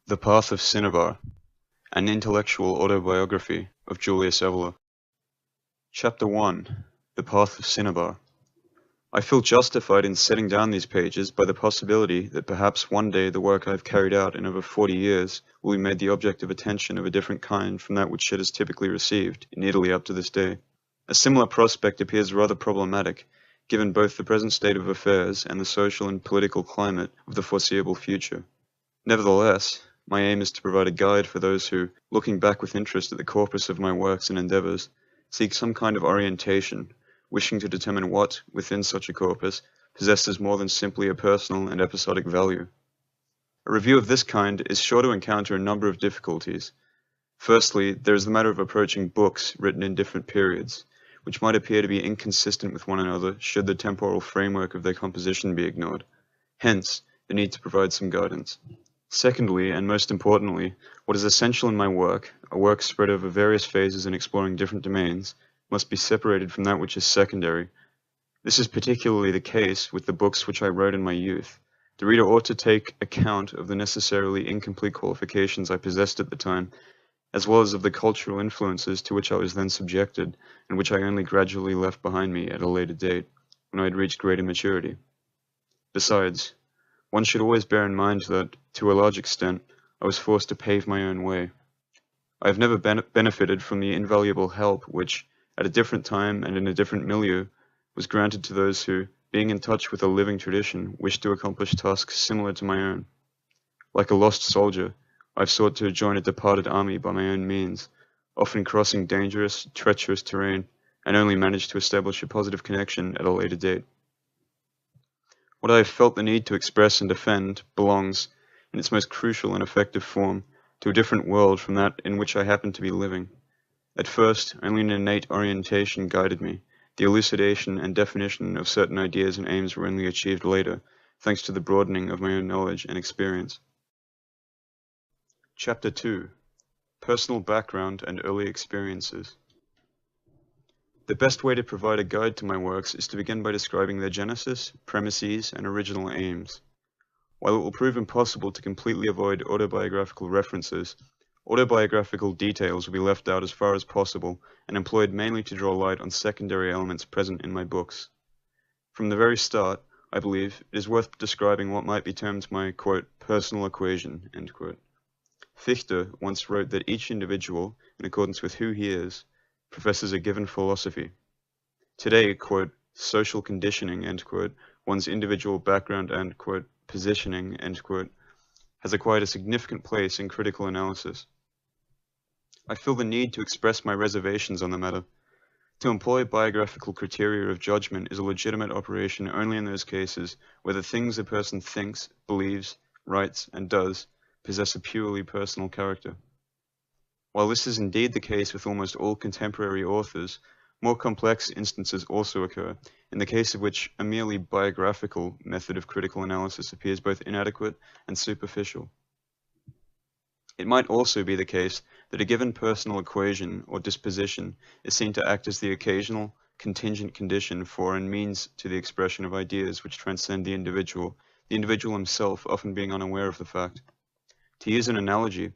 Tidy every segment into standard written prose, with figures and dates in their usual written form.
The Path of Cinnabar, an intellectual autobiography of Julius Evola. Chapter 1. The Path of Cinnabar. I feel justified in setting down these pages by the possibility that perhaps one day the work I have carried out in over 40 years will be made the object of attention of a different kind from that which it has typically received in Italy up to this day. A similar prospect appears rather problematic, given both the present state of affairs and the social and political climate of the foreseeable future. Nevertheless, my aim is to provide a guide for those who, looking back with interest at the corpus of my works and endeavors, seek some kind of orientation, wishing to determine what, within such a corpus, possesses more than simply a personal and episodic value. A review of this kind is sure to encounter a number of difficulties. Firstly, there is the matter of approaching books written in different periods, which might appear to be inconsistent with one another should the temporal framework of their composition be ignored. Hence, the need to provide some guidance. Secondly, and most importantly, what is essential in my work, a work spread over various phases and exploring different domains, must be separated from that which is secondary. This is particularly the case with the books which I wrote in my youth. The reader ought to take account of the necessarily incomplete qualifications I possessed at the time, as well as of the cultural influences to which I was then subjected, and which I only gradually left behind me at a later date, when I had reached greater maturity. Besides, one should always bear in mind that, to a large extent, I was forced to pave my own way. I have never benefited from the invaluable help which, at a different time and in a different milieu, was granted to those who, being in touch with a living tradition, wished to accomplish tasks similar to my own. Like a lost soldier, I have sought to join a departed army by my own means, often crossing dangerous, treacherous terrain, and only managed to establish a positive connection at a later date. What I have felt the need to express and defend belongs, in its most crucial and effective form, to a different world from that in which I happen to be living. At first, only an innate orientation guided me. The elucidation and definition of certain ideas and aims were only achieved later, thanks to the broadening of my own knowledge and experience. Chapter 2. Personal Background and Early Experiences. The best way to provide a guide to my works is to begin by describing their genesis, premises, and original aims. While it will prove impossible to completely avoid autobiographical references, autobiographical details will be left out as far as possible and employed mainly to draw light on secondary elements present in my books. From the very start, I believe, it is worth describing what might be termed my, quote, personal equation, end quote. Fichte once wrote that each individual, in accordance with who he is, professes a given philosophy. Today, quote, social conditioning, end quote, one's individual background and, quote, positioning, end quote, has acquired a significant place in critical analysis. I feel the need to express my reservations on the matter. To employ biographical criteria of judgment is a legitimate operation only in those cases where the things a person thinks, believes, writes, and does possess a purely personal character. While this is indeed the case with almost all contemporary authors, more complex instances also occur, in the case of which a merely biographical method of critical analysis appears both inadequate and superficial. It might also be the case that a given personal equation or disposition is seen to act as the occasional, contingent condition for and means to the expression of ideas which transcend the individual himself often being unaware of the fact. To use an analogy,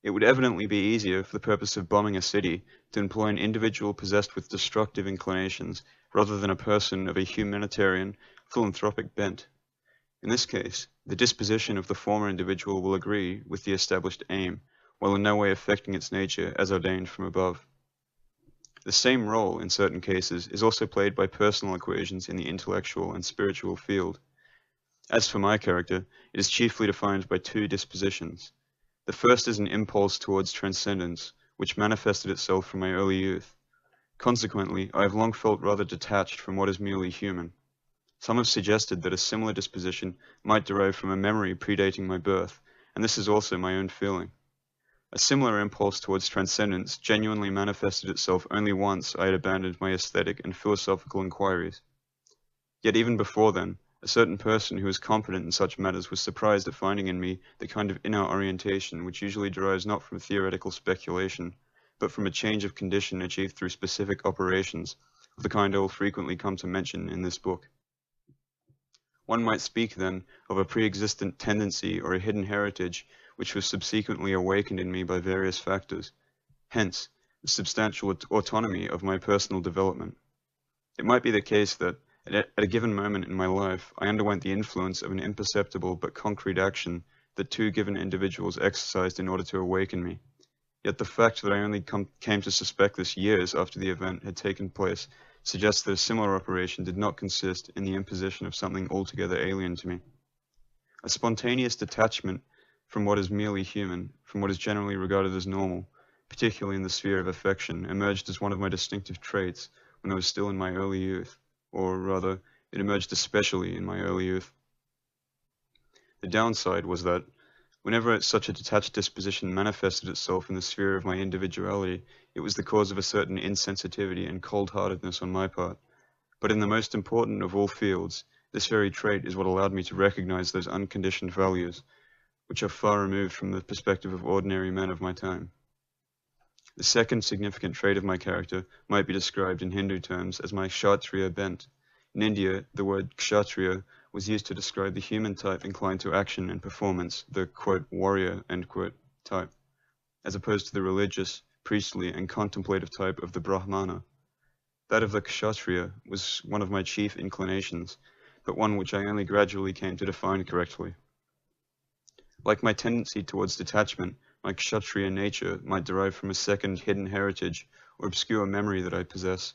it would evidently be easier for the purpose of bombing a city to employ an individual possessed with destructive inclinations rather than a person of a humanitarian, philanthropic bent. In this case, the disposition of the former individual will agree with the established aim, while in no way affecting its nature as ordained from above. The same role, in certain cases, is also played by personal equations in the intellectual and spiritual field. As for my character, it is chiefly defined by two dispositions. The first is an impulse towards transcendence, which manifested itself from my early youth. Consequently, I have long felt rather detached from what is merely human. Some have suggested that a similar disposition might derive from a memory predating my birth, and this is also my own feeling. A similar impulse towards transcendence genuinely manifested itself only once I had abandoned my aesthetic and philosophical inquiries. Yet even before then, a certain person who is competent in such matters was surprised at finding in me the kind of inner orientation which usually derives not from theoretical speculation, but from a change of condition achieved through specific operations, of the kind I will frequently come to mention in this book. One might speak, then, of a pre-existent tendency or a hidden heritage which was subsequently awakened in me by various factors. Hence, the substantial autonomy of my personal development. It might be the case that, at a given moment in my life, I underwent the influence of an imperceptible but concrete action that two given individuals exercised in order to awaken me. Yet the fact that I only came to suspect this years after the event had taken place suggests that a similar operation did not consist in the imposition of something altogether alien to me. A spontaneous detachment from what is merely human, from what is generally regarded as normal, particularly in the sphere of affection, emerged as one of my distinctive traits when I was still in my early youth, or rather, it emerged especially in my early youth. The downside was that, whenever such a detached disposition manifested itself in the sphere of my individuality, it was the cause of a certain insensitivity and cold-heartedness on my part. But in the most important of all fields, this very trait is what allowed me to recognize those unconditioned values, which are far removed from the perspective of ordinary men of my time. The second significant trait of my character might be described in Hindu terms as my Kshatriya bent. In India, the word Kshatriya was used to describe the human type inclined to action and performance, the quote, warrior, end quote, type, as opposed to the religious, priestly, and contemplative type of the Brahmana. That of the Kshatriya was one of my chief inclinations, but one which I only gradually came to define correctly. Like my tendency towards detachment, my Kshatriya nature might derive from a second hidden heritage or obscure memory that I possess.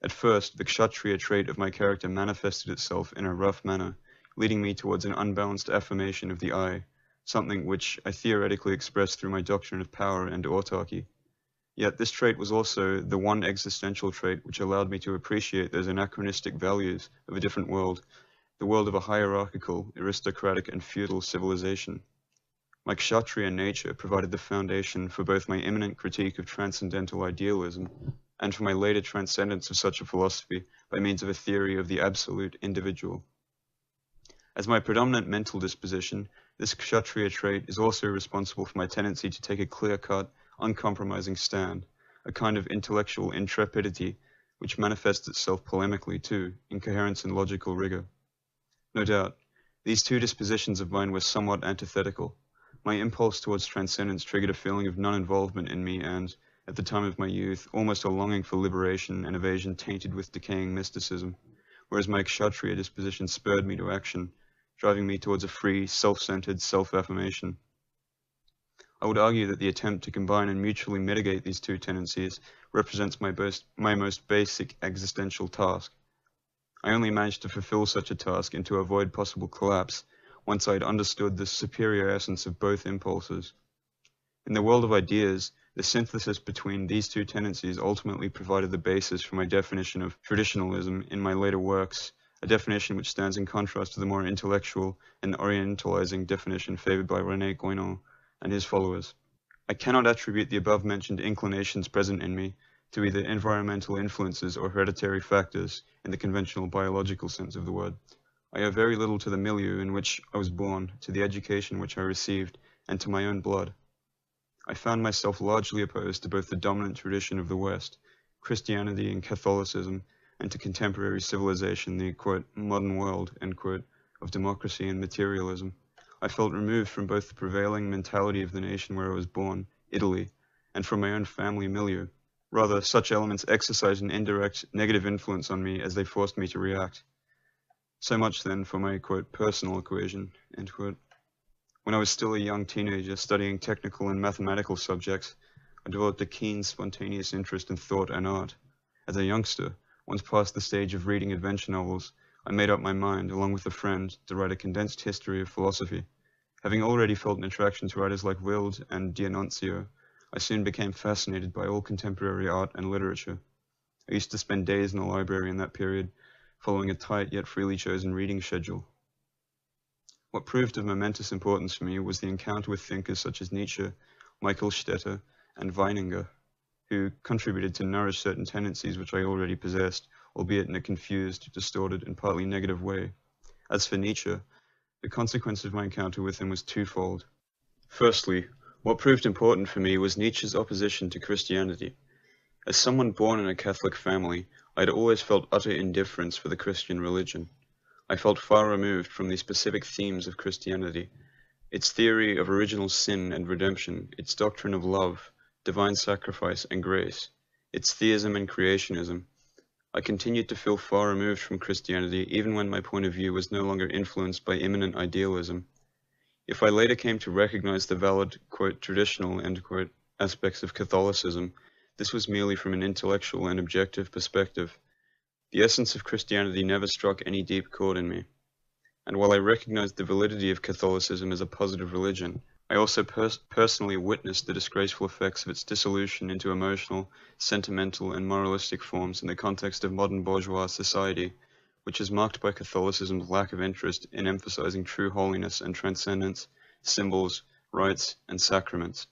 At first, the Kshatriya trait of my character manifested itself in a rough manner, leading me towards an unbalanced affirmation of the I, something which I theoretically expressed through my doctrine of power and autarky. Yet this trait was also the one existential trait which allowed me to appreciate those anachronistic values of a different world, the world of a hierarchical, aristocratic, and feudal civilization. My Kshatriya nature provided the foundation for both my imminent critique of transcendental idealism and for my later transcendence of such a philosophy by means of a theory of the absolute individual. As my predominant mental disposition, this Kshatriya trait is also responsible for my tendency to take a clear-cut, uncompromising stand, a kind of intellectual intrepidity which manifests itself polemically too, in coherence and logical rigor. No doubt, these two dispositions of mine were somewhat antithetical. My impulse towards transcendence triggered a feeling of non-involvement in me and, at the time of my youth, almost a longing for liberation and evasion tainted with decaying mysticism, whereas my Kshatriya disposition spurred me to action, driving me towards a free, self-centered self-affirmation. I would argue that the attempt to combine and mutually mitigate these two tendencies represents my most basic existential task. I only managed to fulfill such a task and to avoid possible collapse once I had understood the superior essence of both impulses. In the world of ideas, the synthesis between these two tendencies ultimately provided the basis for my definition of traditionalism in my later works, a definition which stands in contrast to the more intellectual and orientalizing definition favored by René Guénon and his followers. I cannot attribute the above-mentioned inclinations present in me to either environmental influences or hereditary factors in the conventional biological sense of the word. I owe very little to the milieu in which I was born, to the education which I received, and to my own blood. I found myself largely opposed to both the dominant tradition of the West, Christianity and Catholicism, and to contemporary civilization, the, quote, modern world, end quote, of democracy and materialism. I felt removed from both the prevailing mentality of the nation where I was born, Italy, and from my own family milieu. Rather, such elements exercised an indirect, negative influence on me as they forced me to react. So much then for my, quote, personal equation, end quote. When I was still a young teenager studying technical and mathematical subjects, I developed a keen, spontaneous interest in thought and art. As a youngster, once past the stage of reading adventure novels, I made up my mind, along with a friend, to write a condensed history of philosophy. Having already felt an attraction to writers like Wilde and D'Annunzio, I soon became fascinated by all contemporary art and literature. I used to spend days in the library in that period, following a tight yet freely chosen reading schedule. What proved of momentous importance for me was the encounter with thinkers such as Nietzsche, Michael Stetter, and Weininger, who contributed to nourish certain tendencies which I already possessed, albeit in a confused, distorted, and partly negative way. As for Nietzsche, the consequence of my encounter with him was twofold. Firstly, what proved important for me was Nietzsche's opposition to Christianity. As someone born in a Catholic family, I had always felt utter indifference for the Christian religion. I felt far removed from the specific themes of Christianity, its theory of original sin and redemption, its doctrine of love, divine sacrifice, and grace, its theism and creationism. I continued to feel far removed from Christianity even when my point of view was no longer influenced by immanent idealism. If I later came to recognize the valid, quote, traditional, end quote, aspects of Catholicism, this was merely from an intellectual and objective perspective. The essence of Christianity never struck any deep chord in me. And while I recognized the validity of Catholicism as a positive religion, I also personally witnessed the disgraceful effects of its dissolution into emotional, sentimental, and moralistic forms in the context of modern bourgeois society, which is marked by Catholicism's lack of interest in emphasizing true holiness and transcendence, symbols, rites, and sacraments.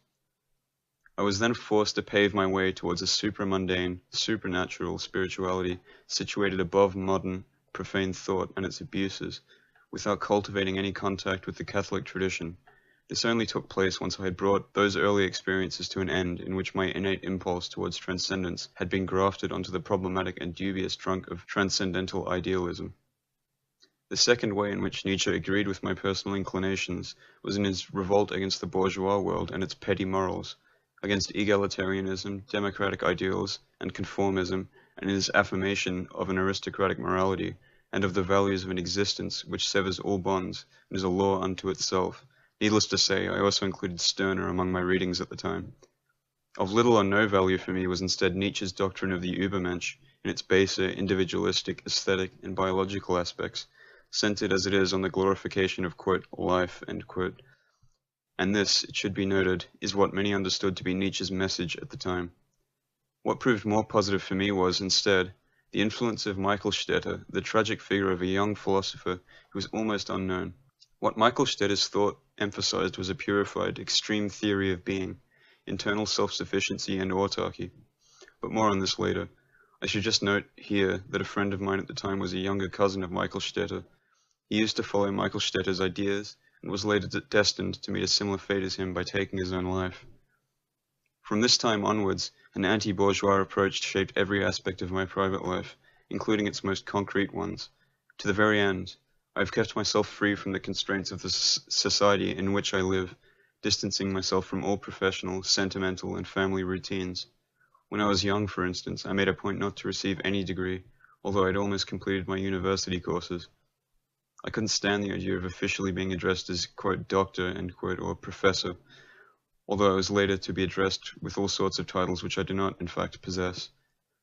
I was then forced to pave my way towards a supramundane, supernatural spirituality situated above modern, profane thought and its abuses, without cultivating any contact with the Catholic tradition. This only took place once I had brought those early experiences to an end in which my innate impulse towards transcendence had been grafted onto the problematic and dubious trunk of transcendental idealism. The second way in which Nietzsche agreed with my personal inclinations was in his revolt against the bourgeois world and its petty morals, against egalitarianism, democratic ideals, and conformism, and in his affirmation of an aristocratic morality, and of the values of an existence which severs all bonds and is a law unto itself. Needless to say, I also included Stirner among my readings at the time. Of little or no value for me was instead Nietzsche's doctrine of the Übermensch in its baser, individualistic, aesthetic, and biological aspects, centered as it is on the glorification of, quote, life, end quote. And this, it should be noted, is what many understood to be Nietzsche's message at the time. What proved more positive for me was, instead, the influence of Michael Stetter, the tragic figure of a young philosopher who was almost unknown. What Michael Stetter's thought emphasized was a purified, extreme theory of being, internal self-sufficiency and autarky. But more on this later. I should just note here that a friend of mine at the time was a younger cousin of Michael Stetter. He used to follow Michael Stetter's ideas, and was later destined to meet a similar fate as him by taking his own life. From this time onwards, an anti-bourgeois approach shaped every aspect of my private life, including its most concrete ones. To the very end, I have kept myself free from the constraints of the society in which I live, distancing myself from all professional, sentimental, and family routines. When I was young, for instance, I made a point not to receive any degree, although I'd almost completed my university courses. I couldn't stand the idea of officially being addressed as, quote, doctor, end quote, or professor, although I was later to be addressed with all sorts of titles which I do not, in fact, possess.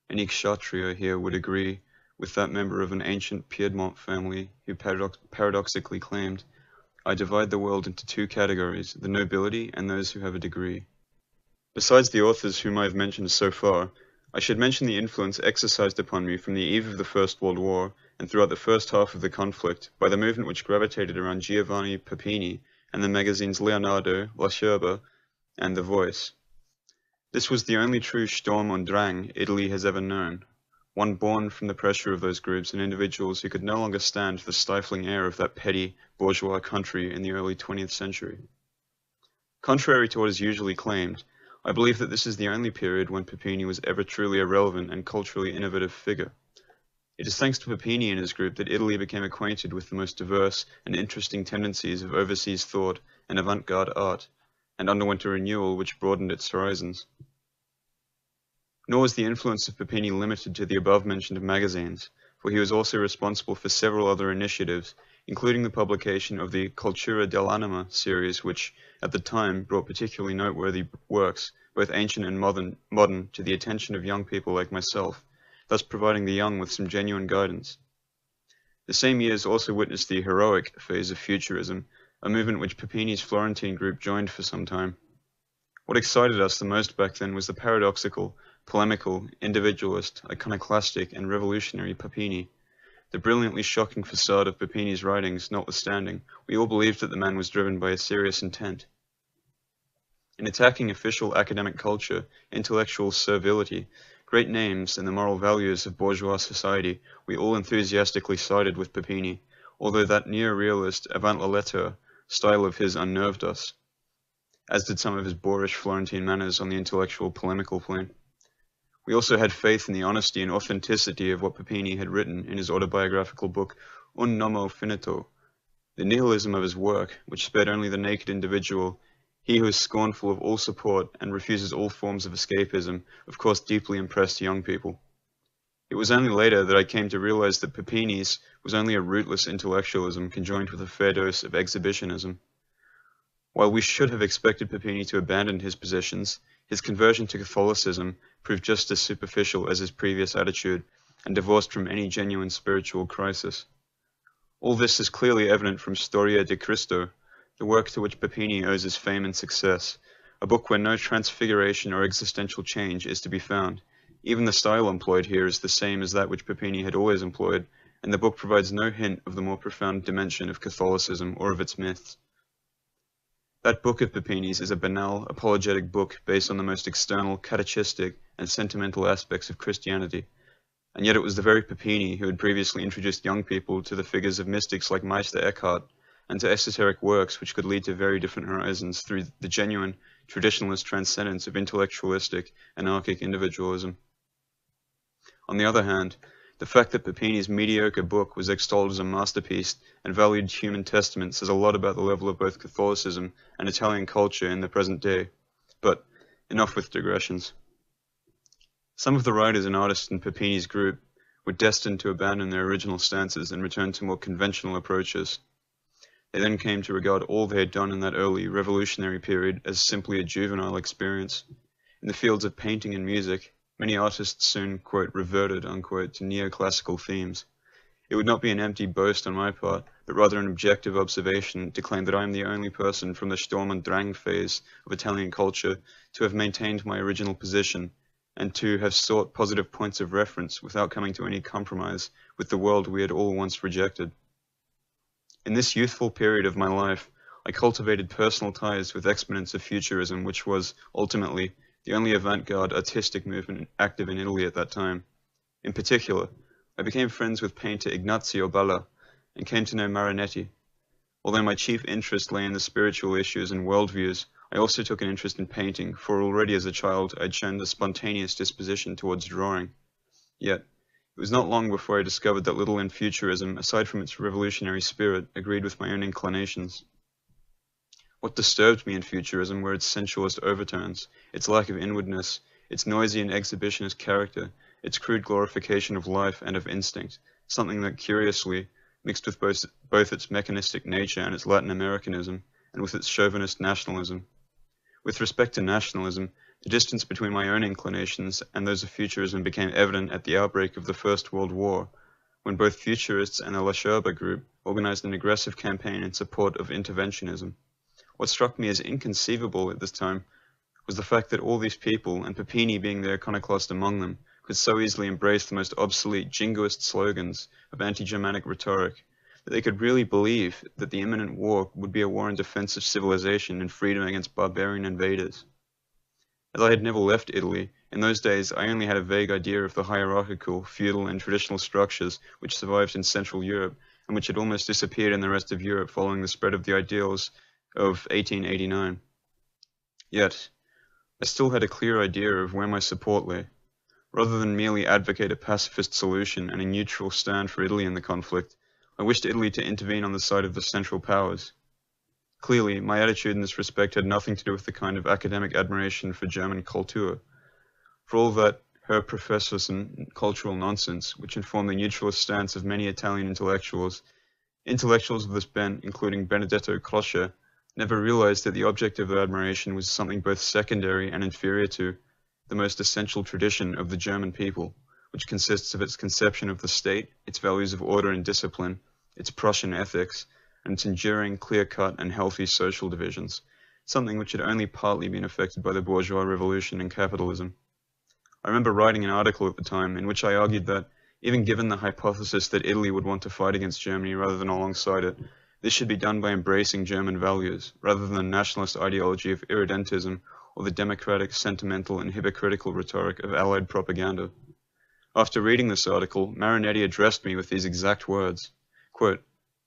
Any kshatriya here would agree with that member of an ancient Piedmont family who paradoxically claimed, I divide the world into two categories, the nobility and those who have a degree. Besides the authors whom I have mentioned so far, I should mention the influence exercised upon me from the eve of the First World War and throughout the first half of the conflict by the movement which gravitated around Giovanni Papini and the magazines Leonardo, La Scherba, and The Voice. This was the only true Sturm und Drang Italy has ever known, one born from the pressure of those groups and individuals who could no longer stand the stifling air of that petty, bourgeois country in the early 20th century. Contrary to what is usually claimed, I believe that this is the only period when Papini was ever truly a relevant and culturally innovative figure. It is thanks to Papini and his group that Italy became acquainted with the most diverse and interesting tendencies of overseas thought and avant-garde art, and underwent a renewal which broadened its horizons. Nor was the influence of Papini limited to the above-mentioned magazines, for he was also responsible for several other initiatives, including the publication of the Cultura dell'Anima series, which, at the time, brought particularly noteworthy works, both ancient and modern, to the attention of young people like myself, thus providing the young with some genuine guidance. The same years also witnessed the heroic phase of futurism, a movement which Papini's Florentine group joined for some time. What excited us the most back then was the paradoxical, polemical, individualist, iconoclastic, and revolutionary Papini. The brilliantly shocking facade of Papini's writings notwithstanding, we all believed that the man was driven by a serious intent. In attacking official academic culture, intellectual servility, great names, and the moral values of bourgeois society, we all enthusiastically sided with Papini, although that neo-realist avant-la-lettre style of his unnerved us, as did some of his boorish Florentine manners on the intellectual polemical plane. We also had faith in the honesty and authenticity of what Papini had written in his autobiographical book un nomo finito, the nihilism of his work, which spared only the naked individual, he who is scornful of all support and refuses all forms of escapism, of course deeply impressed young people. It was only later that I came to realize that Papini's was only a rootless intellectualism conjoined with a fair dose of exhibitionism. While we should have expected Papini to abandon his positions, his conversion to Catholicism proved just as superficial as his previous attitude and divorced from any genuine spiritual crisis. All this is clearly evident from Storia di Cristo, the work to which Papini owes his fame and success, a book where no transfiguration or existential change is to be found. Even the style employed here is the same as that which Papini had always employed, and the book provides no hint of the more profound dimension of Catholicism or of its myths. That book of Papini's is a banal, apologetic book based on the most external, catechistic, and sentimental aspects of Christianity, and yet it was the very Papini who had previously introduced young people to the figures of mystics like Meister Eckhart, and to esoteric works which could lead to very different horizons through the genuine, traditionalist transcendence of intellectualistic, anarchic individualism. On the other hand, the fact that Papini's mediocre book was extolled as a masterpiece and valued human testament says a lot about the level of both Catholicism and Italian culture in the present day. But enough with digressions. Some of the writers and artists in Papini's group were destined to abandon their original stances and return to more conventional approaches. They then came to regard all they had done in that early revolutionary period as simply a juvenile experience. In the fields of painting and music, many artists soon, quote, reverted, unquote, to neoclassical themes. It would not be an empty boast on my part, but rather an objective observation to claim that I am the only person from the Sturm und Drang phase of Italian culture to have maintained my original position, and to have sought positive points of reference without coming to any compromise with the world we had all once rejected. In this youthful period of my life, I cultivated personal ties with exponents of futurism, which was, ultimately, the only avant-garde artistic movement active in Italy at that time. In particular, I became friends with painter Ignazio Balla and came to know Marinetti. Although my chief interest lay in the spiritual issues and worldviews, I also took an interest in painting, for already as a child I'd shown a spontaneous disposition towards drawing. Yet, it was not long before I discovered that little in futurism, aside from its revolutionary spirit, agreed with my own inclinations. What disturbed me in futurism were its sensualist overtones, its lack of inwardness, its noisy and exhibitionist character, its crude glorification of life and of instinct, something that, curiously, mixed with both its mechanistic nature and its Latin Americanism, and with its chauvinist nationalism. With respect to nationalism, the distance between my own inclinations and those of futurism became evident at the outbreak of the First World War, when both futurists and the La Scherba group organized an aggressive campaign in support of interventionism. What struck me as inconceivable at this time was the fact that all these people, and Papini being the iconoclast among them, could so easily embrace the most obsolete jingoist slogans of anti-Germanic rhetoric, that they could really believe that the imminent war would be a war in defense of civilization and freedom against barbarian invaders. As I had never left Italy, in those days I only had a vague idea of the hierarchical, feudal and traditional structures which survived in Central Europe and which had almost disappeared in the rest of Europe following the spread of the ideals of 1889. Yet, I still had a clear idea of where my support lay. Rather than merely advocate a pacifist solution and a neutral stand for Italy in the conflict, I wished Italy to intervene on the side of the Central Powers. Clearly, my attitude in this respect had nothing to do with the kind of academic admiration for German Kultur. For all that Herr Professor's cultural nonsense, which informed the neutralist stance of many Italian intellectuals of this bent, including Benedetto Croce, never realized that the object of their admiration was something both secondary and inferior to the most essential tradition of the German people, which consists of its conception of the state, its values of order and discipline, its Prussian ethics, and its enduring, clear-cut, and healthy social divisions, something which had only partly been affected by the bourgeois revolution and capitalism. I remember writing an article at the time in which I argued that, even given the hypothesis that Italy would want to fight against Germany rather than alongside it, this should be done by embracing German values, rather than the nationalist ideology of irredentism or the democratic, sentimental, and hypocritical rhetoric of Allied propaganda. After reading this article, Marinetti addressed me with these exact words, quote,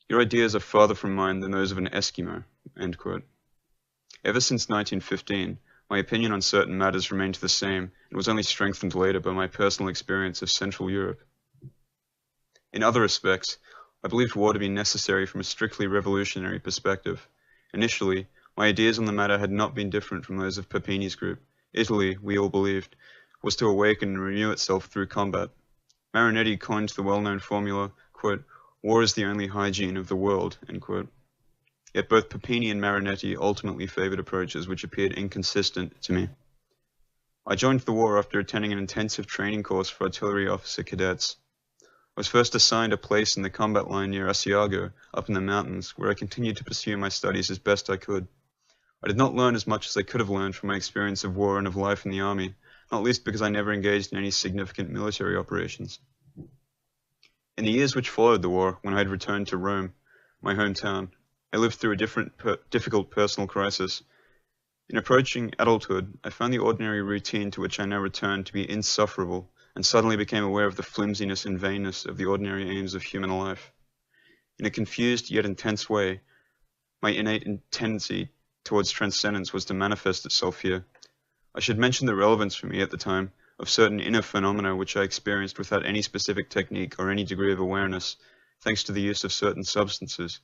"Your ideas are farther from mine than those of an Eskimo," end quote. Ever since 1915, my opinion on certain matters remained the same and was only strengthened later by my personal experience of Central Europe. In other respects, I believed war to be necessary from a strictly revolutionary perspective. Initially, my ideas on the matter had not been different from those of Papini's group. Italy, we all believed, was to awaken and renew itself through combat. Marinetti coined the well-known formula, quote, "War is the only hygiene of the world," end quote. Yet both Papini and Marinetti ultimately favored approaches which appeared inconsistent to me. I joined the war after attending an intensive training course for artillery officer cadets. I was first assigned a place in the combat line near Asiago, up in the mountains, where I continued to pursue my studies as best I could. I did not learn as much as I could have learned from my experience of war and of life in the army, not least because I never engaged in any significant military operations. In the years which followed the war, when I had returned to Rome, my hometown, I lived through a difficult personal crisis. In approaching adulthood, I found the ordinary routine to which I now returned to be insufferable, and suddenly became aware of the flimsiness and vainness of the ordinary aims of human life. In a confused yet intense way, my innate tendency towards transcendence was to manifest itself here. I should mention the relevance for me at the time of certain inner phenomena which I experienced without any specific technique or any degree of awareness, thanks to the use of certain substances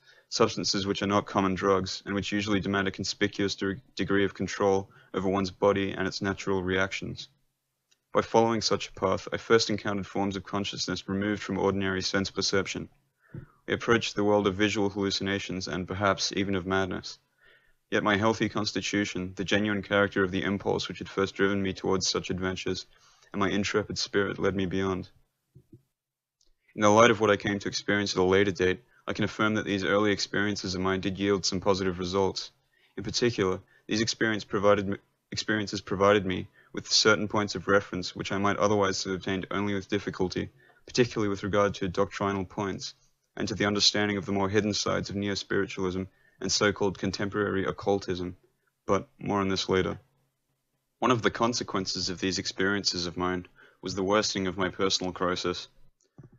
which are not common drugs, and which usually demand a conspicuous degree of control over one's body and its natural reactions. By following such a path, I first encountered forms of consciousness removed from ordinary sense perception. I approached the world of visual hallucinations and perhaps even of madness. Yet my healthy constitution, the genuine character of the impulse which had first driven me towards such adventures, and my intrepid spirit led me beyond. In the light of what I came to experience at a later date, I can affirm that these early experiences of mine did yield some positive results. In particular, these experiences provided me with certain points of reference which I might otherwise have obtained only with difficulty, particularly with regard to doctrinal points, and to the understanding of the more hidden sides of neo-spiritualism and so-called contemporary occultism, but more on this later. One of the consequences of these experiences of mine was the worsening of my personal crisis.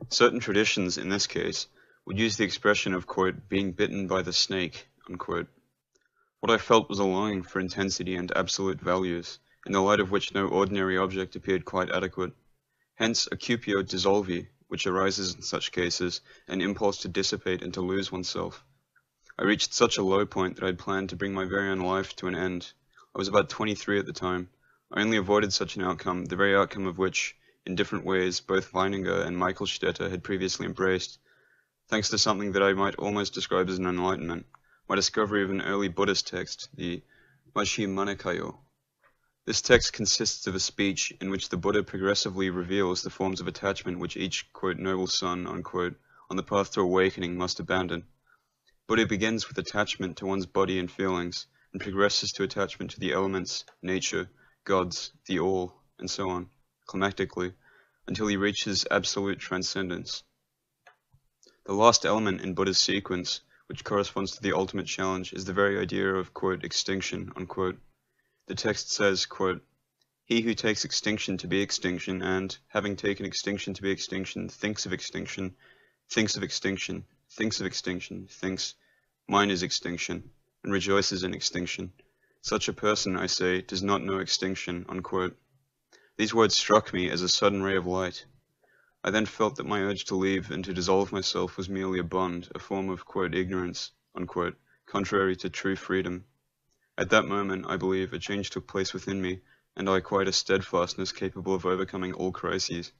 Certain traditions, in this case, would use the expression of, quote, "being bitten by the snake," unquote. What I felt was a longing for intensity and absolute values, in the light of which no ordinary object appeared quite adequate. Hence, accupio dissolvi, which arises in such cases, an impulse to dissipate and to lose oneself. I reached such a low point that I had planned to bring my very own life to an end. I was about 23 at the time. I only avoided such an outcome, the very outcome of which, in different ways, both Weininger and Michael Stetter had previously embraced, thanks to something that I might almost describe as an enlightenment, my discovery of an early Buddhist text, the Majjhima Nikaya. This text consists of a speech in which the Buddha progressively reveals the forms of attachment which each, quote, "noble son," unquote, on the path to awakening must abandon. Buddha begins with attachment to one's body and feelings, and progresses to attachment to the elements, nature, gods, the all, and so on, climactically, until he reaches absolute transcendence. The last element in Buddha's sequence, which corresponds to the ultimate challenge, is the very idea of, quote, "extinction," unquote. The text says, quote, "He who takes extinction to be extinction, and, having taken extinction to be extinction, thinks of extinction, thinks of extinction, thinks of extinction, thinks, mine is extinction, and rejoices in extinction. Such a person, I say, does not know extinction," unquote. These words struck me as a sudden ray of light. I then felt that my urge to leave and to dissolve myself was merely a bond, a form of, quote, "ignorance," unquote, contrary to true freedom. At that moment, I believe, a change took place within me, and I acquired a steadfastness capable of overcoming all crises.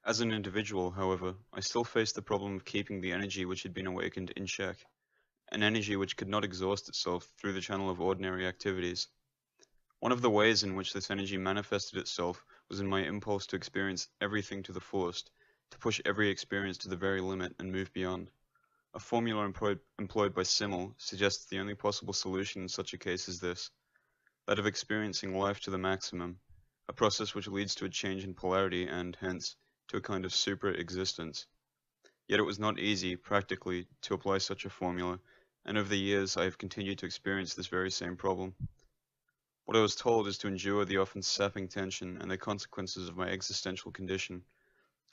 As an individual, however, I still faced the problem of keeping the energy which had been awakened in check, an energy which could not exhaust itself through the channel of ordinary activities. One of the ways in which this energy manifested itself was in my impulse to experience everything to the fullest, to push every experience to the very limit and move beyond. A formula employed by Simmel suggests the only possible solution in such a case is this, that of experiencing life to the maximum, a process which leads to a change in polarity and, hence, to a kind of supra-existence. Yet it was not easy, practically, to apply such a formula, and over the years I have continued to experience this very same problem. What I was told is to endure the often sapping tension and the consequences of my existential condition.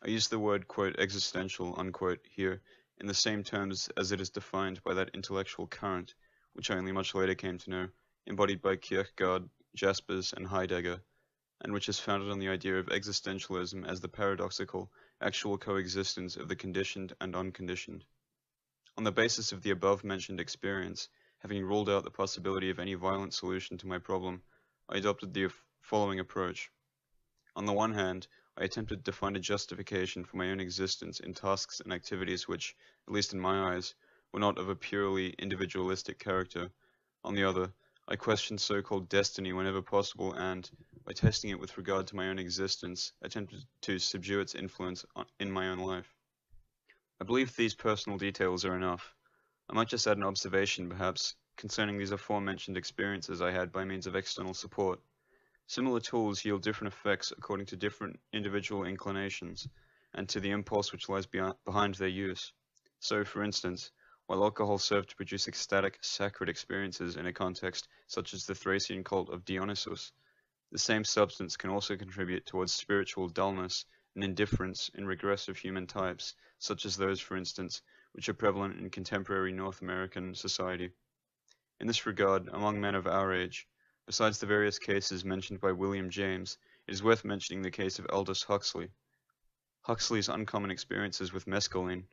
I use the word, quote, "existential," unquote, here, in the same terms as it is defined by that intellectual current, which I only much later came to know, embodied by Kierkegaard, Jaspers, and Heidegger, and which is founded on the idea of existentialism as the paradoxical actual coexistence of the conditioned and unconditioned. On the basis of the above-mentioned experience, having ruled out the possibility of any violent solution to my problem, I adopted the following approach. On the one hand, I attempted to find a justification for my own existence in tasks and activities which, at least in my eyes, were not of a purely individualistic character. On the other, I questioned so-called destiny whenever possible and, by testing it with regard to my own existence, attempted to subdue its influence in my own life. I believe these personal details are enough. I might just add an observation, perhaps, concerning these aforementioned experiences I had by means of external support. Similar tools yield different effects according to different individual inclinations, and to the impulse which lies behind their use. So, for instance, while alcohol served to produce ecstatic, sacred experiences in a context such as the Thracian cult of Dionysus, the same substance can also contribute towards spiritual dullness and indifference in regressive human types, such as those, for instance, which are prevalent in contemporary North American society. In this regard, among men of our age, besides the various cases mentioned by William James, it is worth mentioning the case of Aldous Huxley. Huxley's uncommon experiences with mescaline,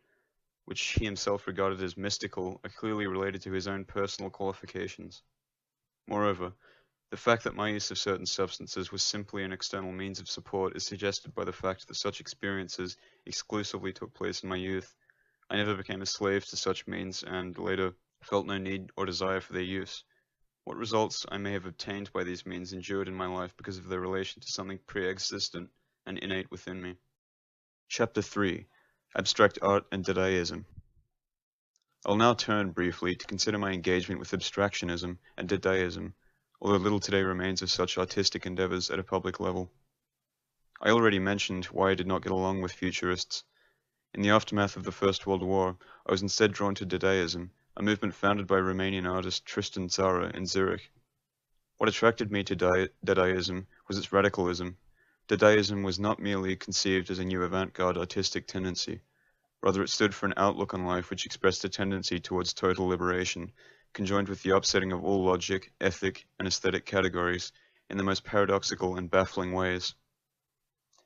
which he himself regarded as mystical, are clearly related to his own personal qualifications. Moreover, the fact that my use of certain substances was simply an external means of support is suggested by the fact that such experiences exclusively took place in my youth. I never became a slave to such means and later felt no need or desire for their use. What results I may have obtained by these means endured in my life because of their relation to something pre-existent and innate within me. Chapter 3. Abstract Art and Dadaism. I'll now turn briefly to consider my engagement with abstractionism and Dadaism, although little today remains of such artistic endeavors at a public level. I already mentioned why I did not get along with futurists. In the aftermath of the First World War, I was instead drawn to Dadaism, a movement founded by Romanian artist Tristan Tzara in Zurich. What attracted me to Dadaism was its radicalism. Dadaism was not merely conceived as a new avant-garde artistic tendency. Rather, it stood for an outlook on life which expressed a tendency towards total liberation, conjoined with the upsetting of all logic, ethic, and aesthetic categories in the most paradoxical and baffling ways.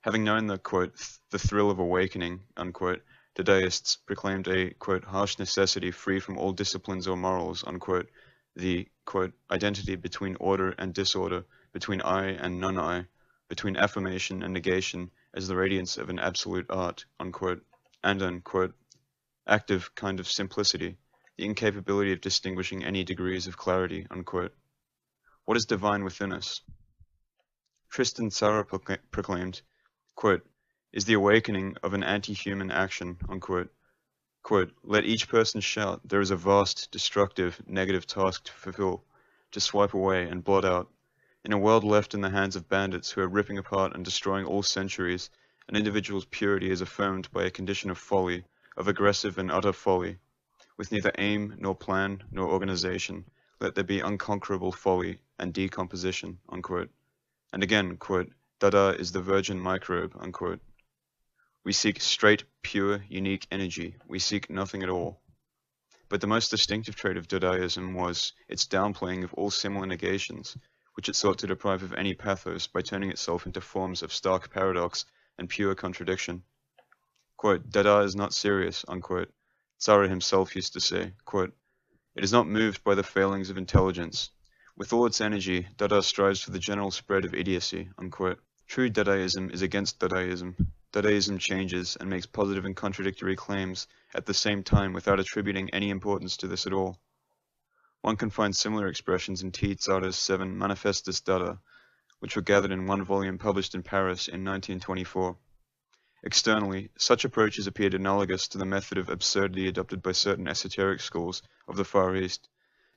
Having known the, quote, the thrill of awakening, unquote, Dadaists proclaimed a, quote, harsh necessity free from all disciplines or morals, unquote, the, quote, identity between order and disorder, between I and non-I, between affirmation and negation as the radiance of an absolute art, unquote, and an, quote, active kind of simplicity, the incapability of distinguishing any degrees of clarity, unquote. What is divine within us? Tristan Tzara proclaimed, quote, is the awakening of an anti-human action, unquote. Quote, let each person shout, there is a vast, destructive, negative task to fulfill, to swipe away and blot out. In a world left in the hands of bandits who are ripping apart and destroying all centuries, an individual's purity is affirmed by a condition of folly, of aggressive and utter folly. With neither aim, nor plan, nor organization, let there be unconquerable folly and decomposition, unquote. And again, quote, Dada is the virgin microbe, unquote. We seek straight, pure, unique energy. We seek nothing at all. But the most distinctive trait of Dadaism was its downplaying of all similar negations, which it sought to deprive of any pathos by turning itself into forms of stark paradox and pure contradiction. Quote, Dada is not serious, unquote. Tzara himself used to say, quote, it is not moved by the failings of intelligence. With all its energy, Dada strives for the general spread of idiocy, unquote. True Dadaism is against Dadaism. Dadaism changes and makes positive and contradictory claims at the same time without attributing any importance to this at all. One can find similar expressions in T. Tzara's 7 Manifestus Dada, which were gathered in one volume published in Paris in 1924. Externally, such approaches appeared analogous to the method of absurdity adopted by certain esoteric schools of the Far East,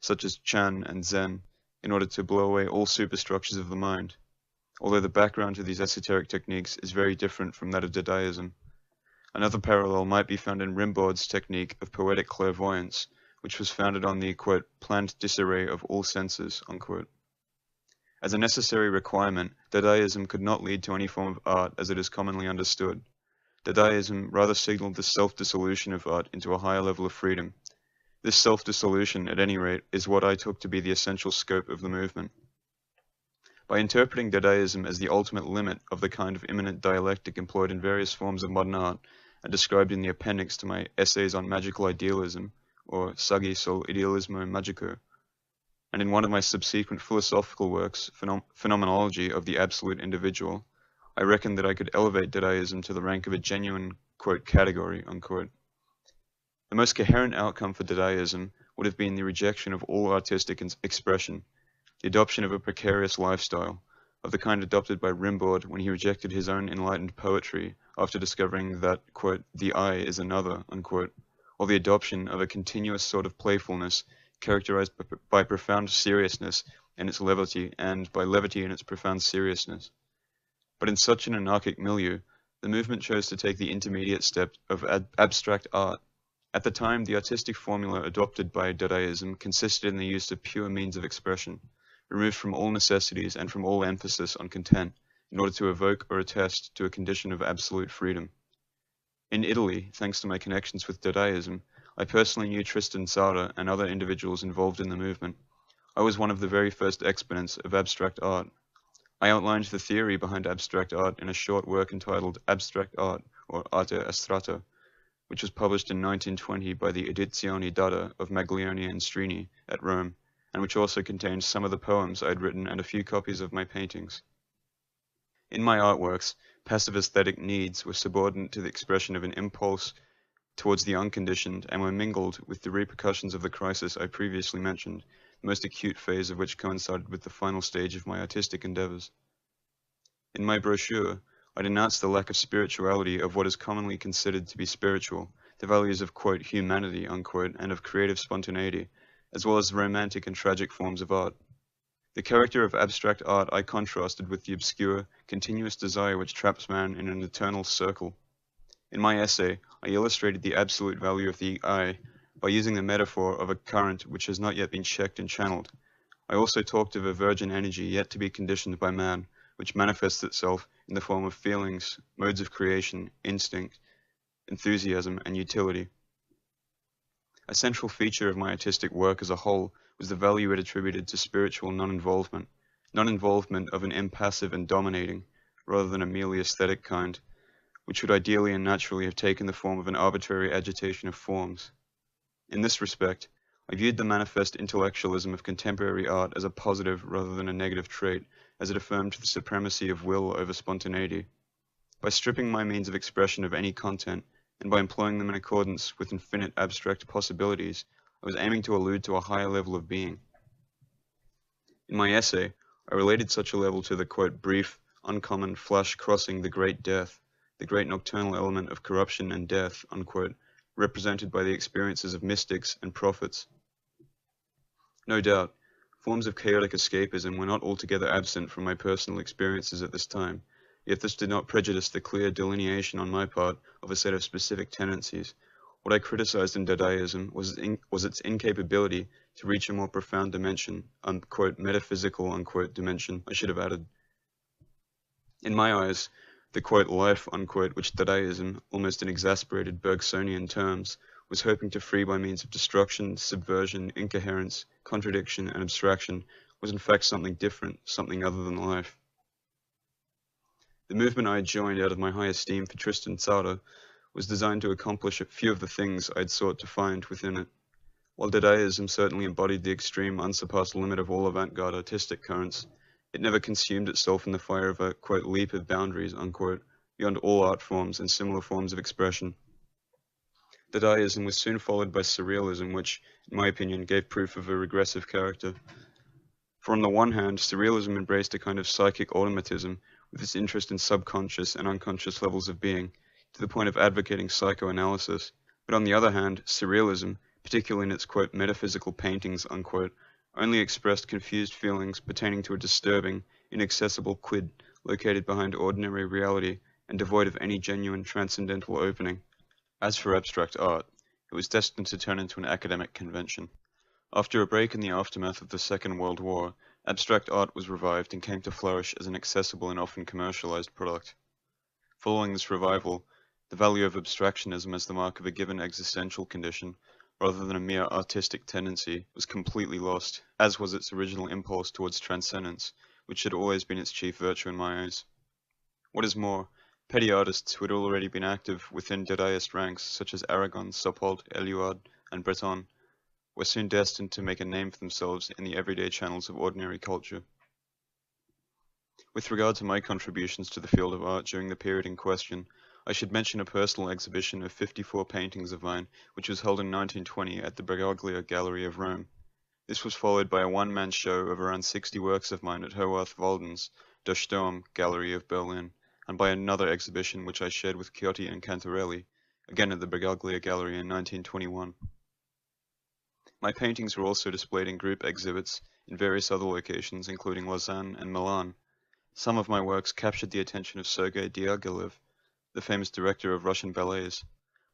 such as Chan and Zen, in order to blow away all superstructures of the mind, although the background to these esoteric techniques is very different from that of Dadaism. Another parallel might be found in Rimbaud's technique of poetic clairvoyance, which was founded on the, quote, planned disarray of all senses, unquote. As a necessary requirement, Dadaism could not lead to any form of art as it is commonly understood. Dadaism rather signaled the self-dissolution of art into a higher level of freedom. This self-dissolution, at any rate, is what I took to be the essential scope of the movement. By interpreting Dadaism as the ultimate limit of the kind of immanent dialectic employed in various forms of modern art, and described in the appendix to my Essays on Magical Idealism, or Saggi sul Idealismo Magico, and in one of my subsequent philosophical works, Phenomenology of the Absolute Individual, I reckoned that I could elevate Dadaism to the rank of a genuine, quote, category, unquote. The most coherent outcome for Dadaism would have been the rejection of all artistic expression, the adoption of a precarious lifestyle, of the kind adopted by Rimbaud when he rejected his own enlightened poetry after discovering that, quote, the I is another, unquote, or the adoption of a continuous sort of playfulness characterized by profound seriousness in its levity and by levity in its profound seriousness. But in such an anarchic milieu, the movement chose to take the intermediate step of abstract art. At the time, the artistic formula adopted by Dadaism consisted in the use of pure means of expression, removed from all necessities and from all emphasis on content, in order to evoke or attest to a condition of absolute freedom. In Italy, thanks to my connections with Dadaism, I personally knew Tristan Tzara and other individuals involved in the movement. I was one of the very first exponents of abstract art. I outlined the theory behind abstract art in a short work entitled Abstract Art, or Arte Astratta, which was published in 1920 by the Edizioni Dada of Maglione and Strini at Rome, and which also contained some of the poems I had written and a few copies of my paintings. In my artworks, passive aesthetic needs were subordinate to the expression of an impulse towards the unconditioned and were mingled with the repercussions of the crisis I previously mentioned, the most acute phase of which coincided with the final stage of my artistic endeavors. In my brochure, I denounced the lack of spirituality of what is commonly considered to be spiritual, the values of, quote, humanity, unquote, and of creative spontaneity, as well as the romantic and tragic forms of art. The character of abstract art I contrasted with the obscure, continuous desire which traps man in an eternal circle. In my essay, I illustrated the absolute value of the I by using the metaphor of a current which has not yet been checked and channeled. I also talked of a virgin energy yet to be conditioned by man, which manifests itself in the form of feelings, modes of creation, instinct, enthusiasm, and utility. A central feature of my artistic work as a whole was the value it attributed to spiritual non-involvement of an impassive and dominating, rather than a merely aesthetic kind, which would ideally and naturally have taken the form of an arbitrary agitation of forms. In this respect, I viewed the manifest intellectualism of contemporary art as a positive rather than a negative trait, as it affirmed the supremacy of will over spontaneity. By stripping my means of expression of any content, and by employing them in accordance with infinite abstract possibilities, I was aiming to allude to a higher level of being. In my essay, I related such a level to the, quote, brief, uncommon flash crossing the great death, the great nocturnal element of corruption and death, unquote, represented by the experiences of mystics and prophets. No doubt, forms of chaotic escapism were not altogether absent from my personal experiences at this time, yet this did not prejudice the clear delineation on my part of a set of specific tendencies. What I criticized in Dadaism was its incapability to reach a more profound dimension, unquote, metaphysical, unquote, dimension, I should have added. In my eyes, the, quote, life, unquote, which Dadaism, almost in exasperated Bergsonian terms, was hoping to free by means of destruction, subversion, incoherence, contradiction, and abstraction, was in fact something different, something other than life. The movement I had joined out of my high esteem for Tristan Tzara was designed to accomplish a few of the things I had sought to find within it. While Dadaism certainly embodied the extreme, unsurpassed limit of all avant-garde artistic currents, it never consumed itself in the fire of a, quote, leap of boundaries, unquote, beyond all art forms and similar forms of expression. Dadaism was soon followed by Surrealism, which, in my opinion, gave proof of a regressive character. For on the one hand, Surrealism embraced a kind of psychic automatism with its interest in subconscious and unconscious levels of being, to the point of advocating psychoanalysis. But on the other hand, Surrealism, particularly in its, quote, metaphysical paintings, unquote, only expressed confused feelings pertaining to a disturbing, inaccessible quid located behind ordinary reality and devoid of any genuine transcendental opening. As for abstract art, it was destined to turn into an academic convention. After a break in the aftermath of the Second World War, abstract art was revived and came to flourish as an accessible and often commercialized product. Following this revival, the value of abstractionism as the mark of a given existential condition, rather than a mere artistic tendency, was completely lost, as was its original impulse towards transcendence, which had always been its chief virtue in my eyes. What is more, petty artists who had already been active within Dadaist ranks, such as Aragon, Sopot, Eluard, and Breton, were soon destined to make a name for themselves in the everyday channels of ordinary culture. With regard to my contributions to the field of art during the period in question, I should mention a personal exhibition of 54 paintings of mine, which was held in 1920 at the Bragaglia Gallery of Rome. This was followed by a one-man show of around 60 works of mine at Howarth Walden's Der Sturm Gallery of Berlin, and by another exhibition which I shared with Ciotti and Cantarelli, again at the Bragaglia Gallery in 1921. My paintings were also displayed in group exhibits in various other locations, including Lausanne and Milan. Some of my works captured the attention of Sergei Diaghilev, the famous director of Russian ballets.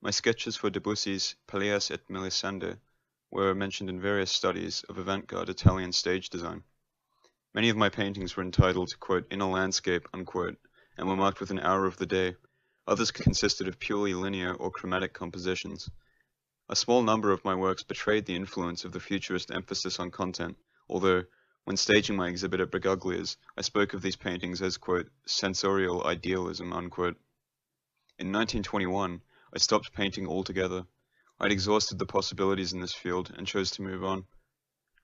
My sketches for Debussy's Pelléas et Melisande were mentioned in various studies of avant-garde Italian stage design. Many of my paintings were entitled, quote, "In a Landscape," unquote, and were marked with an hour of the day. Others consisted of purely linear or chromatic compositions. A small number of my works betrayed the influence of the futurist emphasis on content, although, when staging my exhibit at Bragaglia's, I spoke of these paintings as, quote, "sensorial idealism," unquote. In 1921, I stopped painting altogether. I'd exhausted the possibilities in this field and chose to move on.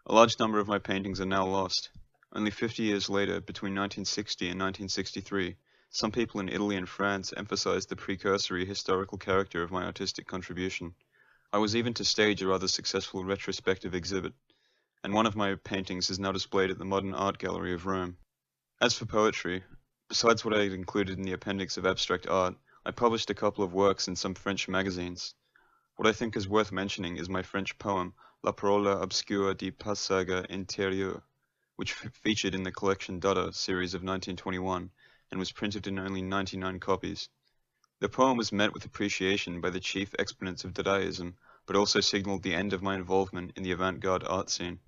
A large number of my paintings are now lost. Only 50 years later, between 1960 and 1963, some people in Italy and France emphasized the precursory historical character of my artistic contribution. I was even to stage a rather successful retrospective exhibit, and one of my paintings is now displayed at the Modern Art Gallery of Rome. As for poetry, besides what I had included in the appendix of abstract art, I published a couple of works in some French magazines. What I think is worth mentioning is my French poem, La Parola Obscura di Passaga Interieur, which featured in the collection Dada series of 1921, and was printed in only 99 copies. The poem was met with appreciation by the chief exponents of Dadaism, but also signaled the end of my involvement in the avant-garde art scene.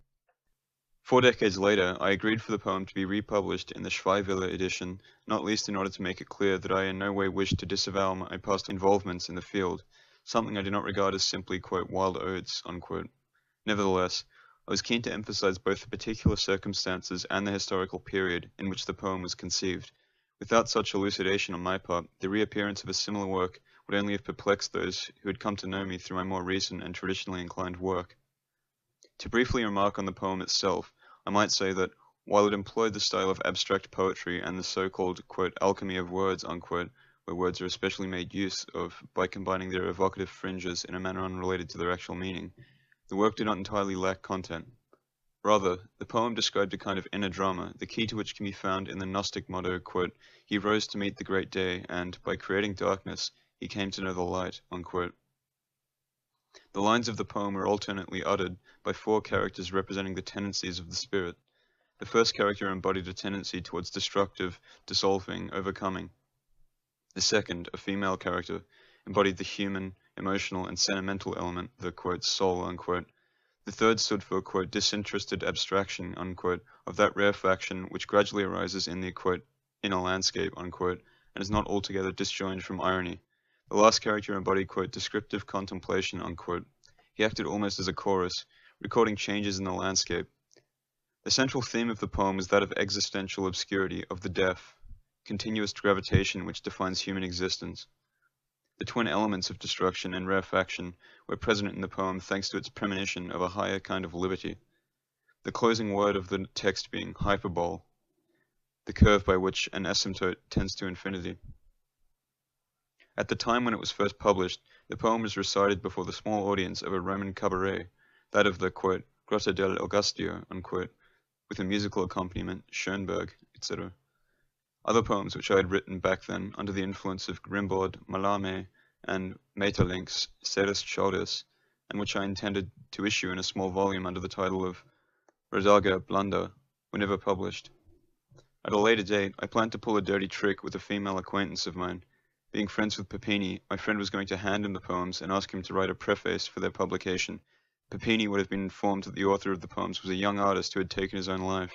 4 decades later, I agreed for the poem to be republished in the Schweiviller edition, not least in order to make it clear that I in no way wished to disavow my past involvements in the field, something I do not regard as simply, quote, "wild oats," unquote. Nevertheless, I was keen to emphasize both the particular circumstances and the historical period in which the poem was conceived. Without such elucidation on my part, the reappearance of a similar work would only have perplexed those who had come to know me through my more recent and traditionally inclined work. To briefly remark on the poem itself, I might say that, while it employed the style of abstract poetry and the so-called, quote, "alchemy of words," unquote, where words are especially made use of by combining their evocative fringes in a manner unrelated to their actual meaning, the work did not entirely lack content. Rather, the poem described a kind of inner drama, the key to which can be found in the Gnostic motto, quote, "He rose to meet the great day, and, by creating darkness, he came to know the light," unquote. The lines of the poem are alternately uttered by 4 characters representing the tendencies of the spirit. The first character embodied a tendency towards destructive, dissolving, overcoming. The second, a female character, embodied the human, emotional, and sentimental element, the, quote, "soul," unquote. The third stood for, quote, "disinterested abstraction," unquote, of that rarefaction which gradually arises in the, quote, "inner landscape," unquote, and is not altogether disjoined from irony. The last character embodied, quote, "descriptive contemplation," unquote. He acted almost as a chorus, recording changes in the landscape. The central theme of the poem is that of existential obscurity, of the deaf, continuous gravitation which defines human existence. The twin elements of destruction and rarefaction were present in the poem thanks to its premonition of a higher kind of liberty. The closing word of the text being hyperbole, the curve by which an asymptote tends to infinity. At the time when it was first published, the poem was recited before the small audience of a Roman cabaret, that of the, quote, "Grotta del Augustio," unquote, with a musical accompaniment, Schoenberg, etc. Other poems which I had written back then under the influence of Rimbaud, Mallarmé, and Maeterlinck's Ceres Chaldeus, and which I intended to issue in a small volume under the title of Rodaga Blanda, were never published. At a later date, I planned to pull a dirty trick with a female acquaintance of mine. Being friends with Papini, my friend was going to hand him the poems and ask him to write a preface for their publication. Papini would have been informed that the author of the poems was a young artist who had taken his own life.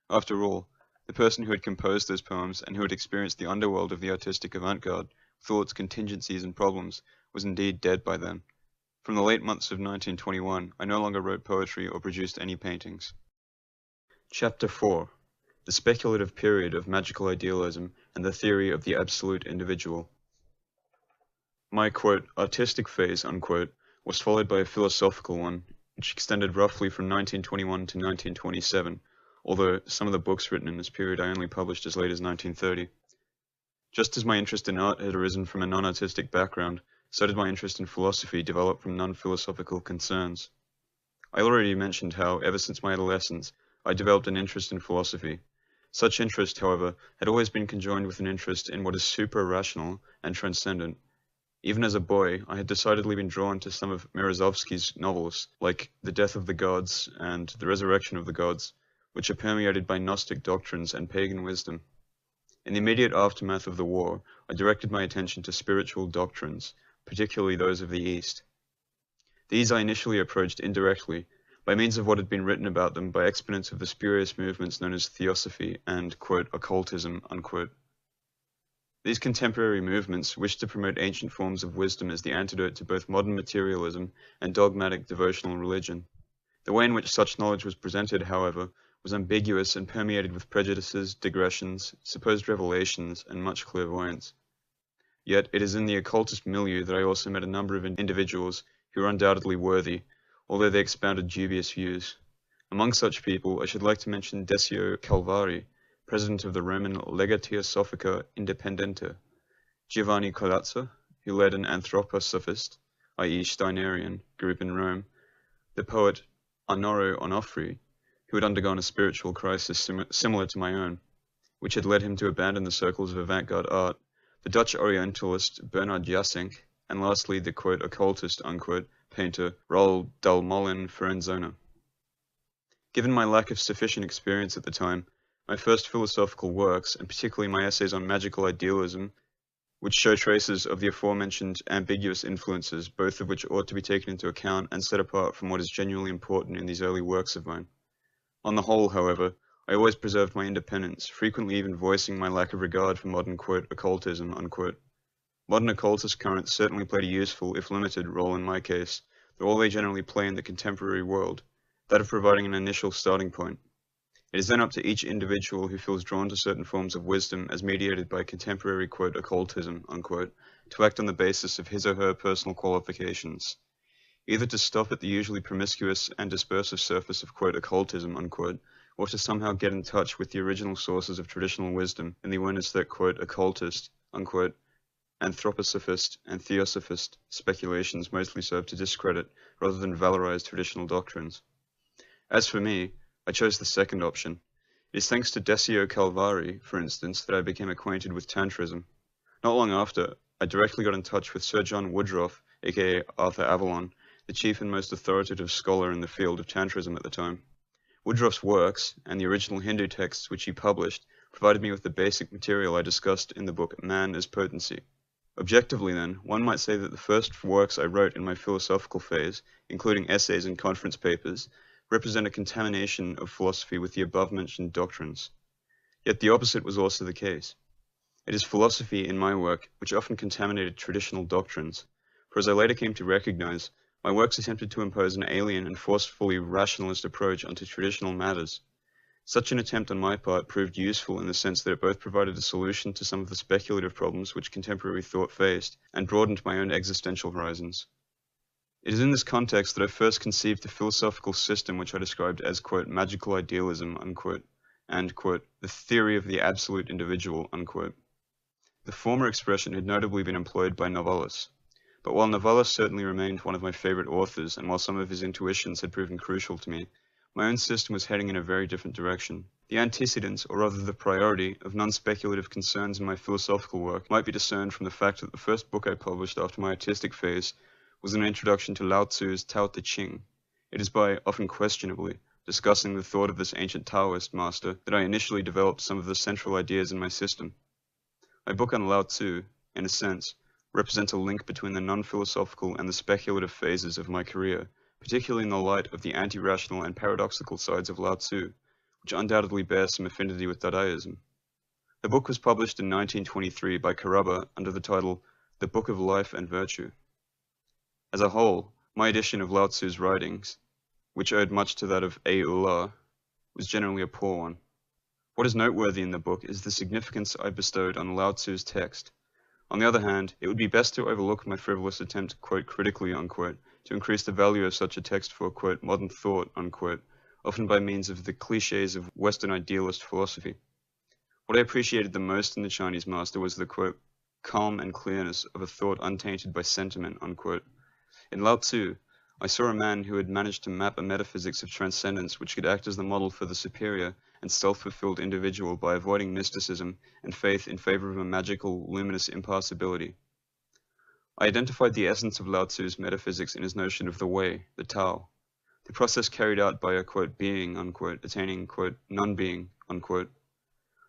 After all, the person who had composed those poems and who had experienced the underworld of the artistic avant-garde, with all its contingencies and problems, was indeed dead by then. From the late months of 1921, I no longer wrote poetry or produced any paintings. Chapter 4. the speculative period of magical idealism, and the theory of the absolute individual. My, quote, artistic phase, unquote, was followed by a philosophical one, which extended roughly from 1921 to 1927, although some of the books written in this period I only published as late as 1930. Just as my interest in art had arisen from a non-artistic background, so did my interest in philosophy develop from non-philosophical concerns. I already mentioned how, ever since my adolescence, I developed an interest in philosophy. Such interest, however, had always been conjoined with an interest in what is super-rational and transcendent. Even as a boy, I had decidedly been drawn to some of Merezovsky's novels, like The Death of the Gods and The Resurrection of the Gods, which are permeated by Gnostic doctrines and pagan wisdom. In the immediate aftermath of the war, I directed my attention to spiritual doctrines, particularly those of the East. These I initially approached indirectly, by means of what had been written about them by exponents of the spurious movements known as theosophy and, quote, occultism, unquote. These contemporary movements wished to promote ancient forms of wisdom as the antidote to both modern materialism and dogmatic devotional religion. The way in which such knowledge was presented, however, was ambiguous and permeated with prejudices, digressions, supposed revelations, and much clairvoyance. Yet it is in the occultist milieu that I also met a number of individuals who were undoubtedly worthy, although they expounded dubious views. Among such people, I should like to mention Decio Calvari, president of the Roman Legatia Sophica Independente, Giovanni Colazzo, who led an anthroposophist, i.e. Steinerian, group in Rome, the poet Arnoro Onofri, who had undergone a spiritual crisis similar to my own, which had led him to abandon the circles of avant-garde art, the Dutch Orientalist Bernard Jasenk, and lastly the, quote, occultist, unquote, painter Raoul Dalmolin Ferenzona. Given my lack of sufficient experience at the time, my first philosophical works, and particularly my essays on magical idealism, which show traces of the aforementioned ambiguous influences, both of which ought to be taken into account and set apart from what is genuinely important in these early works of mine. On the whole, however, I always preserved my independence, frequently even voicing my lack of regard for modern, quote, occultism, unquote. Modern occultist currents certainly played a useful, if limited, role in my case, though all they generally play in the contemporary world, that of providing an initial starting point. It is then up to each individual who feels drawn to certain forms of wisdom as mediated by contemporary, quote, occultism, unquote, to act on the basis of his or her personal qualifications. Either to stop at the usually promiscuous and dispersive surface of, quote, occultism, unquote, or to somehow get in touch with the original sources of traditional wisdom in the awareness that, quote, occultist, unquote, anthroposophist and theosophist speculations mostly serve to discredit rather than valorize traditional doctrines. As for me, I chose the second option. It is thanks to Decio Calvari, for instance, that I became acquainted with Tantrism. Not long after, I directly got in touch with Sir John Woodroffe, aka Arthur Avalon, the chief and most authoritative scholar in the field of Tantrism at the time. Woodroffe's works, and the original Hindu texts which he published, provided me with the basic material I discussed in the book Man as Potency. Objectively then, one might say that the first works I wrote in my philosophical phase, including essays and conference papers, represent a contamination of philosophy with the above-mentioned doctrines. Yet the opposite was also the case. It is philosophy in my work which often contaminated traditional doctrines, for as I later came to recognize, my works attempted to impose an alien and forcefully rationalist approach onto traditional matters. Such an attempt on my part proved useful in the sense that it both provided a solution to some of the speculative problems which contemporary thought faced, and broadened my own existential horizons. It is in this context that I first conceived the philosophical system which I described as, quote, magical idealism, unquote, and, quote, the theory of the absolute individual, unquote. The former expression had notably been employed by Novalis. But while Novalis certainly remained one of my favorite authors, and while some of his intuitions had proven crucial to me, my own system was heading in a very different direction. The antecedents, or rather the priority, of non-speculative concerns in my philosophical work might be discerned from the fact that the first book I published after my artistic phase was an introduction to Lao Tzu's Tao Te Ching. It is by, often questionably, discussing the thought of this ancient Taoist master that I initially developed some of the central ideas in my system. My book on Lao Tzu, in a sense, represents a link between the non-philosophical and the speculative phases of my career, particularly in the light of the anti-rational and paradoxical sides of Lao Tzu, which undoubtedly bear some affinity with Dadaism. The book was published in 1923 by Caraba under the title The Book of Life and Virtue. As a whole, my edition of Lao Tzu's writings, which owed much to that of Evola, was generally a poor one. What is noteworthy in the book is the significance I bestowed on Lao Tzu's text. On the other hand, it would be best to overlook my frivolous attempt to quote critically, unquote, to increase the value of such a text for, quote, modern thought, unquote, often by means of the cliches of Western idealist philosophy. What I appreciated the most in the Chinese master was the, quote, calm and clearness of a thought untainted by sentiment, unquote. In Lao Tzu, I saw a man who had managed to map a metaphysics of transcendence which could act as the model for the superior and self-fulfilled individual by avoiding mysticism and faith in favor of a magical, luminous impassibility. I identified the essence of Lao Tzu's metaphysics in his notion of the way, the Tao, the process carried out by a, quote, being, unquote, attaining, quote, non-being, unquote.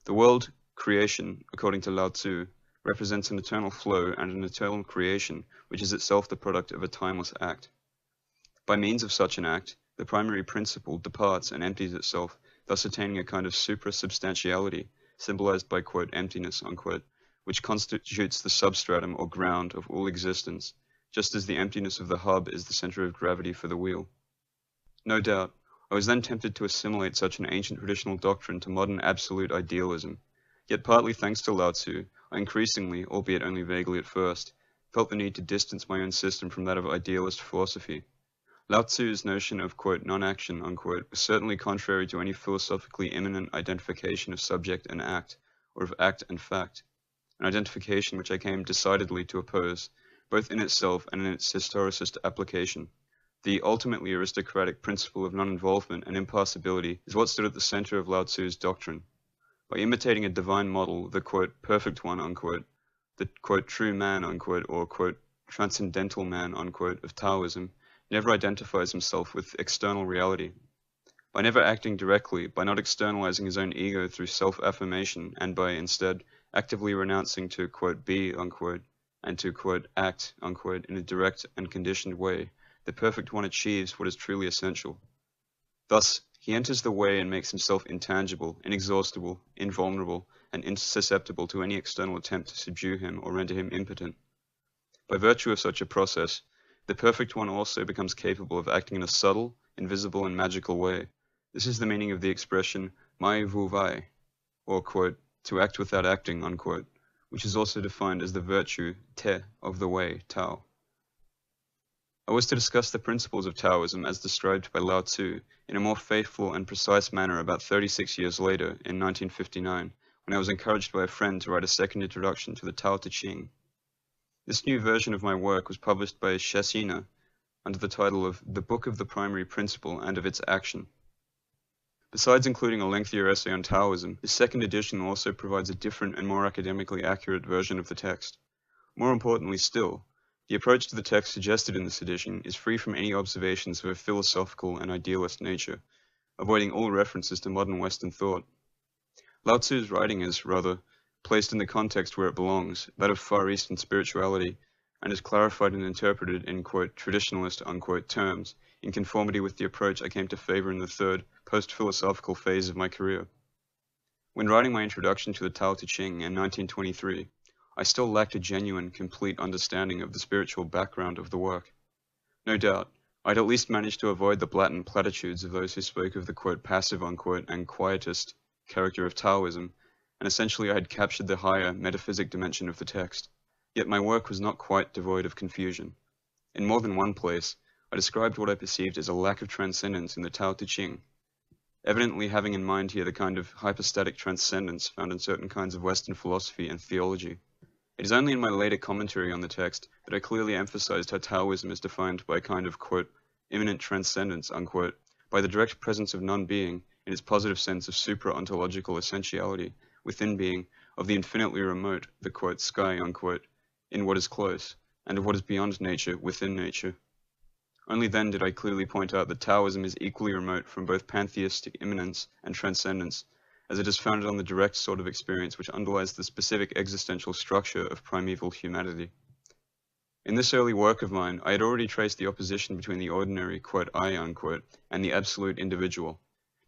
The world, creation, according to Lao Tzu, represents an eternal flow and an eternal creation, which is itself the product of a timeless act. By means of such an act, the primary principle departs and empties itself, thus attaining a kind of supra-substantiality, symbolized by, quote, emptiness, unquote, which constitutes the substratum or ground of all existence, just as the emptiness of the hub is the center of gravity for the wheel. No doubt, I was then tempted to assimilate such an ancient traditional doctrine to modern absolute idealism. Yet partly thanks to Lao Tzu, I increasingly, albeit only vaguely at first, felt the need to distance my own system from that of idealist philosophy. Lao Tzu's notion of, quote, non-action, unquote, was certainly contrary to any philosophically immanent identification of subject and act, or of act and fact, an identification which I came decidedly to oppose, both in itself and in its historicist application. The ultimately aristocratic principle of non-involvement and impassibility is what stood at the center of Lao Tzu's doctrine. By imitating a divine model, the, quote, perfect one, unquote, the, quote, true man, unquote, or, quote, transcendental man, unquote, of Taoism, never identifies himself with external reality. By never acting directly, by not externalizing his own ego through self-affirmation, and by, instead, actively renouncing to, quote, be, unquote, and to, quote, act, unquote, in a direct and conditioned way, the perfect one achieves what is truly essential. Thus, he enters the way and makes himself intangible, inexhaustible, invulnerable, and insusceptible to any external attempt to subdue him or render him impotent. By virtue of such a process, the perfect one also becomes capable of acting in a subtle, invisible, and magical way. This is the meaning of the expression mai vu vai, or, quote, to act without acting, unquote, which is also defined as the virtue te of the way, Tao. I was to discuss the principles of Taoism as described by Lao Tzu in a more faithful and precise manner about 36 years later, in 1959, when I was encouraged by a friend to write a second introduction to the Tao Te Ching. This new version of my work was published by Shasina under the title of The Book of the Primary Principle and of Its Action. Besides including a lengthier essay on Taoism, this second edition also provides a different and more academically accurate version of the text. More importantly still, the approach to the text suggested in this edition is free from any observations of a philosophical and idealist nature, avoiding all references to modern Western thought. Lao Tzu's writing is, rather, placed in the context where it belongs, that of Far Eastern spirituality, and is clarified and interpreted in, quote, traditionalist, unquote, terms, in conformity with the approach I came to favor in the third, post-philosophical phase of my career. When writing my introduction to the Tao Te Ching in 1923, I still lacked a genuine, complete understanding of the spiritual background of the work. No doubt, I'd at least managed to avoid the blatant platitudes of those who spoke of the, quote, passive, unquote, and quietist character of Taoism, and essentially I had captured the higher, metaphysic dimension of the text. Yet my work was not quite devoid of confusion. In more than one place, I described what I perceived as a lack of transcendence in the Tao Te Ching, evidently having in mind here the kind of hypostatic transcendence found in certain kinds of Western philosophy and theology. It is only in my later commentary on the text that I clearly emphasized how Taoism is defined by a kind of, quote, immanent transcendence, unquote, by the direct presence of non-being in its positive sense of supra-ontological essentiality, within being, of the infinitely remote, the, quote, sky, unquote, in what is close, and of what is beyond nature, within nature. Only then did I clearly point out that Taoism is equally remote from both pantheistic immanence and transcendence, as it is founded on the direct sort of experience which underlies the specific existential structure of primeval humanity. In this early work of mine, I had already traced the opposition between the ordinary, quote, I, unquote, and the absolute individual.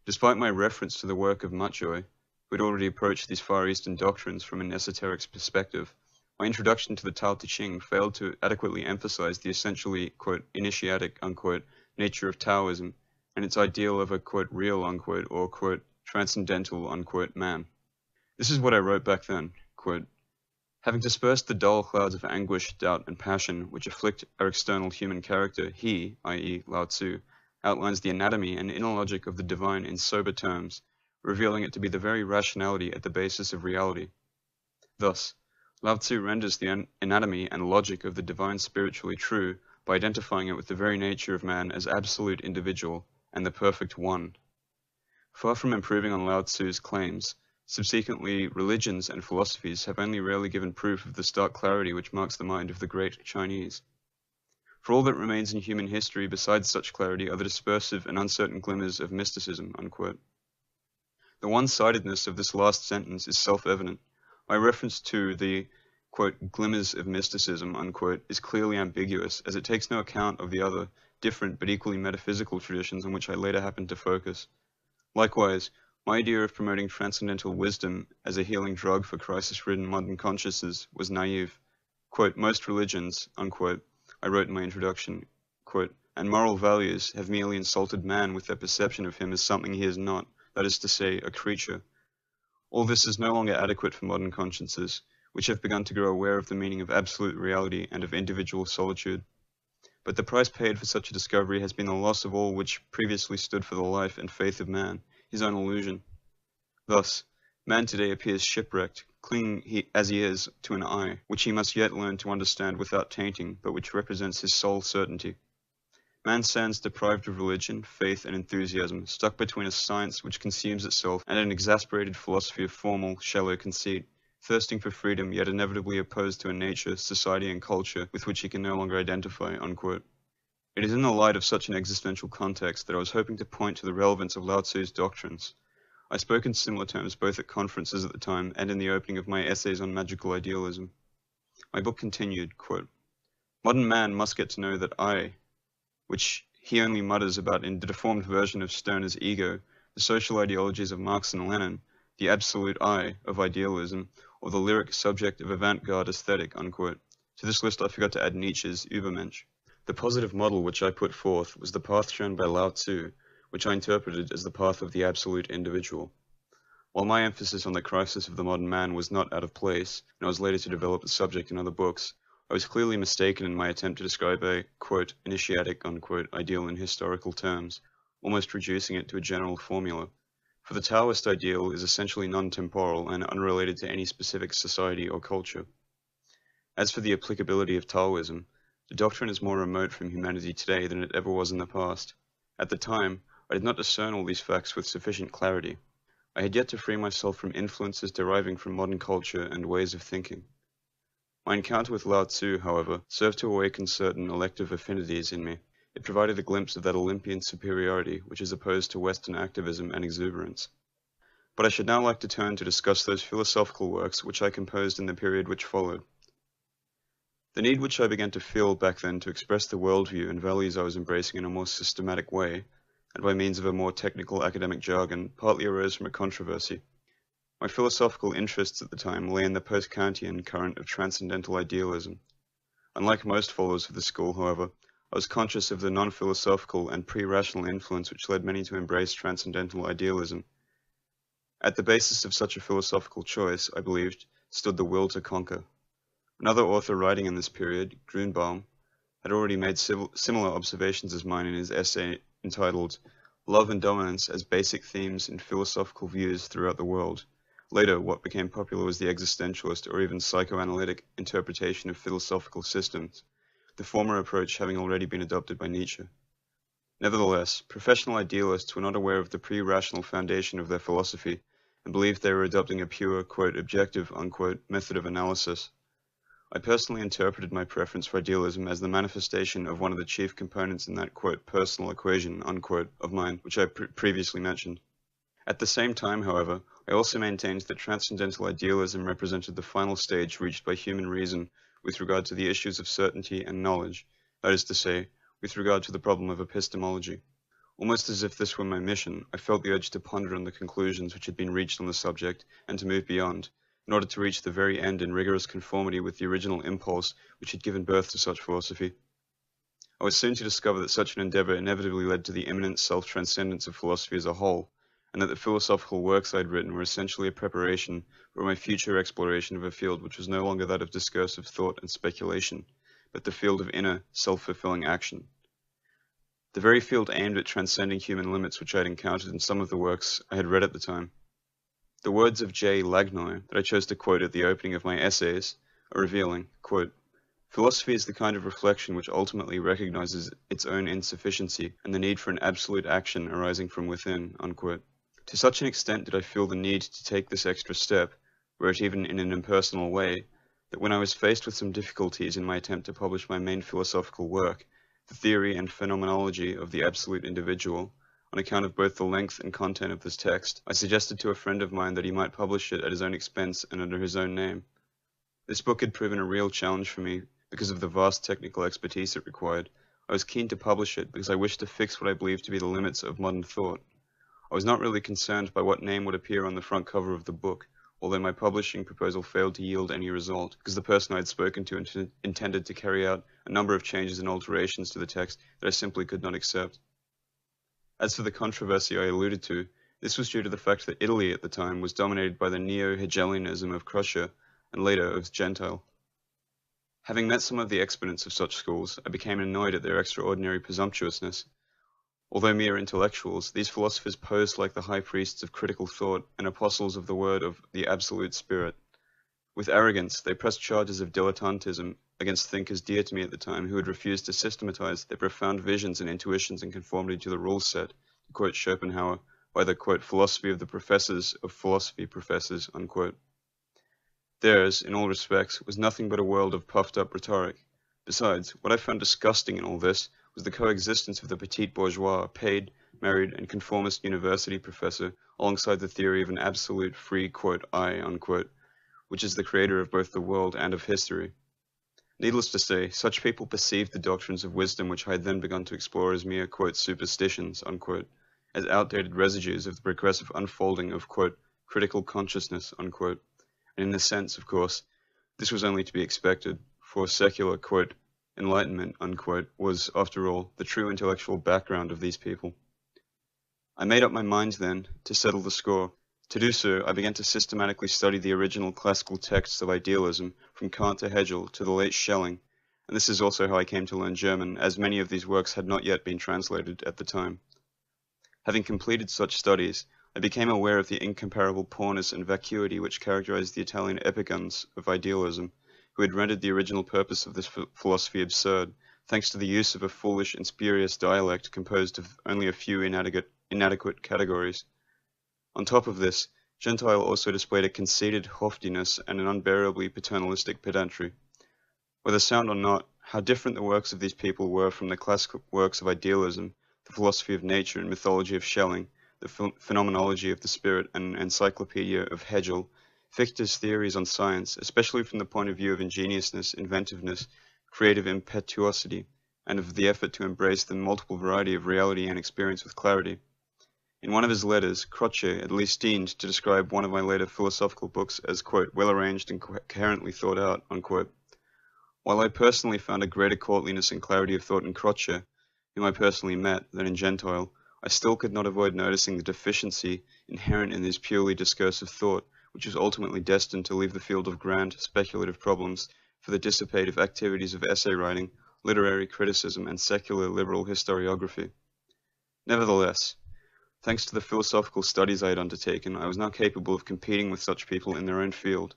Despite my reference to the work of Machoy, who had already approached these Far Eastern doctrines from an esoteric perspective, my introduction to the Tao Te Ching failed to adequately emphasize the essentially, quote, initiatic, unquote, nature of Taoism and its ideal of a, quote, real, unquote, or, quote, transcendental, unquote, man. This is what I wrote back then, quote, having dispersed the dull clouds of anguish, doubt, and passion which afflict our external human character, he, i.e. Lao Tzu, outlines the anatomy and inner logic of the divine in sober terms, revealing it to be the very rationality at the basis of reality. Thus, Lao Tzu renders the anatomy and logic of the divine spiritually true by identifying it with the very nature of man as absolute individual and the perfect one. Far from improving on Lao Tzu's claims, subsequently religions and philosophies have only rarely given proof of the stark clarity which marks the mind of the great Chinese. For all that remains in human history besides such clarity are the dispersive and uncertain glimmers of mysticism, unquote. The one-sidedness of this last sentence is self-evident. My reference to the, quote, glimmers of mysticism, unquote, is clearly ambiguous, as it takes no account of the other, different but equally metaphysical traditions on which I later happened to focus. Likewise, my idea of promoting transcendental wisdom as a healing drug for crisis-ridden modern consciousness was naive. Quote, most religions, unquote, I wrote in my introduction, quote, and moral values have merely insulted man with their perception of him as something he is not, that is to say, a creature. All this is no longer adequate for modern consciences, which have begun to grow aware of the meaning of absolute reality and of individual solitude. But the price paid for such a discovery has been the loss of all which previously stood for the life and faith of man, his own illusion. Thus, man today appears shipwrecked, clinging as he is to an I, which he must yet learn to understand without tainting, but which represents his sole certainty. Man stands deprived of religion, faith, and enthusiasm, stuck between a science which consumes itself and an exasperated philosophy of formal, shallow conceit, thirsting for freedom yet inevitably opposed to a nature, society, and culture with which he can no longer identify, unquote. It is in the light of such an existential context that I was hoping to point to the relevance of Lao Tzu's doctrines. I spoke in similar terms both at conferences at the time and in the opening of my essays on magical idealism. My book continued, quote, modern man must get to know that I, which he only mutters about in the deformed version of Stoner's ego, the social ideologies of Marx and Lenin, the absolute I of idealism, or the lyric subject of avant-garde aesthetic, unquote. To this list I forgot to add Nietzsche's Übermensch. The positive model which I put forth was the path shown by Lao Tzu, which I interpreted as the path of the absolute individual. While my emphasis on the crisis of the modern man was not out of place, and I was later to develop the subject in other books, I was clearly mistaken in my attempt to describe a, quote, initiatic, unquote, ideal in historical terms, almost reducing it to a general formula. For the Taoist ideal is essentially non-temporal and unrelated to any specific society or culture. As for the applicability of Taoism, the doctrine is more remote from humanity today than it ever was in the past. At the time, I did not discern all these facts with sufficient clarity. I had yet to free myself from influences deriving from modern culture and ways of thinking. My encounter with Lao Tzu, however, served to awaken certain elective affinities in me. It provided a glimpse of that Olympian superiority which is opposed to Western activism and exuberance. But I should now like to turn to discuss those philosophical works which I composed in the period which followed. The need which I began to feel back then to express the worldview and values I was embracing in a more systematic way, and by means of a more technical academic jargon, partly arose from a controversy. My philosophical interests at the time lay in the post-Kantian current of transcendental idealism. Unlike most followers of the school, however, I was conscious of the non-philosophical and pre-rational influence which led many to embrace transcendental idealism. At the basis of such a philosophical choice, I believed, stood the will to conquer. Another author writing in this period, Grünbaum, had already made similar observations as mine in his essay entitled Love and Dominance as Basic Themes in Philosophical Views Throughout the World. Later, what became popular was the existentialist or even psychoanalytic interpretation of philosophical systems, the former approach having already been adopted by Nietzsche. Nevertheless, professional idealists were not aware of the pre-rational foundation of their philosophy and believed they were adopting a pure, quote, objective, unquote, method of analysis. I personally interpreted my preference for idealism as the manifestation of one of the chief components in that, quote, personal equation, unquote, of mine, which I previously mentioned. At the same time, however, I also maintained that transcendental idealism represented the final stage reached by human reason with regard to the issues of certainty and knowledge, that is to say, with regard to the problem of epistemology. Almost as if this were my mission, I felt the urge to ponder on the conclusions which had been reached on the subject and to move beyond, in order to reach the very end in rigorous conformity with the original impulse which had given birth to such philosophy. I was soon to discover that such an endeavour inevitably led to the imminent self-transcendence of philosophy as a whole, and that the philosophical works I had written were essentially a preparation for my future exploration of a field which was no longer that of discursive thought and speculation, but the field of inner, self-fulfilling action. The very field aimed at transcending human limits which I had encountered in some of the works I had read at the time. The words of J. Lagnoy that I chose to quote at the opening of my essays are revealing, quote, "Philosophy is the kind of reflection which ultimately recognizes its own insufficiency and the need for an absolute action arising from within," unquote. To such an extent did I feel the need to take this extra step, were it even in an impersonal way, that when I was faced with some difficulties in my attempt to publish my main philosophical work, the theory and phenomenology of the absolute individual, on account of both the length and content of this text, I suggested to a friend of mine that he might publish it at his own expense and under his own name. This book had proven a real challenge for me because of the vast technical expertise it required. I was keen to publish it because I wished to fix what I believed to be the limits of modern thought. I was not really concerned by what name would appear on the front cover of the book, although my publishing proposal failed to yield any result, because the person I had spoken to intended to carry out a number of changes and alterations to the text that I simply could not accept. As for the controversy I alluded to, this was due to the fact that Italy at the time was dominated by the neo-Hegelianism of Crusher and later of Gentile. Having met some of the exponents of such schools, I became annoyed at their extraordinary presumptuousness. Although mere intellectuals, these philosophers posed like the high priests of critical thought and apostles of the word of the absolute spirit. With arrogance, they pressed charges of dilettantism against thinkers dear to me at the time who had refused to systematize their profound visions and intuitions in conformity to the rules set, to quote Schopenhauer, by the, quote, philosophy of the professors of philosophy professors, unquote. Theirs, in all respects, was nothing but a world of puffed-up rhetoric. Besides, what I found disgusting in all this was the coexistence of the petit bourgeois, paid, married, and conformist university professor alongside the theory of an absolute free, quote, I, unquote, which is the creator of both the world and of history. Needless to say, such people perceived the doctrines of wisdom which I had then begun to explore as mere, quote, superstitions, unquote, as outdated residues of the progressive unfolding of, quote, critical consciousness, unquote. And in a sense, of course, this was only to be expected, for secular, quote, enlightenment, unquote, was, after all, the true intellectual background of these people. I made up my mind, then, to settle the score. To do so, I began to systematically study the original classical texts of idealism, from Kant to Hegel to the late Schelling, and this is also how I came to learn German, as many of these works had not yet been translated at the time. Having completed such studies, I became aware of the incomparable poorness and vacuity which characterized the Italian epicons of idealism, who had rendered the original purpose of this philosophy absurd, thanks to the use of a foolish and spurious dialect composed of only a few inadequate categories. On top of this, Gentile also displayed a conceited hoftiness and an unbearably paternalistic pedantry. Whether sound or not, how different the works of these people were from the classical works of idealism, the philosophy of nature and mythology of Schelling, the phenomenology of the spirit and encyclopedia of Hegel, Fichte's theories on science, especially from the point of view of ingenuousness, inventiveness, creative impetuosity, and of the effort to embrace the multiple variety of reality and experience with clarity. In one of his letters, Croce at least deigned to describe one of my later philosophical books as, quote, well-arranged and coherently thought out, unquote. While I personally found a greater courtliness and clarity of thought in Croce, whom I personally met, than in Gentile, I still could not avoid noticing the deficiency inherent in this purely discursive thought, which was ultimately destined to leave the field of grand, speculative problems for the dissipative activities of essay writing, literary criticism, and secular liberal historiography. Nevertheless, thanks to the philosophical studies I had undertaken, I was now capable of competing with such people in their own field.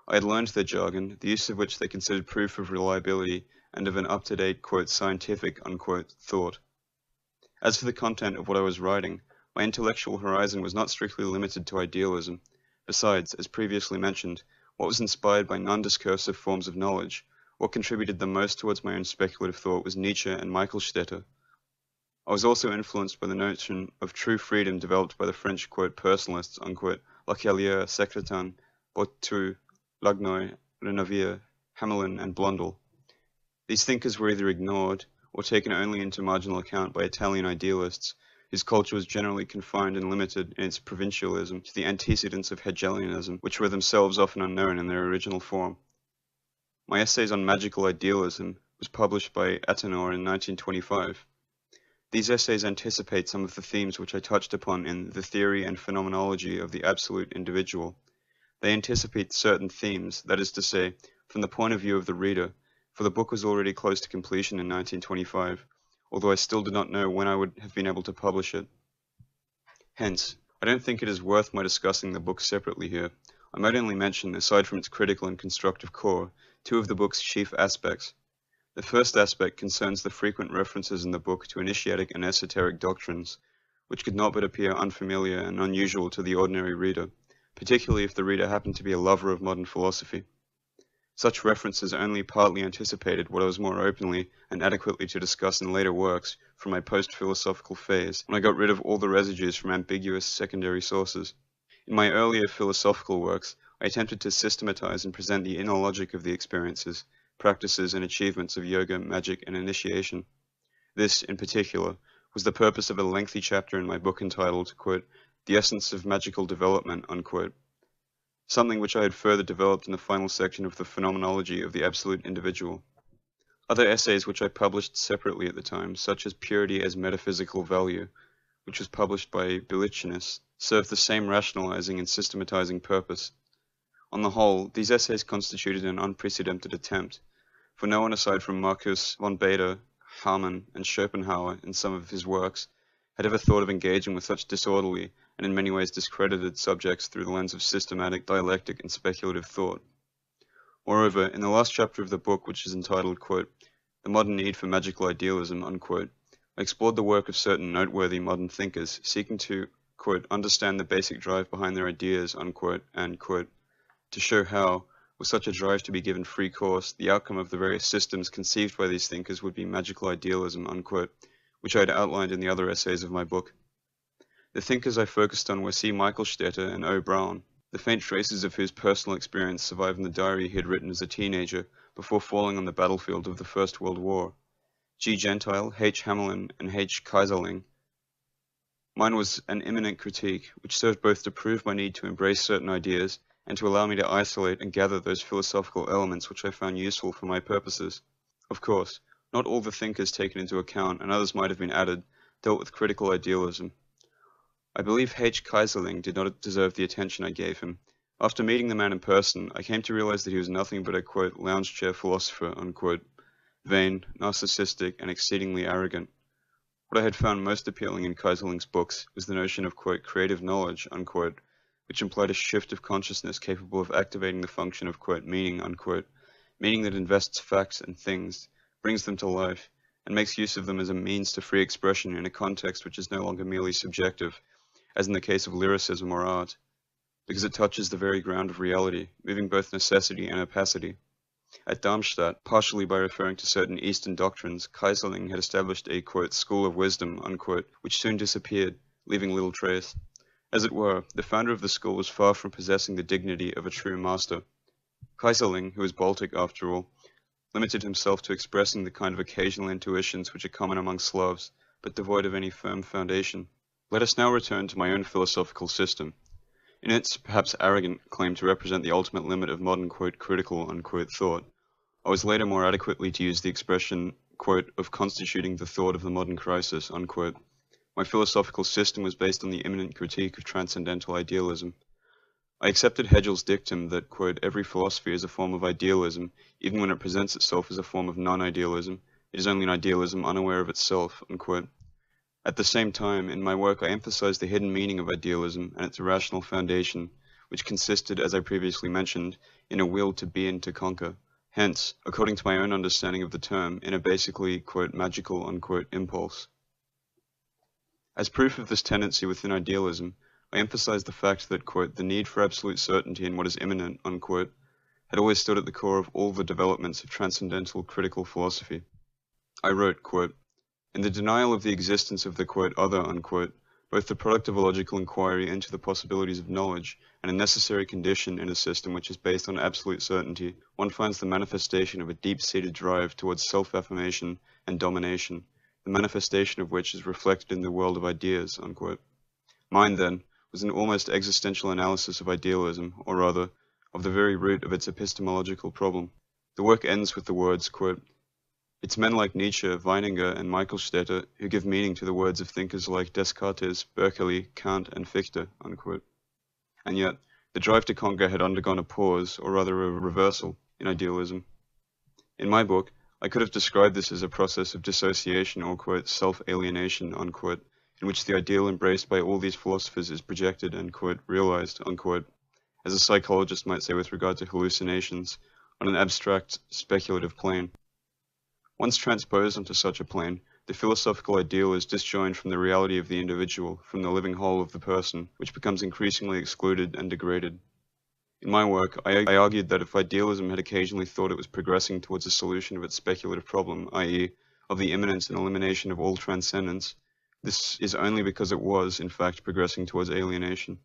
I had learned their jargon, the use of which they considered proof of reliability and of an up-to-date, quote, scientific, unquote, thought. As for the content of what I was writing, my intellectual horizon was not strictly limited to idealism. Besides, as previously mentioned, what was inspired by non-discursive forms of knowledge, what contributed the most towards my own speculative thought was Nietzsche and Michaelstetter. I was also influenced by the notion of true freedom developed by the French, quote, personalists, unquote, Lacalliere, Secretan, Bottu, Lagnoy, Renouvier, Hamelin, and Blondel. These thinkers were either ignored or taken only into marginal account by Italian idealists, whose culture was generally confined and limited in its provincialism to the antecedents of Hegelianism, which were themselves often unknown in their original form. My essays on magical idealism was published by Atenor in 1925. These essays anticipate some of the themes which I touched upon in The Theory and Phenomenology of the Absolute Individual. They anticipate certain themes, that is to say, from the point of view of the reader, for the book was already close to completion in 1925, although I still did not know when I would have been able to publish it. Hence, I don't think it is worth my discussing the book separately here. I might only mention, aside from its critical and constructive core, two of the book's chief aspects. The first aspect concerns the frequent references in the book to initiatic and esoteric doctrines, which could not but appear unfamiliar and unusual to the ordinary reader, particularly if the reader happened to be a lover of modern philosophy. Such references only partly anticipated what I was more openly and adequately to discuss in later works from my post-philosophical phase, when I got rid of all the residues from ambiguous secondary sources. In my earlier philosophical works, I attempted to systematize and present the inner logic of the experiences, practices, and achievements of yoga, magic, and initiation. This, in particular, was the purpose of a lengthy chapter in my book entitled, quote, The Essence of Magical Development, unquote, something which I had further developed in the final section of the Phenomenology of the Absolute Individual. Other essays which I published separately at the time, such as Purity as Metaphysical Value, which was published by Bilicinus, served the same rationalizing and systematizing purpose. On the whole, these essays constituted an unprecedented attempt, for no one aside from Marcus von Baader, Hamann, and Schopenhauer in some of his works had ever thought of engaging with such disorderly and in many ways discredited subjects through the lens of systematic, dialectic, and speculative thought. Moreover, in the last chapter of the book, which is entitled, quote, The Modern Need for Magical Idealism, unquote, I explored the work of certain noteworthy modern thinkers seeking to, quote, understand the basic drive behind their ideas, unquote, and, quote, to show how, with such a drive to be given free course, the outcome of the various systems conceived by these thinkers would be magical idealism, unquote, which I had outlined in the other essays of my book. The thinkers I focused on were C. Michael Stetter and O. Brown, the faint traces of whose personal experience survive in the diary he had written as a teenager before falling on the battlefield of the First World War. G. Gentile, H. Hamelin, and H. Kaiserling. Mine was an imminent critique, which served both to prove my need to embrace certain ideas and to allow me to isolate and gather those philosophical elements which I found useful for my purposes. Of course, not all the thinkers taken into account, and others might have been added, dealt with critical idealism. I believe H. Kaiserling did not deserve the attention I gave him. After meeting the man in person, I came to realize that he was nothing but a, quote, lounge chair philosopher, unquote, vain, narcissistic, and exceedingly arrogant. What I had found most appealing in Kaiserling's books was the notion of, quote, creative knowledge, unquote, which implied a shift of consciousness capable of activating the function of, quote, meaning, unquote, meaning that invests facts and things, brings them to life, and makes use of them as a means to free expression in a context which is no longer merely subjective, as in the case of lyricism or art, because it touches the very ground of reality, moving both necessity and opacity. At Darmstadt, partially by referring to certain Eastern doctrines, Kaiserling had established a, quote, school of wisdom, unquote, which soon disappeared, leaving little trace. As it were, the founder of the school was far from possessing the dignity of a true master. Kaiserling, who was Baltic after all, limited himself to expressing the kind of occasional intuitions which are common among Slavs, but devoid of any firm foundation. Let us now return to my own philosophical system. In its perhaps arrogant claim to represent the ultimate limit of modern, quote, critical, unquote, thought, I was later more adequately to use the expression, quote, of constituting the thought of the modern crisis, unquote. My philosophical system was based on the imminent critique of transcendental idealism. I accepted Hegel's dictum that, quote, every philosophy is a form of idealism, even when it presents itself as a form of non-idealism. It is only an idealism unaware of itself, unquote. At the same time, in my work I emphasized the hidden meaning of idealism and its irrational foundation, which consisted, as I previously mentioned, in a will to be and to conquer. Hence, according to my own understanding of the term, in a basically, quote, magical, unquote, impulse. As proof of this tendency within idealism, I emphasized the fact that, quote, the need for absolute certainty in what is immanent, unquote, had always stood at the core of all the developments of transcendental critical philosophy. I wrote, quote, in the denial of the existence of the, quote, other, unquote, both the product of a logical inquiry into the possibilities of knowledge and a necessary condition in a system which is based on absolute certainty, one finds the manifestation of a deep-seated drive towards self-affirmation and domination, the manifestation of which is reflected in the world of ideas, unquote. Mine, then, was an almost existential analysis of idealism, or rather, of the very root of its epistemological problem. The work ends with the words, quote, It's men like Nietzsche, Weininger, and Michaelstetter who give meaning to the words of thinkers like Descartes, Berkeley, Kant, and Fichte, unquote. And yet, the drive to conquer had undergone a pause, or rather a reversal, in idealism. In my book, I could have described this as a process of dissociation or, quote, self-alienation, unquote, in which the ideal embraced by all these philosophers is projected and, quote, realized, unquote, as a psychologist might say with regard to hallucinations, on an abstract, speculative plane. Once transposed onto such a plane, the philosophical ideal is disjoined from the reality of the individual, from the living whole of the person, which becomes increasingly excluded and degraded. In my work, I argued that if idealism had occasionally thought it was progressing towards a solution of its speculative problem, i.e., of the immanence and elimination of all transcendence, this is only because it was, in fact, progressing towards alienation.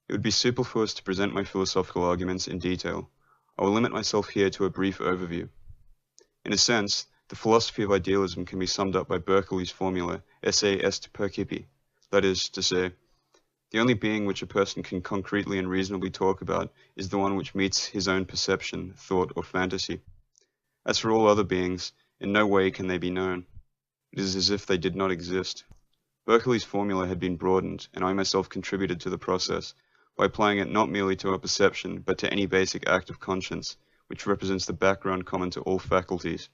It would be superfluous to present my philosophical arguments in detail. I will limit myself here to a brief overview. In a sense, the philosophy of idealism can be summed up by Berkeley's formula, esse est percipi, that is to say, the only being which a person can concretely and reasonably talk about is the one which meets his own perception, thought, or fantasy. As for all other beings, in no way can they be known. It is as if they did not exist. Berkeley's formula had been broadened, and I myself contributed to the process, by applying it not merely to our perception, but to any basic act of conscience, which represents the background common to all faculties.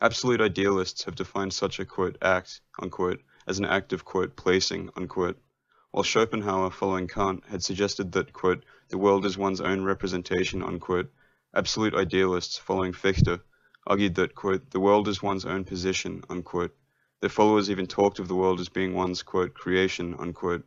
Absolute idealists have defined such a, quote, act, unquote, as an act of, quote, placing, unquote, while Schopenhauer, following Kant, had suggested that, quote, the world is one's own representation, unquote, absolute idealists, following Fichte, argued that, quote, the world is one's own position, unquote. Their followers even talked of the world as being one's, quote, creation, unquote.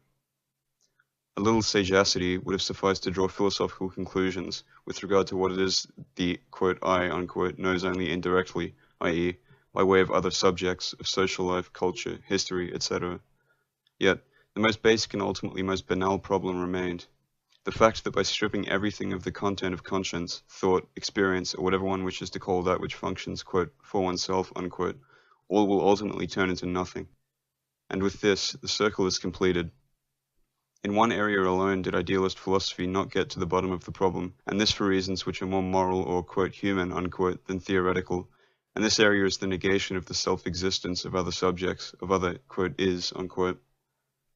A little sagacity would have sufficed to draw philosophical conclusions with regard to what it is the, quote, I, unquote, knows only indirectly, i.e., by way of other subjects of social life, culture, history, etc. Yet, the most basic and ultimately most banal problem remained. The fact that by stripping everything of the content of conscience, thought, experience, or whatever one wishes to call that which functions, quote, for oneself, unquote, all will ultimately turn into nothing. And with this, the circle is completed. In one area alone did idealist philosophy not get to the bottom of the problem, and this for reasons which are more moral or, quote, human, unquote, than theoretical, and this area is the negation of the self-existence of other subjects, of other, quote, is, unquote.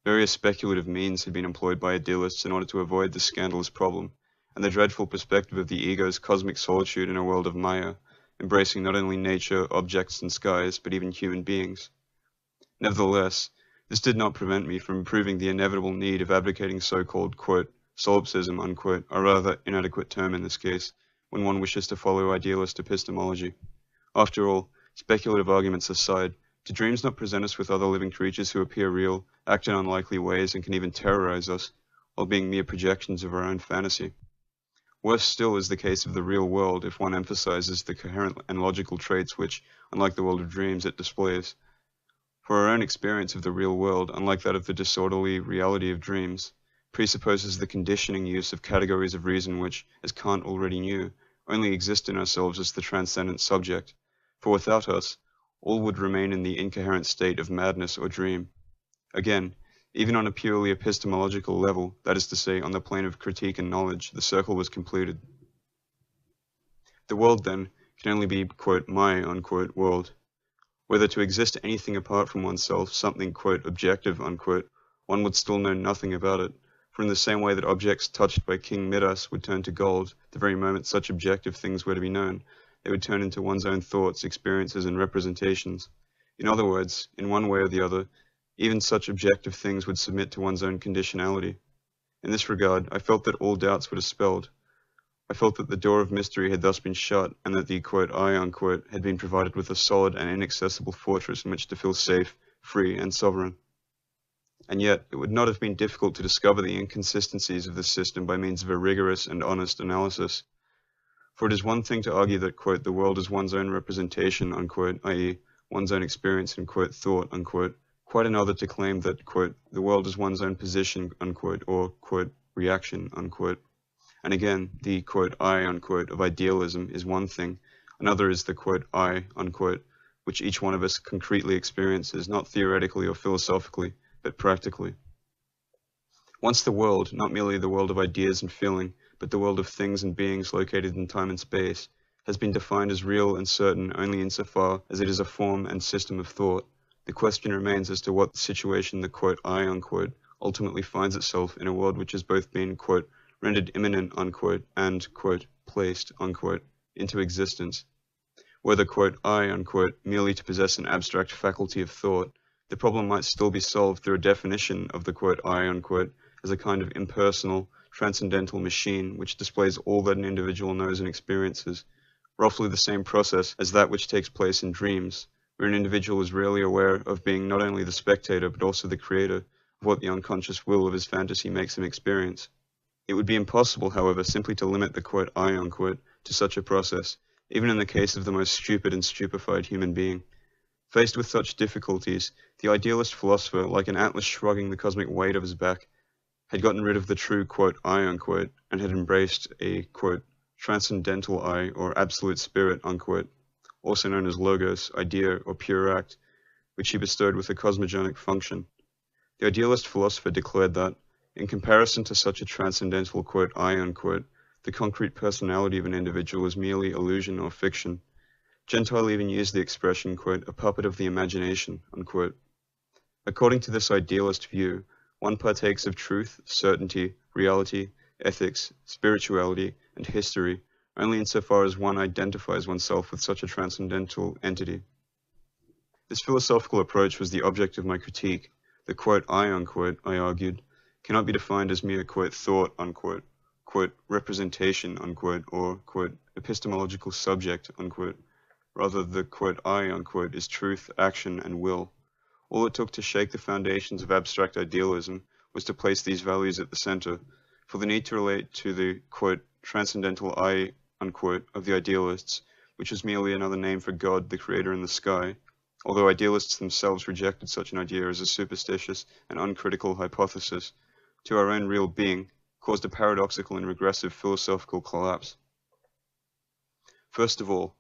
Various speculative means had been employed by idealists in order to avoid this scandalous problem, and the dreadful perspective of the ego's cosmic solitude in a world of Maya, embracing not only nature, objects, and skies, but even human beings. Nevertheless, this did not prevent me from proving the inevitable need of advocating so-called, quote, solipsism, unquote, a rather inadequate term in this case, when one wishes to follow idealist epistemology. After all, speculative arguments aside, do dreams not present us with other living creatures who appear real, act in unlikely ways, and can even terrorize us, while being mere projections of our own fantasy? Worse still is the case of the real world if one emphasizes the coherent and logical traits which, unlike the world of dreams, it displays. For our own experience of the real world, unlike that of the disorderly reality of dreams, presupposes the conditioning use of categories of reason which, as Kant already knew, only exist in ourselves as the transcendent subject, for without us, all would remain in the incoherent state of madness or dream. Again, even on a purely epistemological level, that is to say, on the plane of critique and knowledge, the circle was completed. The world, then, can only be, quote, my, unquote, world. Whether to exist anything apart from oneself, something, quote, objective, unquote, one would still know nothing about it, for in the same way that objects touched by King Midas would turn to gold, the very moment such objective things were to be known, they would turn into one's own thoughts, experiences, and representations. In other words, in one way or the other, even such objective things would submit to one's own conditionality. In this regard, I felt that all doubts were dispelled. I felt that the door of mystery had thus been shut, and that the, quote, I, unquote, had been provided with a solid and inaccessible fortress in which to feel safe, free, and sovereign. And yet, it would not have been difficult to discover the inconsistencies of this system by means of a rigorous and honest analysis. For it is one thing to argue that, quote, the world is one's own representation, unquote, i.e., one's own experience and, quote, thought, unquote, quite another to claim that, quote, the world is one's own position, unquote, or, quote, reaction, unquote. And again, the, quote, I, unquote, of idealism is one thing, another is the, quote, I, unquote, which each one of us concretely experiences, not theoretically or philosophically, but practically. Once the world, not merely the world of ideas and feeling, but the world of things and beings located in time and space, has been defined as real and certain only insofar as it is a form and system of thought. The question remains as to what situation the quote I unquote ultimately finds itself in a world which has both been quote rendered imminent unquote and quote placed unquote into existence. Whether quote I unquote merely to possess an abstract faculty of thought, the problem might still be solved through a definition of the quote I unquote as a kind of impersonal, transcendental machine which displays all that an individual knows and experiences, roughly the same process as that which takes place in dreams, where an individual is rarely aware of being not only the spectator but also the creator of what the unconscious will of his fantasy makes him experience. It would be impossible, however, simply to limit the quote I unquote to such a process, even in the case of the most stupid and stupefied human being. Faced with such difficulties, the idealist philosopher, like an atlas shrugging the cosmic weight of his back, had gotten rid of the true quote I unquote and had embraced a quote transcendental I or absolute spirit unquote, also known as logos, idea, or pure act, which he bestowed with a cosmogonic function. The idealist philosopher declared that, in comparison to such a transcendental quote I unquote, the concrete personality of an individual is merely illusion or fiction. Gentile even used the expression, quote, a puppet of the imagination, unquote. According to this idealist view, one partakes of truth, certainty, reality, ethics, spirituality, and history only insofar as one identifies oneself with such a transcendental entity. This philosophical approach was the object of my critique. The quote I unquote, I argued, cannot be defined as mere quote thought unquote, quote representation unquote, or quote epistemological subject unquote. Rather, the quote I unquote is truth, action, and will. All it took to shake the foundations of abstract idealism was to place these values at the center, for the need to relate to the quote transcendental I unquote of the idealists, which was merely another name for God, the creator in the sky, although idealists themselves rejected such an idea as a superstitious and uncritical hypothesis, to our own real being, caused a paradoxical and regressive philosophical collapse. First of all,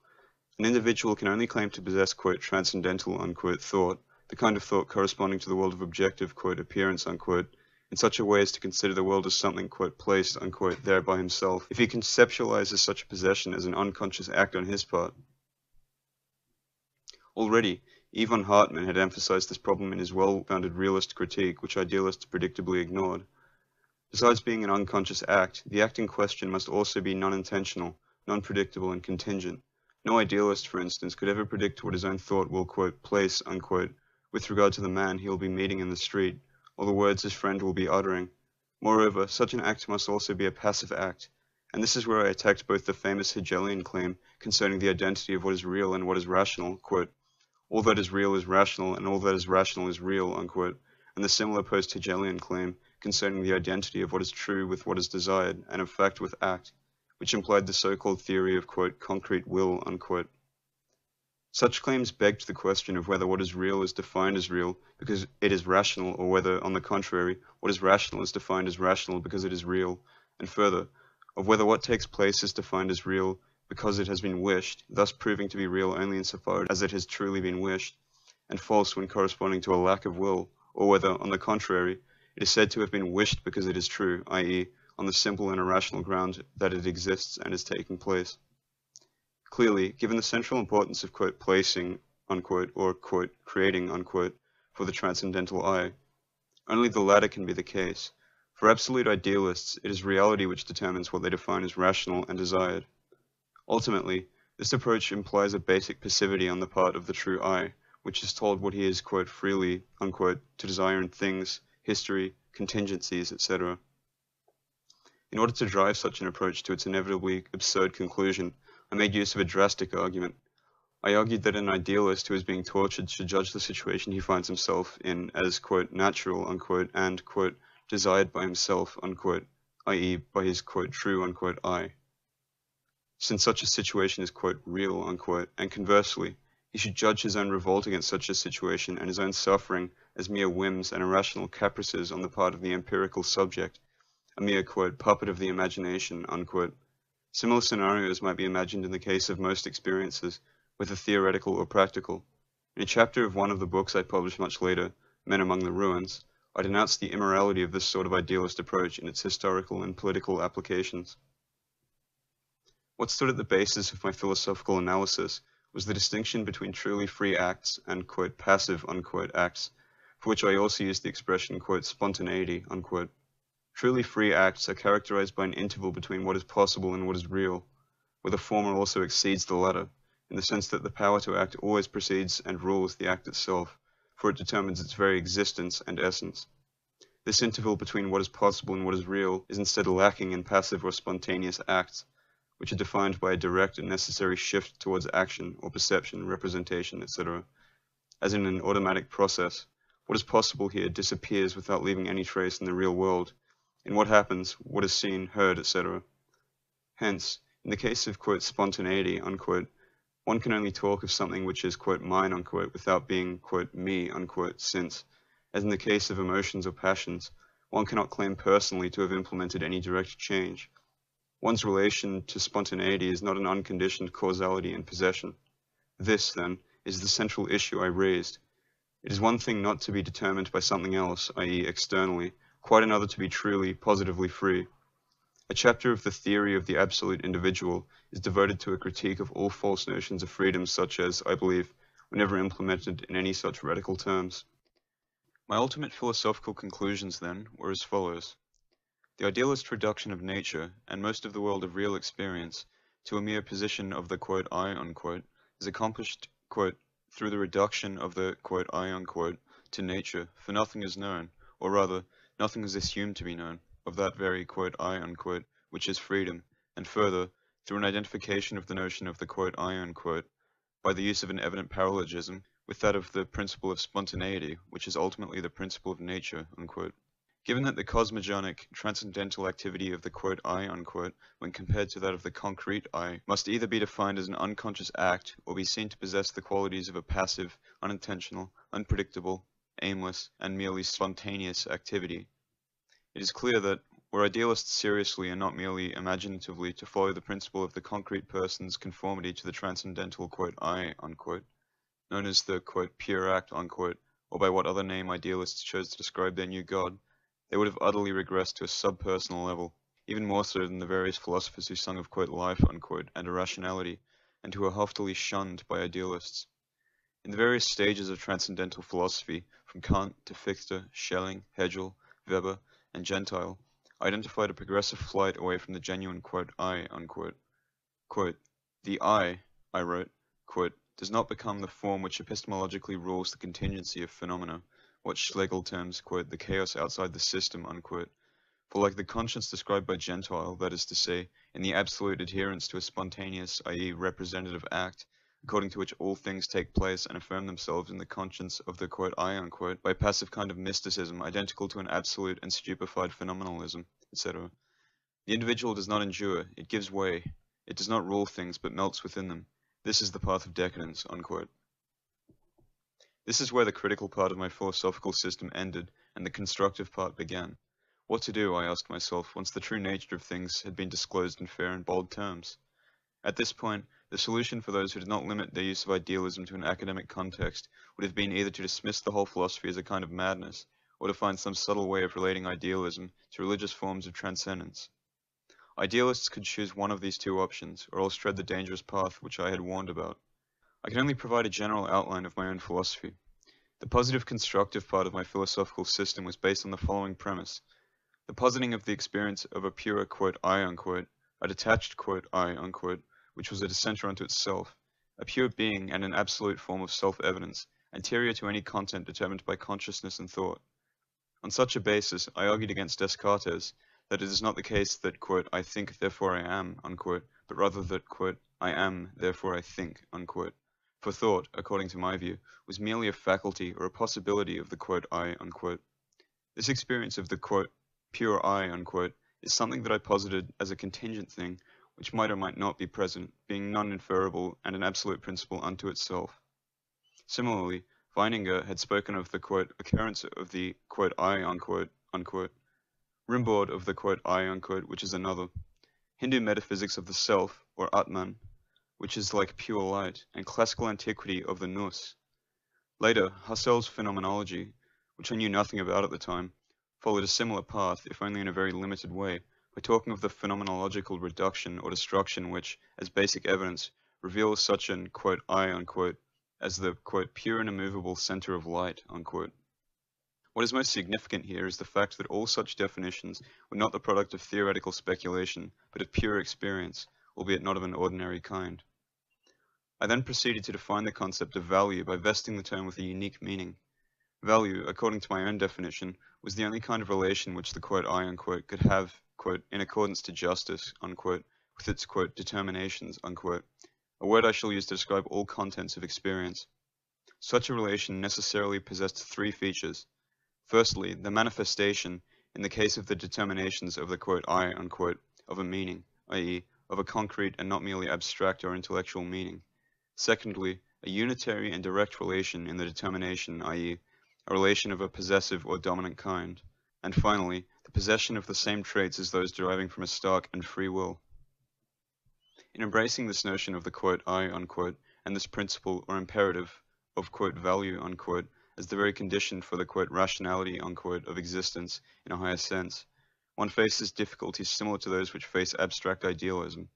an individual can only claim to possess quote transcendental unquote thought, the kind of thought corresponding to the world of objective quote appearance unquote, in such a way as to consider the world as something quote placed unquote there by himself, if he conceptualizes such a possession as an unconscious act on his part. Already, Ivan Hartmann had emphasized this problem in his well-founded realist critique, which idealists predictably ignored. Besides being an unconscious act, the act in question must also be non-intentional, non-predictable, and contingent. No idealist, for instance, could ever predict what his own thought will, quote, place, unquote, with regard to the man he will be meeting in the street, or the words his friend will be uttering. Moreover, such an act must also be a passive act, and this is where I attacked both the famous Hegelian claim concerning the identity of what is real and what is rational, quote, all that is real is rational, and all that is rational is real, unquote, and the similar post-Hegelian claim concerning the identity of what is true with what is desired, and of fact with act, which implied the so-called theory of, quote, concrete will, unquote. Such claims begged the question of whether what is real is defined as real because it is rational, or whether, on the contrary, what is rational is defined as rational because it is real, and further, of whether what takes place is defined as real because it has been wished, thus proving to be real only insofar as it has truly been wished, and false when corresponding to a lack of will, or whether, on the contrary, it is said to have been wished because it is true, i.e., on the simple and irrational ground that it exists and is taking place. Clearly, given the central importance of, quote, placing, unquote, or, quote, creating, unquote, for the transcendental I, only the latter can be the case. For absolute idealists, it is reality which determines what they define as rational and desired. Ultimately, this approach implies a basic passivity on the part of the true I, which is told what he is, quote, freely, unquote, to desire in things, history, contingencies, etc. In order to drive such an approach to its inevitably absurd conclusion, I made use of a drastic argument. I argued that an idealist who is being tortured should judge the situation he finds himself in as, quote, natural, unquote, and, quote, desired by himself, unquote, i.e., by his, quote, true, unquote, I. Since such a situation is, quote, real, unquote, and conversely, he should judge his own revolt against such a situation and his own suffering as mere whims and irrational caprices on the part of the empirical subject, a mere, quote, puppet of the imagination, unquote. Similar scenarios might be imagined in the case of most experiences, whether theoretical or practical. In a chapter of one of the books I published much later, Men Among the Ruins, I denounced the immorality of this sort of idealist approach in its historical and political applications. What stood at the basis of my philosophical analysis was the distinction between truly free acts and, quote, passive, unquote, acts, for which I also used the expression, quote, spontaneity, unquote. Truly free acts are characterized by an interval between what is possible and what is real, where the former also exceeds the latter, in the sense that the power to act always precedes and rules the act itself, for it determines its very existence and essence. This interval between what is possible and what is real is instead lacking in passive or spontaneous acts, which are defined by a direct and necessary shift towards action or perception, representation, etc. As in an automatic process, what is possible here disappears without leaving any trace in the real world. In what happens, what is seen, heard, etc. Hence, in the case of, quote, spontaneity, unquote, one can only talk of something which is, quote, mine, unquote, without being, quote, me, unquote, since, as in the case of emotions or passions, one cannot claim personally to have implemented any direct change. One's relation to spontaneity is not an unconditioned causality and possession. This, then, is the central issue I raised. It is one thing not to be determined by something else, i.e. externally, quite another to be truly, positively free. A chapter of the theory of the absolute individual is devoted to a critique of all false notions of freedom such as, I believe, were never implemented in any such radical terms. My ultimate philosophical conclusions, then, were as follows. The idealist reduction of nature, and most of the world of real experience, to a mere position of the, quote, I, unquote, is accomplished, quote, through the reduction of the, quote, I, unquote, to nature, for nothing is known, or rather, nothing is assumed to be known, of that very, quote, I, unquote, which is freedom, and further, through an identification of the notion of the, quote, I, unquote, by the use of an evident parallelism with that of the principle of spontaneity, which is ultimately the principle of nature, unquote. Given that the cosmogonic, transcendental activity of the, quote, I, unquote, when compared to that of the concrete I, must either be defined as an unconscious act or be seen to possess the qualities of a passive, unintentional, unpredictable, aimless, and merely spontaneous activity, it is clear that, were idealists seriously and not merely imaginatively to follow the principle of the concrete person's conformity to the transcendental, quote, I, unquote, known as the, quote, pure act, unquote, or by what other name idealists chose to describe their new god, they would have utterly regressed to a subpersonal level, even more so than the various philosophers who sung of, quote, life, unquote, and irrationality, and who are haughtily shunned by idealists. In the various stages of transcendental philosophy, from Kant to Fichte, Schelling, Hegel, Weber, and Gentile, I identified a progressive flight away from the genuine, quote, I, unquote. Quote, the I wrote, quote, does not become the form which epistemologically rules the contingency of phenomena, what Schlegel terms, quote, the chaos outside the system, unquote. For like the conscience described by Gentile, that is to say, in the absolute adherence to a spontaneous, i.e. representative act, according to which all things take place and affirm themselves in the conscience of the, quote, I, unquote, by a passive kind of mysticism identical to an absolute and stupefied phenomenalism, etc. The individual does not endure, it gives way. It does not rule things, but melts within them. This is the path of decadence, unquote. This is where the critical part of my philosophical system ended and the constructive part began. What to do, I asked myself, once the true nature of things had been disclosed in fair and bold terms? At this point, the solution for those who did not limit their use of idealism to an academic context would have been either to dismiss the whole philosophy as a kind of madness, or to find some subtle way of relating idealism to religious forms of transcendence. Idealists could choose one of these two options, or else tread the dangerous path which I had warned about. I can only provide a general outline of my own philosophy. The positive constructive part of my philosophical system was based on the following premise. The positing of the experience of a pure, quote, I, unquote, a detached, quote, I, unquote, which was a dissenter unto itself, a pure being and an absolute form of self-evidence, anterior to any content determined by consciousness and thought. On such a basis, I argued against Descartes that it is not the case that, quote, I think, therefore I am, unquote, but rather that, quote, I am, therefore I think, unquote. For thought, according to my view, was merely a faculty or a possibility of the, quote, I, unquote. This experience of the, quote, pure I, unquote, is something that I posited as a contingent thing, which might or might not be present, being non-inferable and an absolute principle unto itself. Similarly, Weininger had spoken of the, quote, occurrence of the, quote, I, unquote, unquote. Rimbaud of the, quote, I, unquote, which is another. Hindu metaphysics of the self, or Atman, which is like pure light, and classical antiquity of the nous. Later, Husserl's phenomenology, which I knew nothing about at the time, followed a similar path, if only in a very limited way, We're talking of the phenomenological reduction or destruction which, as basic evidence, reveals such an "I" as the "pure and immovable center of light." What is most significant here is the fact that all such definitions were not the product of theoretical speculation, but of pure experience, albeit not of an ordinary kind. I then proceeded to define the concept of value by vesting the term with a unique meaning. Value, according to my own definition, was the only kind of relation which the "I" could have "in accordance to justice" with its "determinations," a word I shall use to describe all contents of experience. Such a relation necessarily possessed three features. Firstly, the manifestation, in the case of the determinations of the "I," of a meaning, i.e., of a concrete and not merely abstract or intellectual meaning. Secondly, a unitary and direct relation in the determination, i.e., a relation of a possessive or dominant kind. And finally, the possession of the same traits as those deriving from a stark and free will. In embracing this notion of the "I," and this principle or imperative of "value," as the very condition for the "rationality," of existence in a higher sense, one faces difficulties similar to those which face abstract idealism.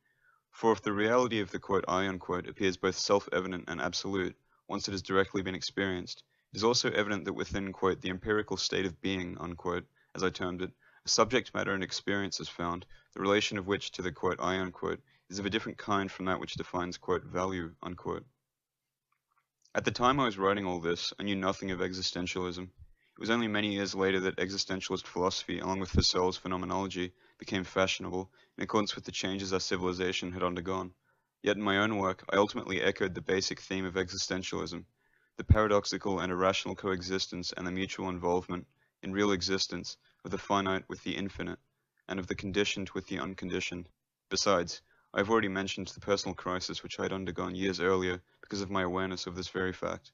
For if the reality of the "I" appears both self-evident and absolute, once it has directly been experienced, it is also evident that within the empirical state of being, as I termed it, a subject matter and experience is found, the relation of which to the "I" is of a different kind from that which defines "value." At the time I was writing all this, I knew nothing of existentialism. It was only many years later that existentialist philosophy, along with Husserl's phenomenology, became fashionable, in accordance with the changes our civilization had undergone. Yet in my own work, I ultimately echoed the basic theme of existentialism, the paradoxical and irrational coexistence and the mutual involvement, in real existence, of the finite with the infinite, and of the conditioned with the unconditioned. Besides, I have already mentioned the personal crisis which I had undergone years earlier because of my awareness of this very fact.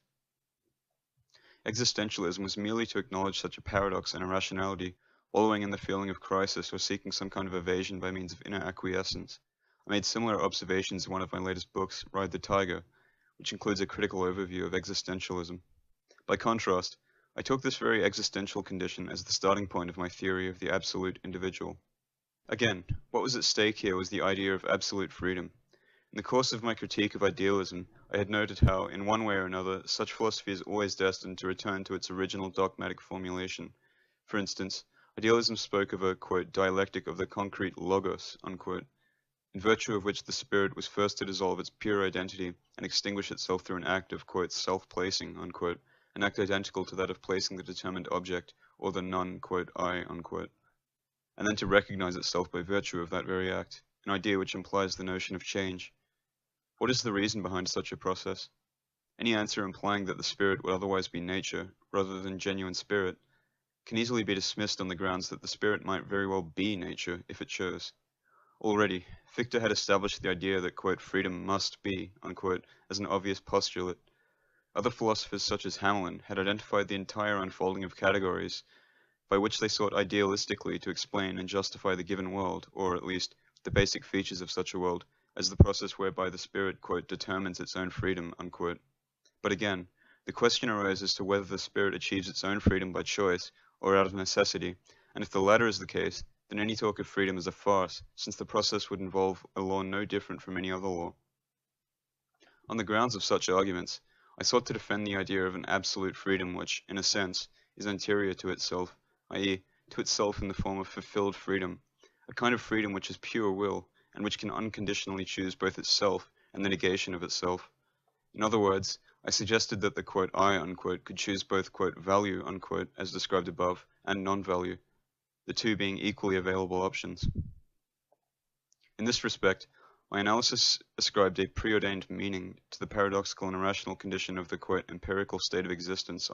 Existentialism was merely to acknowledge such a paradox and irrationality, wallowing in the feeling of crisis or seeking some kind of evasion by means of inner acquiescence. I made similar observations in one of my latest books, Ride the Tiger, which includes a critical overview of existentialism. By contrast, I took this very existential condition as the starting point of my theory of the absolute individual. Again, what was at stake here was the idea of absolute freedom. In the course of my critique of idealism, I had noted how, in one way or another, such philosophy is always destined to return to its original dogmatic formulation. For instance, idealism spoke of a, dialectic of the concrete logos, in virtue of which the spirit was first to dissolve its pure identity and extinguish itself through an act of, self-placing, an act identical to that of placing the determined object, or the non-I, and then to recognize itself by virtue of that very act, an idea which implies the notion of change. What is the reason behind such a process? Any answer implying that the spirit would otherwise be nature, rather than genuine spirit, can easily be dismissed on the grounds that the spirit might very well be nature if it chose. Already, Fichte had established the idea that, freedom must be, as an obvious postulate. Other philosophers such as Hamelin had identified the entire unfolding of categories, by which they sought idealistically to explain and justify the given world, or at least the basic features of such a world, as the process whereby the spirit, determines its own freedom, But again, the question arose as to whether the spirit achieves its own freedom by choice, or out of necessity, and if the latter is the case, then any talk of freedom is a farce, since the process would involve a law no different from any other law. On the grounds of such arguments, I sought to defend the idea of an absolute freedom which, in a sense, is anterior to itself, i.e., to itself in the form of fulfilled freedom, a kind of freedom which is pure will, and which can unconditionally choose both itself and the negation of itself. In other words, I suggested that the "I" could choose both "value" as described above, and non-value, the two being equally available options. In this respect, my analysis ascribed a preordained meaning to the paradoxical and irrational condition of the empirical state of existence.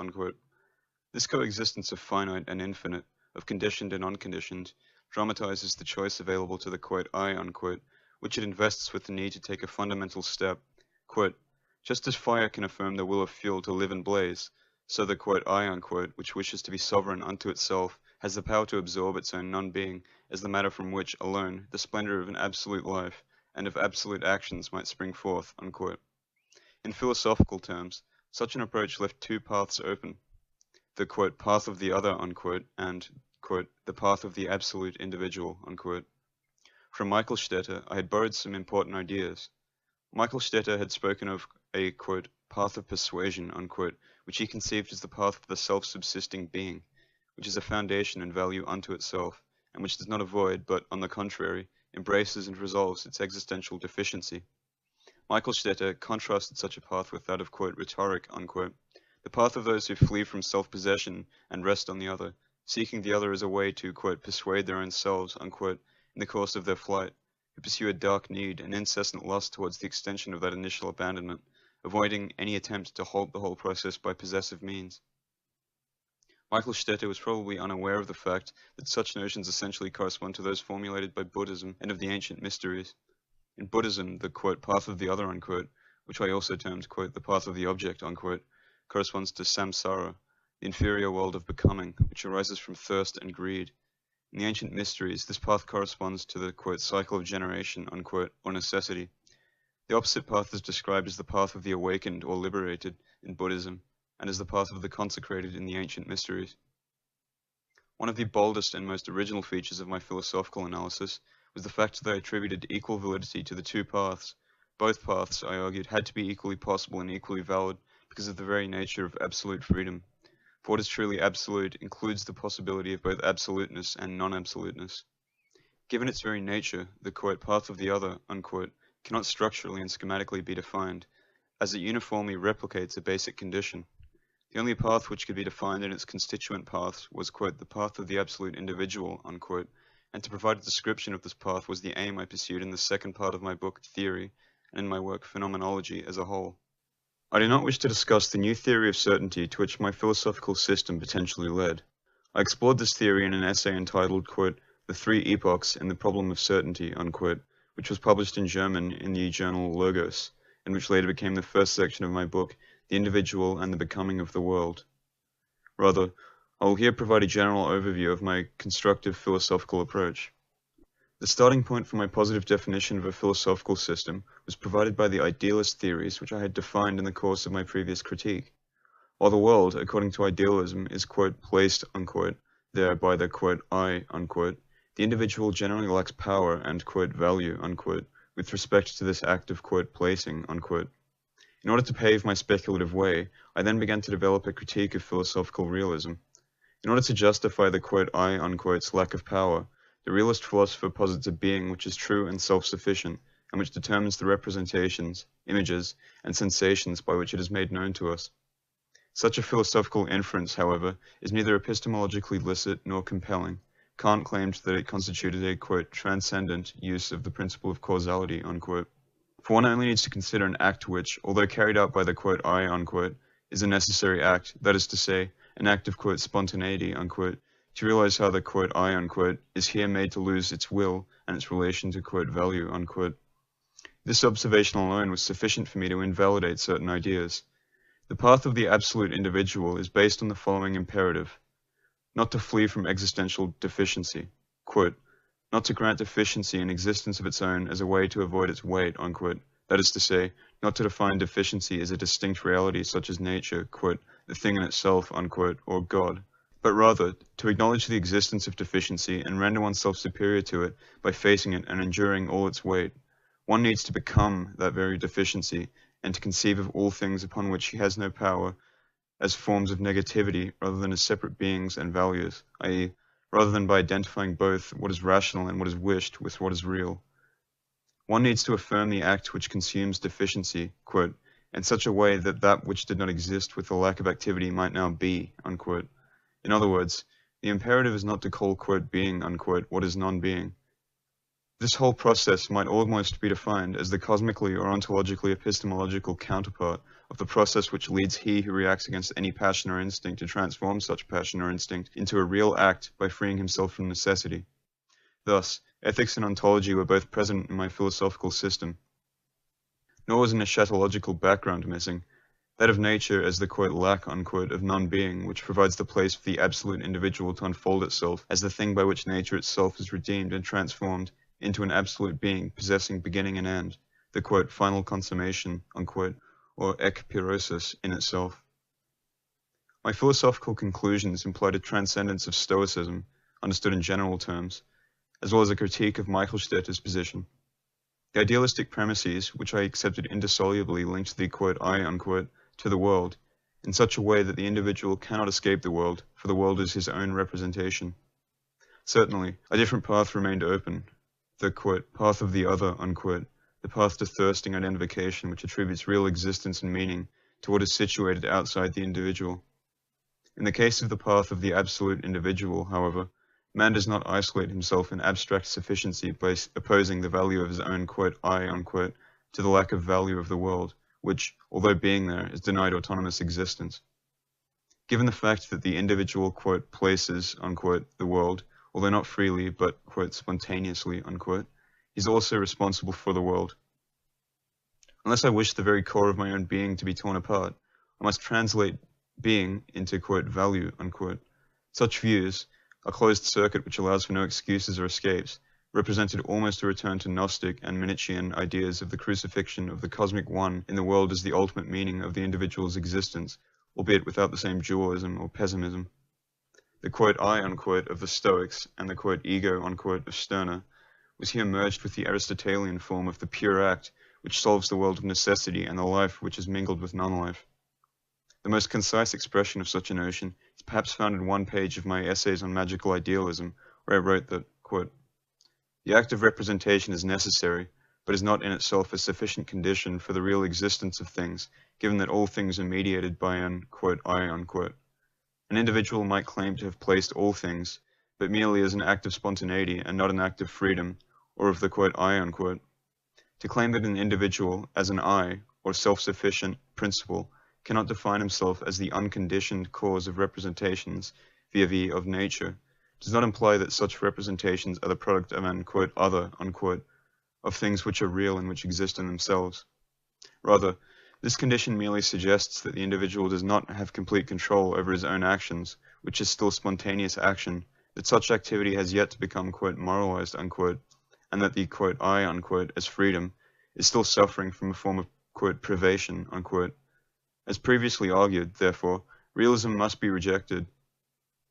This coexistence of finite and infinite, of conditioned and unconditioned, dramatizes the choice available to the "I," which it invests with the need to take a fundamental step. Just as fire can affirm the will of fuel to live and blaze, so the "I," which wishes to be sovereign unto itself, has the power to absorb its own non-being as the matter from which, alone, the splendor of an absolute life and of absolute actions might spring forth. In philosophical terms, such an approach left two paths open. The path of the other, and the path of the absolute individual. From Michael Stetter, I had borrowed some important ideas. Michael Stetter had spoken of a, quote, path of persuasion, unquote, which he conceived as the path of the self-subsisting being, which is a foundation and value unto itself, and which does not avoid, but, on the contrary, embraces and resolves its existential deficiency. Michael Stetter contrasted such a path with that of, quote, rhetoric, unquote, the path of those who flee from self-possession and rest on the other, seeking the other as a way to, quote, persuade their own selves, unquote, in the course of their flight, who pursue a dark need and incessant lust towards the extension of that initial abandonment, avoiding any attempt to halt the whole process by possessive means. Michael Stetter was probably unaware of the fact that such notions essentially correspond to those formulated by Buddhism and of the ancient mysteries. In Buddhism, the, quote, path of the other, unquote, which I also termed, quote, the path of the object, unquote, corresponds to samsara, the inferior world of becoming, which arises from thirst and greed. In the ancient mysteries, this path corresponds to the, quote, cycle of generation, unquote, or necessity. The opposite path is described as the path of the awakened or liberated in Buddhism, and as the path of the consecrated in the ancient mysteries. One of the boldest and most original features of my philosophical analysis was the fact that I attributed equal validity to the two paths. Both paths, I argued, had to be equally possible and equally valid because of the very nature of absolute freedom. For what is truly absolute includes the possibility of both absoluteness and non-absoluteness. Given its very nature, the, quote, path of the other, unquote, cannot structurally and schematically be defined, as it uniformly replicates a basic condition. The only path which could be defined in its constituent paths was, quote, the path of the absolute individual, unquote, and to provide a description of this path was the aim I pursued in the second part of my book, Theory, and in my work, Phenomenology, as a whole. I do not wish to discuss the new theory of certainty to which my philosophical system potentially led. I explored this theory in an essay entitled, quote, The Three Epochs in the Problem of Certainty, unquote, which was published in German in the journal Logos, and which later became the first section of my book, The Individual and the Becoming of the World. Rather, I will here provide a general overview of my constructive philosophical approach. The starting point for my positive definition of a philosophical system was provided by the idealist theories which I had defined in the course of my previous critique. While the world, according to idealism, is, quote, placed, unquote, there by the, quote, I, unquote, the individual generally lacks power and, quote, value, unquote, with respect to this act of, quote, placing, unquote. In order to pave my speculative way, I then began to develop a critique of philosophical realism. In order to justify the, quote, I, unquote's lack of power, the realist philosopher posits a being which is true and self-sufficient, and which determines the representations, images, and sensations by which it is made known to us. Such a philosophical inference, however, is neither epistemologically licit nor compelling. Kant claimed that it constituted a, quote, transcendent use of the principle of causality, unquote. For one only needs to consider an act which, although carried out by the, quote, I, unquote, is a necessary act, that is to say, an act of, quote, spontaneity, unquote, to realize how the, quote, I, unquote, is here made to lose its will and its relation to, quote, value, unquote. This observation alone was sufficient for me to invalidate certain ideas. The path of the absolute individual is based on the following imperative: not to flee from existential deficiency, quote, not to grant deficiency an existence of its own as a way to avoid its weight, unquote, that is to say, not to define deficiency as a distinct reality such as nature, quote, the thing in itself, unquote, or God, but rather to acknowledge the existence of deficiency and render oneself superior to it by facing it and enduring all its weight. One needs to become that very deficiency and to conceive of all things upon which he has no power as forms of negativity rather than as separate beings and values, i.e., rather than by identifying both what is rational and what is wished with what is real. One needs to affirm the act which consumes deficiency, quote, in such a way that that which did not exist with the lack of activity might now be, unquote. In other words, the imperative is not to call, quote, being, unquote, what is non-being. This whole process might almost be defined as the cosmically or ontologically epistemological counterpart of the process which leads he who reacts against any passion or instinct to transform such passion or instinct into a real act by freeing himself from necessity. Thus, ethics and ontology were both present in my philosophical system. Nor was an eschatological background missing, that of nature as the, quote, lack, unquote, of non-being, which provides the place for the absolute individual to unfold itself as the thing by which nature itself is redeemed and transformed into an absolute being possessing beginning and end, the, quote, final consummation, unquote, or ekpyrosis in itself. My philosophical conclusions implied a transcendence of Stoicism, understood in general terms, as well as a critique of Michelstetter's position. The idealistic premises, which I accepted indissolubly, linked the quote I unquote to the world, in such a way that the individual cannot escape the world, for the world is his own representation. Certainly, a different path remained open, the quote path of the other unquote, the path to thirsting identification which attributes real existence and meaning to what is situated outside the individual. In the case of the path of the absolute individual, however, man does not isolate himself in abstract sufficiency by opposing the value of his own quote I unquote to the lack of value of the world, which, although being there, is denied autonomous existence. Given the fact that the individual quote places unquote the world, although not freely but quote spontaneously unquote, he's also responsible for the world. Unless I wish the very core of my own being to be torn apart, I must translate being into quote value unquote. Such views, a closed circuit which allows for no excuses or escapes, represented almost a return to Gnostic and Manichaean ideas of the crucifixion of the cosmic one in the world as the ultimate meaning of the individual's existence, albeit without the same dualism or pessimism. The quote I unquote of the Stoics and the quote ego unquote of Stirner was here merged with the Aristotelian form of the pure act which solves the world of necessity and the life which is mingled with non-life. The most concise expression of such a notion is perhaps found in one page of my Essays on Magical Idealism, where I wrote that, quote, the act of representation is necessary, but is not in itself a sufficient condition for the real existence of things, given that all things are mediated by an, quote, I unquote. An individual might claim to have placed all things, but merely as an act of spontaneity and not an act of freedom, or of the, quote, I unquote. To claim that an individual, as an I, or self-sufficient principle, cannot define himself as the unconditioned cause of representations vis-a-vis of nature, does not imply that such representations are the product of an quote, other unquote, of things which are real and which exist in themselves. Rather, this condition merely suggests that the individual does not have complete control over his own actions, which is still spontaneous action, that such activity has yet to become quote, moralized unquote, and that the quote, I unquote, as freedom, is still suffering from a form of quote, privation unquote. As previously argued, therefore, realism must be rejected.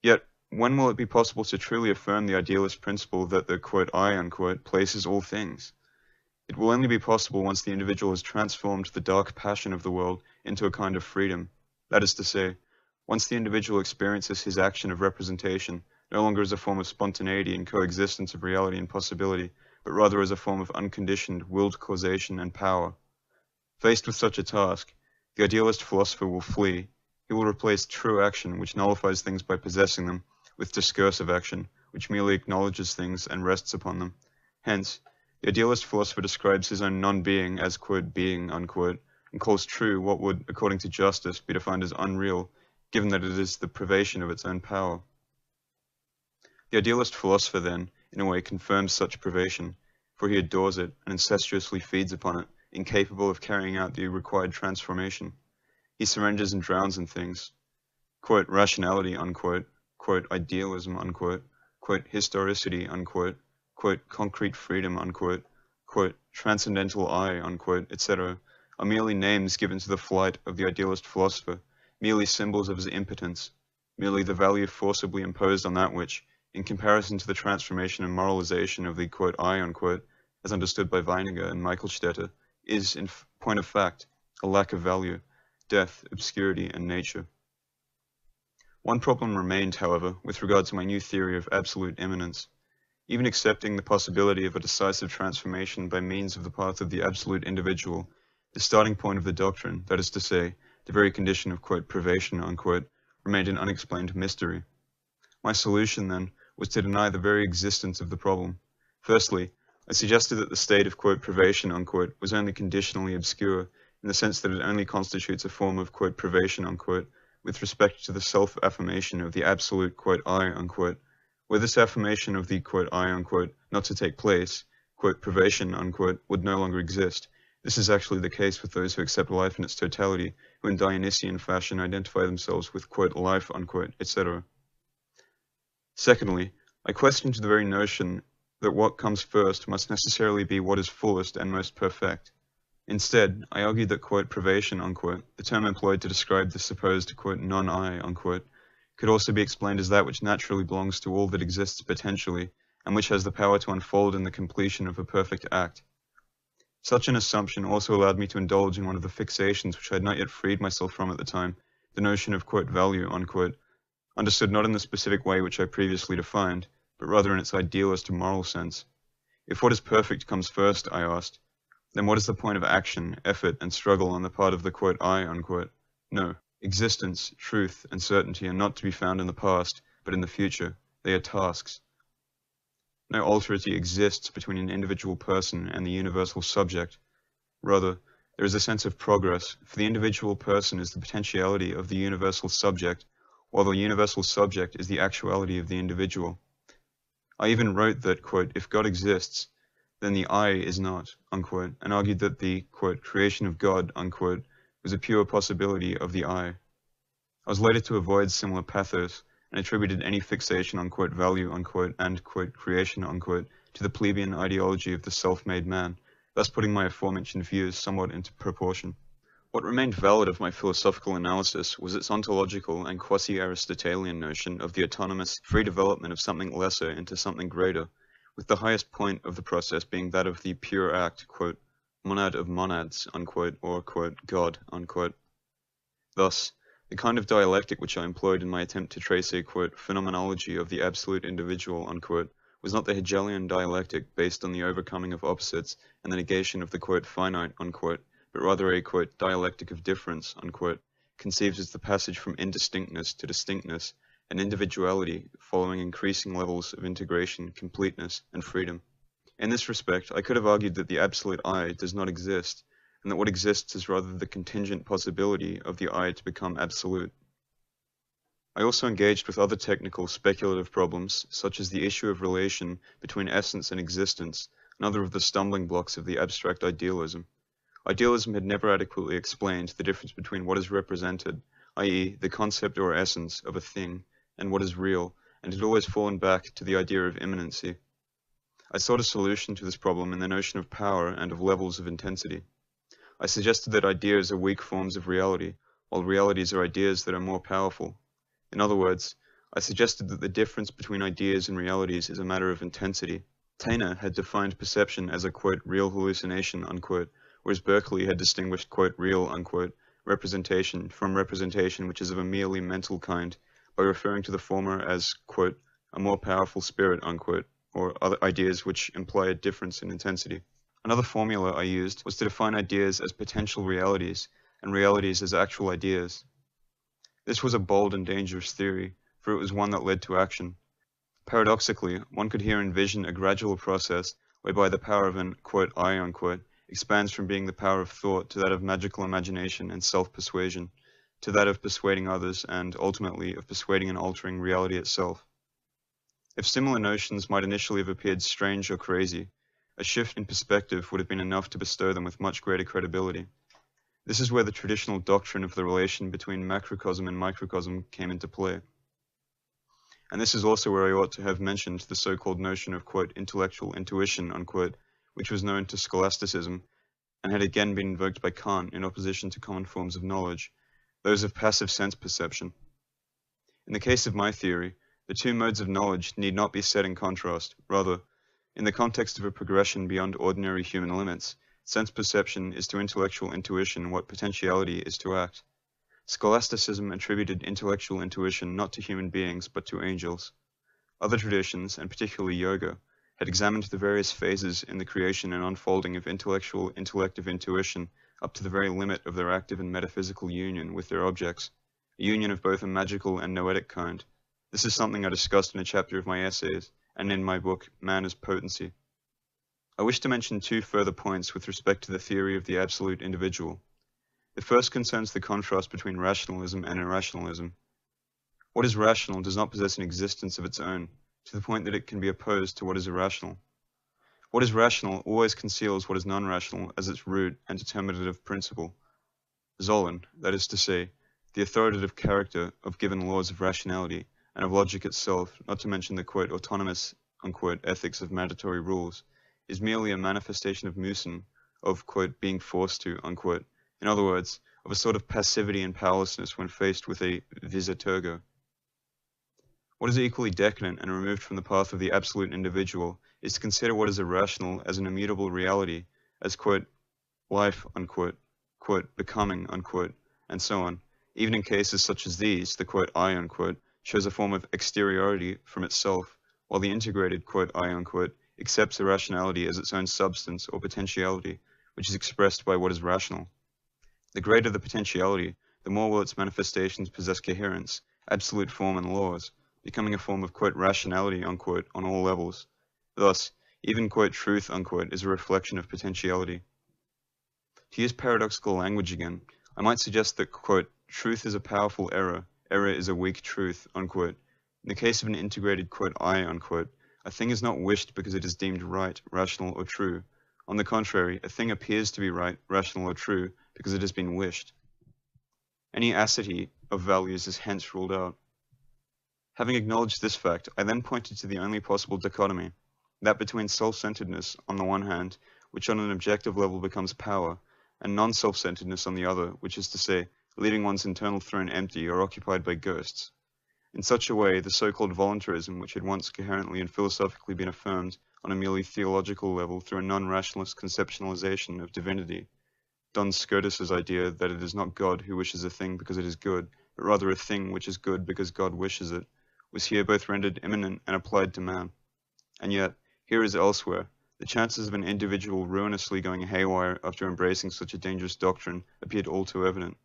Yet, when will it be possible to truly affirm the idealist principle that the quote, I unquote, places all things? It will only be possible once the individual has transformed the dark passion of the world into a kind of freedom. That is to say, once the individual experiences his action of representation no longer as a form of spontaneity and coexistence of reality and possibility, but rather as a form of unconditioned, willed causation and power. Faced with such a task, the idealist philosopher will flee. He will replace true action, which nullifies things by possessing them, with discursive action, which merely acknowledges things and rests upon them. Hence, the idealist philosopher describes his own non-being as, quote, being, unquote, and calls true what would, according to justice, be defined as unreal, given that it is the privation of its own power. The idealist philosopher, then, in a way confirms such privation, for he adores it and incestuously feeds upon it, incapable of carrying out the required transformation. He surrenders and drowns in things. Quote, rationality, unquote, quote, idealism, unquote, quote, historicity, unquote, quote, concrete freedom, unquote, quote, transcendental I, unquote, etc., are merely names given to the flight of the idealist philosopher, merely symbols of his impotence, merely the value forcibly imposed on that which, in comparison to the transformation and moralization of the quote, I, unquote, as understood by Weininger and Michelsstetter, is, in point of fact, a lack of value, death, obscurity, and nature. One problem remained, however, with regard to my new theory of absolute immanence. Even accepting the possibility of a decisive transformation by means of the path of the absolute individual, the starting point of the doctrine, that is to say, the very condition of quote, privation, unquote, remained an unexplained mystery. My solution, then, was to deny the very existence of the problem. Firstly, I suggested that the state of quote, privation, unquote, was only conditionally obscure, in the sense that it only constitutes a form of quote, privation, unquote, with respect to the self-affirmation of the absolute quote, I, unquote. Were this affirmation of the quote, I, unquote, not to take place, quote, privation, unquote, would no longer exist. This is actually the case with those who accept life in its totality, who in Dionysian fashion identify themselves with quote, life, unquote, etc. Secondly, I questioned the very notion that what comes first must necessarily be what is fullest and most perfect. Instead, I argued that quote, privation, unquote, the term employed to describe the supposed quote, non-I, unquote, could also be explained as that which naturally belongs to all that exists potentially, and which has the power to unfold in the completion of a perfect act. Such an assumption also allowed me to indulge in one of the fixations which I had not yet freed myself from at the time, the notion of "value," understood not in the specific way which I previously defined, but rather in its idealist moral sense. If what is perfect comes first, I asked, then what is the point of action, effort, and struggle on the part of the "I"? No. Existence, truth, and certainty are not to be found in the past, but in the future. They are tasks. No alterity exists between an individual person and the universal subject. Rather, there is a sense of progress, for the individual person is the potentiality of the universal subject, while the universal subject is the actuality of the individual. I even wrote that, if God exists, then the "I" is not, and argued that the, creation of God, was a pure possibility of the "I." I was later to avoid similar pathos, and attributed any fixation on "value," and "creation," to the plebeian ideology of the self-made man, thus putting my aforementioned views somewhat into proportion. What remained valid of my philosophical analysis was its ontological and quasi-Aristotelian notion of the autonomous, free development of something lesser into something greater, with the highest point of the process being that of the pure act, monad of monads, or God. Thus, the kind of dialectic which I employed in my attempt to trace a phenomenology of the absolute individual, was not the Hegelian dialectic based on the overcoming of opposites and the negation of the finite, but rather a dialectic of difference, conceived as the passage from indistinctness to distinctness, and individuality following increasing levels of integration, completeness, and freedom. In this respect, I could have argued that the absolute "I" does not exist, and that what exists is rather the contingent possibility of the "I" to become absolute. I also engaged with other technical, speculative problems, such as the issue of relation between essence and existence, another of the stumbling blocks of the abstract idealism. Idealism had never adequately explained the difference between what is represented, i.e., the concept or essence of a thing, and what is real, and had always fallen back to the idea of immanency. I sought a solution to this problem in the notion of power and of levels of intensity. I suggested that ideas are weak forms of reality, while realities are ideas that are more powerful. In other words, I suggested that the difference between ideas and realities is a matter of intensity. Tainer had defined perception as a "real hallucination," whereas Berkeley had distinguished "real," representation from representation which is of a merely mental kind, by referring to the former as "a more powerful spirit," or other ideas which imply a difference in intensity. Another formula I used was to define ideas as potential realities, and realities as actual ideas. This was a bold and dangerous theory, for it was one that led to action. Paradoxically, one could here envision a gradual process whereby the power of an "I" expands from being the power of thought to that of magical imagination and self-persuasion, to that of persuading others and, ultimately, of persuading and altering reality itself. If similar notions might initially have appeared strange or crazy, a shift in perspective would have been enough to bestow them with much greater credibility. This is where the traditional doctrine of the relation between macrocosm and microcosm came into play. And this is also where I ought to have mentioned the so-called notion of intellectual intuition, which was known to scholasticism and had again been invoked by Kant in opposition to common forms of knowledge, those of passive sense perception. In the case of my theory, the two modes of knowledge need not be set in contrast. Rather, in the context of a progression beyond ordinary human limits, sense perception is to intellectual intuition what potentiality is to act. Scholasticism attributed intellectual intuition not to human beings but to angels. Other traditions, and particularly yoga, had examined the various phases in the creation and unfolding of intellective intuition up to the very limit of their active and metaphysical union with their objects, a union of both a magical and noetic kind. This is something I discussed in a chapter of my essays, and in my book, Man as Potency. I wish to mention two further points with respect to the theory of the absolute individual. The first concerns the contrast between rationalism and irrationalism. What is rational does not possess an existence of its own, to the point that it can be opposed to what is irrational. What is rational always conceals what is non-rational as its root and determinative principle. Sollen, that is to say, the authoritative character of given laws of rationality and of logic itself, not to mention the autonomous ethics of mandatory rules, is merely a manifestation of Musen, of being forced to, in other words, of a sort of passivity and powerlessness when faced with a vis a tergo. What is equally decadent and removed from the path of the absolute individual is to consider what is irrational as an immutable reality, as, quote, life, unquote, quote, becoming, unquote, and so on. Even in cases such as these, the, quote, I, unquote, shows a form of exteriority from itself, while the integrated, quote, I, unquote, accepts irrationality as its own substance or potentiality, which is expressed by what is rational. The greater the potentiality, the more will its manifestations possess coherence, absolute form and laws, becoming a form of, quote, rationality, unquote, on all levels. Thus, even, quote, truth, unquote, is a reflection of potentiality. To use paradoxical language again, I might suggest that, quote, truth is a powerful error, error is a weak truth, unquote. In the case of an integrated, quote, I, unquote, a thing is not wished because it is deemed right, rational, or true. On the contrary, a thing appears to be right, rational, or true because it has been wished. Any aseity of values is hence ruled out. Having acknowledged this fact, I then pointed to the only possible dichotomy, that between self-centeredness on the one hand, which on an objective level becomes power, and non-self-centeredness on the other, which is to say, leaving one's internal throne empty or occupied by ghosts. In such a way, the so-called voluntarism, which had once coherently and philosophically been affirmed on a merely theological level through a non-rationalist conceptualization of divinity, Duns Scotus's idea that it is not God who wishes a thing because it is good, but rather a thing which is good because God wishes it, was here both rendered imminent and applied to man. And yet, here as elsewhere, the chances of an individual ruinously going haywire after embracing such a dangerous doctrine appeared all too evident.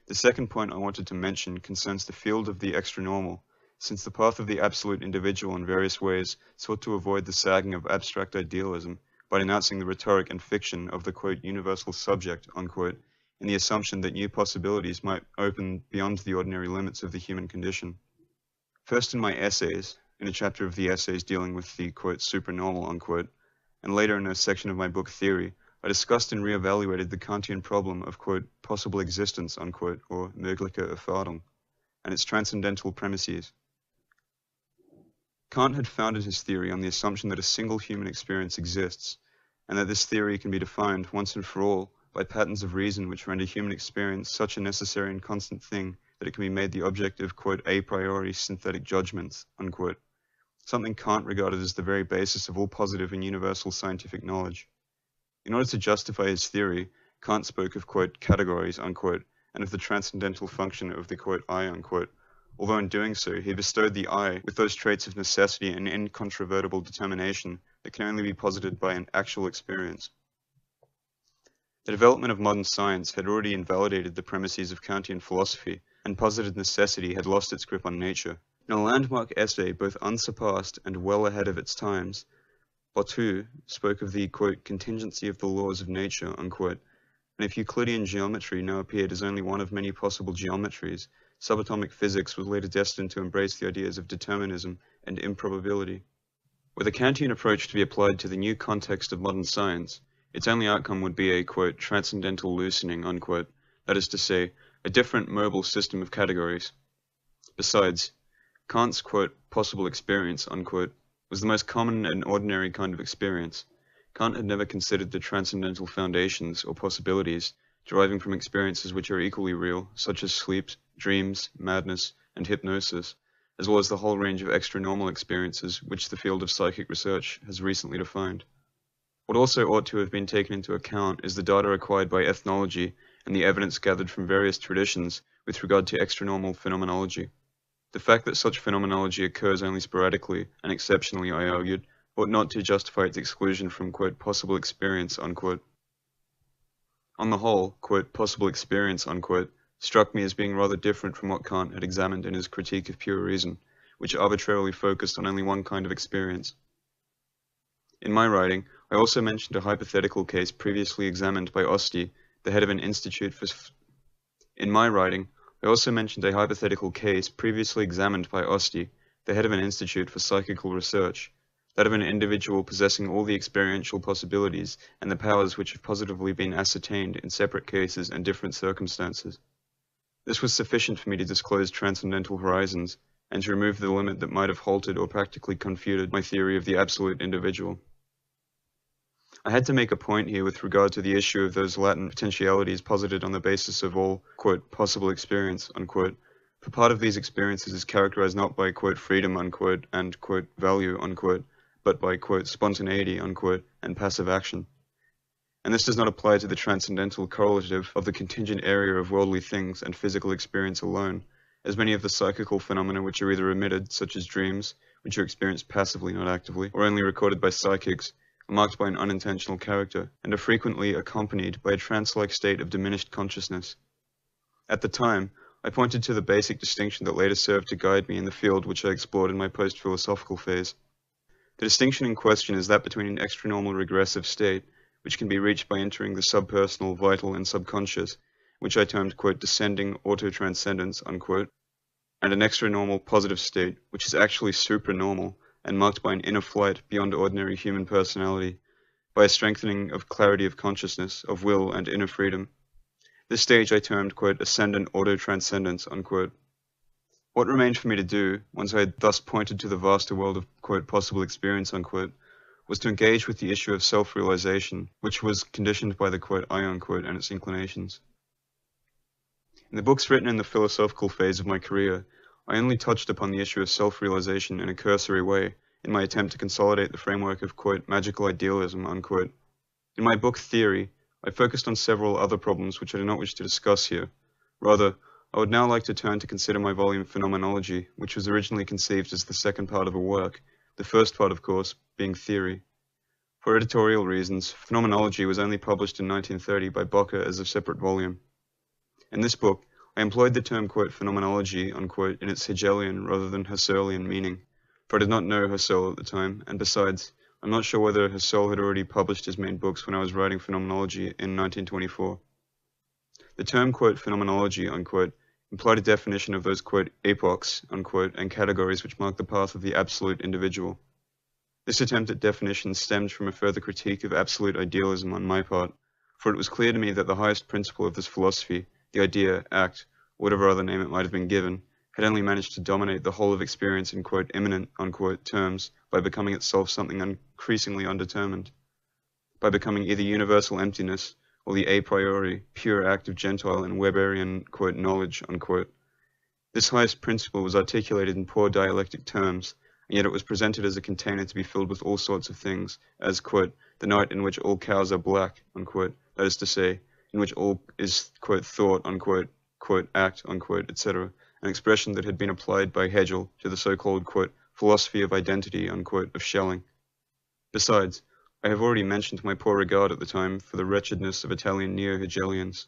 The second point I wanted to mention concerns the field of the extra-normal, since the path of the absolute individual in various ways sought to avoid the sagging of abstract idealism by denouncing the rhetoric and fiction of the, quote, universal subject, unquote, in the assumption that new possibilities might open beyond the ordinary limits of the human condition. First in my essays, in a chapter of the essays dealing with the, quote, supernormal, unquote, and later in a section of my book Theory, I discussed and re-evaluated the Kantian problem of, quote, possible existence, unquote, or mögliche Erfahrung, and its transcendental premises. Kant had founded his theory on the assumption that a single human experience exists, and that this theory can be defined once and for all by patterns of reason which render human experience such a necessary and constant thing that it can be made the object of, quote, a priori synthetic judgments, unquote, something Kant regarded as the very basis of all positive and universal scientific knowledge. In order to justify his theory, Kant spoke of, quote, categories, unquote, and of the transcendental function of the, quote, I, unquote, although in doing so he bestowed the I with those traits of necessity and incontrovertible determination that can only be posited by an actual experience. The development of modern science had already invalidated the premises of Kantian philosophy, and posited necessity had lost its grip on nature. In a landmark essay both unsurpassed and well ahead of its times, Bottou spoke of the, quote, contingency of the laws of nature, unquote, and if Euclidean geometry now appeared as only one of many possible geometries, subatomic physics was later destined to embrace the ideas of determinism and improbability. Were the Kantian approach to be applied to the new context of modern science, its only outcome would be a, quote, transcendental loosening, unquote, that is to say, a different mobile system of categories. Besides, Kant's, quote, possible experience, unquote, was the most common and ordinary kind of experience. Kant had never considered the transcendental foundations or possibilities deriving from experiences which are equally real, such as sleep, dreams, madness, and hypnosis, as well as the whole range of extra-normal experiences which the field of psychic research has recently defined. What also ought to have been taken into account is the data acquired by ethnology and the evidence gathered from various traditions with regard to extra-normal phenomenology. The fact that such phenomenology occurs only sporadically and exceptionally, I argued, ought not to justify its exclusion from, quote, possible experience, unquote. On the whole, quote, possible experience, unquote, struck me as being rather different from what Kant had examined in his Critique of Pure Reason, which arbitrarily focused on only one kind of experience. In my writing, I also mentioned a hypothetical case previously examined by Osti, the head of an institute for psychical research, that of an individual possessing all the experiential possibilities and the powers which have positively been ascertained in separate cases and different circumstances. This was sufficient for me to disclose transcendental horizons, and to remove the limit that might have halted or practically confuted my theory of the absolute individual. I had to make a point here with regard to the issue of those latent potentialities posited on the basis of all, quote, possible experience, unquote, For part of these experiences is characterized not by, quote, freedom, unquote, and, quote, value, unquote, but by, quote, spontaneity, unquote, and passive action. And this does not apply to the transcendental correlative of the contingent area of worldly things and physical experience alone, as many of the psychical phenomena which are either omitted, such as dreams, which are experienced passively, not actively, or only recorded by psychics, are marked by an unintentional character, and are frequently accompanied by a trance-like state of diminished consciousness. At the time, I pointed to the basic distinction that later served to guide me in the field which I explored in my post-philosophical phase. The distinction in question is that between an extranormal regressive state, which can be reached by entering the subpersonal, vital, and subconscious, which I termed, quote, descending auto-transcendence, unquote, and an extranormal positive state, which is actually supranormal and marked by an inner flight beyond ordinary human personality, by a strengthening of clarity of consciousness, of will, and inner freedom. This stage I termed, quote, ascendant auto-transcendence, unquote. What remained for me to do, once I had thus pointed to the vaster world of, quote, possible experience, unquote, was to engage with the issue of self-realization, which was conditioned by the, quote, I, unquote, and its inclinations. In the books written in the philosophical phase of my career, I only touched upon the issue of self-realization in a cursory way in my attempt to consolidate the framework of, quote, magical idealism, unquote. In my book Theory, I focused on several other problems which I do not wish to discuss here. Rather, I would now like to turn to consider my volume Phenomenology, which was originally conceived as the second part of a work, the first part, of course, being Theory. For editorial reasons, Phenomenology was only published in 1930 by Bocker as a separate volume. In this book, I employed the term, quote, phenomenology, unquote, in its Hegelian rather than Husserlian meaning, for I did not know Husserl at the time, and besides, I'm not sure whether Husserl had already published his main books when I was writing Phenomenology in 1924. The term, quote, phenomenology, unquote, implied a definition of those, quote, epochs, unquote, and categories which mark the path of the absolute individual. This attempt at definition stemmed from a further critique of absolute idealism on my part, for it was clear to me that the highest principle of this philosophy, the idea, act, whatever other name it might have been given, had only managed to dominate the whole of experience in, quote, immanent, unquote, terms by becoming itself something increasingly undetermined, by becoming either universal emptiness or the a priori, pure act of Gentile and Weberian, quote, knowledge, unquote. This highest principle was articulated in poor dialectic terms, and yet it was presented as a container to be filled with all sorts of things, as, quote, the night in which all cows are black, unquote, that is to say, in which all is, quote, thought, unquote, quote, act, unquote, etc., an expression that had been applied by Hegel to the so-called, quote, philosophy of identity, unquote, of Schelling. Besides, I have already mentioned my poor regard at the time for the wretchedness of Italian neo-Hegelians.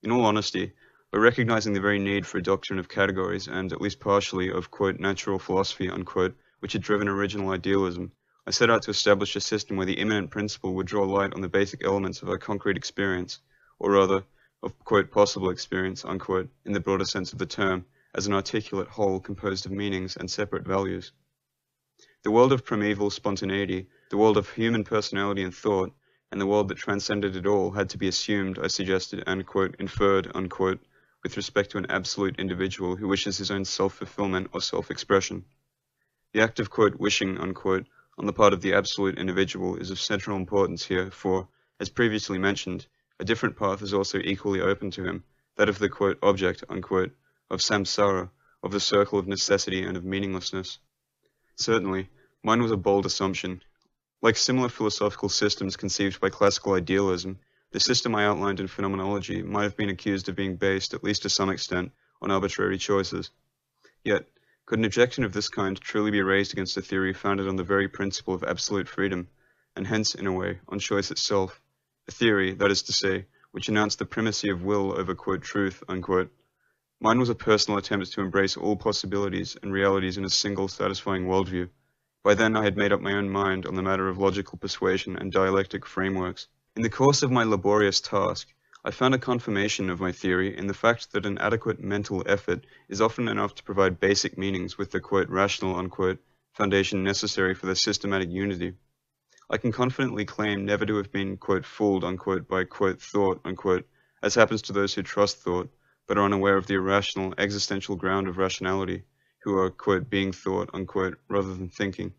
In all honesty, by recognizing the very need for a doctrine of categories and, at least partially, of, quote, natural philosophy, unquote, which had driven original idealism, I set out to establish a system where the immanent principle would draw light on the basic elements of our concrete experience, or rather, of, quote, possible experience, unquote, in the broader sense of the term, as an articulate whole composed of meanings and separate values. The world of primeval spontaneity, the world of human personality and thought, and the world that transcended it all had to be assumed, I suggested, and, quote, inferred, unquote, with respect to an absolute individual who wishes his own self-fulfillment or self-expression. The act of, quote, wishing, unquote, on the part of the absolute individual is of central importance here, for, as previously mentioned, a different path is also equally open to him, that of the, quote, object, unquote, of samsara, of the circle of necessity and of meaninglessness. Certainly, mine was a bold assumption. Like similar philosophical systems conceived by classical idealism, the system I outlined in Phenomenology might have been accused of being based, at least to some extent, on arbitrary choices. Yet, could an objection of this kind truly be raised against a theory founded on the very principle of absolute freedom, and hence, in a way, on choice itself? A theory, that is to say, which announced the primacy of will over, quote, truth, unquote. Mine was a personal attempt to embrace all possibilities and realities in a single satisfying worldview. By then I had made up my own mind on the matter of logical persuasion and dialectic frameworks. In the course of my laborious task, I found a confirmation of my theory in the fact that an adequate mental effort is often enough to provide basic meanings with the, quote, rational, unquote, foundation necessary for their systematic unity. I can confidently claim never to have been, quote, fooled, unquote, by, quote, thought, unquote, as happens to those who trust thought, but are unaware of the irrational, existential ground of rationality, who are, quote, being thought, unquote, rather than thinking.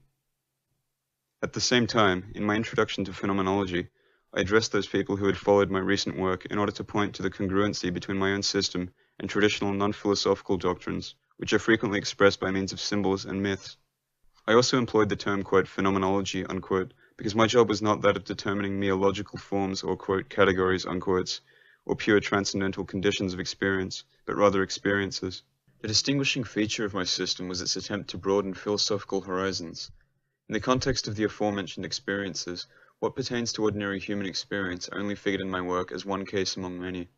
At the same time, in my introduction to Phenomenology, I addressed those people who had followed my recent work in order to point to the congruency between my own system and traditional non-philosophical doctrines, which are frequently expressed by means of symbols and myths. I also employed the term, quote, phenomenology, unquote, because my job was not that of determining meological forms or, quote, categories, unquotes, or pure transcendental conditions of experience, but rather experiences. The distinguishing feature of my system was its attempt to broaden philosophical horizons. In the context of the aforementioned experiences, what pertains to ordinary human experience only figured in my work as one case among many.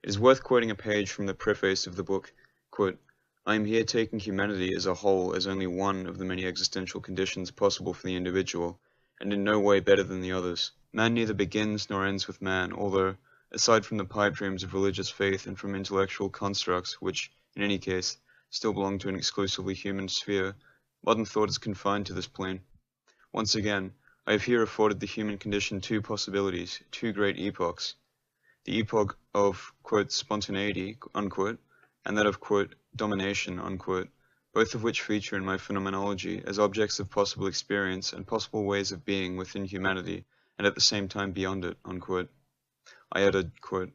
It is worth quoting a page from the preface of the book, quote, I am here taking humanity as a whole as only one of the many existential conditions possible for the individual, and in no way better than the others. Man neither begins nor ends with man, although, aside from the pipe dreams of religious faith and from intellectual constructs, which, in any case, still belong to an exclusively human sphere, modern thought is confined to this plane. Once again, I have here afforded the human condition two possibilities, two great epochs. The epoch of, quote, spontaneity, unquote, and that of, quote, domination, unquote, both of which feature in my phenomenology as objects of possible experience and possible ways of being within humanity, and at the same time beyond it, unquote. I added, quote,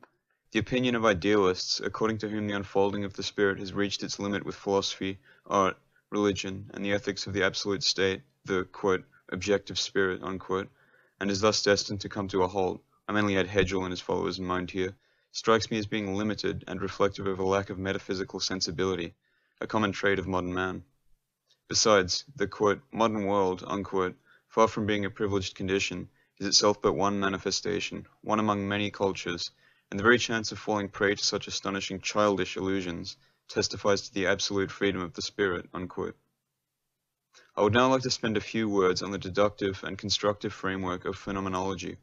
the opinion of idealists, according to whom the unfolding of the spirit has reached its limit with philosophy, art, religion, and the ethics of the absolute state, the, quote, objective spirit, unquote, and is thus destined to come to a halt, I mainly had Hegel and his followers in mind here, strikes me as being limited and reflective of a lack of metaphysical sensibility, a common trait of modern man. Besides, the, quote, modern world, unquote, far from being a privileged condition, is itself but one manifestation, one among many cultures, and the very chance of falling prey to such astonishing childish illusions testifies to the absolute freedom of the spirit, unquote. I would now like to spend a few words on the deductive and constructive framework of phenomenology.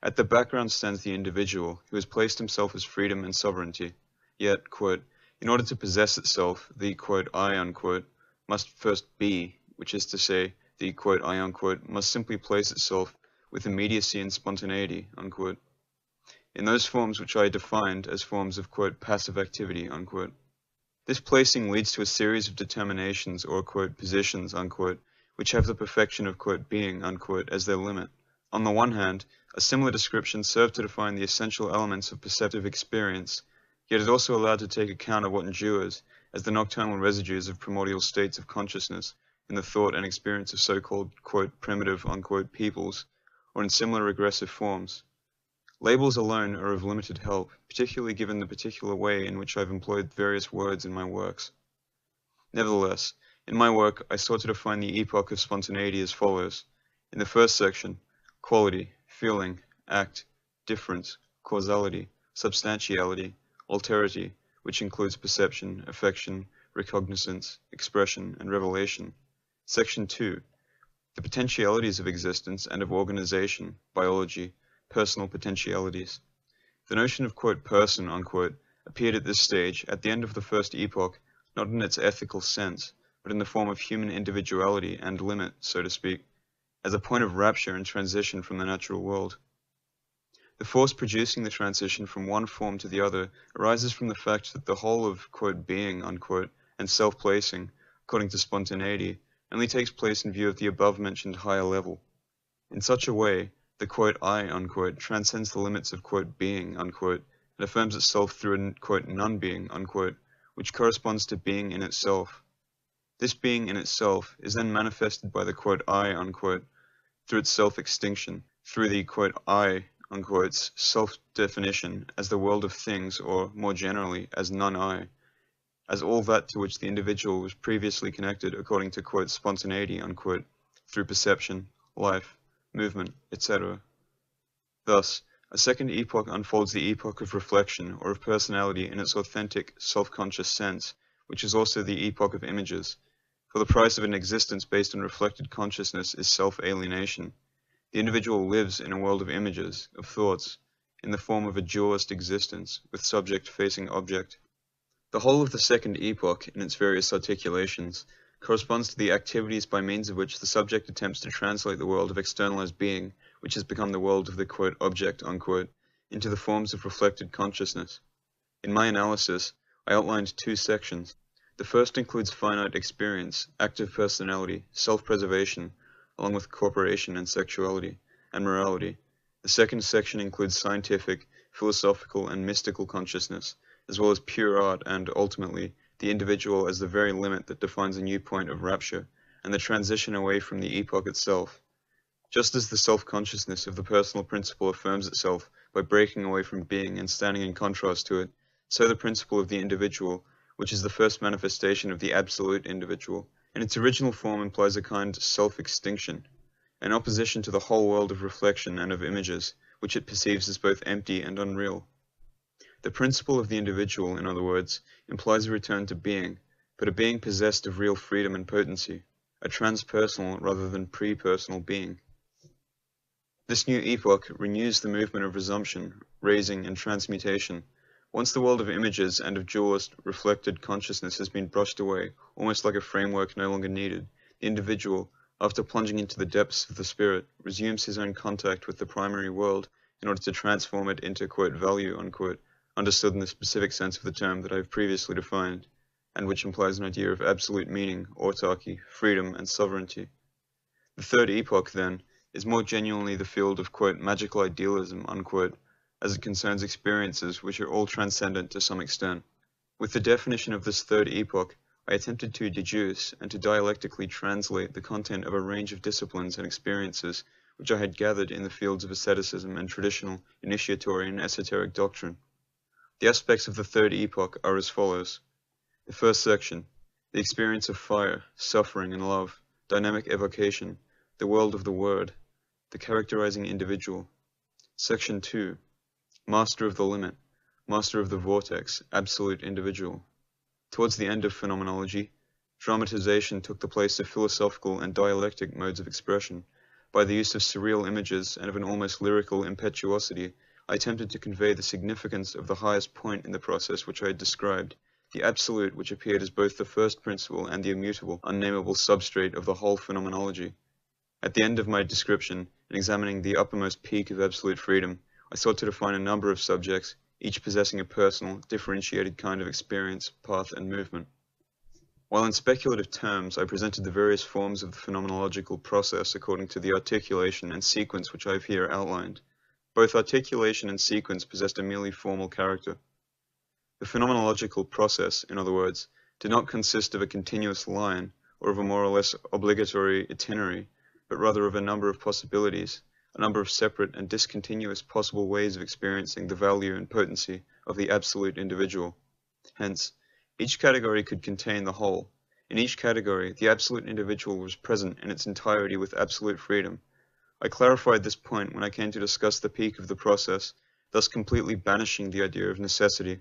At the background stands the individual, who has placed himself as freedom and sovereignty, yet, quote, in order to possess itself, the, quote, I, unquote, must first be, which is to say, the, quote, I, unquote, must simply place itself with immediacy and spontaneity, unquote, in those forms which I defined as forms of, quote, passive activity, unquote. This placing leads to a series of determinations or, quote, positions, unquote, which have the perfection of, quote, being, unquote, as their limit. On the one hand, a similar description served to define the essential elements of perceptive experience, yet it also allowed to take account of what endures as the nocturnal residues of primordial states of consciousness in the thought and experience of so-called, quote, primitive, unquote, peoples, or in similar regressive forms. Labels alone are of limited help, particularly given the particular way in which I've employed various words in my works. Nevertheless, in my work, I sought to define the epoch of spontaneity as follows. In the first section, quality, feeling, act, difference, causality, substantiality, alterity, which includes perception, affection, recognizance, expression, and revelation. Section 2, the potentialities of existence and of organization, biology, personal potentialities. The notion of, quote, person, unquote, appeared at this stage, at the end of the first epoch, not in its ethical sense, but in the form of human individuality and limit, so to speak, as a point of rapture and transition from the natural world. The force producing the transition from one form to the other arises from the fact that the whole of, quote, being, unquote, and self-placing, according to spontaneity, only takes place in view of the above-mentioned higher level. In such a way, the, quote, I, unquote, transcends the limits of, quote, being, unquote, and affirms itself through a, quote, non-being, unquote, which corresponds to being in itself. This being in itself is then manifested by the, quote, I, unquote, through its self-extinction, through the, quote, I, unquote's self-definition as the world of things, or, more generally, as non-I, as all that to which the individual was previously connected according to, quote, spontaneity, unquote, through perception, life, movement, etc. Thus, a second epoch unfolds the epoch of reflection or of personality in its authentic, self-conscious sense, which is also the epoch of images. For the price of an existence based on reflected consciousness is self-alienation. The individual lives in a world of images, of thoughts, in the form of a dualist existence, with subject facing object. The whole of the second epoch, in its various articulations, corresponds to the activities by means of which the subject attempts to translate the world of externalized being, which has become the world of the, quote, object, unquote, into the forms of reflected consciousness. In my analysis, I outlined two sections. The first includes finite experience, active personality, self-preservation, along with corporation and sexuality, and morality. The second section includes scientific, philosophical, and mystical consciousness, as well as pure art and, ultimately, the individual as the very limit that defines a new point of rapture, and the transition away from the epoch itself. Just as the self-consciousness of the personal principle affirms itself by breaking away from being and standing in contrast to it, so the principle of the individual, which is the first manifestation of the absolute individual, in its original form implies a kind of self-extinction, an opposition to the whole world of reflection and of images, which it perceives as both empty and unreal. The principle of the individual, in other words, implies a return to being, but a being possessed of real freedom and potency, a transpersonal rather than pre-personal being. This new epoch renews the movement of resumption, raising, and transmutation. Once the world of images and of dualist reflected consciousness has been brushed away, almost like a framework no longer needed, the individual, after plunging into the depths of the spirit, resumes his own contact with the primary world in order to transform it into, quote, value, unquote, understood in the specific sense of the term that I have previously defined, and which implies an idea of absolute meaning, autarky, freedom, and sovereignty. The third epoch, then, is more genuinely the field of, quote, magical idealism, unquote, as it concerns experiences which are all transcendent to some extent. With the definition of this third epoch, I attempted to deduce and to dialectically translate the content of a range of disciplines and experiences which I had gathered in the fields of asceticism and traditional, initiatory, and esoteric doctrine. The aspects of the third epoch are as follows. The first section, the experience of fire, suffering, and love, dynamic evocation, the world of the word, the characterizing individual. Section 2. Master of the limit, master of the vortex, absolute individual. Towards the end of phenomenology, dramatization took the place of philosophical and dialectic modes of expression. By the use of surreal images and of an almost lyrical impetuosity, I attempted to convey the significance of the highest point in the process which I had described, the absolute which appeared as both the first principle and the immutable, unnameable substrate of the whole phenomenology. At the end of my description, in examining the uppermost peak of absolute freedom, I sought to define a number of subjects, each possessing a personal, differentiated kind of experience, path, and movement. While in speculative terms I presented the various forms of the phenomenological process according to the articulation and sequence which I have here outlined, both articulation and sequence possessed a merely formal character. The phenomenological process, in other words, did not consist of a continuous line or of a more or less obligatory itinerary, but rather of a number of possibilities, a number of separate and discontinuous possible ways of experiencing the value and potency of the absolute individual. Hence, each category could contain the whole. In each category, the absolute individual was present in its entirety with absolute freedom. I clarified this point when I came to discuss the peak of the process, thus completely banishing the idea of necessity.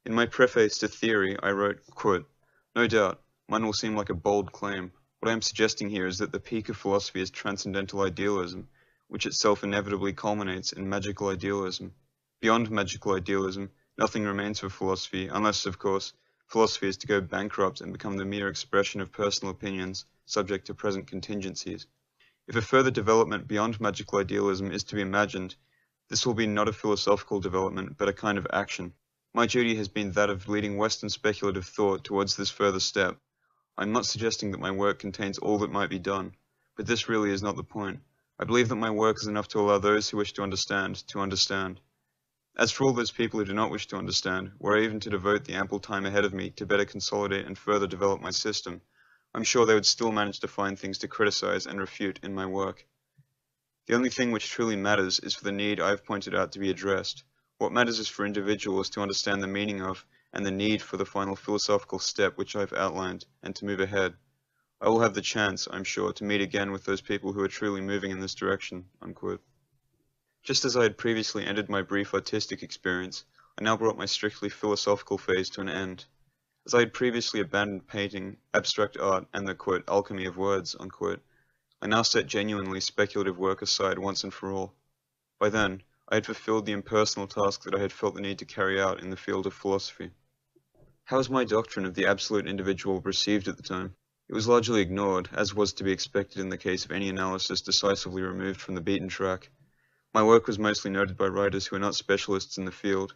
In my preface to theory, I wrote, quote, "No doubt, mine will seem like a bold claim. What I am suggesting here is that the peak of philosophy is transcendental idealism, which itself inevitably culminates in magical idealism. Beyond magical idealism, nothing remains for philosophy, unless, of course, philosophy is to go bankrupt and become the mere expression of personal opinions, subject to present contingencies. If a further development beyond magical idealism is to be imagined, this will be not a philosophical development, but a kind of action. My duty has been that of leading Western speculative thought towards this further step. I am not suggesting that my work contains all that might be done, but this really is not the point. I believe that my work is enough to allow those who wish to understand. As for all those people who do not wish to understand, were I even to devote the ample time ahead of me to better consolidate and further develop my system, I'm sure they would still manage to find things to criticize and refute in my work. The only thing which truly matters is for the need I have pointed out to be addressed. What matters is for individuals to understand the meaning of and the need for the final philosophical step which I have outlined, and to move ahead. I will have the chance, I'm sure, to meet again with those people who are truly moving in this direction." Unquote. Just as I had previously ended my brief artistic experience, I now brought my strictly philosophical phase to an end. As I had previously abandoned painting, abstract art, and the, quote, alchemy of words, unquote, I now set genuinely speculative work aside once and for all. By then, I had fulfilled the impersonal task that I had felt the need to carry out in the field of philosophy. How was my doctrine of the absolute individual received at the time? It was largely ignored, as was to be expected in the case of any analysis decisively removed from the beaten track. My work was mostly noted by writers who are not specialists in the field.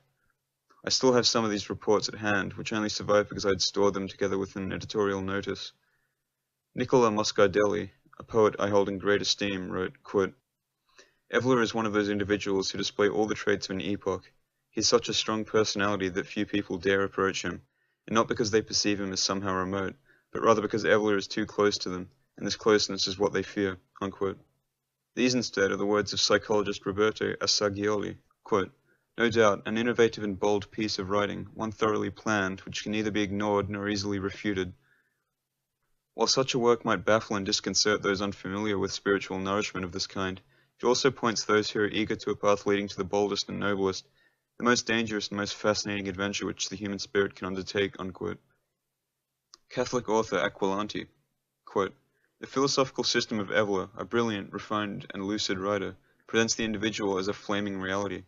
I still have some of these reports at hand, which only survived because I had stored them together with an editorial notice. Nicola Moscardelli, a poet I hold in great esteem, wrote, quote, "Evola is one of those individuals who display all the traits of an epoch. He is such a strong personality that few people dare approach him, and not because they perceive him as somehow remote, but rather because Evola is too close to them, and this closeness is what they fear." Unquote. These instead are the words of psychologist Roberto Assagioli. Quote, "No doubt, an innovative and bold piece of writing, one thoroughly planned, which can neither be ignored nor easily refuted. While such a work might baffle and disconcert those unfamiliar with spiritual nourishment of this kind, it also points those who are eager to a path leading to the boldest and noblest, the most dangerous and most fascinating adventure which the human spirit can undertake." Unquote. Catholic author Aquilanti. Quote, "The philosophical system of Evola, a brilliant, refined, and lucid writer, presents the individual as a flaming reality.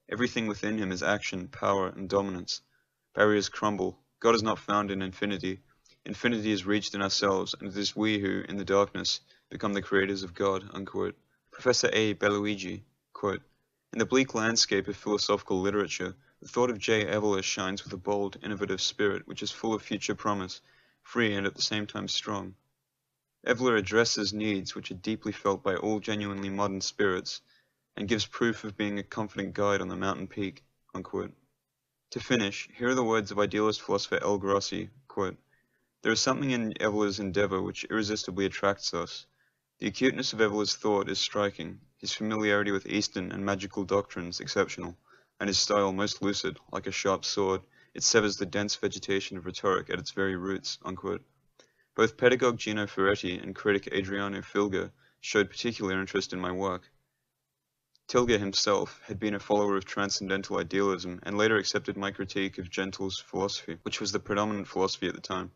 Everything within him is action, power, and dominance. Barriers crumble. God is not found in infinity. Infinity is reached in ourselves, and it is we who, in the darkness, become the creators of God." Unquote. Professor A. Belluigi. Quote, "In the bleak landscape of philosophical literature, the thought of J. Evola shines with a bold, innovative spirit which is full of future promise, free and at the same time strong. Evola addresses needs which are deeply felt by all genuinely modern spirits, and gives proof of being a confident guide on the mountain peak." Unquote. To finish, here are the words of idealist philosopher El Grossi. Quote, "There is something in Evola's endeavor which irresistibly attracts us. The acuteness of Evola's thought is striking, his familiarity with Eastern and magical doctrines exceptional, and his style most lucid, like a sharp sword. It severs the dense vegetation of rhetoric at its very roots." Unquote. Both pedagogue Gino Ferretti and critic Adriano Filger showed particular interest in my work. Tilger himself had been a follower of transcendental idealism and later accepted my critique of Gentile's philosophy, which was the predominant philosophy at the time.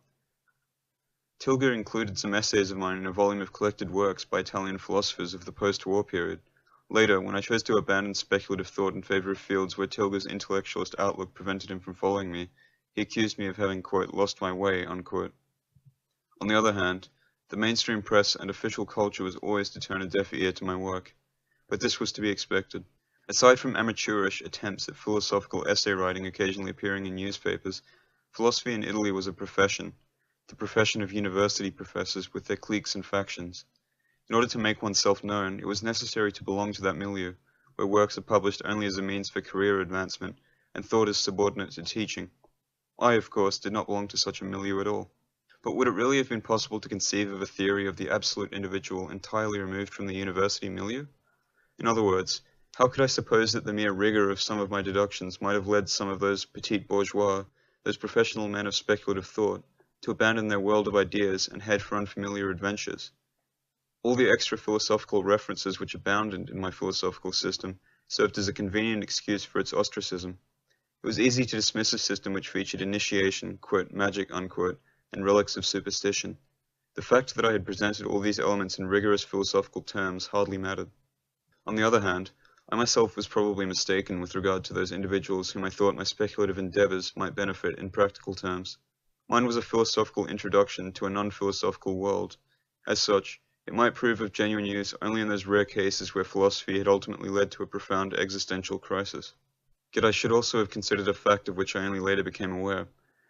Tilger included some essays of mine in a volume of collected works by Italian philosophers of the post-war period. Later, when I chose to abandon speculative thought in favor of fields where Tilger's intellectualist outlook prevented him from following me, he accused me of having, quote, "lost my way," unquote. On the other hand, the mainstream press and official culture was always to turn a deaf ear to my work, but this was to be expected. Aside from amateurish attempts at philosophical essay writing occasionally appearing in newspapers, philosophy in Italy was a profession, the profession of university professors with their cliques and factions. In order to make oneself known, it was necessary to belong to that milieu, where works are published only as a means for career advancement, and thought is subordinate to teaching. I, of course, did not belong to such a milieu at all. But would it really have been possible to conceive of a theory of the absolute individual entirely removed from the university milieu? In other words, how could I suppose that the mere rigor of some of my deductions might have led some of those petit bourgeois, those professional men of speculative thought, to abandon their world of ideas and head for unfamiliar adventures? All the extra philosophical references which abounded in my philosophical system served as a convenient excuse for its ostracism. It was easy to dismiss a system which featured initiation, quote, magic, unquote, and relics of superstition. The fact that I had presented all these elements in rigorous philosophical terms hardly mattered. On the other hand, I myself was probably mistaken with regard to those individuals whom I thought my speculative endeavors might benefit in practical terms. Mine was a philosophical introduction to a non-philosophical world. As such, it might prove of genuine use only in those rare cases where philosophy had ultimately led to a profound existential crisis. Yet I should also have considered a fact of which I only later became aware,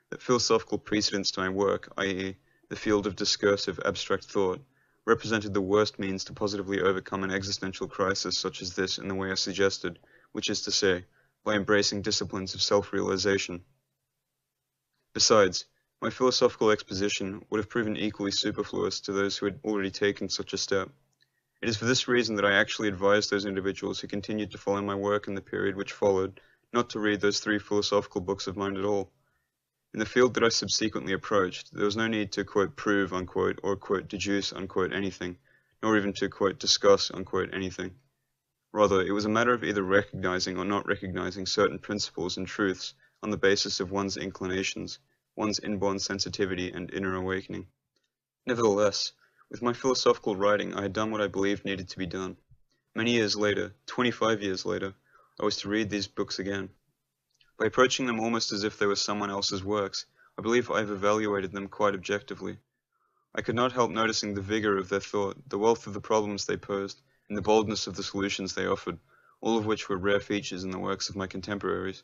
that philosophical precedents to my work, i.e., the field of discursive abstract thought, represented the worst means to positively overcome an existential crisis such as this in the way I suggested, which is to say, by embracing disciplines of self-realization. Besides, my philosophical exposition would have proven equally superfluous to those who had already taken such a step. It is for this reason that I actually advised those individuals who continued to follow my work in the period which followed, not to read those 3 philosophical books of mine at all. In the field that I subsequently approached, there was no need to, quote, prove, unquote, or, quote, deduce, unquote, anything, nor even to, quote, discuss, unquote, anything. Rather, it was a matter of either recognizing or not recognizing certain principles and truths on the basis of one's inclinations, one's inborn sensitivity and inner awakening. Nevertheless, with my philosophical writing, I had done what I believed needed to be done. Many years later, 25 years later, I was to read these books again. By approaching them almost as if they were someone else's works, I believe I have evaluated them quite objectively. I could not help noticing the vigor of their thought, the wealth of the problems they posed, and the boldness of the solutions they offered, all of which were rare features in the works of my contemporaries.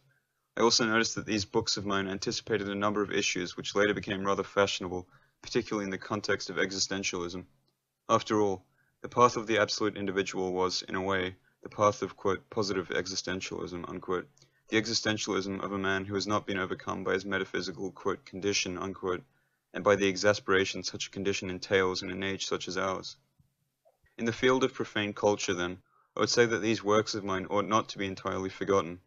I also noticed that these books of mine anticipated a number of issues which later became rather fashionable, particularly in the context of existentialism. After all, the path of the absolute individual was, in a way, the path of, quote, positive existentialism, unquote, the existentialism of a man who has not been overcome by his metaphysical, quote, condition, unquote, and by the exasperation such a condition entails in an age such as ours. In the field of profane culture, then, I would say that these works of mine ought not to be entirely forgotten.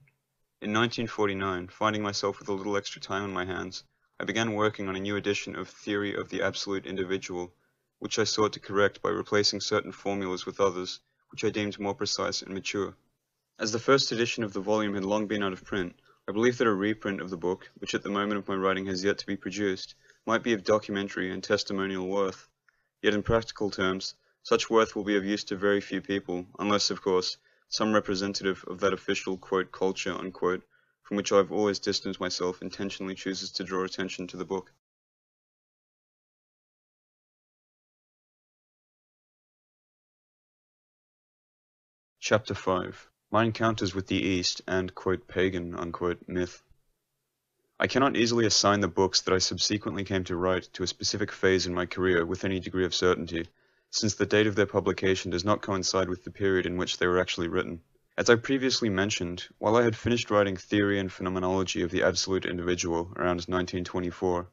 In 1949, finding myself with a little extra time on my hands, I began working on a new edition of Theory of the Absolute Individual, which I sought to correct by replacing certain formulas with others, which I deemed more precise and mature. As the first edition of the volume had long been out of print, I believe that a reprint of the book, which at the moment of my writing has yet to be produced, might be of documentary and testimonial worth. Yet in practical terms, such worth will be of use to very few people, unless, of course, some representative of that official, quote, culture, unquote, from which I have always distanced myself intentionally chooses to draw attention to the book. Chapter 5. My Encounters with the East and, quote, pagan, unquote, myth. I cannot easily assign the books that I subsequently came to write to a specific phase in my career with any degree of certainty, since the date of their publication does not coincide with the period in which they were actually written. As I previously mentioned, while I had finished writing Theory and Phenomenology of the Absolute Individual around 1924,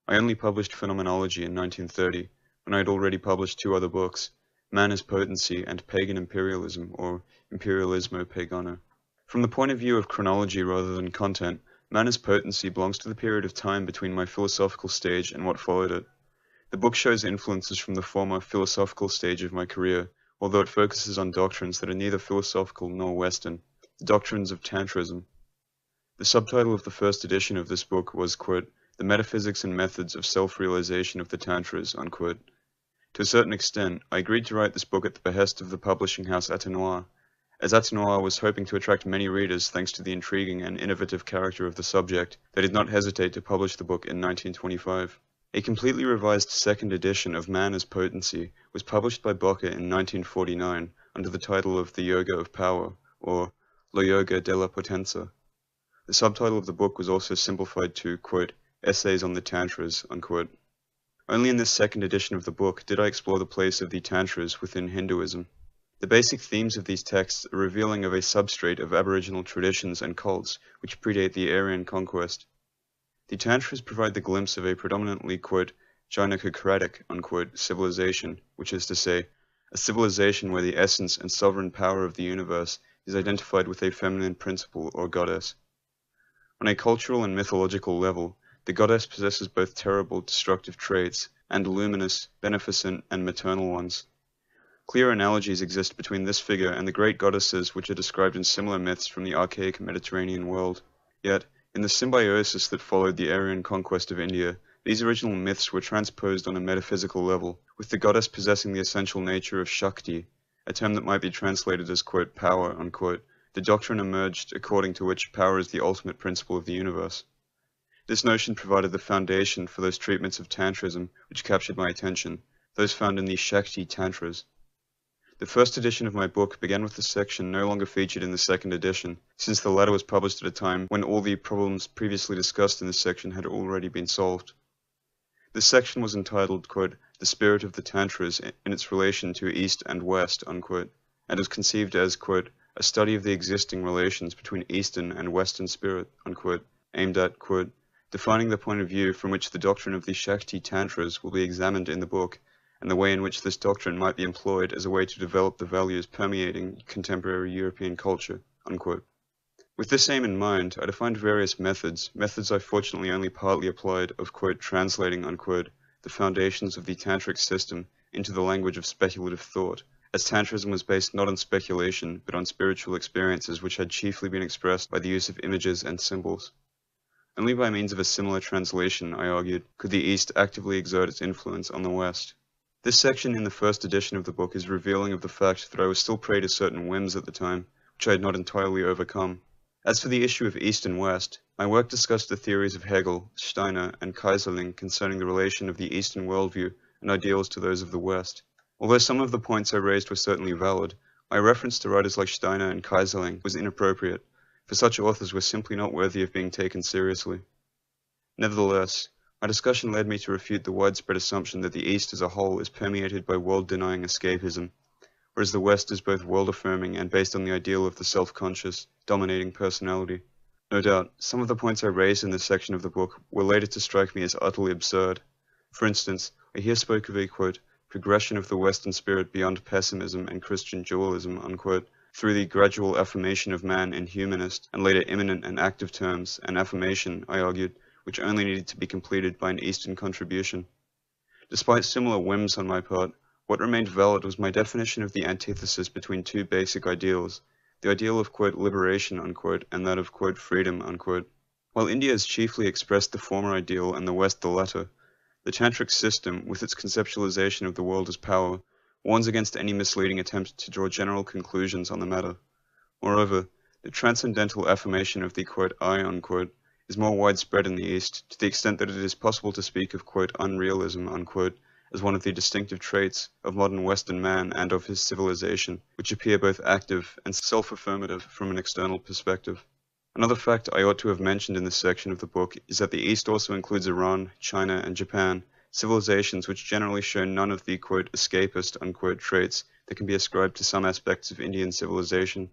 I only published Phenomenology in 1930, when I had already published two other books, Man as Potency and Pagan Imperialism, or Imperialismo Pagano. From the point of view of chronology rather than content, Man as Potency belongs to the period of time between my philosophical stage and what followed it. The book shows influences from the former philosophical stage of my career, although it focuses on doctrines that are neither philosophical nor Western, the doctrines of Tantrism. The subtitle of the first edition of this book was, quote, The Metaphysics and Methods of Self-Realization of the Tantras, unquote. To a certain extent, I agreed to write this book at the behest of the publishing house Atenoir, as Atenoir was hoping to attract many readers thanks to the intriguing and innovative character of the subject. They did not hesitate to publish the book in 1925. A completely revised second edition of Man as Potency was published by Bocca in 1949 under the title of The Yoga of Power, or Lo Yoga della Potenza. The subtitle of the book was also simplified to, quote, Essays on the Tantras, unquote. Only in this second edition of the book did I explore the place of the Tantras within Hinduism. The basic themes of these texts are revealing of a substrate of aboriginal traditions and cults which predate the Aryan conquest. The Tantras provide the glimpse of a predominantly, quote, Jainocratic, unquote, civilization, which is to say, a civilization where the essence and sovereign power of the universe is identified with a feminine principle or goddess. On a cultural and mythological level, the goddess possesses both terrible, destructive traits and luminous, beneficent, and maternal ones. Clear analogies exist between this figure and the great goddesses which are described in similar myths from the archaic Mediterranean world. Yet, in the symbiosis that followed the Aryan conquest of India, these original myths were transposed on a metaphysical level, with the goddess possessing the essential nature of Shakti, a term that might be translated as, quote, power, unquote. The doctrine emerged according to which power is the ultimate principle of the universe. This notion provided the foundation for those treatments of Tantrism which captured my attention, those found in the Shakti Tantras. The first edition of my book began with the section no longer featured in the second edition, since the latter was published at a time when all the problems previously discussed in this section had already been solved. This section was entitled, quote, The Spirit of the Tantras in its relation to East and West, unquote, and was conceived as, quote, a study of the existing relations between Eastern and Western spirit, unquote, aimed at, quote, defining the point of view from which the doctrine of the Shakti Tantras will be examined in the book, and the way in which this doctrine might be employed as a way to develop the values permeating contemporary European culture, unquote. With this aim in mind, I defined various methods I fortunately only partly applied, of, quote, translating, unquote, the foundations of the Tantric system into the language of speculative thought, as Tantrism was based not on speculation, but on spiritual experiences which had chiefly been expressed by the use of images and symbols. Only by means of a similar translation, I argued, could the East actively exert its influence on the West. This section in the first edition of the book is revealing of the fact that I was still prey to certain whims at the time, which I had not entirely overcome. As for the issue of East and West, my work discussed the theories of Hegel, Steiner, and Kaiserling concerning the relation of the Eastern worldview and ideals to those of the West. Although some of the points I raised were certainly valid, my reference to writers like Steiner and Kaiserling was inappropriate, for such authors were simply not worthy of being taken seriously. Nevertheless, my discussion led me to refute the widespread assumption that the East as a whole is permeated by world-denying escapism, whereas the West is both world-affirming and based on the ideal of the self-conscious, dominating personality. No doubt, some of the points I raised in this section of the book were later to strike me as utterly absurd. For instance, I here spoke of a, quote, progression of the Western spirit beyond pessimism and Christian dualism, unquote, through the gradual affirmation of man in humanist and later immanent and active terms, an affirmation, I argued, which only needed to be completed by an Eastern contribution. Despite similar whims on my part, what remained valid was my definition of the antithesis between two basic ideals, the ideal of, quote, liberation, unquote, and that of, quote, freedom, unquote. While India has chiefly expressed the former ideal and the West the latter, the Tantric system, with its conceptualization of the world as power, warns against any misleading attempt to draw general conclusions on the matter. Moreover, the transcendental affirmation of the, quote, I, unquote, is more widespread in the East, to the extent that it is possible to speak of, quote, unrealism, unquote, as one of the distinctive traits of modern Western man and of his civilization, which appear both active and self-affirmative from an external perspective. Another fact I ought to have mentioned in this section of the book is that the East also includes Iran, China, and Japan, civilizations which generally show none of the, quote, escapist, unquote, traits that can be ascribed to some aspects of Indian civilization.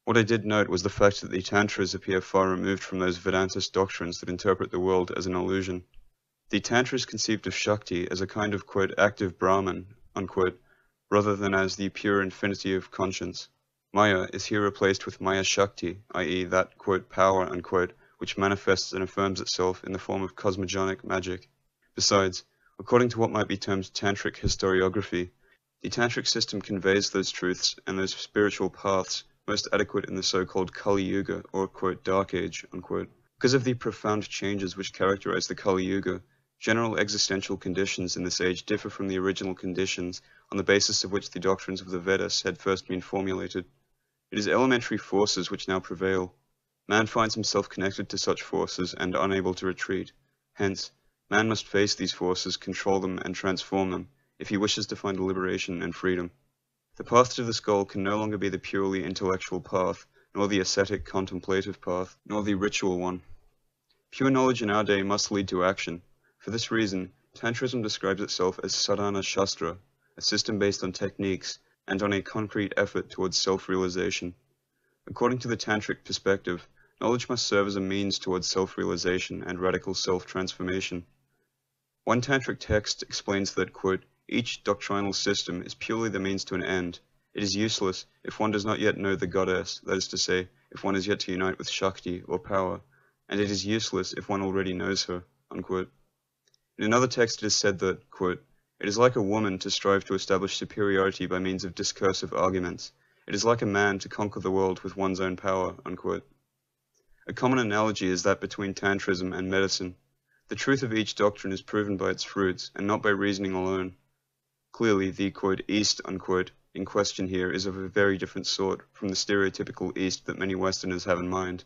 What I did note was the fact that the Tantras appear far removed from those Vedantist doctrines that interpret the world as an illusion. The Tantras conceived of Shakti as a kind of, quote, active Brahman, unquote, rather than as the pure infinity of conscience. Maya is here replaced with Maya Shakti, i.e. that, quote, power, unquote, which manifests and affirms itself in the form of cosmogonic magic. Besides, according to what might be termed Tantric historiography, the Tantric system conveys those truths and those spiritual paths most adequate in the so-called Kali Yuga, or, quote, Dark Age, unquote. Because of the profound changes which characterize the Kali Yuga, general existential conditions in this age differ from the original conditions on the basis of which the doctrines of the Vedas had first been formulated. It is elementary forces which now prevail. Man finds himself connected to such forces and unable to retreat. Hence, man must face these forces, control them, and transform them, if he wishes to find liberation and freedom. The path to this goal can no longer be the purely intellectual path, nor the ascetic contemplative path, nor the ritual one. Pure knowledge in our day must lead to action. For this reason, Tantrism describes itself as sadhana shastra, a system based on techniques, and on a concrete effort towards self-realization. According to the Tantric perspective, knowledge must serve as a means towards self-realization and radical self-transformation. One Tantric text explains that, quote, each doctrinal system is purely the means to an end. It is useless if one does not yet know the goddess, that is to say, if one is yet to unite with Shakti, or power, and it is useless if one already knows her, unquote. In another text it is said that, quote, it is like a woman to strive to establish superiority by means of discursive arguments. It is like a man to conquer the world with one's own power, unquote. A common analogy is that between Tantrism and medicine. The truth of each doctrine is proven by its fruits, and not by reasoning alone. Clearly, the, quote, East, unquote, in question here is of a very different sort from the stereotypical East that many Westerners have in mind.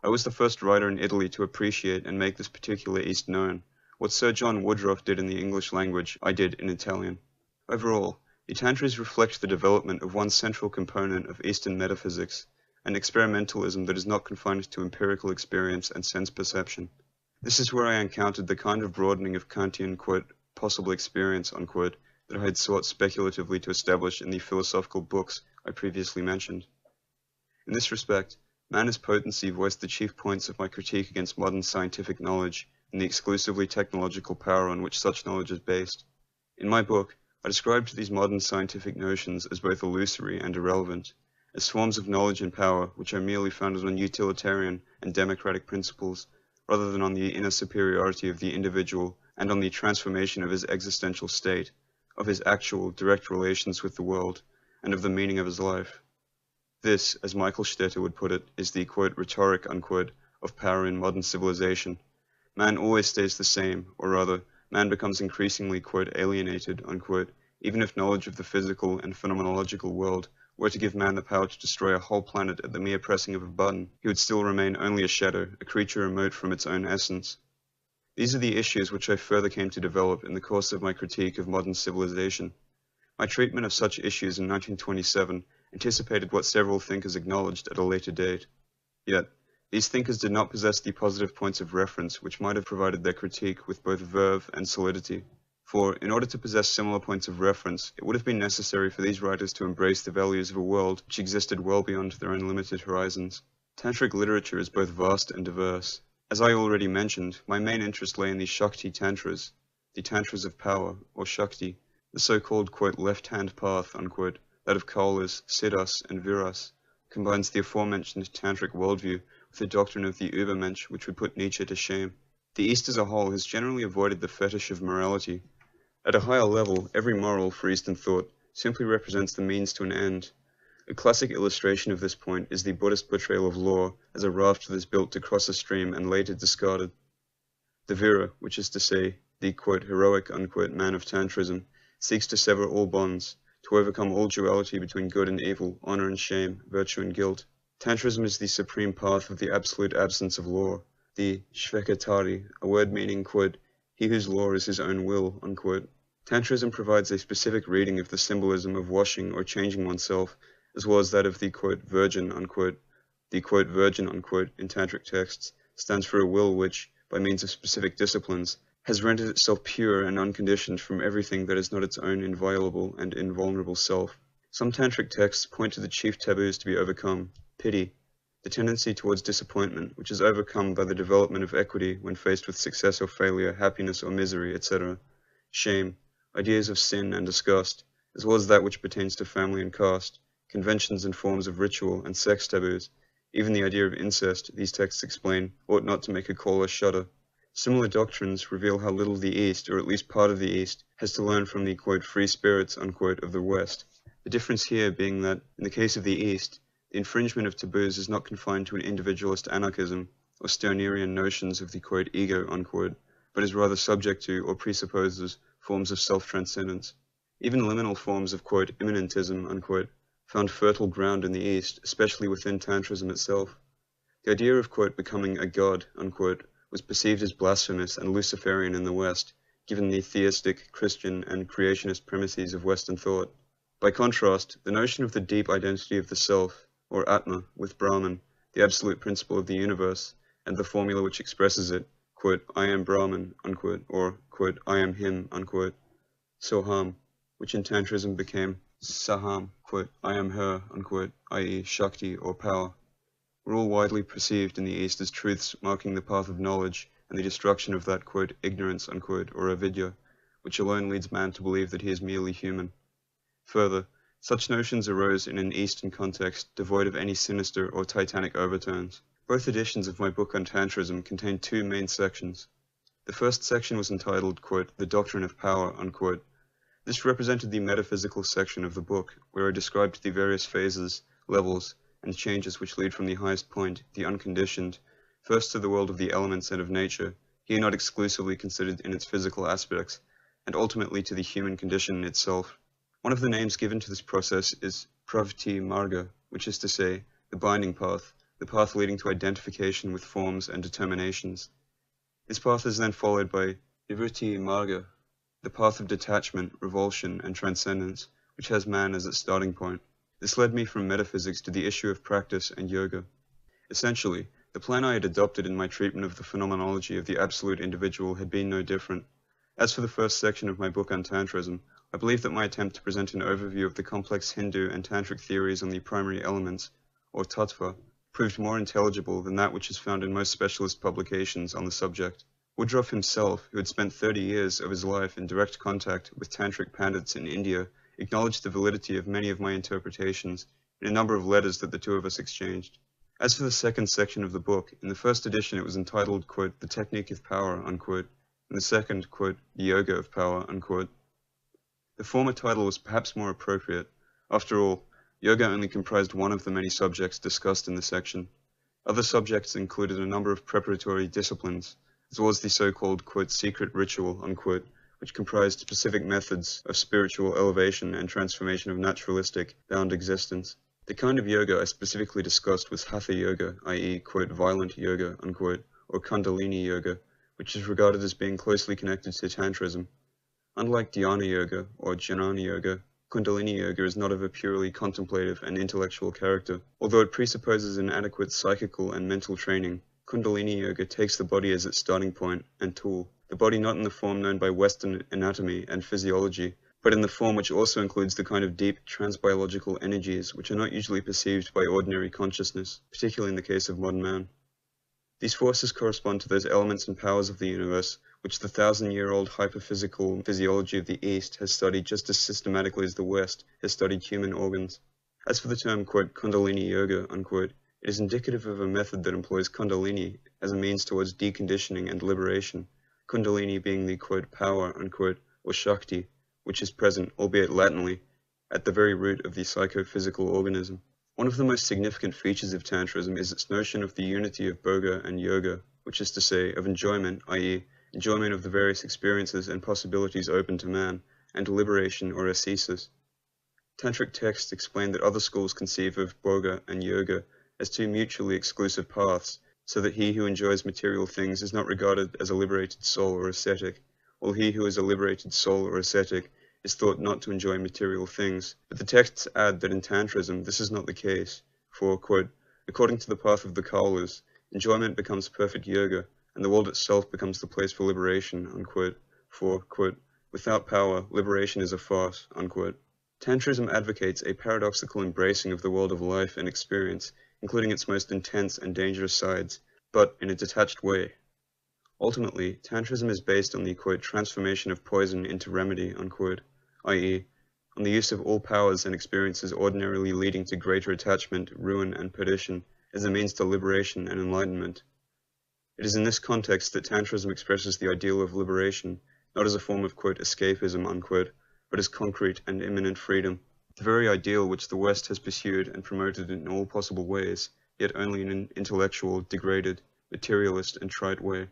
I was the first writer in Italy to appreciate and make this particular East known. What Sir John Woodroffe did in the English language, I did in Italian. Overall, the Tantras reflect the development of one central component of Eastern metaphysics, an experimentalism that is not confined to empirical experience and sense perception. This is where I encountered the kind of broadening of Kantian, quote, possible experience, unquote, that I had sought speculatively to establish in the philosophical books I previously mentioned. In this respect, man as potency voiced the chief points of my critique against modern scientific knowledge and the exclusively technological power on which such knowledge is based. In my book, I described these modern scientific notions as both illusory and irrelevant, as forms of knowledge and power which are merely founded on utilitarian and democratic principles, rather than on the inner superiority of the individual and on the transformation of his existential state, of his actual direct relations with the world, and of the meaning of his life. This, as Michael Stetter would put it, is the, quote, rhetoric, unquote, of power in modern civilization. Man always stays the same, or rather, man becomes increasingly, quote, alienated, unquote, even if knowledge of the physical and phenomenological world were to give man the power to destroy a whole planet at the mere pressing of a button, he would still remain only a shadow, a creature remote from its own essence. These are the issues which I further came to develop in the course of my critique of modern civilization. My treatment of such issues in 1927 anticipated what several thinkers acknowledged at a later date. Yet, these thinkers did not possess the positive points of reference which might have provided their critique with both verve and solidity. For, in order to possess similar points of reference, it would have been necessary for these writers to embrace the values of a world which existed well beyond their own limited horizons. Tantric literature is both vast and diverse. As I already mentioned, my main interest lay in the Shakti Tantras, the Tantras of power, or Shakti, the so-called, quote, left-hand path, unquote, that of Kaulas, Siddhas, and Viras, combines the aforementioned Tantric worldview with the doctrine of the Übermensch, which would put Nietzsche to shame. The East as a whole has generally avoided the fetish of morality. At a higher level, every moral, for Eastern thought, simply represents the means to an end. A classic illustration of this point is the Buddhist portrayal of law as a raft that is built to cross a stream and later discarded. The Vira, which is to say, the quote, heroic unquote, man of Tantrism, seeks to sever all bonds, to overcome all duality between good and evil, honor and shame, virtue and guilt. Tantrism is the supreme path of the absolute absence of law, the Shvekatari, a word meaning, quote, he whose law is his own will, unquote. Tantrism provides a specific reading of the symbolism of washing or changing oneself, as well as that of the, quote, virgin, unquote. The, quote, virgin, unquote, in Tantric texts stands for a will which, by means of specific disciplines, has rendered itself pure and unconditioned from everything that is not its own inviolable and invulnerable self. Some Tantric texts point to the chief taboos to be overcome: pity, the tendency towards disappointment, which is overcome by the development of equity when faced with success or failure, happiness or misery, etc. Shame, ideas of sin and disgust, as well as that which pertains to family and caste, conventions and forms of ritual and sex taboos. Even the idea of incest, these texts explain, ought not to make a caller shudder. Similar doctrines reveal how little the East, or at least part of the East, has to learn from the, quote, free spirits, unquote, of the West. The difference here being that, in the case of the East, the infringement of taboos is not confined to an individualist anarchism or Stirnerian notions of the, quote, ego, unquote, but is rather subject to or presupposes forms of self-transcendence. Even liminal forms of, quote, immanentism, unquote, found fertile ground in the East, especially within Tantrism itself. The idea of, quote, becoming a god, unquote, was perceived as blasphemous and Luciferian in the West, given the theistic, Christian, and creationist premises of Western thought. By contrast, the notion of the deep identity of the self, or Atma, with Brahman, the absolute principle of the universe, and the formula which expresses it, quote, I am Brahman, unquote, or, quote, I am him, unquote, Soham, which in Tantrism became Saham, quote, I am her, unquote, i.e. Shakti or power, were all widely perceived in the East as truths marking the path of knowledge and the destruction of that, quote, ignorance, unquote, or avidya, which alone leads man to believe that he is merely human. Further, such notions arose in an Eastern context devoid of any sinister or titanic overtones. Both editions of my book on Tantrism contained two main sections. The first section was entitled, quote, The Doctrine of Power, unquote. This represented the metaphysical section of the book, where I described the various phases, levels, and changes which lead from the highest point, the unconditioned, first to the world of the elements and of nature, here not exclusively considered in its physical aspects, and ultimately to the human condition itself. One of the names given to this process is Pravti Marga, which is to say, the binding path, the path leading to identification with forms and determinations. This path is then followed by Nivritti Marga, the path of detachment, revulsion, and transcendence, which has man as its starting point. This led me from metaphysics to the issue of practice and yoga. Essentially, the plan I had adopted in my treatment of the phenomenology of the absolute individual had been no different. As for the first section of my book on Tantrism, I believe that my attempt to present an overview of the complex Hindu and Tantric theories on the primary elements, or tattva, proved more intelligible than that which is found in most specialist publications on the subject. Woodruff himself, who had spent 30 years of his life in direct contact with Tantric Pandits in India, acknowledged the validity of many of my interpretations in a number of letters that the two of us exchanged. As for the second section of the book, in the first edition it was entitled, quote, The Technique of Power, unquote, and the second, quote, The Yoga of Power, unquote. The former title was perhaps more appropriate. After all, yoga only comprised one of the many subjects discussed in the section. Other subjects included a number of preparatory disciplines, as well as the so-called, quote, secret ritual, unquote, which comprised specific methods of spiritual elevation and transformation of naturalistic, bound existence. The kind of yoga I specifically discussed was Hatha yoga, i.e., quote, violent yoga, unquote, or Kundalini yoga, which is regarded as being closely connected to Tantrism. Unlike Dhyana yoga or Jnana yoga, Kundalini yoga is not of a purely contemplative and intellectual character. Although it presupposes an adequate psychical and mental training, Kundalini yoga takes the body as its starting point and tool, the body not in the form known by Western anatomy and physiology, but in the form which also includes the kind of deep transbiological energies which are not usually perceived by ordinary consciousness, particularly in the case of modern man. These forces correspond to those elements and powers of the universe which the thousand-year-old hyperphysical physiology of the East has studied just as systematically as the West has studied human organs. As for the term, quote, Kundalini Yoga, unquote, it is indicative of a method that employs Kundalini as a means towards deconditioning and liberation, Kundalini being the, quote, power, unquote, or Shakti, which is present, albeit latently, at the very root of the psychophysical organism. One of the most significant features of Tantrism is its notion of the unity of Bhoga and Yoga, which is to say, of enjoyment, i.e., enjoyment of the various experiences and possibilities open to man, and liberation or ascesis. Tantric texts explain that other schools conceive of Bhoga and Yoga as two mutually exclusive paths, so that he who enjoys material things is not regarded as a liberated soul or ascetic, while he who is a liberated soul or ascetic is thought not to enjoy material things. But the texts add that in Tantrism this is not the case, for, quote, according to the path of the Kaulas, enjoyment becomes perfect yoga, and the world itself becomes the place for liberation, unquote, for, quote, without power, liberation is a farce, unquote. Tantrism advocates a paradoxical embracing of the world of life and experience, including its most intense and dangerous sides, but in a detached way. Ultimately, Tantrism is based on the, quote, transformation of poison into remedy, unquote, i.e., on the use of all powers and experiences ordinarily leading to greater attachment, ruin, and perdition as a means to liberation and enlightenment. It is in this context that Tantrism expresses the ideal of liberation, not as a form of, quote, escapism, unquote, but as concrete and imminent freedom, the very ideal which the West has pursued and promoted in all possible ways, yet only in an intellectual, degraded, materialist, and trite way.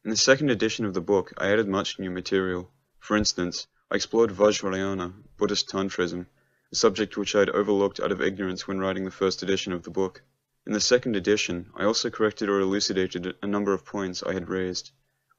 In the second edition of the book, I added much new material. For instance, I explored Vajrayana, Buddhist Tantrism, a subject which I had overlooked out of ignorance when writing the first edition of the book. In the second edition, I also corrected or elucidated a number of points I had raised.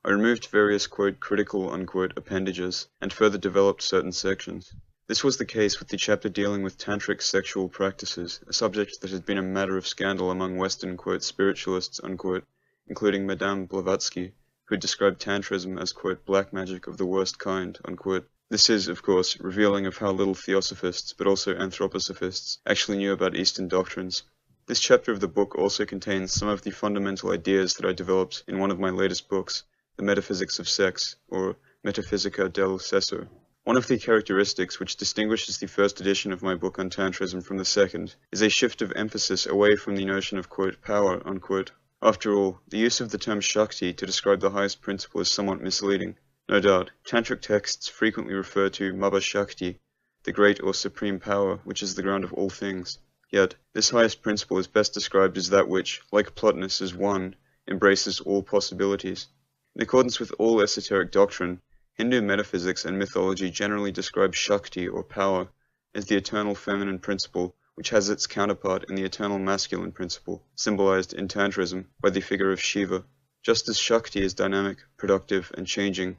I removed various, quote, critical, unquote, appendages, and further developed certain sections. This was the case with the chapter dealing with tantric sexual practices, a subject that had been a matter of scandal among Western, quote, spiritualists, unquote, including Madame Blavatsky, who described Tantrism as, quote, black magic of the worst kind, unquote. This is, of course, revealing of how little theosophists, but also anthroposophists, actually knew about Eastern doctrines. This chapter of the book also contains some of the fundamental ideas that I developed in one of my latest books, The Metaphysics of Sex, or Metaphysica del Sesso. One of the characteristics which distinguishes the first edition of my book on Tantrism from the second is a shift of emphasis away from the notion of, quote, power, unquote. After all, the use of the term Shakti to describe the highest principle is somewhat misleading. No doubt, Tantric texts frequently refer to Mabha Shakti, the great or supreme power, which is the ground of all things. Yet, this highest principle is best described as that which, like Plotinus is one, embraces all possibilities. In accordance with all esoteric doctrine, Hindu metaphysics and mythology generally describe Shakti, or power, as the eternal feminine principle, which has its counterpart in the eternal masculine principle, symbolized in Tantrism by the figure of Shiva. Just as Shakti is dynamic, productive, and changing,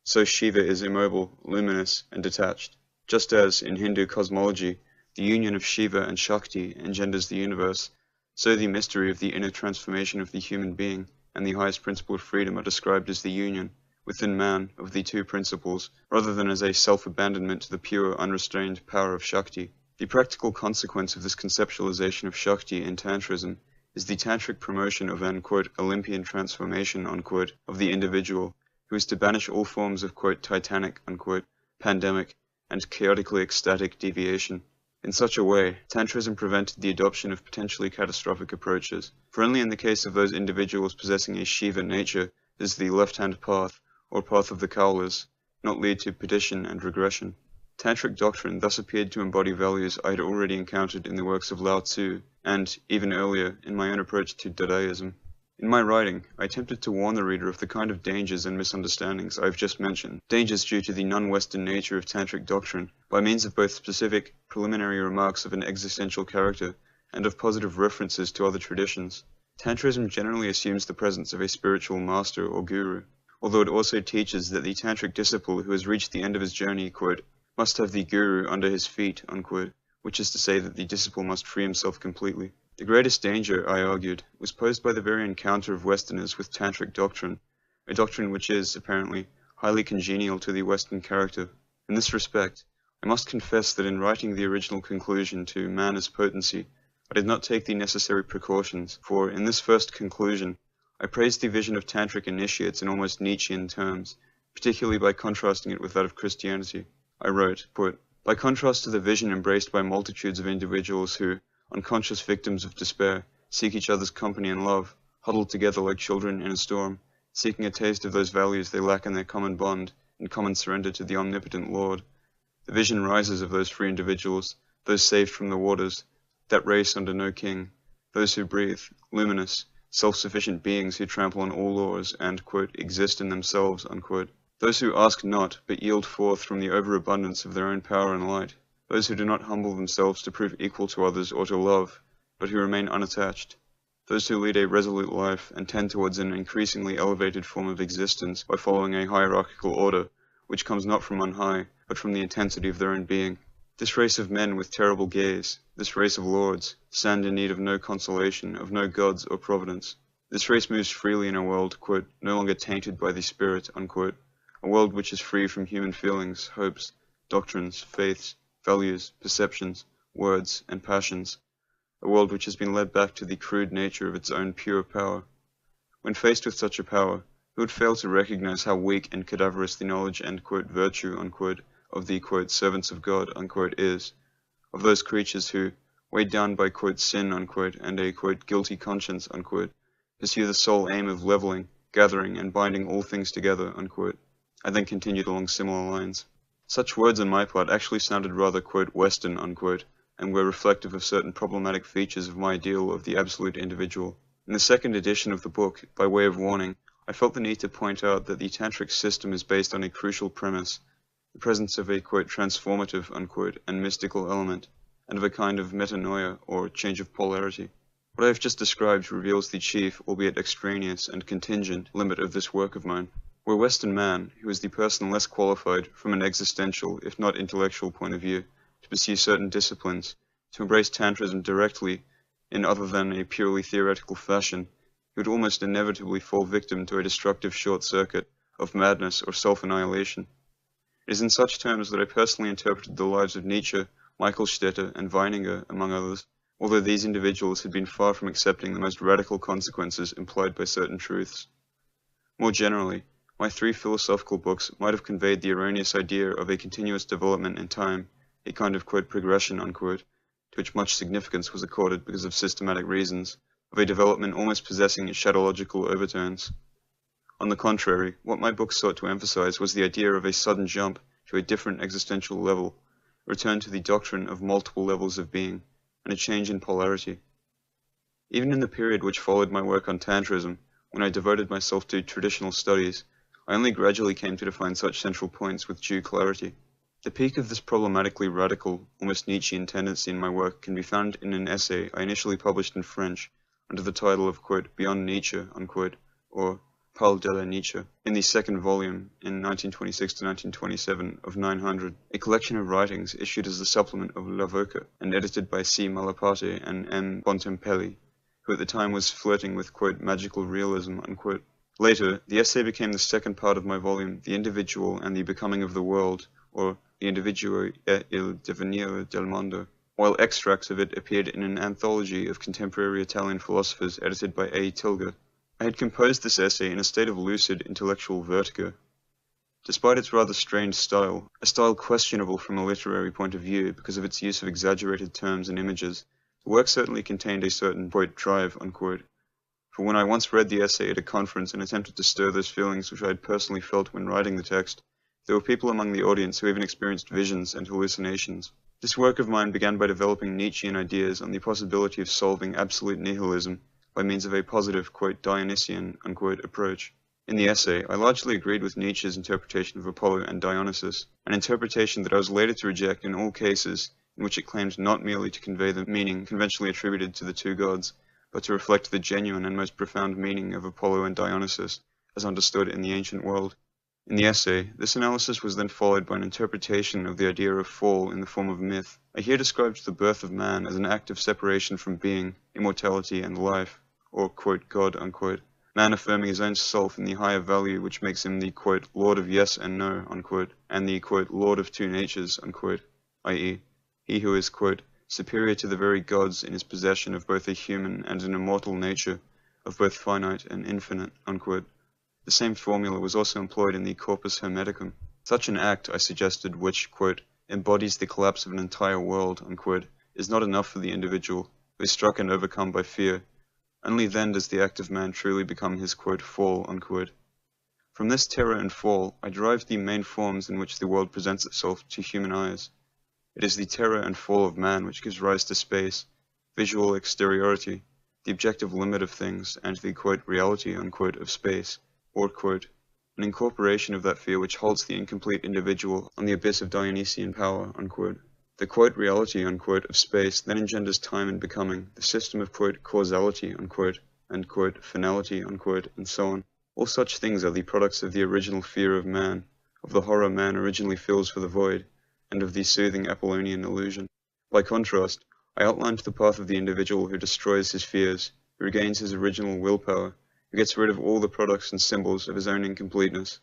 so Shiva is immobile, luminous, and detached. Just as, in Hindu cosmology, the union of Shiva and Shakti engenders the universe, so the mystery of the inner transformation of the human being and the highest principle of freedom are described as the union, within man, of the two principles, rather than as a self-abandonment to the pure, unrestrained power of Shakti. The practical consequence of this conceptualization of Shakti in Tantrism is the tantric promotion of an, quote, Olympian transformation, unquote, of the individual, who is to banish all forms of, quote, titanic, unquote, pandemic, and chaotically ecstatic deviation. In such a way, Tantrism prevented the adoption of potentially catastrophic approaches, for only in the case of those individuals possessing a Shiva nature does the left-hand path, or path of the Kaulas, not lead to perdition and regression. Tantric doctrine thus appeared to embody values I had already encountered in the works of Lao Tzu, and, even earlier, in my own approach to Dadaism. In my writing, I attempted to warn the reader of the kind of dangers and misunderstandings I have just mentioned, dangers due to the non-Western nature of Tantric doctrine, by means of both specific, preliminary remarks of an existential character, and of positive references to other traditions. Tantrism generally assumes the presence of a spiritual master or guru, although it also teaches that the Tantric disciple who has reached the end of his journey, quote, must have the guru under his feet, unquote, which is to say that the disciple must free himself completely. The greatest danger, I argued, was posed by the very encounter of Westerners with Tantric doctrine, a doctrine which is, apparently, highly congenial to the Western character. In this respect, I must confess that in writing the original conclusion to Man as Potency, I did not take the necessary precautions, for in this first conclusion, I praised the vision of Tantric initiates in almost Nietzschean terms, particularly by contrasting it with that of Christianity. I wrote, quote, "By contrast to the vision embraced by multitudes of individuals who, unconscious victims of despair, seek each other's company and love, huddled together like children in a storm, seeking a taste of those values they lack in their common bond, in common surrender to the omnipotent Lord. The vision rises of those free individuals, those saved from the waters, that race under no king, those who breathe, luminous, self-sufficient beings who trample on all laws and, quote, exist in themselves, unquote. Those who ask not, but yield forth from the overabundance of their own power and light. Those who do not humble themselves to prove equal to others or to love, but who remain unattached. Those who lead a resolute life and tend towards an increasingly elevated form of existence by following a hierarchical order, which comes not from on high, but from the intensity of their own being. This race of men with terrible gaze, this race of lords, stand in need of no consolation, of no gods or providence. This race moves freely in a world, quote, no longer tainted by the spirit, unquote, a world which is free from human feelings, hopes, doctrines, faiths, values, perceptions, words, and passions, a world which has been led back to the crude nature of its own pure power. When faced with such a power, who would fail to recognize how weak and cadaverous the knowledge and, quote, virtue, unquote, of the, quote, servants of God, unquote, is, of those creatures who, weighed down by, quote, sin, unquote, and a, quote, guilty conscience, unquote, pursue the sole aim of leveling, gathering, and binding all things together, unquote. I then continued along similar lines. Such words on my part actually sounded rather, quote, Western, unquote, and were reflective of certain problematic features of my ideal of the absolute individual. In the second edition of the book, by way of warning, I felt the need to point out that the Tantric system is based on a crucial premise, the presence of a, quote, transformative, unquote, and mystical element, and of a kind of metanoia, or change of polarity. What I have just described reveals the chief, albeit extraneous and contingent, limit of this work of mine. Where Western man, who is the person less qualified from an existential, if not intellectual point of view, to pursue certain disciplines, to embrace Tantrism directly in other than a purely theoretical fashion, he would almost inevitably fall victim to a destructive short circuit of madness or self-annihilation. It is in such terms that I personally interpreted the lives of Nietzsche, Michaelstetter, and Weininger, among others, although these individuals had been far from accepting the most radical consequences implied by certain truths. More generally, my three philosophical books might have conveyed the erroneous idea of a continuous development in time, a kind of, quote, progression, unquote, to which much significance was accorded because of systematic reasons, of a development almost possessing eschatological overtones. On the contrary, what my book sought to emphasize was the idea of a sudden jump to a different existential level, a return to the doctrine of multiple levels of being, and a change in polarity. Even in the period which followed my work on Tantrism, when I devoted myself to traditional studies, I only gradually came to define such central points with due clarity. The peak of this problematically radical, almost Nietzschean tendency in my work can be found in an essay I initially published in French under the title of, quote, Beyond Nietzsche, unquote, or Parle de la Nietzsche, in the second volume, in 1926 to 1927, of 900, a collection of writings issued as the supplement of L'Avocat and edited by C. Malaparte and M. Bontempelli, who at the time was flirting with, quote, magical realism, unquote. Later, the essay became the second part of my volume, The Individual and the Becoming of the World, or The Individuo et il Devenir del Mondo, while extracts of it appeared in an anthology of contemporary Italian philosophers edited by A. Tilger. I had composed this essay in a state of lucid intellectual vertigo. Despite its rather strange style, a style questionable from a literary point of view because of its use of exaggerated terms and images, the work certainly contained a certain, quote, drive, unquote. For when I once read the essay at a conference and attempted to stir those feelings which I had personally felt when writing the text, there were people among the audience who even experienced visions and hallucinations. This work of mine began by developing Nietzschean ideas on the possibility of solving absolute nihilism by means of a positive, quote, Dionysian, unquote, approach. In the essay, I largely agreed with Nietzsche's interpretation of Apollo and Dionysus, an interpretation that I was later to reject in all cases in which it claimed not merely to convey the meaning conventionally attributed to the two gods, but to reflect the genuine and most profound meaning of Apollo and Dionysus, as understood in the ancient world. In the essay, this analysis was then followed by an interpretation of the idea of fall in the form of myth. I here described the birth of man as an act of separation from being, immortality, and life, or, quote, God, unquote. man affirming his own self in the higher value which makes him the, quote, Lord of yes and no, unquote, and the, quote, Lord of two natures, unquote, i.e., he who is, quote, superior to the very gods in his possession of both a human and an immortal nature, of both finite and infinite, unquote. The same formula was also employed in the Corpus Hermeticum. Such an act, I suggested, which, quote, embodies the collapse of an entire world, unquote, is not enough for the individual who is struck and overcome by fear. Only then does the act of man truly become his, quote, fall, unquote. From this terror and fall, I derived the main forms in which the world presents itself to human eyes. It is the terror and fall of man which gives rise to space, visual exteriority, the objective limit of things, and the, quote, reality, unquote, of space, or, quote, an incorporation of that fear which halts the incomplete individual on the abyss of Dionysian power, unquote. The, quote, reality, unquote, of space then engenders time and becoming, the system of, quote, causality, unquote, and, quote, finality, unquote, and so on. All such things are the products of the original fear of man, of the horror man originally feels for the void, and of the soothing Apollonian illusion. By contrast, I outlined the path of the individual who destroys his fears, who regains his original willpower, who gets rid of all the products and symbols of his own incompleteness.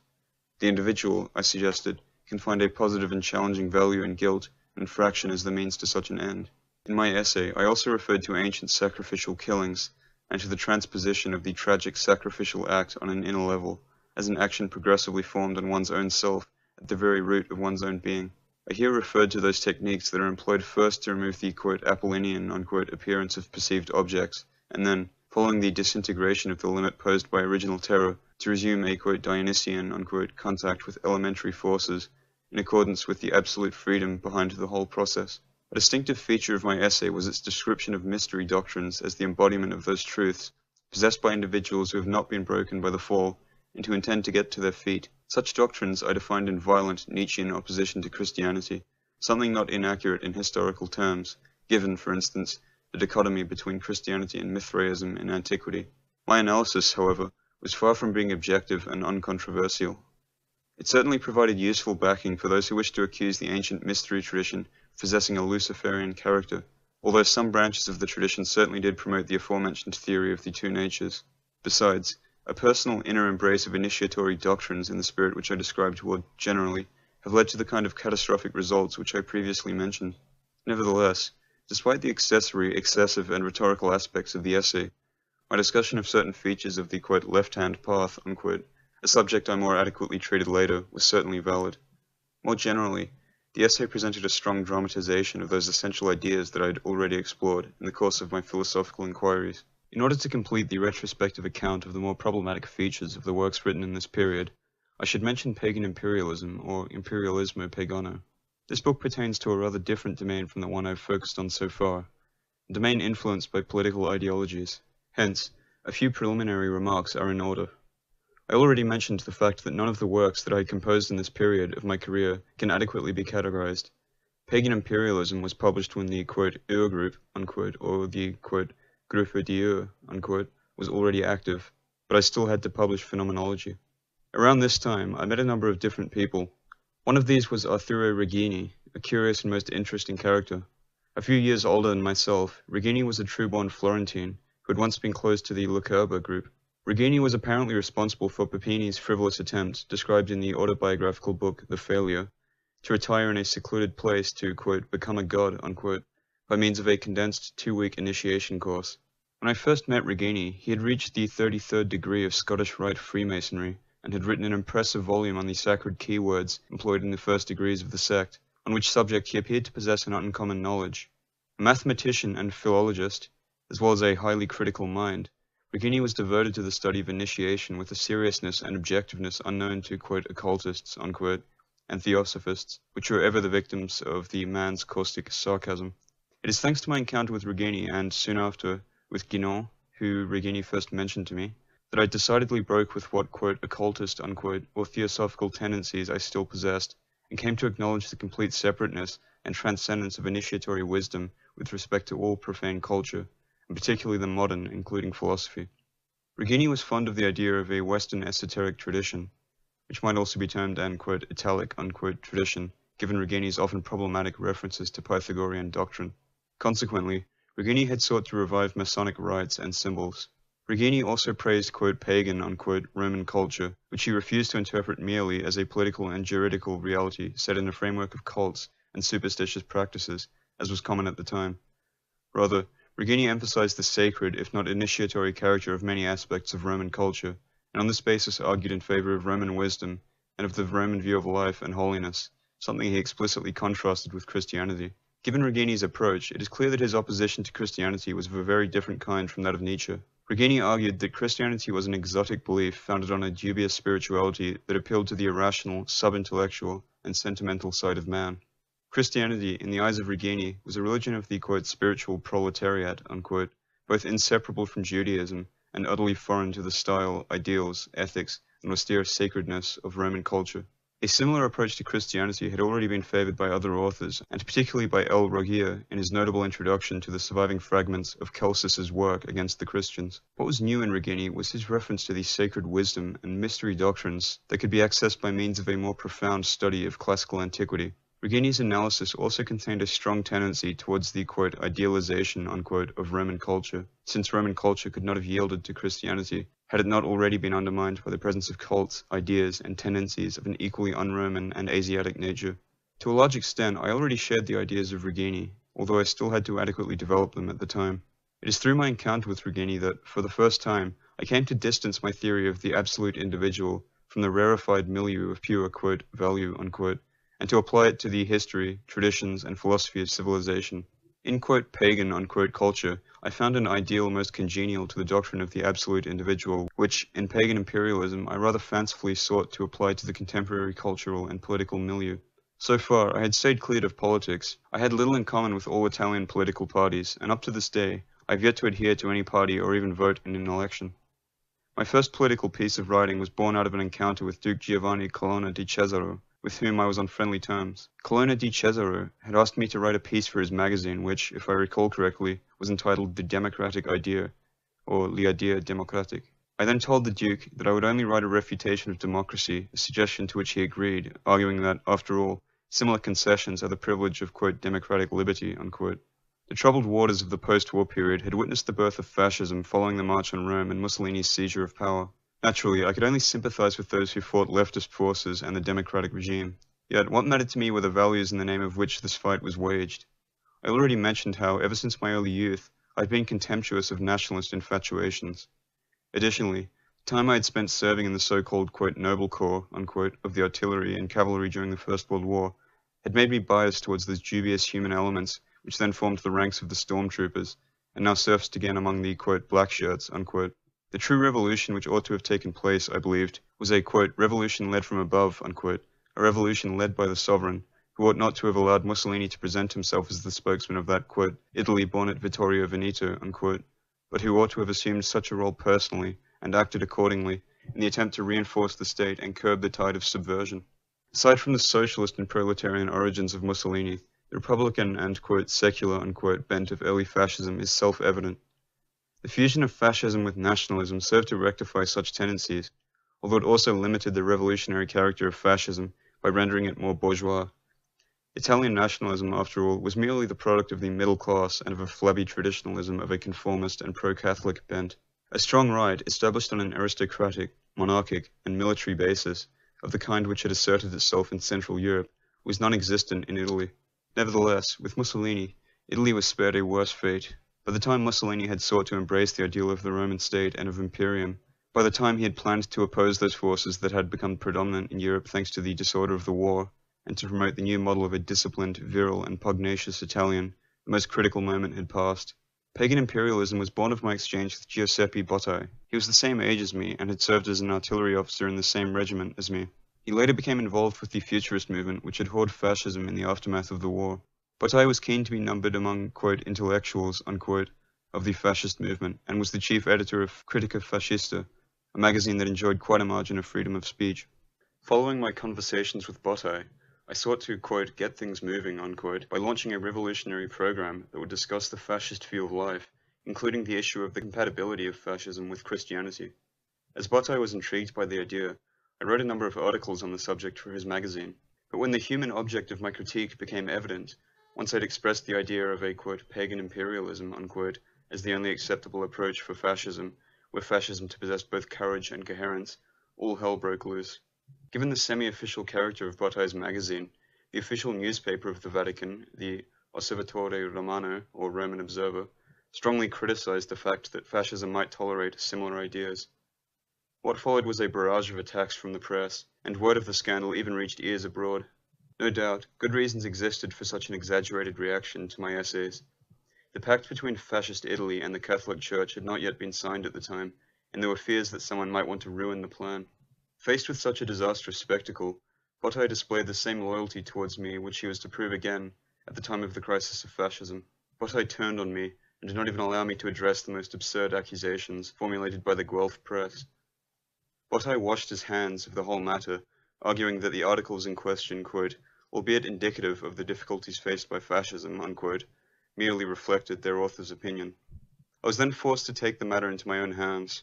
The individual, I suggested, can find a positive and challenging value in guilt and infraction as the means to such an end. In my essay, I also referred to ancient sacrificial killings, and to the transposition of the tragic sacrificial act on an inner level, as an action progressively formed on one's own self, at the very root of one's own being. I here referred to those techniques that are employed first to remove the, quote, Apollonian, unquote, appearance of perceived objects, and then, following the disintegration of the limit posed by original terror, to resume a, quote, Dionysian, unquote, contact with elementary forces, in accordance with the absolute freedom behind the whole process. A distinctive feature of my essay was its description of mystery doctrines as the embodiment of those truths, possessed by individuals who have not been broken by the fall, and who intend to get to their feet. Such doctrines I defined in violent Nietzschean opposition to Christianity, something not inaccurate in historical terms, given, for instance, the dichotomy between Christianity and Mithraism in antiquity. My analysis, however, was far from being objective and uncontroversial. It certainly provided useful backing for those who wished to accuse the ancient mystery tradition of possessing a Luciferian character, although some branches of the tradition certainly did promote the aforementioned theory of the two natures. Besides, a personal inner embrace of initiatory doctrines in the spirit which I described more generally have led to the kind of catastrophic results which I previously mentioned. Nevertheless, despite the accessory, excessive, and rhetorical aspects of the essay, my discussion of certain features of the, quote, left-hand path, unquote, a subject I more adequately treated later, was certainly valid. More generally, the essay presented a strong dramatization of those essential ideas that I had already explored in the course of my philosophical inquiries. In order to complete the retrospective account of the more problematic features of the works written in this period, I should mention pagan imperialism, or imperialismo pagano. This book pertains to a rather different domain from the one I've focused on so far, a domain influenced by political ideologies. Hence, a few preliminary remarks are in order. I already mentioned the fact that none of the works that I composed in this period of my career can adequately be categorized. Pagan imperialism was published when the, quote, Ur-group, unquote, or the, quote, Grupo de Ur, unquote, was already active, but I still had to publish phenomenology. Around this time, I met a number of different people. One of these was Arturo Regini, a curious and most interesting character. A few years older than myself, Regini was a true-born Florentine who had once been close to the Lucurba group. Regini was apparently responsible for Papini's frivolous attempt, described in the autobiographical book The Failure, to retire in a secluded place to, quote, become a god, unquote, by means of a condensed 2-week initiation course. When I first met Regini, he had reached the 33rd degree of Scottish Rite Freemasonry, and had written an impressive volume on the sacred keywords employed in the first degrees of the sect, on which subject he appeared to possess an uncommon knowledge. A mathematician and philologist, as well as a highly critical mind, Regini was devoted to the study of initiation with a seriousness and objectiveness unknown to, quote, occultists, unquote, and theosophists, which were ever the victims of the man's caustic sarcasm. It is thanks to my encounter with Regini, and soon after, with Guinan, who Regini first mentioned to me, that I decidedly broke with what, quote, occultist, unquote, or theosophical tendencies I still possessed, and came to acknowledge the complete separateness and transcendence of initiatory wisdom with respect to all profane culture, and particularly the modern, including philosophy. Regini was fond of the idea of a Western esoteric tradition, which might also be termed an, quote, italic, unquote, tradition, given Regini's often problematic references to Pythagorean doctrine. Consequently, Regini had sought to revive Masonic rites and symbols. Regini also praised, quote, pagan, unquote, Roman culture, which he refused to interpret merely as a political and juridical reality set in a framework of cults and superstitious practices, as was common at the time. Rather, Regini emphasized the sacred, if not initiatory character of many aspects of Roman culture, and on this basis argued in favor of Roman wisdom and of the Roman view of life and holiness, something he explicitly contrasted with Christianity. Given Regini's approach, it is clear that his opposition to Christianity was of a very different kind from that of Nietzsche. Regini argued that Christianity was an exotic belief founded on a dubious spirituality that appealed to the irrational, sub-intellectual, and sentimental side of man. Christianity, in the eyes of Regini, was a religion of the, quote, spiritual proletariat, unquote, both inseparable from Judaism and utterly foreign to the style, ideals, ethics, and austere sacredness of Roman culture. A similar approach to Christianity had already been favored by other authors, and particularly by L. Rogier in his notable introduction to the surviving fragments of Celsus's work against the Christians. What was new in Regini was his reference to the sacred wisdom and mystery doctrines that could be accessed by means of a more profound study of classical antiquity. Regini's analysis also contained a strong tendency towards the, quote, idealization, unquote, of Roman culture, since Roman culture could not have yielded to Christianity had it not already been undermined by the presence of cults, ideas, and tendencies of an equally un-Roman and Asiatic nature. To a large extent, I already shared the ideas of Regini, although I still had to adequately develop them at the time. It is through my encounter with Regini that, for the first time, I came to distance my theory of the absolute individual from the rarefied milieu of pure, quote, value, unquote, and to apply it to the history, traditions, and philosophy of civilization. In, quote, pagan, unquote, culture, I found an ideal most congenial to the doctrine of the absolute individual, which, in pagan imperialism, I rather fancifully sought to apply to the contemporary cultural and political milieu. So far, I had stayed cleared of politics. I had little in common with all Italian political parties, and up to this day, I have yet to adhere to any party or even vote in an election. My first political piece of writing was born out of an encounter with Duke Giovanni Colonna di Cesaro, with whom I was on friendly terms. Colonna di Cesaro had asked me to write a piece for his magazine which, if I recall correctly, was entitled The Democratic Idea, or L'Idea Democratic. I then told the Duke that I would only write a refutation of democracy, a suggestion to which he agreed, arguing that, after all, similar concessions are the privilege of, quote, democratic liberty, unquote. The troubled waters of the post-war period had witnessed the birth of fascism following the March on Rome and Mussolini's seizure of power. Naturally, I could only sympathize with those who fought leftist forces and the democratic regime. Yet, what mattered to me were the values in the name of which this fight was waged. I already mentioned how, ever since my early youth, I had been contemptuous of nationalist infatuations. Additionally, the time I had spent serving in the so-called, quote, noble corps, unquote, of the artillery and cavalry during the First World War had made me biased towards those dubious human elements which then formed the ranks of the stormtroopers, and now surfaced again among the, quote, black shirts, unquote. The true revolution which ought to have taken place, I believed, was a, quote, revolution led from above, unquote, a revolution led by the sovereign, who ought not to have allowed Mussolini to present himself as the spokesman of that, quote, Italy born at Vittorio Veneto, unquote, but who ought to have assumed such a role personally and acted accordingly in the attempt to reinforce the state and curb the tide of subversion. Aside from the socialist and proletarian origins of Mussolini, the republican and, quote, secular, unquote, bent of early fascism is self-evident. The fusion of fascism with nationalism served to rectify such tendencies, although it also limited the revolutionary character of fascism by rendering it more bourgeois. Italian nationalism, after all, was merely the product of the middle class and of a flabby traditionalism of a conformist and pro-Catholic bent. A strong right, established on an aristocratic, monarchic, and military basis, of the kind which had asserted itself in Central Europe, was non-existent in Italy. Nevertheless, with Mussolini, Italy was spared a worse fate. By the time Mussolini had sought to embrace the ideal of the Roman state and of imperium, by the time he had planned to oppose those forces that had become predominant in Europe thanks to the disorder of the war, and to promote the new model of a disciplined, virile, and pugnacious Italian, the most critical moment had passed. Pagan imperialism was born of my exchange with Giuseppe Bottai. He was the same age as me and had served as an artillery officer in the same regiment as me. He later became involved with the futurist movement which had hurled fascism in the aftermath of the war. Bottai was keen to be numbered among, quote, intellectuals, unquote, of the fascist movement, and was the chief editor of Critica Fascista, a magazine that enjoyed quite a margin of freedom of speech. Following my conversations with Bottai, I sought to, quote, get things moving, unquote, by launching a revolutionary program that would discuss the fascist view of life, including the issue of the compatibility of fascism with Christianity. As Bottai was intrigued by the idea, I wrote a number of articles on the subject for his magazine. But when the human object of my critique became evident, once I'd expressed the idea of a, quote, pagan imperialism, unquote, as the only acceptable approach for fascism, were fascism to possess both courage and coherence, all hell broke loose. Given the semi-official character of Bottai's magazine, the official newspaper of the Vatican, the Osservatore Romano, or Roman Observer, strongly criticized the fact that fascism might tolerate similar ideas. What followed was a barrage of attacks from the press, and word of the scandal even reached ears abroad. No doubt, good reasons existed for such an exaggerated reaction to my essays. The pact between fascist Italy and the Catholic Church had not yet been signed at the time, and there were fears that someone might want to ruin the plan. Faced with such a disastrous spectacle, Bottai displayed the same loyalty towards me which he was to prove again at the time of the crisis of fascism. Bottai turned on me and did not even allow me to address the most absurd accusations formulated by the Guelph press. Bottai washed his hands of the whole matter, arguing that the articles in question, quote, albeit indicative of the difficulties faced by fascism, unquote, merely reflected their author's opinion. I was then forced to take the matter into my own hands.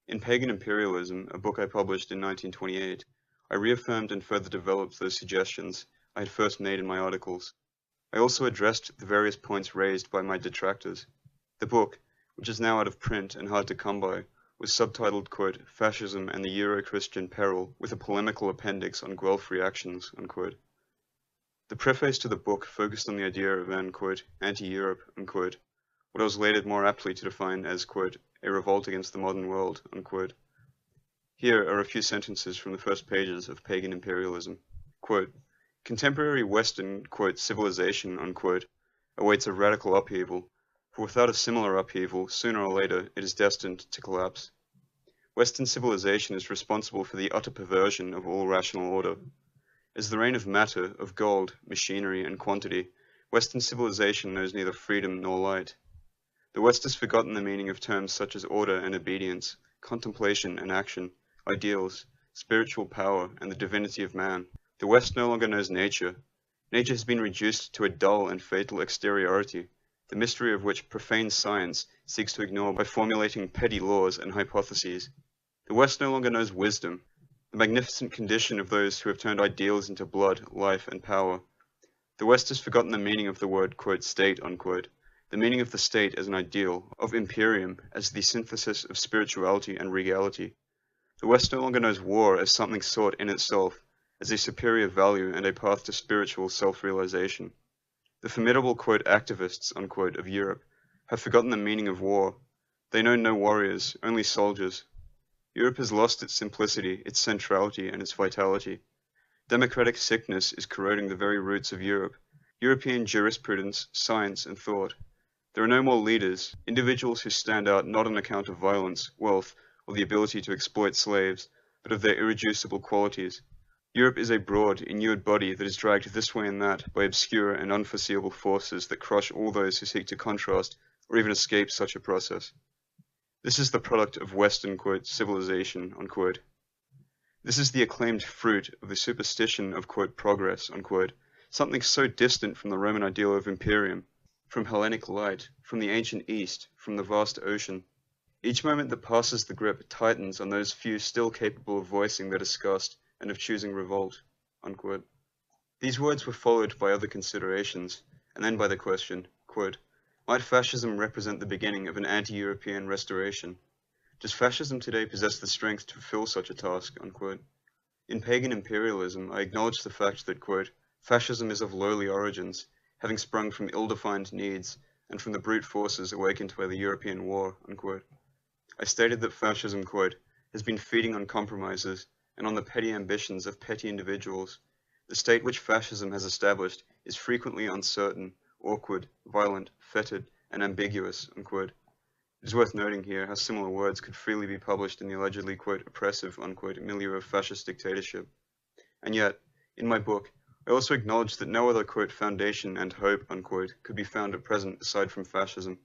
In Pagan Imperialism, a book I published in 1928, I reaffirmed and further developed those suggestions I had first made in my articles. I also addressed the various points raised by my detractors. The book, which is now out of print and hard to come by, was subtitled, quote, Fascism and the Euro-Christian Peril, with a polemical appendix on Guelph reactions, unquote. The preface to the book focused on the idea of an, quote, anti-Europe, unquote, what I was later more aptly to define as, quote, a revolt against the modern world, unquote. Here are a few sentences from the first pages of Pagan Imperialism. Quote, contemporary Western, quote, civilization, unquote, awaits a radical upheaval, for without a similar upheaval, sooner or later, it is destined to collapse. Western civilization is responsible for the utter perversion of all rational order. As the reign of matter, of gold, machinery, and quantity, Western civilization knows neither freedom nor light. The West has forgotten the meaning of terms such as order and obedience, contemplation and action, ideals, spiritual power, and the divinity of man. The West no longer knows nature. Nature has been reduced to a dull and fatal exteriority, the mystery of which profane science seeks to ignore by formulating petty laws and hypotheses. The West no longer knows wisdom, the magnificent condition of those who have turned ideals into blood, life, and power. The West has forgotten the meaning of the word, quote, state, unquote, the meaning of the state as an ideal, of imperium as the synthesis of spirituality and regality. The West no longer knows war as something sought in itself, as a superior value and a path to spiritual self-realization. The formidable, quote, activists, unquote, of Europe have forgotten the meaning of war. They know no warriors, only soldiers. Europe has lost its simplicity, its centrality, and its vitality. Democratic sickness is corroding the very roots of Europe, European jurisprudence, science, and thought. There are no more leaders, individuals who stand out not on account of violence, wealth, or the ability to exploit slaves, but of their irreducible qualities. Europe is a broad, inured body that is dragged this way and that by obscure and unforeseeable forces that crush all those who seek to contrast or even escape such a process. This is the product of Western, quote, civilization, unquote. This is the acclaimed fruit of the superstition of, quote, progress, unquote, something so distant from the Roman ideal of imperium, from Hellenic light, from the ancient East, from the vast ocean. Each moment that passes the grip tightens on those few still capable of voicing their disgust and of choosing revolt, unquote. These words were followed by other considerations, and then by the question, quote, might fascism represent the beginning of an anti-European restoration? Does fascism today possess the strength to fulfill such a task, unquote? In pagan imperialism, I acknowledge the fact that, quote, fascism is of lowly origins, having sprung from ill-defined needs and from the brute forces awakened by the European war, unquote. I stated that fascism, quote, has been feeding on compromises and on the petty ambitions of petty individuals. The state which fascism has established is frequently uncertain, awkward, violent, fetid, and ambiguous, unquote. It is worth noting here how similar words could freely be published in the allegedly, quote, oppressive, unquote, milieu of fascist dictatorship. And yet, in my book, I also acknowledge that no other, quote, foundation and hope, unquote, could be found at present aside from fascism.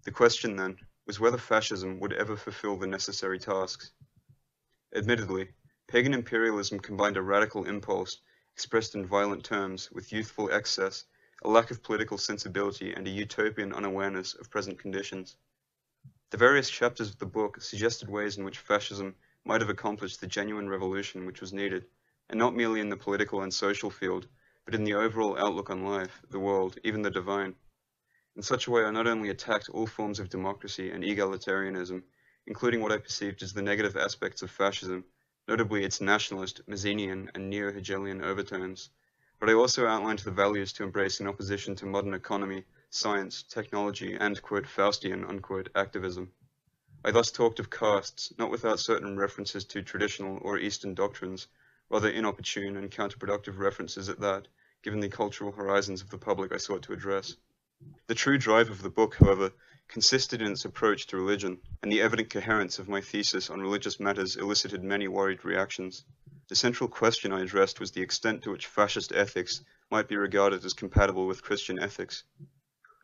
The question, then, was whether fascism would ever fulfill the necessary tasks. Admittedly, pagan imperialism combined a radical impulse, expressed in violent terms, with youthful excess, a lack of political sensibility, and a utopian unawareness of present conditions. The various chapters of the book suggested ways in which fascism might have accomplished the genuine revolution which was needed, and not merely in the political and social field, but in the overall outlook on life, the world, even the divine. In such a way, I not only attacked all forms of democracy and egalitarianism, including what I perceived as the negative aspects of fascism, notably its nationalist, Mazzinian, and neo-Hegelian overtones. But I also outlined the values to embrace in opposition to modern economy, science, technology, and, quote, Faustian, unquote, activism. I thus talked of castes, not without certain references to traditional or Eastern doctrines, rather inopportune and counterproductive references at that, given the cultural horizons of the public I sought to address. The true drive of the book, however, consisted in its approach to religion, and the evident coherence of my thesis on religious matters elicited many worried reactions. The central question I addressed was the extent to which fascist ethics might be regarded as compatible with Christian ethics.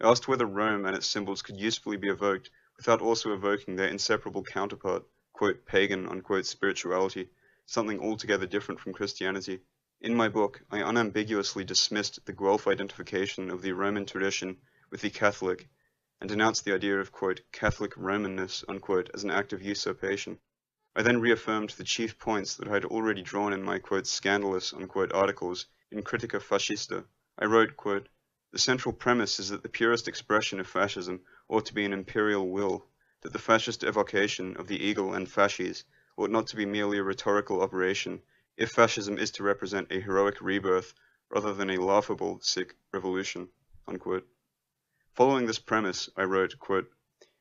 I asked whether Rome and its symbols could usefully be evoked without also evoking their inseparable counterpart, quote, pagan, unquote, spirituality, something altogether different from Christianity. In my book, I unambiguously dismissed the Guelph identification of the Roman tradition with the Catholic, and denounced the idea of, quote, Catholic Romanness, unquote, as an act of usurpation. I then reaffirmed the chief points that I had already drawn in my, quote, scandalous, unquote, articles in Critica Fascista. I wrote, quote, the central premise is that the purest expression of fascism ought to be an imperial will, that the fascist evocation of the eagle and fasces ought not to be merely a rhetorical operation, if fascism is to represent a heroic rebirth rather than a laughable, sick revolution, unquote. Following this premise, I wrote, quote,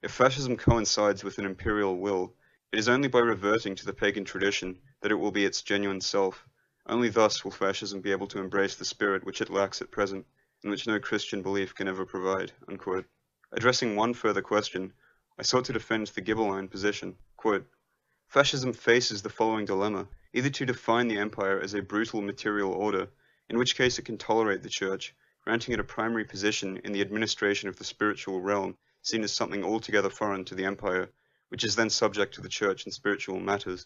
if fascism coincides with an imperial will, it is only by reverting to the pagan tradition that it will be its genuine self. Only thus will fascism be able to embrace the spirit which it lacks at present, and which no Christian belief can ever provide, unquote. Addressing one further question, I sought to defend the Ghibelline position, quote, fascism faces the following dilemma, either to define the empire as a brutal material order, in which case it can tolerate the church, granting it a primary position in the administration of the spiritual realm, seen as something altogether foreign to the empire, which is then subject to the church in spiritual matters,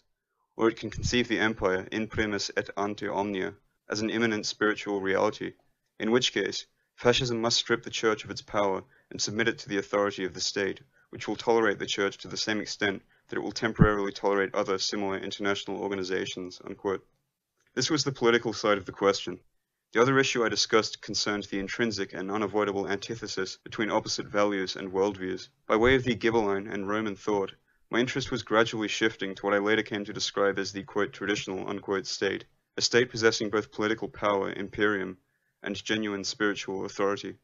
or it can conceive the empire in primis et ante omnia as an immanent spiritual reality, in which case fascism must strip the church of its power and submit it to the authority of the state, which will tolerate the church to the same extent that it will temporarily tolerate other similar international organizations, unquote. This was the political side of the question. The other issue I discussed concerned the intrinsic and unavoidable antithesis between opposite values and worldviews. By way of the Ghibelline and Roman thought, my interest was gradually shifting to what I later came to describe as the, quote, traditional, unquote, state, a state possessing both political power, imperium, and genuine spiritual authority.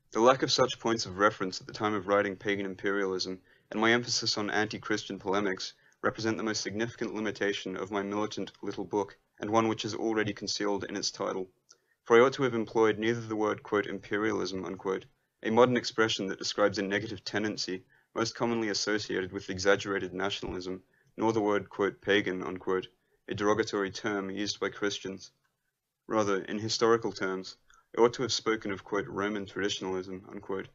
The lack of such points of reference at the time of writing Pagan Imperialism, and my emphasis on anti-Christian polemics, represent the most significant limitation of my militant little book, and one which is already concealed in its title. For I ought to have employed neither the word, quote, imperialism, unquote, a modern expression that describes a negative tendency most commonly associated with exaggerated nationalism, nor the word, quote, pagan, unquote, a derogatory term used by Christians. Rather, in historical terms, I ought to have spoken of, quote, Roman traditionalism, unquote.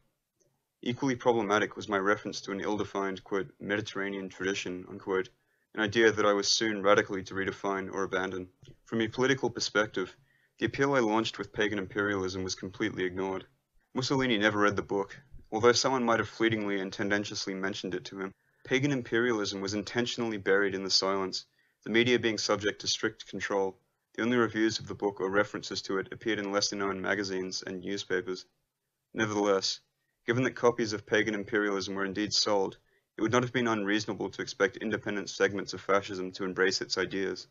Equally problematic was my reference to an ill-defined, quote, Mediterranean tradition, unquote, an idea that I was soon radically to redefine or abandon. From a political perspective, the appeal I launched with pagan imperialism was completely ignored. Mussolini never read the book, although someone might have fleetingly and tendentiously mentioned it to him. Pagan imperialism was intentionally buried in the silence, the media being subject to strict control. The only reviews of the book or references to it appeared in lesser-known magazines and newspapers. Nevertheless, given that copies of pagan imperialism were indeed sold, it would not have been unreasonable to expect independent segments of fascism to embrace its ideas.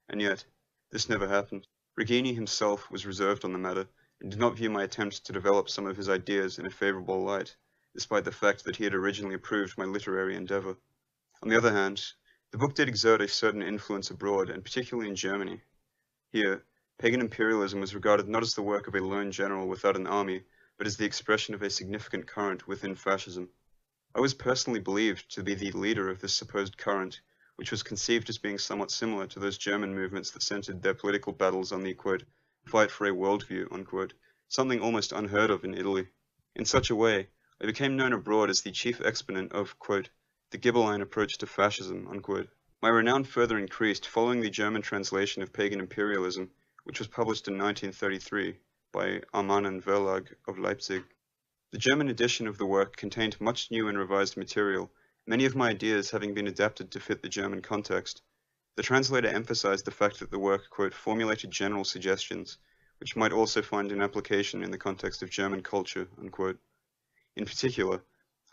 And yet, this never happened. Reghini himself was reserved on the matter, and did not view my attempts to develop some of his ideas in a favorable light, despite the fact that he had originally approved my literary endeavor. On the other hand, the book did exert a certain influence abroad, and particularly in Germany. Here, pagan imperialism was regarded not as the work of a lone general without an army, but as the expression of a significant current within fascism. I was personally believed to be the leader of this supposed current, which was conceived as being somewhat similar to those German movements that centered their political battles on the, quote, fight for a worldview, unquote, something almost unheard of in Italy. In such a way, I became known abroad as the chief exponent of, quote, the Ghibelline approach to fascism, unquote. My renown further increased following the German translation of Pagan Imperialism, which was published in 1933 by Armanen Verlag of Leipzig. The German edition of the work contained much new and revised material, many of my ideas having been adapted to fit the German context. The translator emphasized the fact that the work, quote, formulated general suggestions, which might also find an application in the context of German culture, unquote. In particular,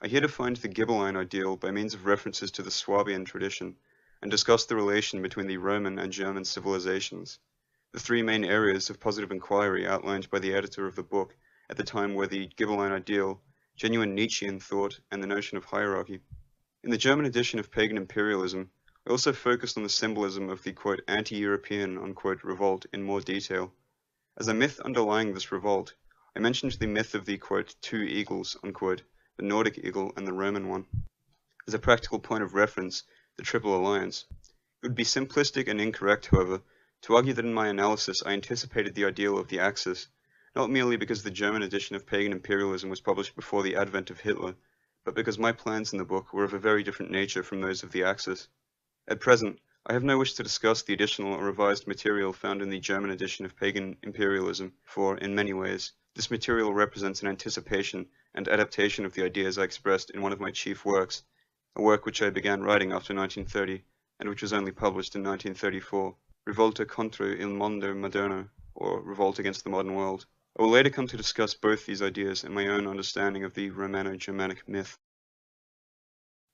I here defined the Ghibelline ideal by means of references to the Swabian tradition, and discussed the relation between the Roman and German civilizations. The three main areas of positive inquiry outlined by the editor of the book at the time were the Ghibelline ideal, genuine Nietzschean thought, and the notion of hierarchy. In the German edition of Pagan Imperialism, I also focused on the symbolism of the quote anti-European unquote revolt in more detail. As a myth underlying this revolt, I mentioned the myth of the quote two eagles unquote, the Nordic eagle and the Roman one. As a practical point of reference, the Triple Alliance. It would be simplistic and incorrect, however, to argue that in my analysis I anticipated the ideal of the Axis, not merely because the German edition of Pagan Imperialism was published before the advent of Hitler, but because my plans in the book were of a very different nature from those of the Axis. At present, I have no wish to discuss the additional or revised material found in the German edition of Pagan Imperialism, for, in many ways, this material represents an anticipation and adaptation of the ideas I expressed in one of my chief works, a work which I began writing after 1930, and which was only published in 1934, Rivolta contro il mondo moderno, or Revolt against the Modern World. I will later come to discuss both these ideas and my own understanding of the Romano-Germanic myth.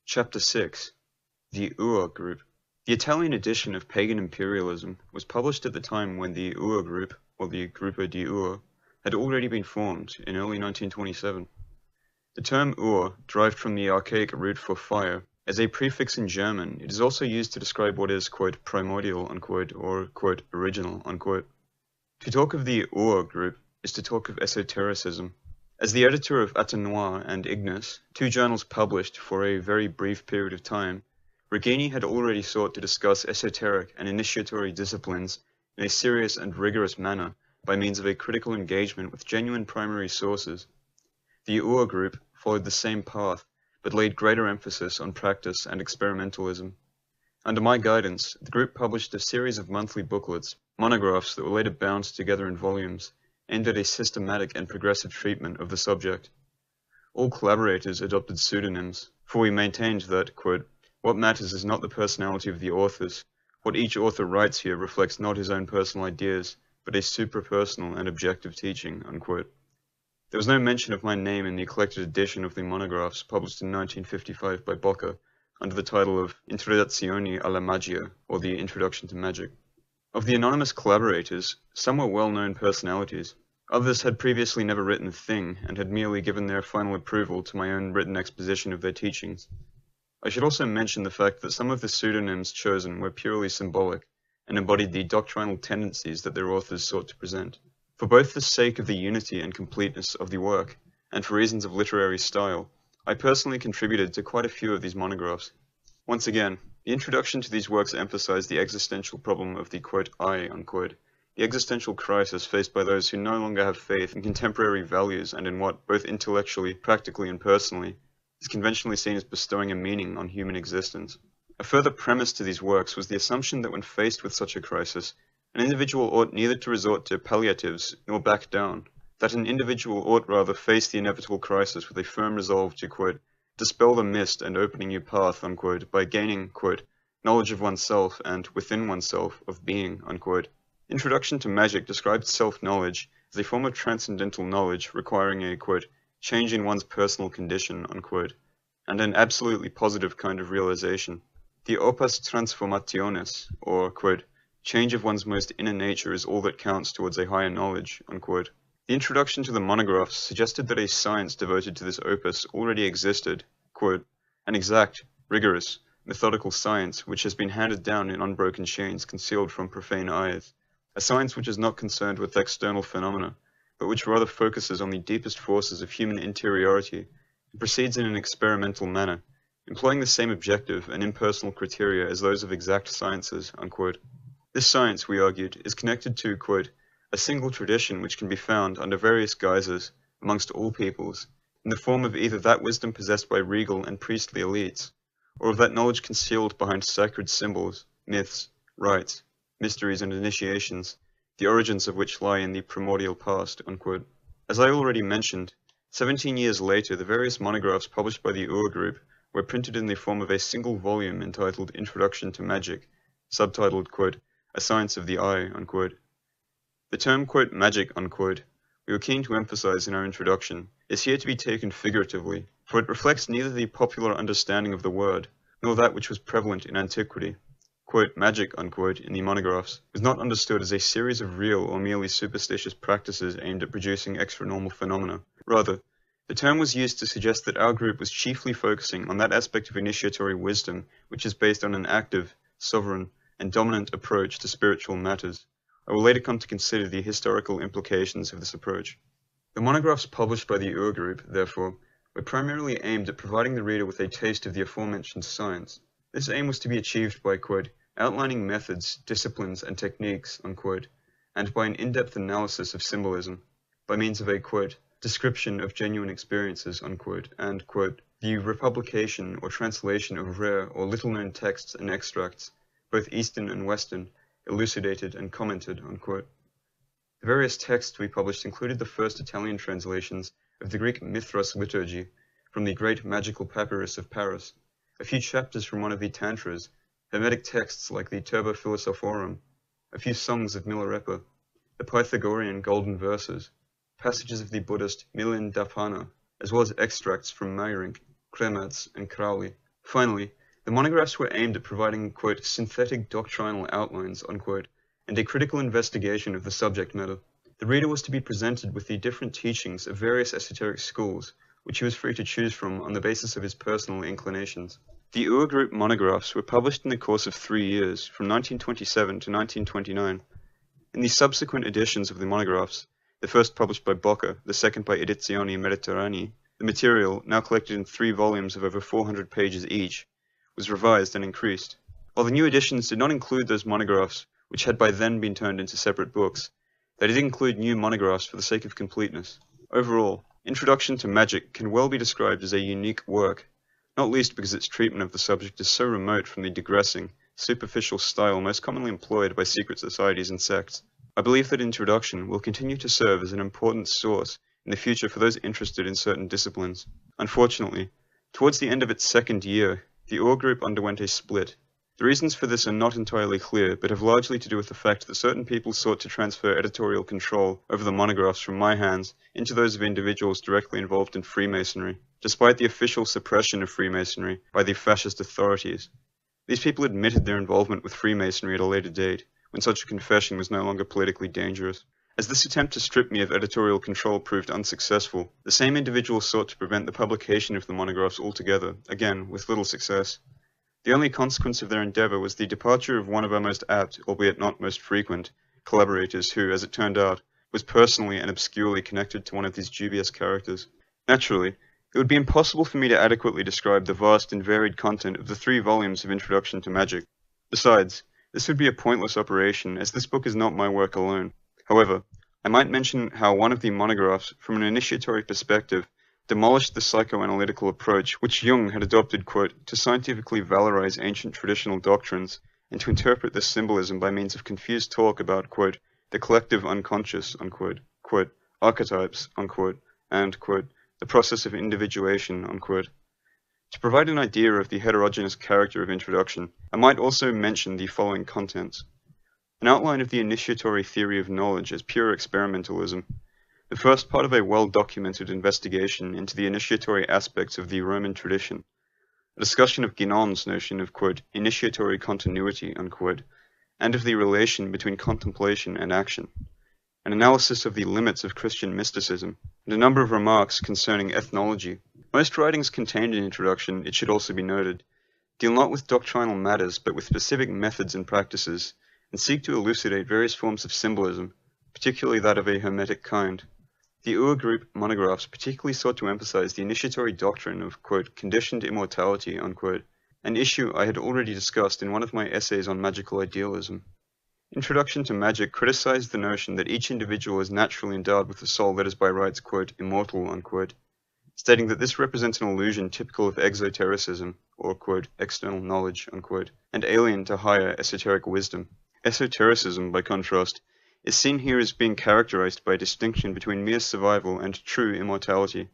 Chapter 6. The Ur Group. The Italian edition of Pagan Imperialism was published at the time when the Ur Group, or the Gruppo di Ur, had already been formed in early 1927. The term Ur, derived from the archaic root for fire, as a prefix in German, it is also used to describe what is, quote, primordial, unquote, or, quote, original, unquote. To talk of the Ur Group is to talk of esotericism. As the editor of Atenoir and Ignis, two journals published for a very brief period of time, Reghini had already sought to discuss esoteric and initiatory disciplines in a serious and rigorous manner by means of a critical engagement with genuine primary sources. The Ur Group followed the same path, but laid greater emphasis on practice and experimentalism. Under my guidance, the group published a series of monthly booklets, monographs that were later bound together in volumes, aimed at a systematic and progressive treatment of the subject. All collaborators adopted pseudonyms, for we maintained that, quote, what matters is not the personality of the authors. What each author writes here reflects not his own personal ideas, but a suprapersonal and objective teaching, unquote. There was no mention of my name in the collected edition of the monographs published in 1955 by Bocca, under the title of Introduzioni alla Magia, or the Introduction to Magic. Of the anonymous collaborators, some were well-known personalities. Others had previously never written a thing, and had merely given their final approval to my own written exposition of their teachings. I should also mention the fact that some of the pseudonyms chosen were purely symbolic, and embodied the doctrinal tendencies that their authors sought to present. For both the sake of the unity and completeness of the work, and for reasons of literary style, I personally contributed to quite a few of these monographs. Once again, the introduction to these works emphasized the existential problem of the quote I, unquote, the existential crisis faced by those who no longer have faith in contemporary values and in what, both intellectually, practically, and personally, is conventionally seen as bestowing a meaning on human existence. A further premise to these works was the assumption that when faced with such a crisis, an individual ought neither to resort to palliatives nor back down, that an individual ought rather face the inevitable crisis with a firm resolve to, quote, dispel the mist and open a new path, unquote, by gaining, quote, knowledge of oneself and, within oneself, of being, unquote. Introduction to Magic described self-knowledge as a form of transcendental knowledge requiring a, quote, change in one's personal condition, unquote, and an absolutely positive kind of realization. The opus transformationis, or, quote, change of one's most inner nature is all that counts towards a higher knowledge, unquote. The introduction to the monographs suggested that a science devoted to this opus already existed, quote, an exact, rigorous, methodical science which has been handed down in unbroken chains concealed from profane eyes, a science which is not concerned with external phenomena, but which rather focuses on the deepest forces of human interiority and proceeds in an experimental manner, employing the same objective and impersonal criteria as those of exact sciences, unquote. This science, we argued, is connected to, quote, a single tradition which can be found under various guises amongst all peoples, in the form of either that wisdom possessed by regal and priestly elites, or of that knowledge concealed behind sacred symbols, myths, rites, mysteries, and initiations, the origins of which lie in the primordial past, unquote. As I already mentioned, 17 years later the various monographs published by the Ur Group were printed in the form of a single volume entitled Introduction to Magic, subtitled, quote, A Science of the Eye, unquote. The term, quote, magic, unquote, we were keen to emphasize in our introduction, is here to be taken figuratively, for it reflects neither the popular understanding of the word, nor that which was prevalent in antiquity. Magic, in the monographs, was not understood as a series of real or merely superstitious practices aimed at producing extra-normal phenomena. Rather, the term was used to suggest that our group was chiefly focusing on that aspect of initiatory wisdom which is based on an active, sovereign, and dominant approach to spiritual matters. I will later come to consider the historical implications of this approach. The monographs published by the Ur group, therefore, were primarily aimed at providing the reader with a taste of the aforementioned science. This aim was to be achieved by, outlining methods, disciplines, and techniques, and by an in-depth analysis of symbolism, by means of a, description of genuine experiences, and, the republication or translation of rare or little-known texts and extracts, both Eastern and Western, elucidated and commented, The various texts we published included the first Italian translations of the Greek Mithras liturgy from the great magical papyrus of Paris, a few chapters from one of the Tantras, Hermetic texts like the Turba Philosophorum, a few songs of Milarepa, the Pythagorean golden verses, passages of the Buddhist Milindaphana, as well as extracts from Meyrink, Krematz, and Crowley. Finally, the monographs were aimed at providing, synthetic doctrinal outlines, and a critical investigation of the subject matter. The reader was to be presented with the different teachings of various esoteric schools, which he was free to choose from on the basis of his personal inclinations. The Ur group monographs were published in the course of 3 years, from 1927 to 1929. In the subsequent editions of the monographs, the first published by Bocca, the second by Edizioni Mediterranei, the material, now collected in 3 volumes of over 400 pages each, was revised and increased. While the new editions did not include those monographs, which had by then been turned into separate books, they did include new monographs for the sake of completeness. Overall, Introduction to Magic can well be described as a unique work, not least because its treatment of the subject is so remote from the digressing, superficial style most commonly employed by secret societies and sects. I believe that Introduction will continue to serve as an important source in the future for those interested in certain disciplines. Unfortunately, towards the end of its 2nd year, the Ur group underwent a split. The reasons for this are not entirely clear, but have largely to do with the fact that certain people sought to transfer editorial control over the monographs from my hands into those of individuals directly involved in Freemasonry, despite the official suppression of Freemasonry by the fascist authorities. These people admitted their involvement with Freemasonry at a later date, when such a confession was no longer politically dangerous. As this attempt to strip me of editorial control proved unsuccessful, the same individuals sought to prevent the publication of the monographs altogether, again with little success. The only consequence of their endeavour was the departure of one of our most apt, albeit not most frequent, collaborators who, as it turned out, was personally and obscurely connected to one of these dubious characters. Naturally, it would be impossible for me to adequately describe the vast and varied content of the 3 volumes of Introduction to Magic. Besides, this would be a pointless operation, as this book is not my work alone. However, I might mention how one of the monographs, from an initiatory perspective, demolished the psychoanalytical approach which Jung had adopted, to scientifically valorize ancient traditional doctrines and to interpret this symbolism by means of confused talk about, the collective unconscious, archetypes, and, the process of individuation, To provide an idea of the heterogeneous character of Introduction, I might also mention the following contents. An outline of the initiatory theory of knowledge as pure experimentalism, the first part of a well-documented investigation into the initiatory aspects of the Roman tradition, a discussion of Guinon's notion of, initiatory continuity, and of the relation between contemplation and action, an analysis of the limits of Christian mysticism, and a number of remarks concerning ethnology. Most writings contained in Introduction, it should also be noted, deal not with doctrinal matters but with specific methods and practices, and seek to elucidate various forms of symbolism, particularly that of a hermetic kind. The Ur group monographs particularly sought to emphasize the initiatory doctrine of, conditioned immortality, an issue I had already discussed in one of my essays on magical idealism. Introduction to Magic criticized the notion that each individual is naturally endowed with a soul that is by rights, immortal, stating that this represents an illusion typical of exotericism, or, external knowledge, and alien to higher esoteric wisdom. Esotericism, by contrast, is seen here as being characterized by a distinction between mere survival and true immortality,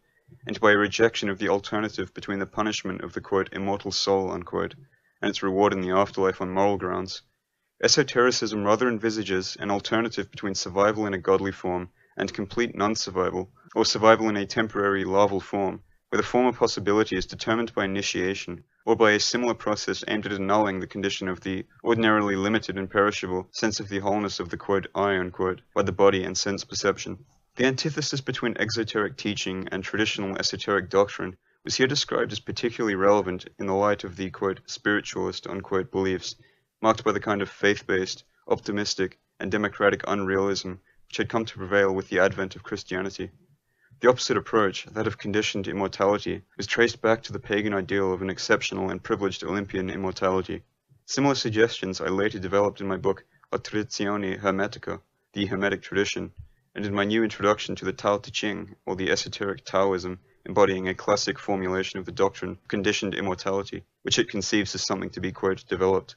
and by a rejection of the alternative between the punishment of the, immortal soul, and its reward in the afterlife on moral grounds. Esotericism rather envisages an alternative between survival in a godly form and complete non-survival, or survival in a temporary larval form, where the former possibility is determined by initiation, or by a similar process aimed at annulling the condition of the ordinarily limited and perishable sense of the wholeness of the "I" by the body and sense perception. The antithesis between exoteric teaching and traditional esoteric doctrine was here described as particularly relevant in the light of the spiritualist beliefs, marked by the kind of faith-based, optimistic, and democratic unrealism which had come to prevail with the advent of Christianity. The opposite approach, that of conditioned immortality, was traced back to the pagan ideal of an exceptional and privileged Olympian immortality. Similar suggestions I later developed in my book La Tradizione Hermetica, the Hermetic Tradition, and in my new introduction to the Tao Te Ching, or the esoteric Taoism, embodying a classic formulation of the doctrine of conditioned immortality, which it conceives as something to be, developed, .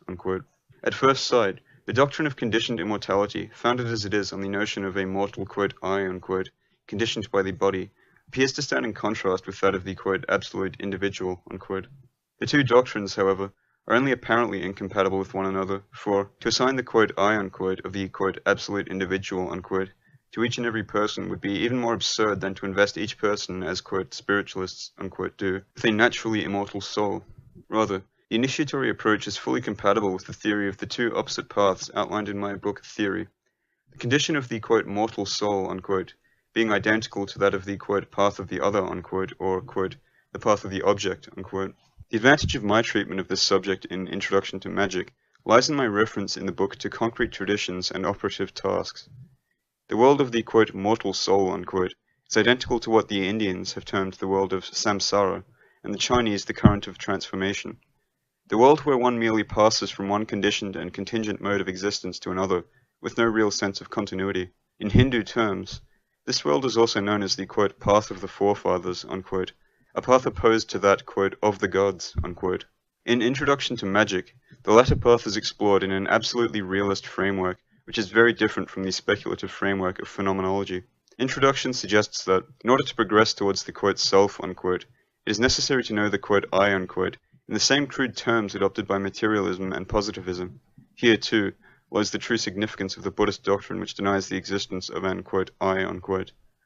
At first sight, the doctrine of conditioned immortality, founded as it is on the notion of a mortal, "I", conditioned by the body, appears to stand in contrast with that of the, absolute individual, . The two doctrines, however, are only apparently incompatible with one another, for, to assign the, "I", of the, absolute individual, to each and every person would be even more absurd than to invest each person, as, spiritualists, do, with a naturally immortal soul. Rather, the initiatory approach is fully compatible with the theory of the two opposite paths outlined in my book Theory. The condition of the, mortal soul, being identical to that of the, path of the other, or, the path of the object, . The advantage of my treatment of this subject in Introduction to Magic lies in my reference in the book to concrete traditions and operative tasks. The world of the, mortal soul, is identical to what the Indians have termed the world of samsara, and the Chinese the current of transformation. The world where one merely passes from one conditioned and contingent mode of existence to another, with no real sense of continuity. In Hindu terms, this world is also known as the, path of the forefathers, a path opposed to that, of the gods, . In Introduction to Magic, the latter path is explored in an absolutely realist framework, which is very different from the speculative framework of phenomenology. Introduction suggests that, in order to progress towards the, self, it is necessary to know the, "I", in the same crude terms adopted by materialism and positivism. Here, too, lies the true significance of the Buddhist doctrine which denies the existence of an, "I".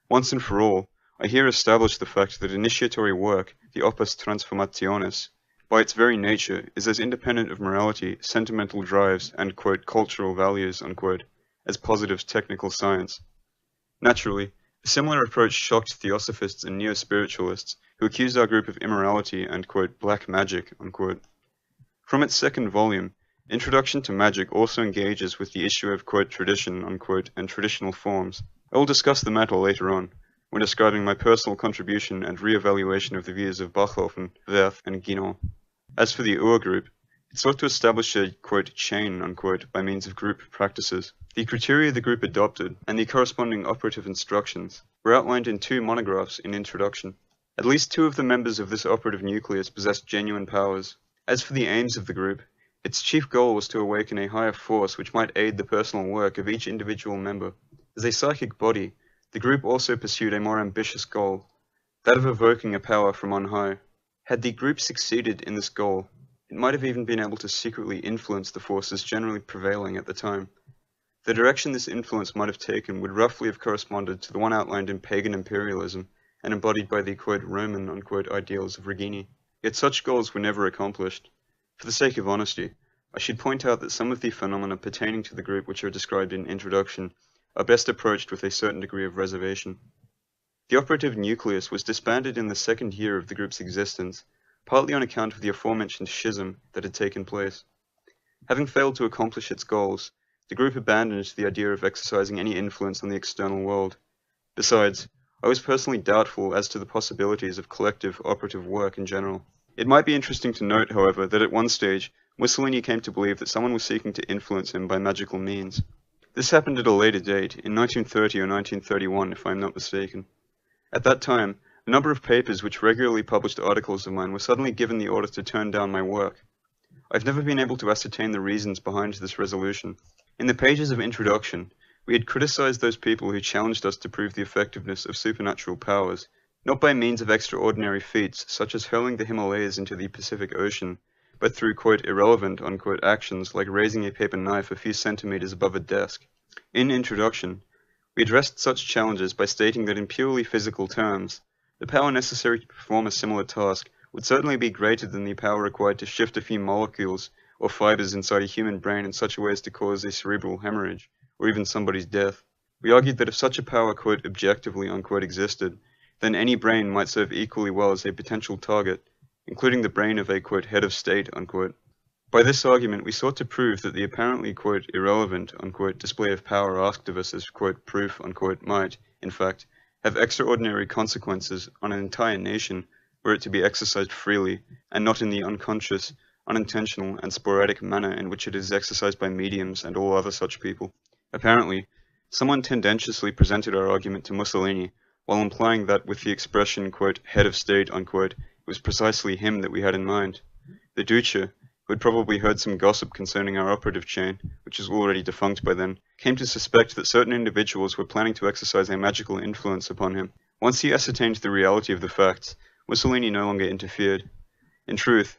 Once and for all, I here establish the fact that initiatory work, the opus transformationis, by its very nature, is as independent of morality, sentimental drives, and, cultural values, as positive technical science. Naturally, a similar approach shocked theosophists and neo-spiritualists, who accused our group of immorality and, black magic, . From its second volume, Introduction to Magic also engages with the issue of, tradition, and traditional forms. I will discuss the matter later on, when describing my personal contribution and re-evaluation of the views of Bachhofen, Werth, and Guinan. As for the Ur group, it sought to establish a, chain, by means of group practices. The criteria the group adopted, and the corresponding operative instructions, were outlined in two monographs in Introduction. At least two of the members of this operative nucleus possessed genuine powers. As for the aims of the group, its chief goal was to awaken a higher force which might aid the personal work of each individual member. As a psychic body, the group also pursued a more ambitious goal, that of evoking a power from on high. Had the group succeeded in this goal, it might have even been able to secretly influence the forces generally prevailing at the time. The direction this influence might have taken would roughly have corresponded to the one outlined in pagan imperialism and embodied by the, Roman, ideals of Regini. Yet such goals were never accomplished. For the sake of honesty, I should point out that some of the phenomena pertaining to the group which are described in Introduction are best approached with a certain degree of reservation. The operative nucleus was disbanded in the second year of the group's existence, partly on account of the aforementioned schism that had taken place. Having failed to accomplish its goals, the group abandoned the idea of exercising any influence on the external world. Besides, I was personally doubtful as to the possibilities of collective operative work in general. It might be interesting to note, however, that at one stage, Mussolini came to believe that someone was seeking to influence him by magical means. This happened at a later date, in 1930 or 1931 if I am not mistaken. At that time, a number of papers which regularly published articles of mine were suddenly given the order to turn down my work. I've never been able to ascertain the reasons behind this resolution. In the pages of Introduction, we had criticized those people who challenged us to prove the effectiveness of supernatural powers, not by means of extraordinary feats such as hurling the Himalayas into the Pacific Ocean, but through, irrelevant, actions like raising a paper knife a few centimeters above a desk. In Introduction, we addressed such challenges by stating that in purely physical terms, The power necessary to perform a similar task would certainly be greater than the power required to shift a few molecules or fibers inside a human brain in such a way as to cause a cerebral hemorrhage, or even somebody's death. We argued that if such a power, quote, objectively, unquote, existed, then any brain might serve equally well as a potential target, including the brain of a, quote, head of state, unquote. By this argument, we sought to prove that the apparently, quote, irrelevant, unquote, display of power asked of us as, quote, proof, unquote, might, in fact, have extraordinary consequences on an entire nation were it to be exercised freely, and not in the unconscious, unintentional, and sporadic manner in which it is exercised by mediums and all other such people. Apparently, someone tendentiously presented our argument to Mussolini, while implying that with the expression, quote, head of state, unquote, it was precisely him that we had in mind. The Duce, who had probably heard some gossip concerning our operative chain, which was already defunct by then, came to suspect that certain individuals were planning to exercise a magical influence upon him. Once he ascertained the reality of the facts, Mussolini no longer interfered. In truth,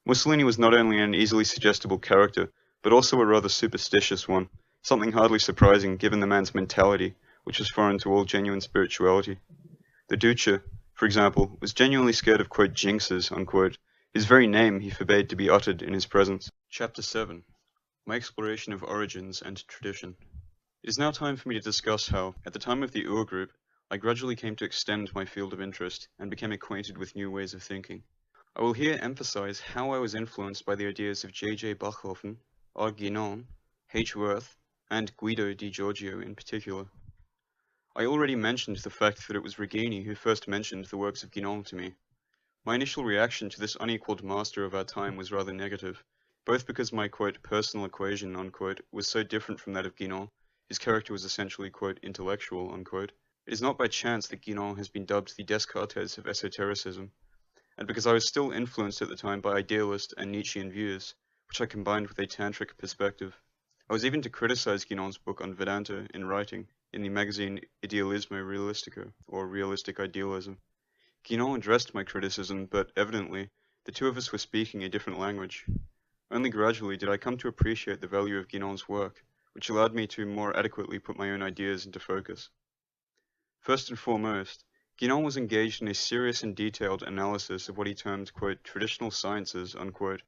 Mussolini was not only an easily suggestible character, but also a rather superstitious one, something hardly surprising given the man's mentality, which was foreign to all genuine spirituality. The Duce, for example, was genuinely scared of, quote, jinxes, unquote. His very name he forbade to be uttered in his presence. Chapter 7. My exploration of origins and tradition. It is now time for me to discuss how, at the time of the Ur group, I gradually came to extend my field of interest and became acquainted with new ways of thinking. I will here emphasize how I was influenced by the ideas of J.J. Bachhofen, R. Guénon, H. Wirth, and Guido di Giorgio in particular. I already mentioned the fact that it was Regini who first mentioned the works of Guénon to me. My initial reaction to this unequaled master of our time was rather negative, both because my, quote, personal equation, unquote, was so different from that of Guénon, his character was essentially, quote, intellectual, unquote. It is not by chance that Guénon has been dubbed the Descartes of esotericism, and because I was still influenced at the time by idealist and Nietzschean views, which I combined with a tantric perspective. I was even to criticize Guénon's book on Vedanta in writing, in the magazine Idealismo Realistico, or Realistic Idealism. Guénon addressed my criticism, but evidently, the two of us were speaking a different language. Only gradually did I come to appreciate the value of Guénon's work, which allowed me to more adequately put my own ideas into focus. First and foremost, Guénon was engaged in a serious and detailed analysis of what he termed, quote, traditional sciences, unquote,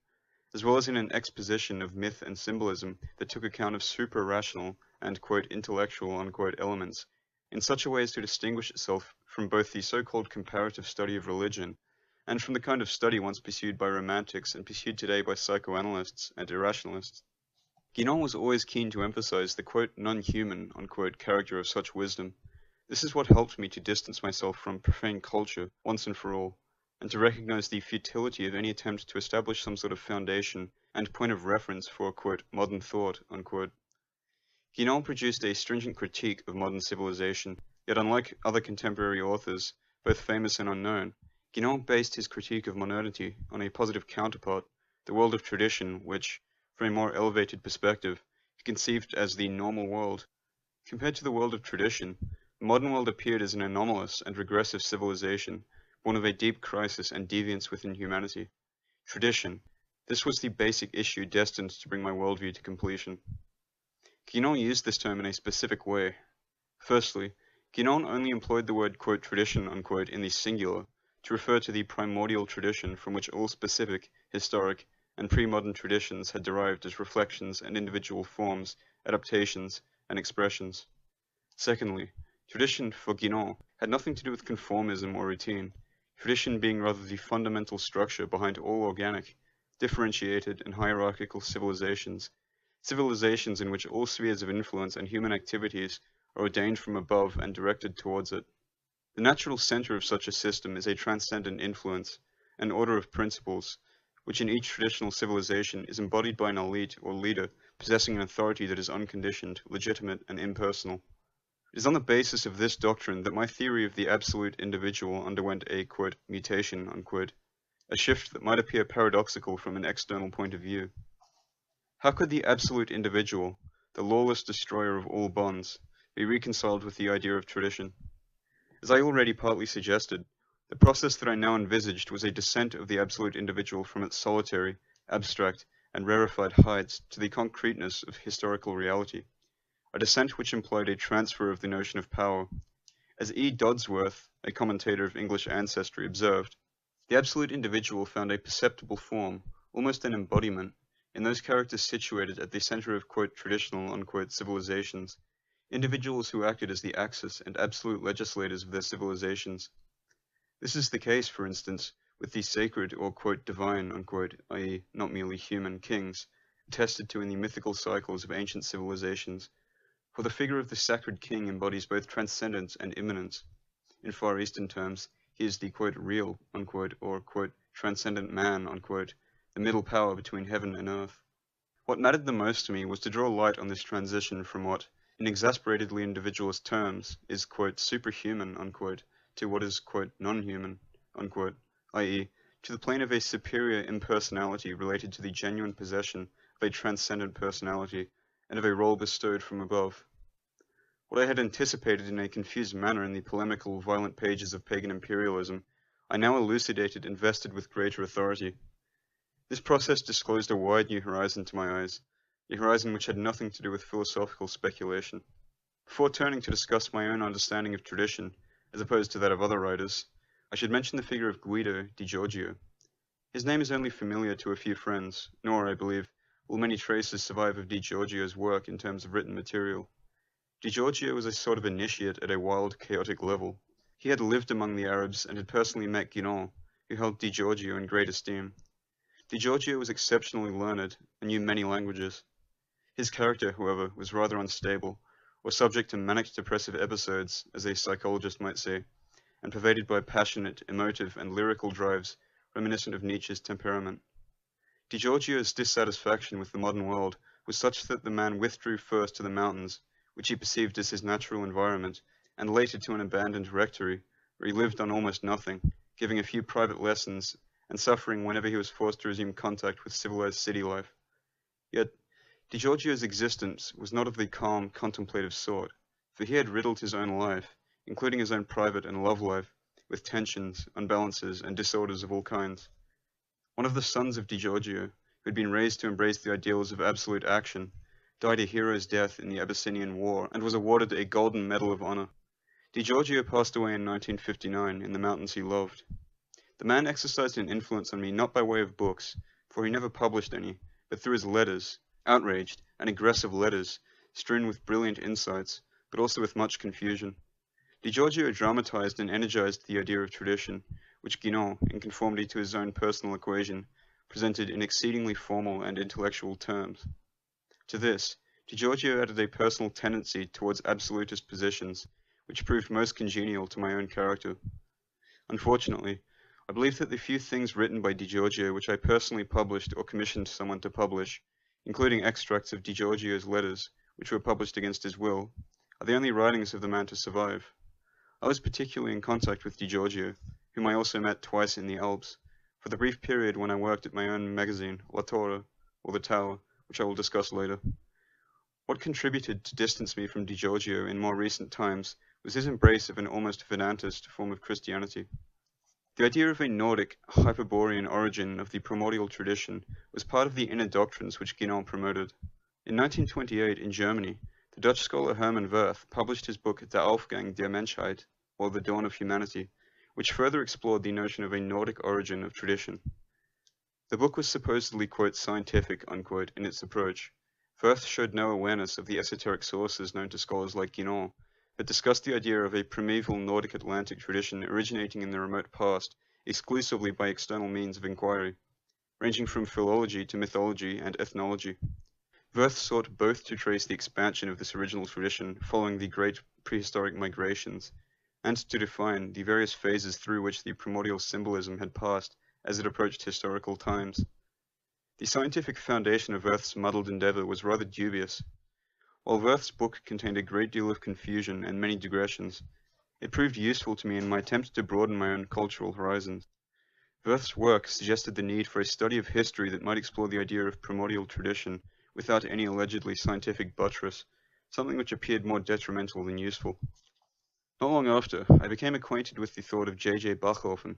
as well as in an exposition of myth and symbolism that took account of supra-rational and, quote, intellectual, unquote, elements, in such a way as to distinguish itself from both the so-called comparative study of religion and from the kind of study once pursued by romantics and pursued today by psychoanalysts and irrationalists. Guénon was always keen to emphasize the, quote, non-human, unquote, character of such wisdom. This is what helped me to distance myself from profane culture once and for all, and to recognize the futility of any attempt to establish some sort of foundation and point of reference for, quote, modern thought, unquote. Guénon produced a stringent critique of modern civilization, yet unlike other contemporary authors, both famous and unknown, Guénon based his critique of modernity on a positive counterpart, the world of tradition, which, from a more elevated perspective, he conceived as the normal world. Compared to the world of tradition, the modern world appeared as an anomalous and regressive civilization, born of a deep crisis and deviance within humanity. Tradition. This was the basic issue destined to bring my worldview to completion. Guénon used this term in a specific way. Firstly, Guénon only employed the word, quote, tradition, unquote, in the singular, to refer to the primordial tradition from which all specific, historic, and pre-modern traditions had derived as reflections and individual forms, adaptations, and expressions. Secondly, tradition, for Guénon, had nothing to do with conformism or routine, tradition being rather the fundamental structure behind all organic, differentiated, and hierarchical civilizations, civilizations in which all spheres of influence and human activities are ordained from above and directed towards it. The natural center of such a system is a transcendent influence, an order of principles, which in each traditional civilization is embodied by an elite or leader possessing an authority that is unconditioned, legitimate, and impersonal. It is on the basis of this doctrine that my theory of the absolute individual underwent a, quote, mutation, unquote, a shift that might appear paradoxical from an external point of view. How could the absolute individual, the lawless destroyer of all bonds, be reconciled with the idea of tradition? As I already partly suggested, the process that I now envisaged was a descent of the absolute individual from its solitary, abstract, and rarefied heights to the concreteness of historical reality, a descent which implied a transfer of the notion of power. As E. Dodsworth, a commentator of English ancestry, observed, the absolute individual found a perceptible form, almost an embodiment, in those characters situated at the center of "traditional" civilizations, individuals who acted as the axis and absolute legislators of their civilizations. This is the case, for instance, with the sacred or divine, i.e. not merely human, kings, attested to in the mythical cycles of ancient civilizations. For the figure of the sacred king embodies both transcendence and immanence. In Far Eastern terms, he is the real, or transcendent man, the middle power between heaven and earth. What mattered the most to me was to draw light on this transition from what, in exasperatedly individualist terms, is superhuman, to what is non-human, i.e., to the plane of a superior impersonality related to the genuine possession of a transcendent personality and of a role bestowed from above. What I had anticipated in a confused manner in the polemical, violent pages of pagan imperialism, I now elucidated and vested with greater authority. This process disclosed a wide new horizon to my eyes, a horizon which had nothing to do with philosophical speculation. Before turning to discuss my own understanding of tradition, as opposed to that of other writers, I should mention the figure of Guido di Giorgio. His name is only familiar to a few friends, nor, I believe, will many traces survive of Di Giorgio's work in terms of written material. Di Giorgio was a sort of initiate at a wild, chaotic level. He had lived among the Arabs and had personally met Guinan, who held Di Giorgio in great esteem. Di Giorgio was exceptionally learned and knew many languages. His character, however, was rather unstable, or subject to manic depressive episodes, as a psychologist might say, and pervaded by passionate, emotive, and lyrical drives reminiscent of Nietzsche's temperament. Di Giorgio's dissatisfaction with the modern world was such that the man withdrew first to the mountains, which he perceived as his natural environment, and later to an abandoned rectory, where he lived on almost nothing, giving a few private lessons, and suffering whenever he was forced to resume contact with civilized city life. Yet, Di Giorgio's existence was not of the calm, contemplative sort, for he had riddled his own life, including his own private and love life, with tensions, unbalances, and disorders of all kinds. One of the sons of Di Giorgio, who had been raised to embrace the ideals of absolute action, died a hero's death in the Abyssinian War and was awarded a Golden Medal of Honor. Di Giorgio passed away in 1959 in the mountains he loved. The man exercised an influence on me not by way of books, for he never published any, but through his letters, outraged and aggressive letters, strewn with brilliant insights, but also with much confusion. Di Giorgio dramatized and energized the idea of tradition, which Guinan, in conformity to his own personal equation, presented in exceedingly formal and intellectual terms. To this, Di Giorgio added a personal tendency towards absolutist positions, which proved most congenial to my own character. Unfortunately, I believe that the few things written by Di Giorgio which I personally published or commissioned someone to publish, including extracts of Di Giorgio's letters, which were published against his will, are the only writings of the man to survive. I was particularly in contact with Di Giorgio, whom I also met twice in the Alps, for the brief period when I worked at my own magazine, La Torre, or The Tower, which I will discuss later. What contributed to distance me from Di Giorgio in more recent times was his embrace of an almost Vedantist form of Christianity. The idea of a Nordic, Hyperborean origin of the primordial tradition was part of the inner doctrines which Guinan promoted. In 1928, in Germany, the Dutch scholar Hermann Wirth published his book Der Aufgang der Menschheit, or The Dawn of Humanity, which further explored the notion of a Nordic origin of tradition. The book was supposedly, scientific, in its approach. Wirth showed no awareness of the esoteric sources known to scholars like Guinan, but discussed the idea of a primeval Nordic Atlantic tradition originating in the remote past exclusively by external means of inquiry, ranging from philology to mythology and ethnology. Wirth sought both to trace the expansion of this original tradition following the great prehistoric migrations, and to define the various phases through which the primordial symbolism had passed as it approached historical times. The scientific foundation of Wirth's muddled endeavor was rather dubious. While Wirth's book contained a great deal of confusion and many digressions, it proved useful to me in my attempt to broaden my own cultural horizons. Wirth's work suggested the need for a study of history that might explore the idea of primordial tradition without any allegedly scientific buttress, something which appeared more detrimental than useful. Not long after, I became acquainted with the thought of J.J. Bachhofen.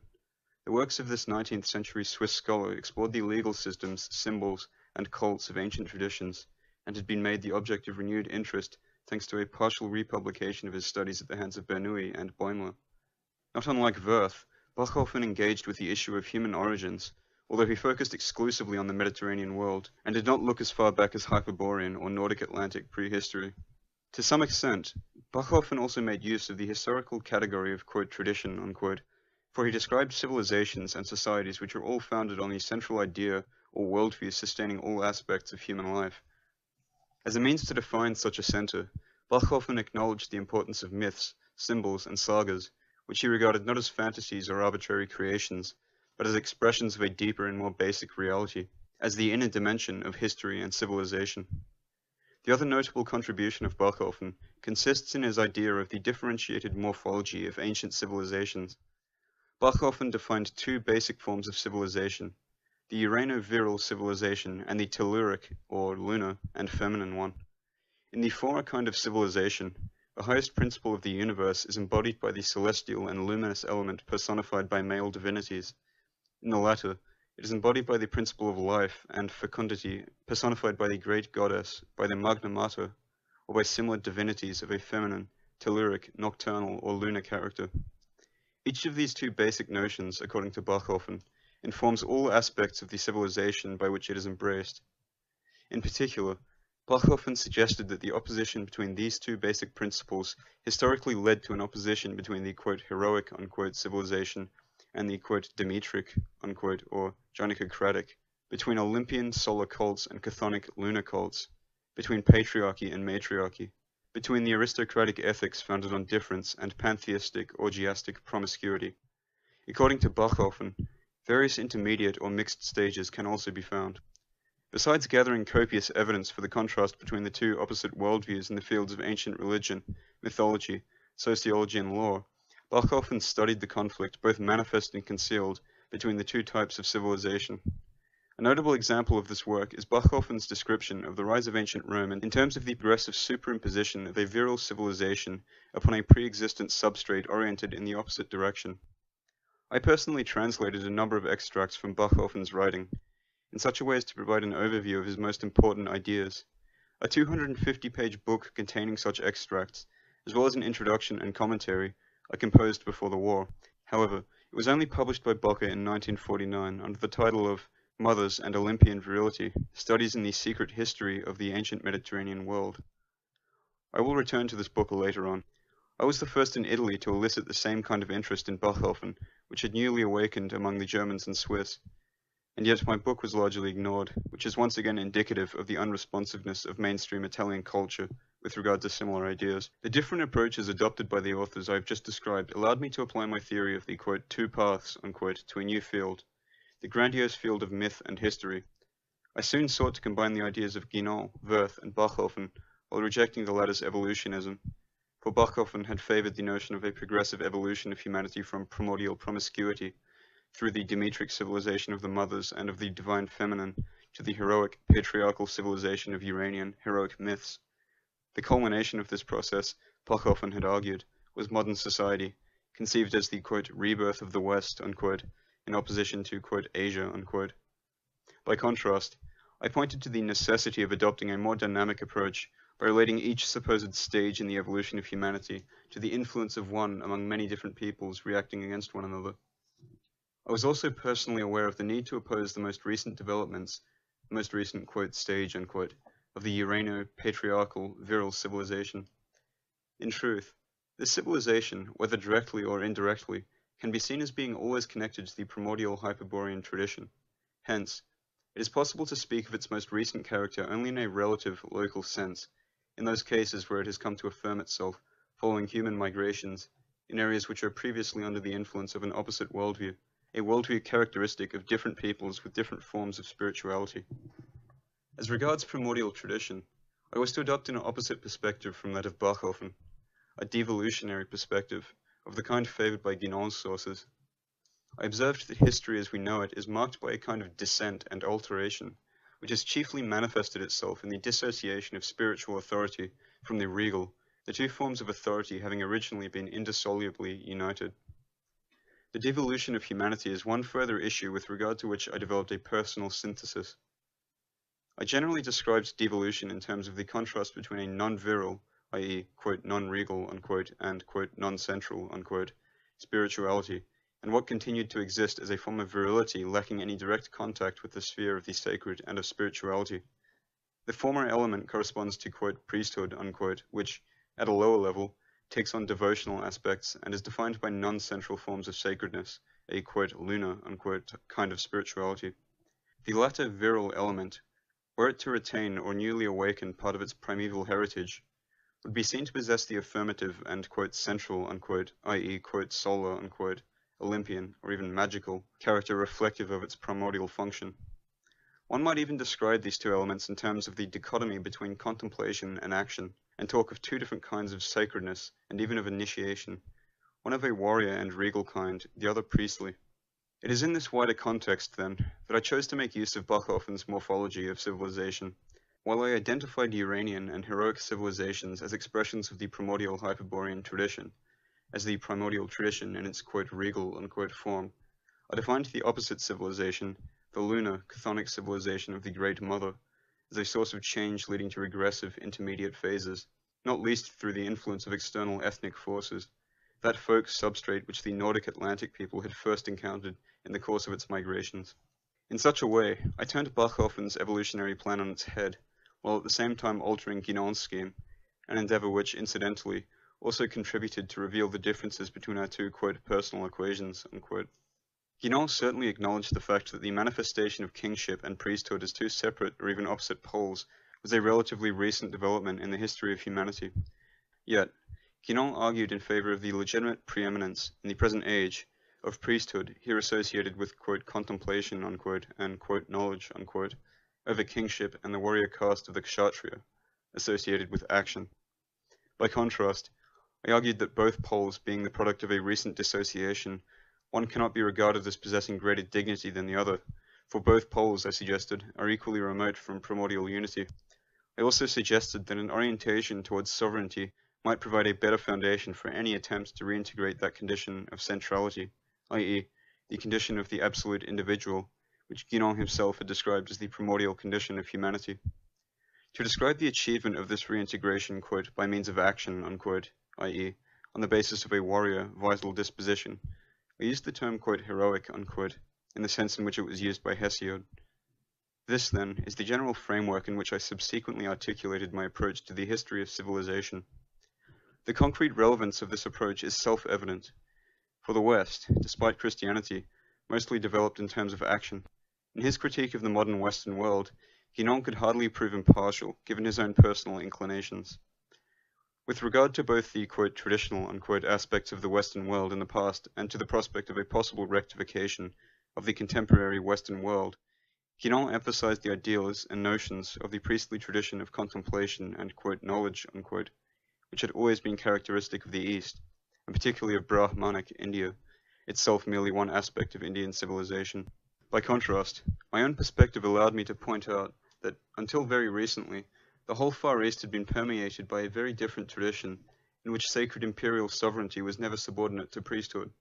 The works of this 19th century Swiss scholar explored the legal systems, symbols, and cults of ancient traditions, and had been made the object of renewed interest thanks to a partial republication of his studies at the hands of Bernoulli and Boimler. Not unlike Wirth, Bachhofen engaged with the issue of human origins, although he focused exclusively on the Mediterranean world, and did not look as far back as Hyperborean or Nordic Atlantic prehistory. To some extent, Bachhofen also made use of the historical category of quote, tradition, unquote, for he described civilizations and societies which are all founded on the central idea or worldview sustaining all aspects of human life. As a means to define such a center, Bachhofen acknowledged the importance of myths, symbols, and sagas, which he regarded not as fantasies or arbitrary creations, but as expressions of a deeper and more basic reality, as the inner dimension of history and civilization. The other notable contribution of Bachhofen consists in his idea of the differentiated morphology of ancient civilizations. Bachhofen defined two basic forms of civilization, the Urano-virile civilization and the telluric, or lunar, and feminine one. In the former kind of civilization, the highest principle of the universe is embodied by the celestial and luminous element personified by male divinities. In the latter, it is embodied by the principle of life and fecundity personified by the great goddess, by the Magna Mater, or by similar divinities of a feminine, telluric, nocturnal, or lunar character. Each of these two basic notions, according to Bachhofen, informs all aspects of the civilization by which it is embraced. In particular, Bachhofen suggested that the opposition between these two basic principles historically led to an opposition between the quote, heroic unquote, civilization and the quote, Demetric unquote, or Jonicocratic, between Olympian solar cults and chthonic lunar cults, between patriarchy and matriarchy, between the aristocratic ethics founded on difference and pantheistic orgiastic promiscuity. According to Bachhofen, various intermediate or mixed stages can also be found. Besides gathering copious evidence for the contrast between the two opposite worldviews in the fields of ancient religion, mythology, sociology, and law, Bachhofen studied the conflict, both manifest and concealed, between the two types of civilization. A notable example of this work is Bachhofen's description of the rise of ancient Rome in terms of the progressive superimposition of a virile civilization upon a pre-existent substrate oriented in the opposite direction. I personally translated a number of extracts from Bachhofen's writing, in such a way as to provide an overview of his most important ideas. A 250-page book containing such extracts, as well as an introduction and commentary, I composed before the war. However, it was only published by Bocker in 1949 under the title of Mothers and Olympian Virility, Studies in the Secret History of the Ancient Mediterranean World. I will return to this book later on. I was the first in Italy to elicit the same kind of interest in Bachhofen, which had newly awakened among the Germans and Swiss, and yet my book was largely ignored, which is once again indicative of the unresponsiveness of mainstream Italian culture with regard to similar ideas. The different approaches adopted by the authors I have just described allowed me to apply my theory of the quote, two paths unquote, to a new field, the grandiose field of myth and history. I soon sought to combine the ideas of Guénon, Wirth, and Bachhofen while rejecting the latter's evolutionism, for Bachhofen had favored the notion of a progressive evolution of humanity from primordial promiscuity through the Demetric civilization of the mothers and of the divine feminine to the heroic patriarchal civilization of Uranian heroic myths. The culmination of this process, Bachhofen had argued, was modern society, conceived as the quote, rebirth of the West, unquote, in opposition to quote, Asia, unquote. By contrast, I pointed to the necessity of adopting a more dynamic approach by relating each supposed stage in the evolution of humanity to the influence of one among many different peoples reacting against one another. I was also personally aware of the need to oppose the most recent developments, the most recent quote, stage, unquote, of the Urano-patriarchal virile civilization. In truth, this civilization, whether directly or indirectly, can be seen as being always connected to the primordial Hyperborean tradition. Hence, it is possible to speak of its most recent character only in a relative, local sense, in those cases where it has come to affirm itself, following human migrations, in areas which are previously under the influence of an opposite worldview, a worldview characteristic of different peoples with different forms of spirituality. As regards primordial tradition, I was to adopt an opposite perspective from that of Bachhofen, a devolutionary perspective, of the kind favored by Guénon's sources. I observed that history as we know it is marked by a kind of descent and alteration, which has chiefly manifested itself in the dissociation of spiritual authority from the regal, the two forms of authority having originally been indissolubly united. The devolution of humanity is one further issue with regard to which I developed a personal synthesis. I generally described devolution in terms of the contrast between a non-virile, i.e., quote, non-regal, unquote, and, quote, non-central, unquote, spirituality, and what continued to exist as a form of virility lacking any direct contact with the sphere of the sacred and of spirituality. The former element corresponds to, quote, priesthood, unquote, which, at a lower level, takes on devotional aspects and is defined by non-central forms of sacredness, a, quote, lunar, unquote, kind of spirituality. The latter virile element, were it to retain or newly awaken part of its primeval heritage, would be seen to possess the affirmative and, quote, central, unquote, i.e., quote, solar, unquote, Olympian, or even magical, character reflective of its primordial function. One might even describe these two elements in terms of the dichotomy between contemplation and action, and talk of two different kinds of sacredness and even of initiation, one of a warrior and regal kind, the other priestly. It is in this wider context, then, that I chose to make use of Bachhofen's morphology of civilization. While I identified Uranian and heroic civilizations as expressions of the primordial Hyperborean tradition, as the primordial tradition in its, quote, regal, unquote, form, I defined the opposite civilization, the lunar, chthonic civilization of the Great Mother, as a source of change leading to regressive intermediate phases, not least through the influence of external ethnic forces, that folk substrate which the Nordic Atlantic people had first encountered in the course of its migrations. In such a way, I turned Bachhofen's evolutionary plan on its head, while at the same time altering Guinon's scheme, an endeavor which, incidentally, also contributed to reveal the differences between our two, quote, personal equations, unquote. Guinon certainly acknowledged the fact that the manifestation of kingship and priesthood as two separate or even opposite poles was a relatively recent development in the history of humanity. Yet, Guinon argued in favor of the legitimate preeminence, in the present age, of priesthood here associated with, quote, contemplation, unquote, and, quote, knowledge, unquote, over kingship and the warrior caste of the kshatriya, associated with action. By contrast, I argued that both poles being the product of a recent dissociation, one cannot be regarded as possessing greater dignity than the other, for both poles, I suggested, are equally remote from primordial unity. I also suggested that an orientation towards sovereignty might provide a better foundation for any attempt to reintegrate that condition of centrality, i.e., the condition of the absolute individual, which Guinon himself had described as the primordial condition of humanity. To describe the achievement of this reintegration, quote, by means of action, unquote, i.e., on the basis of a warrior, vital disposition, I used the term, quote, heroic, unquote, in the sense in which it was used by Hesiod. This, then, is the general framework in which I subsequently articulated my approach to the history of civilization. The concrete relevance of this approach is self-evident. For the West, despite Christianity, mostly developed in terms of action. In his critique of the modern Western world, Guinon could hardly prove impartial, given his own personal inclinations. With regard to both the, quote, traditional, unquote, aspects of the Western world in the past and to the prospect of a possible rectification of the contemporary Western world, Guinon emphasized the ideals and notions of the priestly tradition of contemplation and, quote, knowledge, unquote, which had always been characteristic of the East, and particularly of Brahmanic India, itself merely one aspect of Indian civilization. By contrast, my own perspective allowed me to point out that, until very recently, the whole Far East had been permeated by a very different tradition, in which sacred imperial sovereignty was never subordinate to priesthood.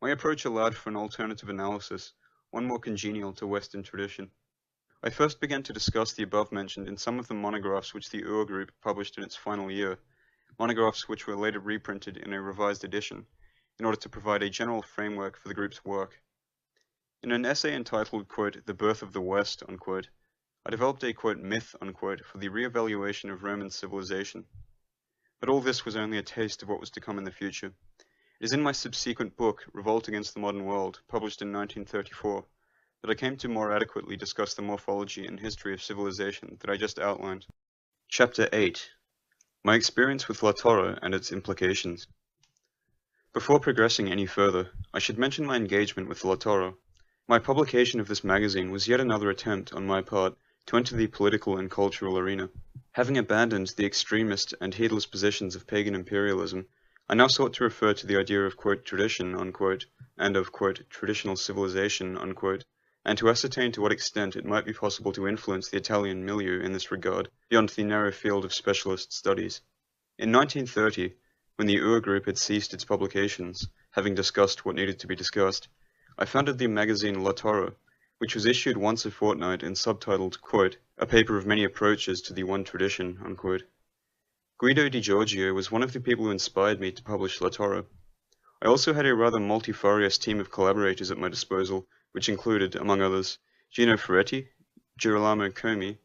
My approach allowed for an alternative analysis, one more congenial to Western tradition. I first began to discuss the above-mentioned in some of the monographs which the Ur group published in its final year, monographs which were later reprinted in a revised edition, in order to provide a general framework for the group's work. In an essay entitled, quote, The Birth of the West, unquote, I developed a, quote, myth, unquote, for the re-evaluation of Roman civilization. But all this was only a taste of what was to come in the future. It is in my subsequent book, Revolt Against the Modern World, published in 1934, that I came to more adequately discuss the morphology and history of civilization that I just outlined. Chapter 8. My experience with La Torre and its implications. Before progressing any further, I should mention my engagement with La Torre. My publication of this magazine was yet another attempt on my part to enter the political and cultural arena. Having abandoned the extremist and heedless positions of pagan imperialism, I now sought to refer to the idea of, quote, tradition, unquote, and of, quote, traditional civilization, unquote, and to ascertain to what extent it might be possible to influence the Italian milieu in this regard beyond the narrow field of specialist studies. In 1930, when the Ur group had ceased its publications, having discussed what needed to be discussed, I founded the magazine La Torre, which was issued once a fortnight and subtitled, quote, A Paper of Many Approaches to the One Tradition, unquote. Guido di Giorgio was one of the people who inspired me to publish La Torre. I also had a rather multifarious team of collaborators at my disposal, which included, among others, Gino Ferretti, Girolamo Comi,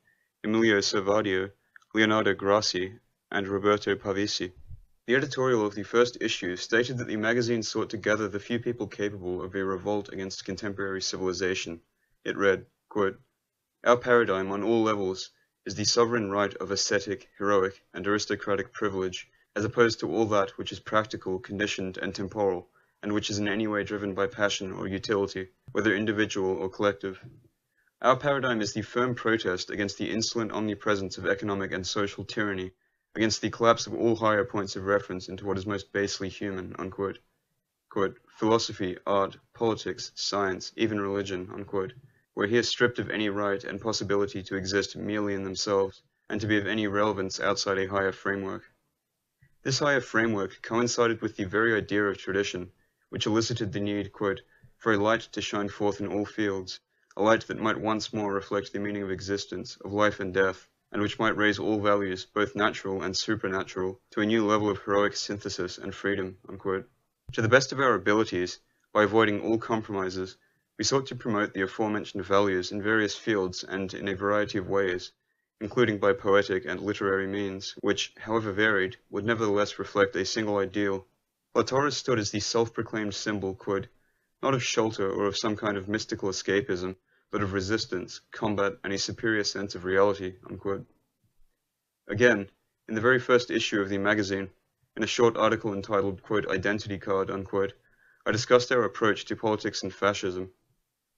Emilio Servadio, Leonardo Grassi, and Roberto Pavisi. The editorial of the first issue stated that the magazine sought to gather the few people capable of a revolt against contemporary civilization. It read, quote, "Our paradigm on all levels is the sovereign right of ascetic, heroic, and aristocratic privilege, as opposed to all that which is practical, conditioned, and temporal, and which is in any way driven by passion or utility, whether individual or collective. Our paradigm is the firm protest against the insolent omnipresence of economic and social tyranny, against the collapse of all higher points of reference into what is most basely human," unquote. Quote, "Philosophy, art, politics, science, even religion," unquote, were here stripped of any right and possibility to exist merely in themselves, and to be of any relevance outside a higher framework. This higher framework coincided with the very idea of tradition, which elicited the need, quote, "for a light to shine forth in all fields, a light that might once more reflect the meaning of existence, of life and death, and which might raise all values, both natural and supernatural, to a new level of heroic synthesis and freedom," unquote. To the best of our abilities, by avoiding all compromises, we sought to promote the aforementioned values in various fields and in a variety of ways, including by poetic and literary means, which, however varied, would nevertheless reflect a single ideal. La Torre stood as the self-proclaimed symbol, quote, "not of shelter or of some kind of mystical escapism, but of resistance, combat, and a superior sense of reality," unquote. Again, in the very first issue of the magazine, in a short article entitled, quote, "Identity Card," unquote, I discussed our approach to politics and fascism.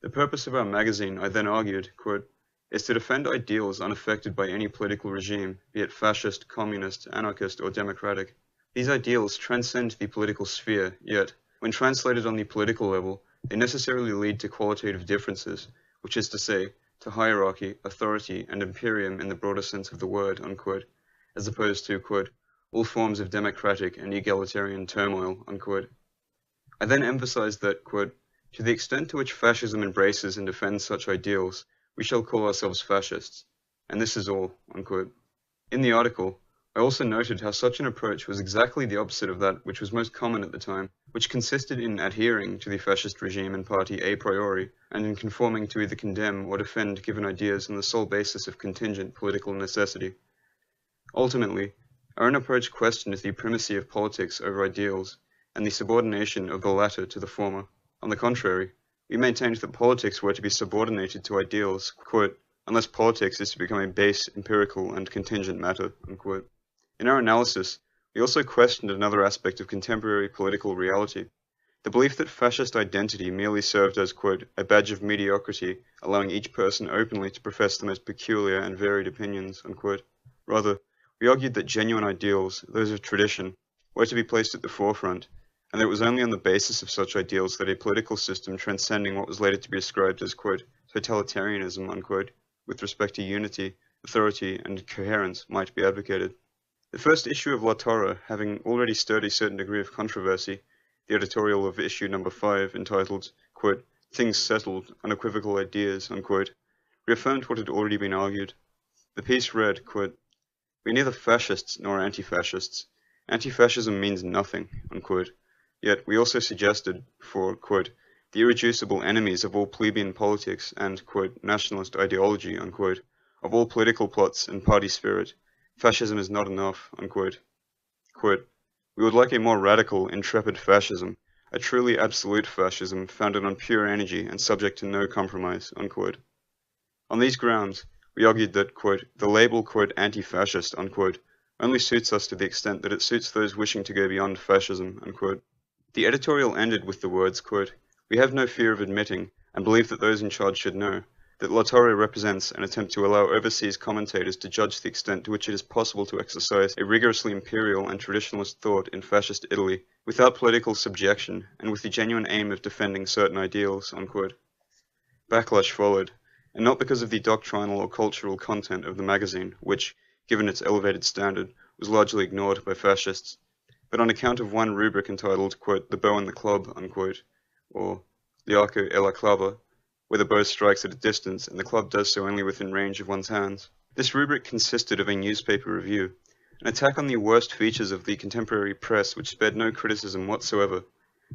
The purpose of our magazine, I then argued, quote, "is to defend ideals unaffected by any political regime, be it fascist, communist, anarchist, or democratic. These ideals transcend the political sphere, yet, when translated on the political level, they necessarily lead to qualitative differences, which is to say, to hierarchy, authority, and imperium in the broader sense of the word," unquote, as opposed to, quote, "all forms of democratic and egalitarian turmoil," unquote. I then emphasized that, quote, "to the extent to which fascism embraces and defends such ideals, we shall call ourselves fascists, and this is all," unquote. In the article, I also noted how such an approach was exactly the opposite of that which was most common at the time, which consisted in adhering to the fascist regime and party a priori, and in conforming to either condemn or defend given ideas on the sole basis of contingent political necessity. Ultimately, our own approach questioned the primacy of politics over ideals, and the subordination of the latter to the former. On the contrary, we maintained that politics were to be subordinated to ideals, quote, "unless politics is to become a base, empirical, and contingent matter," unquote. In our analysis, we also questioned another aspect of contemporary political reality, the belief that fascist identity merely served as, quote, "a badge of mediocrity, allowing each person openly to profess the most peculiar and varied opinions," unquote. Rather, we argued that genuine ideals, those of tradition, were to be placed at the forefront, and that it was only on the basis of such ideals that a political system transcending what was later to be described as, quote, "totalitarianism," unquote, with respect to unity, authority, and coherence might be advocated. The first issue of La Torre having already stirred a certain degree of controversy, the editorial of issue number 5, entitled, quote, "Things Settled, Unequivocal Ideas," unquote, reaffirmed what had already been argued. The piece read, quote, "We're neither fascists nor anti-fascists. Anti-fascism means nothing," unquote. Yet we also suggested for, quote, "the irreducible enemies of all plebeian politics and, quote, nationalist ideology," unquote, "of all political plots and party spirit, fascism is not enough," unquote. Quote, "We would like a more radical, intrepid fascism, a truly absolute fascism founded on pure energy and subject to no compromise," unquote. On these grounds, we argued that, quote, "the label, quote, anti-fascist," unquote, only suits us to the extent that it suits those wishing to go beyond fascism," unquote. The editorial ended with the words, quote, "We have no fear of admitting, and believe that those in charge should know, that La Torre represents an attempt to allow overseas commentators to judge the extent to which it is possible to exercise a rigorously imperial and traditionalist thought in fascist Italy, without political subjection, and with the genuine aim of defending certain ideals," unquote. Backlash followed, and not because of the doctrinal or cultural content of the magazine, which, given its elevated standard, was largely ignored by fascists, but on account of one rubric entitled, quote, "The Bow and the Club," unquote, or L'arco e la clava, where the bow strikes at a distance and the club does so only within range of one's hands. This rubric consisted of a newspaper review, an attack on the worst features of the contemporary press which spared no criticism whatsoever.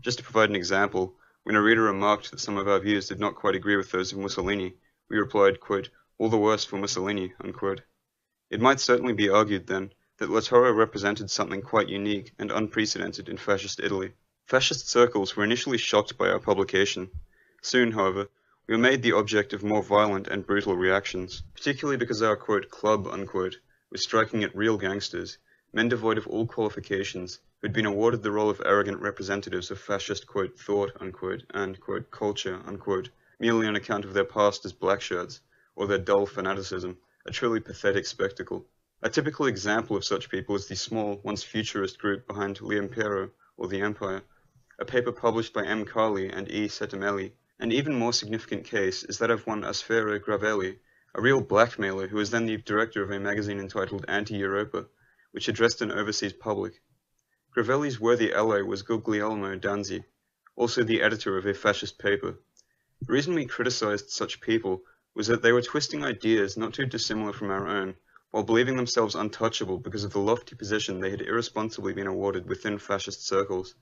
Just to provide an example, when a reader remarked that some of our views did not quite agree with those of Mussolini, we replied, quote, "All the worse for Mussolini," unquote. It might certainly be argued, then, that Latorre represented something quite unique and unprecedented in fascist Italy. Fascist circles were initially shocked by our publication. Soon, however, we were made the object of more violent and brutal reactions, particularly because our, quote, "club," unquote, was striking at real gangsters, men devoid of all qualifications, who had been awarded the role of arrogant representatives of fascist, quote, "thought," unquote, and, quote, "culture," unquote, merely on account of their past as blackshirts, or their dull fanaticism, a truly pathetic spectacle. A typical example of such people is the small, once futurist group behind L'Impero, or the Empire, a paper published by M. Carli and E. Settemelli. An even more significant case is that of one Asfero Gravelli, a real blackmailer who was then the director of a magazine entitled Anti-Europa, which addressed an overseas public. Gravelli's worthy ally was Guglielmo Danzi, also the editor of a fascist paper. The reason we criticized such people was that they were twisting ideas not too dissimilar from our own, while believing themselves untouchable because of the lofty position they had irresponsibly been awarded within fascist circles.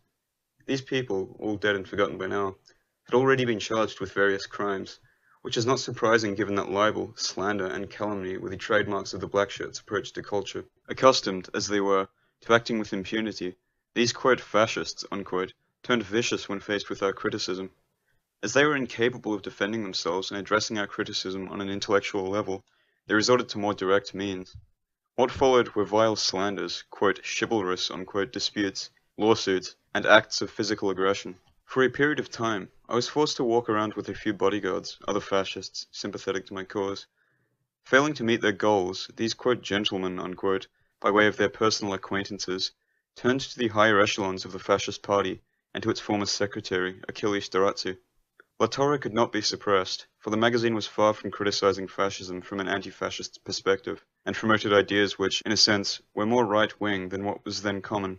These people, all dead and forgotten by now, had already been charged with various crimes, which is not surprising given that libel, slander, and calumny were the trademarks of the blackshirts' approach to culture. Accustomed, as they were, to acting with impunity, these, quote, "fascists," unquote, turned vicious when faced with our criticism. As they were incapable of defending themselves and addressing our criticism on an intellectual level, they resorted to more direct means. What followed were vile slanders, quote, "chivalrous," unquote, disputes, lawsuits, and acts of physical aggression. For a period of time, I was forced to walk around with a few bodyguards, other fascists, sympathetic to my cause. Failing to meet their goals, these, quote, "gentlemen," unquote, by way of their personal acquaintances, turned to the higher echelons of the fascist party and to its former secretary, Achille Starazzi. Latorre could not be suppressed, for the magazine was far from criticizing fascism from an anti-fascist perspective, and promoted ideas which, in a sense, were more right-wing than what was then common.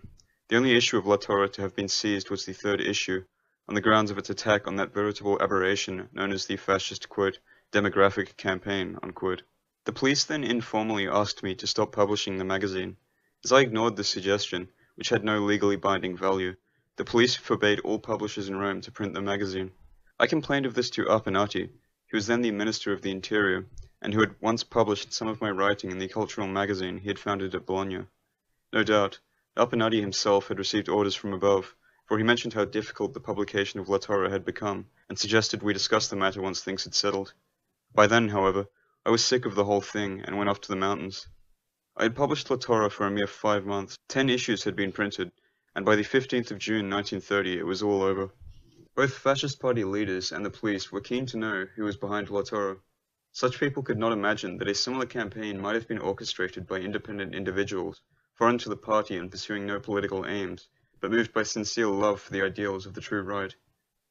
The only issue of Latorre to have been seized was the third issue, on the grounds of its attack on that veritable aberration known as the fascist, quote, "demographic campaign," unquote. The police then informally asked me to stop publishing the magazine. As I ignored this suggestion, which had no legally binding value, the police forbade all publishers in Rome to print the magazine. I complained of this to Arpanati, who was then the Minister of the Interior, and who had once published some of my writing in the cultural magazine he had founded at Bologna. No doubt, Arpanati himself had received orders from above, for he mentioned how difficult the publication of Latorre had become, and suggested we discuss the matter once things had settled. By then, however, I was sick of the whole thing and went off to the mountains. I had published Latorre for a mere 5 months. 10 issues had been printed, and by the 15th of June 1930 it was all over. Both fascist party leaders and the police were keen to know who was behind Latorre. Such people could not imagine that a similar campaign might have been orchestrated by independent individuals, foreign to the party and pursuing no political aims, but moved by sincere love for the ideals of the true right.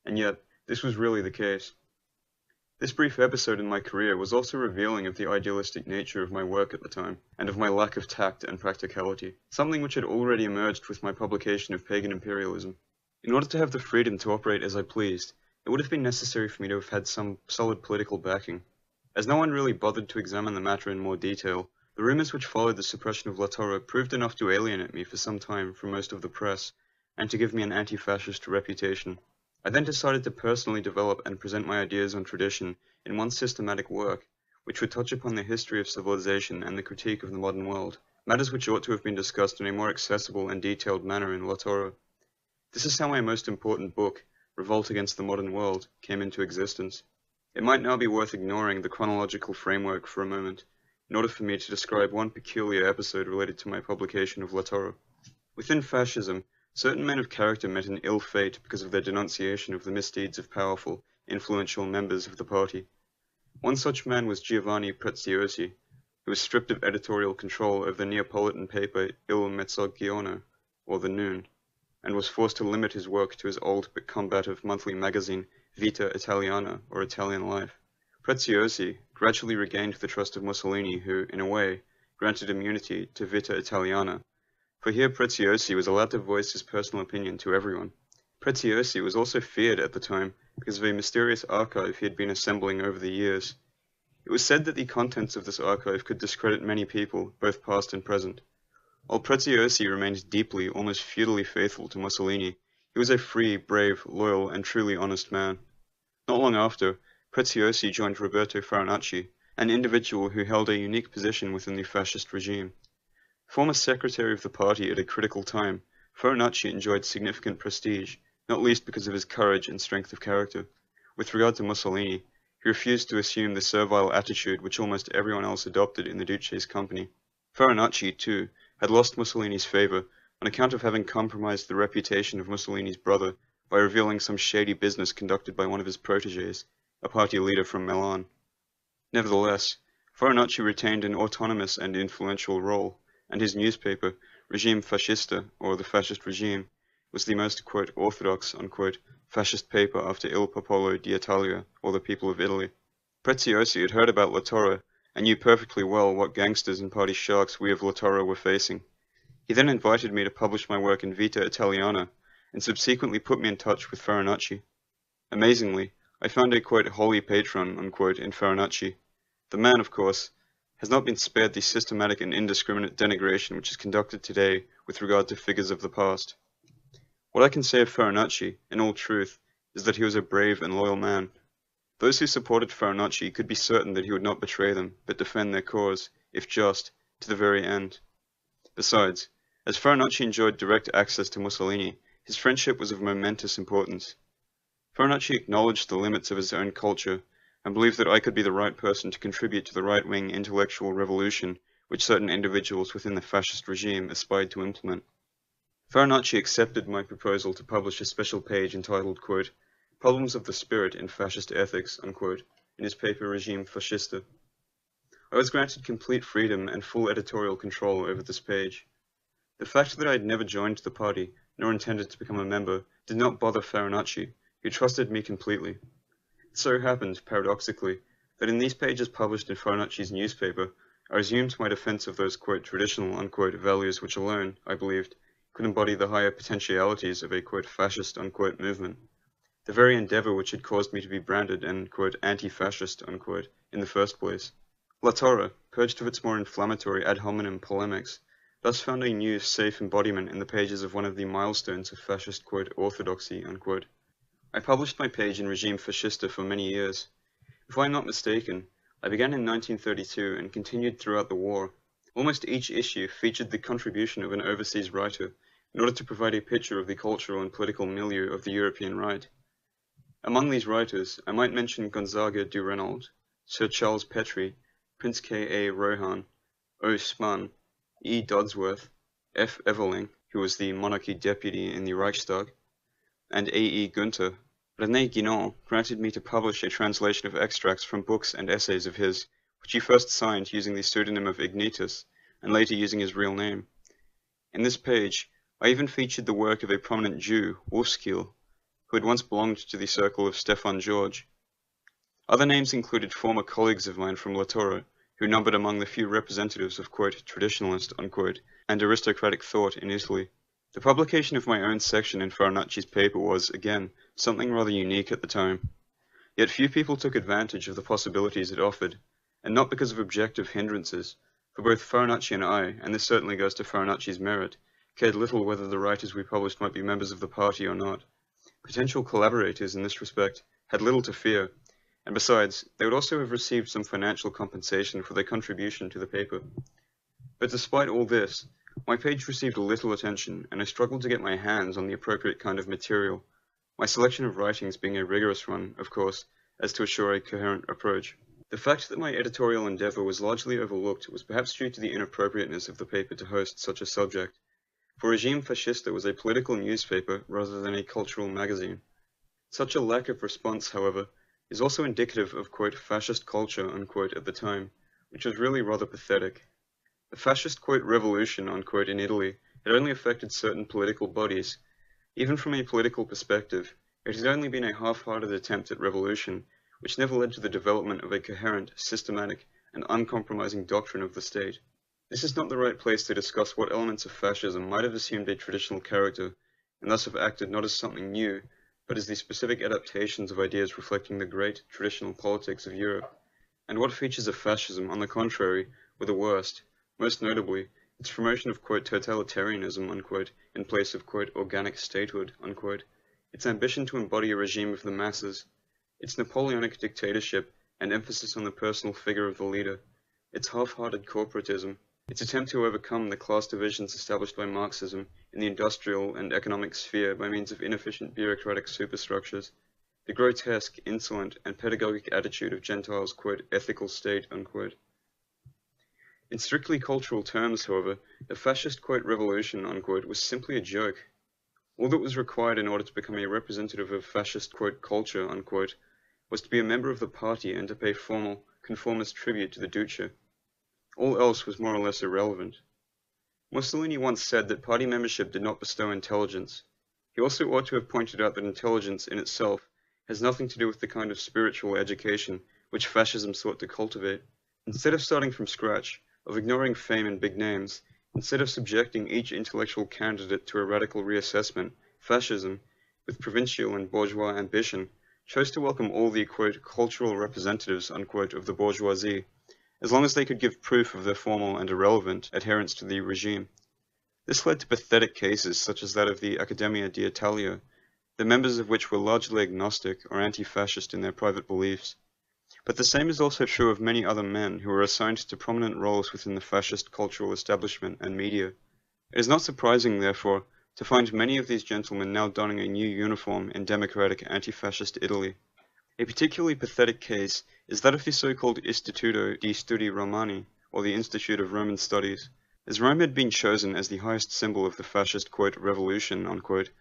And yet, this was really the case. This brief episode in my career was also revealing of the idealistic nature of my work at the time, and of my lack of tact and practicality, something which had already emerged with my publication of Pagan Imperialism. In order to have the freedom to operate as I pleased, it would have been necessary for me to have had some solid political backing. As no one really bothered to examine the matter in more detail, the rumors which followed the suppression of Latorre proved enough to alienate me for some time from most of the press, and to give me an anti-fascist reputation. I then decided to personally develop and present my ideas on tradition in one systematic work, which would touch upon the history of civilization and the critique of the modern world, matters which ought to have been discussed in a more accessible and detailed manner in Latorre. This is how my most important book, Revolt Against the Modern World, came into existence. It might now be worth ignoring the chronological framework for a moment, in order for me to describe one peculiar episode related to my publication of Latorre. Within fascism, certain men of character met an ill fate because of their denunciation of the misdeeds of powerful, influential members of the party. One such man was Giovanni Preziosi, who was stripped of editorial control over the Neapolitan paper Il Mezzogiorno, or The Noon, and was forced to limit his work to his old but combative monthly magazine Vita Italiana, or Italian Life. Preziosi gradually regained the trust of Mussolini, who, in a way, granted immunity to Vita Italiana, for here Preziosi was allowed to voice his personal opinion to everyone. Preziosi was also feared at the time because of a mysterious archive he had been assembling over the years. It was said that the contents of this archive could discredit many people, both past and present. While Preziosi remained deeply, almost feudally faithful to Mussolini, he was a free, brave, loyal, and truly honest man. Not long after, Preziosi joined Roberto Farinacci, an individual who held a unique position within the fascist regime. Former secretary of the party at a critical time, Farinacci enjoyed significant prestige, not least because of his courage and strength of character. With regard to Mussolini, he refused to assume the servile attitude which almost everyone else adopted in the Duce's company. Farinacci, too, had lost Mussolini's favor on account of having compromised the reputation of Mussolini's brother by revealing some shady business conducted by one of his proteges, a party leader from Milan. Nevertheless, Farinacci retained an autonomous and influential role, and his newspaper, Regime Fascista, or the Fascist Regime, was the most, quote, orthodox, unquote, fascist paper after Il Popolo d'Italia, or the People of Italy. Preziosi had heard about La Torre, and knew perfectly well what gangsters and party sharks we of La Torre were facing. He then invited me to publish my work in Vita Italiana, and subsequently put me in touch with Farinacci. Amazingly, I found a, quote, holy patron, unquote, in Farinacci. The man, of course, has not been spared the systematic and indiscriminate denigration which is conducted today with regard to figures of the past. What I can say of Farinacci, in all truth, is that he was a brave and loyal man. Those who supported Farinacci could be certain that he would not betray them, but defend their cause, if just, to the very end. Besides, as Farinacci enjoyed direct access to Mussolini, his friendship was of momentous importance. Farinacci acknowledged the limits of his own culture, and believed that I could be the right person to contribute to the right-wing intellectual revolution which certain individuals within the fascist regime aspired to implement. Farinacci accepted my proposal to publish a special page entitled, quote, Problems of the Spirit in Fascist Ethics, unquote, in his paper Regime Fascista. I was granted complete freedom and full editorial control over this page. The fact that I had never joined the party, nor intended to become a member, did not bother Farinacci, who trusted me completely. It so happened, paradoxically, that in these pages published in Farinacci's newspaper, I resumed my defense of those, quote, traditional, unquote, values which alone, I believed, could embody the higher potentialities of a, quote, fascist, unquote, movement. The very endeavor which had caused me to be branded an, quote, anti-fascist, unquote, in the first place. La Torre, purged of its more inflammatory ad hominem polemics, thus found a new, safe embodiment in the pages of one of the milestones of fascist, quote, orthodoxy, unquote. I published my page in Regime Fascista for many years. If I am not mistaken, I began in 1932 and continued throughout the war. Almost each issue featured the contribution of an overseas writer in order to provide a picture of the cultural and political milieu of the European right. Among these writers, I might mention Gonzaga du Renault, Sir Charles Petrie, Prince K. A. Rohan, O. Spann, E. Dodsworth, F. Evoling, who was the monarchy deputy in the Reichstag, and A. E. Gunther. René Guénon granted me to publish a translation of extracts from books and essays of his, which he first signed using the pseudonym of Ignitus, and later using his real name. In this page, I even featured the work of a prominent Jew, Wolfskiel, who had once belonged to the circle of Stefan George. Other names included former colleagues of mine from La Torre, who numbered among the few representatives of, quote, traditionalist, unquote, and aristocratic thought in Italy. The publication of my own section in Farinacci's paper was, again, something rather unique at the time. Yet few people took advantage of the possibilities it offered, and not because of objective hindrances, for both Farinacci and I, and this certainly goes to Farinacci's merit, cared little whether the writers we published might be members of the party or not. Potential collaborators in this respect had little to fear, and besides, they would also have received some financial compensation for their contribution to the paper. But despite all this, my page received little attention, and I struggled to get my hands on the appropriate kind of material, my selection of writings being a rigorous one, of course, as to assure a coherent approach. The fact that my editorial endeavor was largely overlooked was perhaps due to the inappropriateness of the paper to host such a subject, for Regime Fascista was a political newspaper rather than a cultural magazine. Such a lack of response, however, is also indicative of, quote, fascist culture, unquote, at the time, which was really rather pathetic. The fascist, quote, revolution, unquote, in Italy had only affected certain political bodies. Even from a political perspective, it had only been a half-hearted attempt at revolution, which never led to the development of a coherent, systematic, and uncompromising doctrine of the state. This is not the right place to discuss what elements of fascism might have assumed a traditional character, and thus have acted not as something new, but as the specific adaptations of ideas reflecting the great, traditional politics of Europe, and what features of fascism, on the contrary, were the worst, most notably, its promotion of, quote, totalitarianism, unquote, in place of, quote, organic statehood, unquote, its ambition to embody a regime of the masses, its Napoleonic dictatorship and emphasis on the personal figure of the leader, its half-hearted corporatism, its attempt to overcome the class divisions established by Marxism in the industrial and economic sphere by means of inefficient bureaucratic superstructures, the grotesque, insolent, and pedagogic attitude of Gentile's, quote, ethical state, unquote. In strictly cultural terms, however, the fascist, quote, revolution, unquote, was simply a joke. All that was required in order to become a representative of fascist, quote, culture, unquote, was to be a member of the party and to pay formal, conformist tribute to the Duce. All else was more or less irrelevant. Mussolini once said that party membership did not bestow intelligence. He also ought to have pointed out that intelligence in itself has nothing to do with the kind of spiritual education which fascism sought to cultivate. Instead of starting from scratch, of ignoring fame and big names, instead of subjecting each intellectual candidate to a radical reassessment, fascism, with provincial and bourgeois ambition, chose to welcome all the, quote, cultural representatives, unquote, of the bourgeoisie, as long as they could give proof of their formal and irrelevant adherence to the regime. This led to pathetic cases such as that of the Accademia d'Italia, the members of which were largely agnostic or anti-fascist in their private beliefs. But the same is also true of many other men who were assigned to prominent roles within the fascist cultural establishment and media. It is not surprising, therefore, to find many of these gentlemen now donning a new uniform in democratic anti-fascist Italy. A particularly pathetic case is that of the so-called Istituto di Studi Romani, or the Institute of Roman Studies. As Rome had been chosen as the highest symbol of the fascist, quote, revolution, unquote, it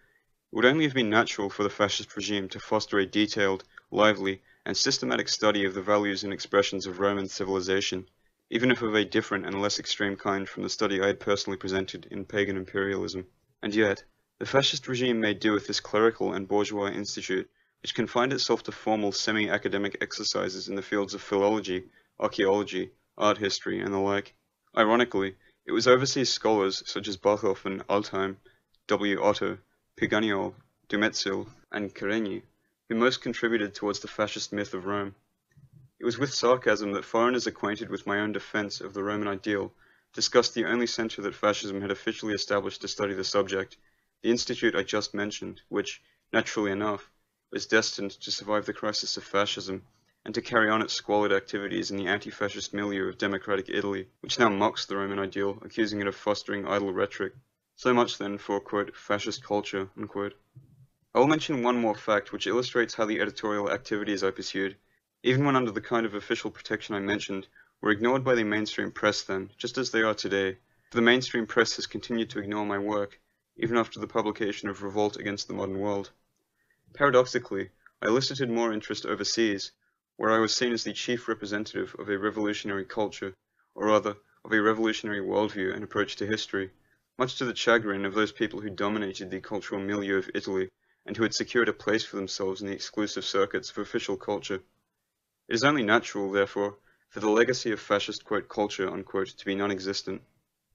would only have been natural for the fascist regime to foster a detailed, lively, and systematic study of the values and expressions of Roman civilization, even if of a different and less extreme kind from the study I had personally presented in Pagan Imperialism. And yet, the fascist regime made do with this clerical and bourgeois institute, which confined itself to formal semi-academic exercises in the fields of philology, archaeology, art history, and the like. Ironically, it was overseas scholars such as Barhoff and Altheim, W. Otto, Piganiol, Dumetzil, and Caregni, who most contributed towards the fascist myth of Rome. It was with sarcasm that foreigners acquainted with my own defense of the Roman ideal discussed the only center that fascism had officially established to study the subject, the institute I just mentioned, which, naturally enough, was destined to survive the crisis of fascism and to carry on its squalid activities in the anti-fascist milieu of democratic Italy, which now mocks the Roman ideal, accusing it of fostering idle rhetoric. So much then for, quote, fascist culture, unquote. I will mention one more fact which illustrates how the editorial activities I pursued, even when under the kind of official protection I mentioned, were ignored by the mainstream press then, just as they are today, for the mainstream press has continued to ignore my work, even after the publication of Revolt Against the Modern World. Paradoxically, I elicited more interest overseas, where I was seen as the chief representative of a revolutionary culture, or rather, of a revolutionary worldview and approach to history, much to the chagrin of those people who dominated the cultural milieu of Italy and who had secured a place for themselves in the exclusive circuits of official culture. It is only natural, therefore, for the legacy of fascist, quote, culture, unquote, to be non-existent.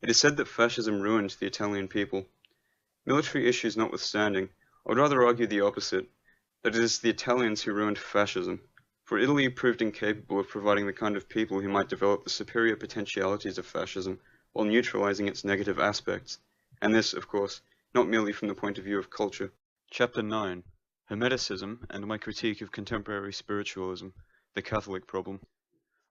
It is said that fascism ruined the Italian people. Military issues notwithstanding, I would rather argue the opposite, that it is the Italians who ruined fascism, for Italy proved incapable of providing the kind of people who might develop the superior potentialities of fascism while neutralizing its negative aspects, and this, of course, not merely from the point of view of culture. Chapter 9. Hermeticism and my critique of contemporary spiritualism, the Catholic problem.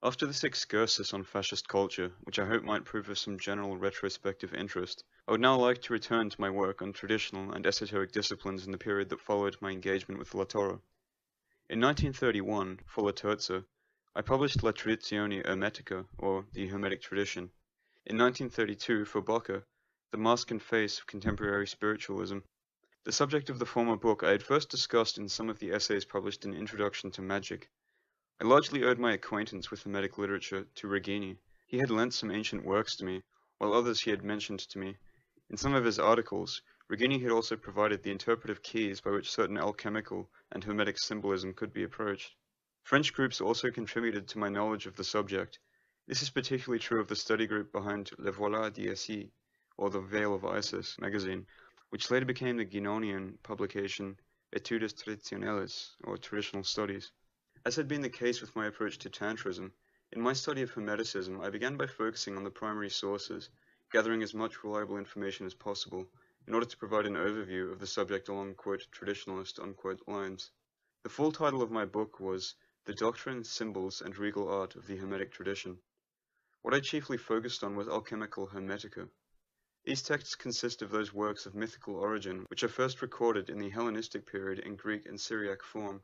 After this excursus on fascist culture, which I hope might prove of some general retrospective interest, I would now like to return to my work on traditional and esoteric disciplines in the period that followed my engagement with La Torre. In 1931, for La Terza, I published La Tradizione Ermetica, or the Hermetic Tradition. In 1932, for Bocca, The Mask and Face of Contemporary Spiritualism. The subject of the former book I had first discussed in some of the essays published in Introduction to Magic. I largely owed my acquaintance with Hermetic literature to Regini. He had lent some ancient works to me, while others he had mentioned to me. In some of his articles, Regini had also provided the interpretive keys by which certain alchemical and Hermetic symbolism could be approached. French groups also contributed to my knowledge of the subject. This is particularly true of the study group behind Evola d'Ici, or the Veil of Isis magazine, which later became the Guinonian publication Etudes Traditionales, or Traditional Studies. As had been the case with my approach to Tantrism, in my study of Hermeticism I began by focusing on the primary sources, gathering as much reliable information as possible in order to provide an overview of the subject along traditionalist lines. The full title of my book was The Doctrine, Symbols, and Regal Art of the Hermetic Tradition. What I chiefly focused on was alchemical hermetica. These texts consist of those works of mythical origin which are first recorded in the Hellenistic period in Greek and Syriac form.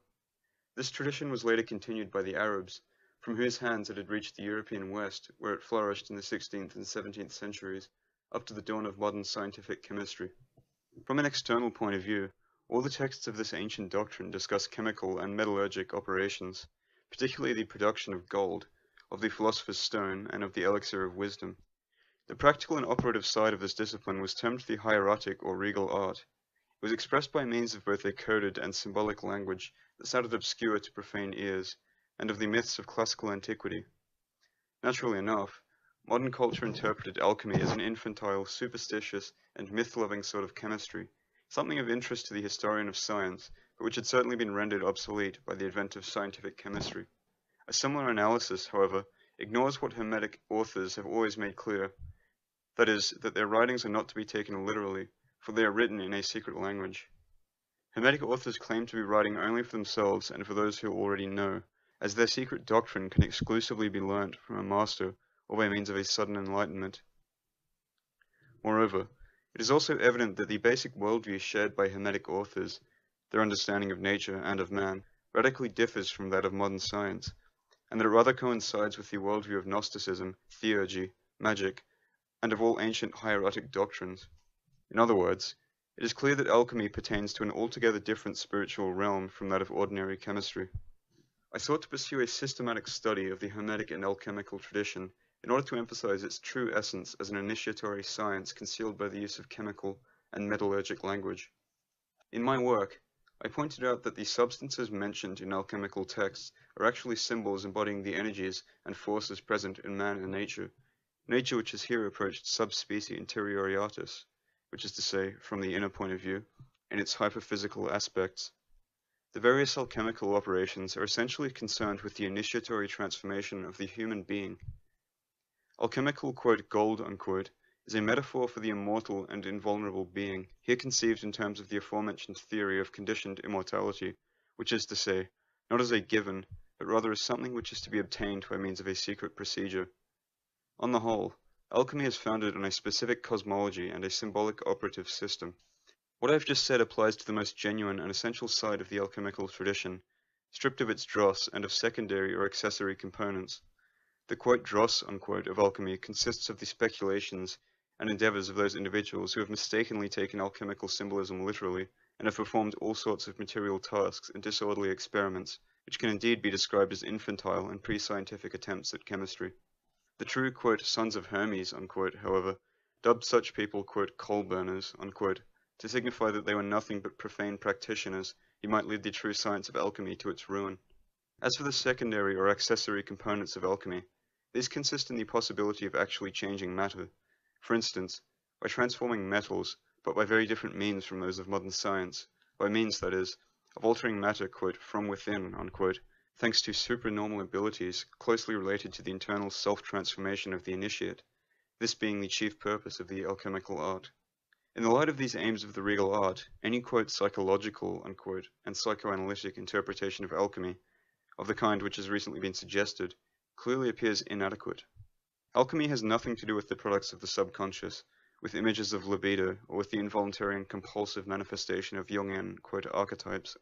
This tradition was later continued by the Arabs, from whose hands it had reached the European West, where it flourished in the 16th and 17th centuries, up to the dawn of modern scientific chemistry. From an external point of view, all the texts of this ancient doctrine discuss chemical and metallurgic operations, particularly the production of gold, of the philosopher's stone, and of the elixir of wisdom. The practical and operative side of this discipline was termed the hieratic or regal art. It was expressed by means of both a coded and symbolic language that sounded obscure to profane ears, and of the myths of classical antiquity. Naturally enough, modern culture interpreted alchemy as an infantile, superstitious, and myth-loving sort of chemistry, something of interest to the historian of science, but which had certainly been rendered obsolete by the advent of scientific chemistry. A similar analysis, however, ignores what Hermetic authors have always made clear, that is, that their writings are not to be taken literally, for they are written in a secret language. Hermetic authors claim to be writing only for themselves and for those who already know, as their secret doctrine can exclusively be learnt from a master or by means of a sudden enlightenment. Moreover, it is also evident that the basic worldview shared by Hermetic authors, their understanding of nature and of man, radically differs from that of modern science, and that it rather coincides with the worldview of Gnosticism, theurgy, magic, and of all ancient hieratic doctrines. In other words, it is clear that alchemy pertains to an altogether different spiritual realm from that of ordinary chemistry. I sought to pursue a systematic study of the Hermetic and alchemical tradition in order to emphasize its true essence as an initiatory science concealed by the use of chemical and metallurgic language. In my work, I pointed out that the substances mentioned in alchemical texts are actually symbols embodying the energies and forces present in man and nature which is here approached subspecie interioriatus, which is to say, from the inner point of view, in its hyperphysical aspects. The various alchemical operations are essentially concerned with the initiatory transformation of the human being. Alchemical, gold, is a metaphor for the immortal and invulnerable being, here conceived in terms of the aforementioned theory of conditioned immortality, which is to say, not as a given, but rather as something which is to be obtained by means of a secret procedure. On the whole, alchemy is founded on a specific cosmology and a symbolic operative system. What I have just said applies to the most genuine and essential side of the alchemical tradition, stripped of its dross and of secondary or accessory components. The dross of alchemy consists of the speculations and endeavors of those individuals who have mistakenly taken alchemical symbolism literally and have performed all sorts of material tasks and disorderly experiments, which can indeed be described as infantile and pre-scientific attempts at chemistry. The true, sons of Hermes, however, dubbed such people, coal burners, to signify that they were nothing but profane practitioners who might lead the true science of alchemy to its ruin. As for the secondary or accessory components of alchemy, these consist in the possibility of actually changing matter, for instance, by transforming metals, but by very different means from those of modern science, by means, that is, of altering matter, from within, thanks to supernormal abilities closely related to the internal self-transformation of the initiate, this being the chief purpose of the alchemical art. In the light of these aims of the regal art, any psychological and psychoanalytic interpretation of alchemy, of the kind which has recently been suggested, clearly appears inadequate. Alchemy has nothing to do with the products of the subconscious, with images of libido, or with the involuntary and compulsive manifestation of Jungian archetypes,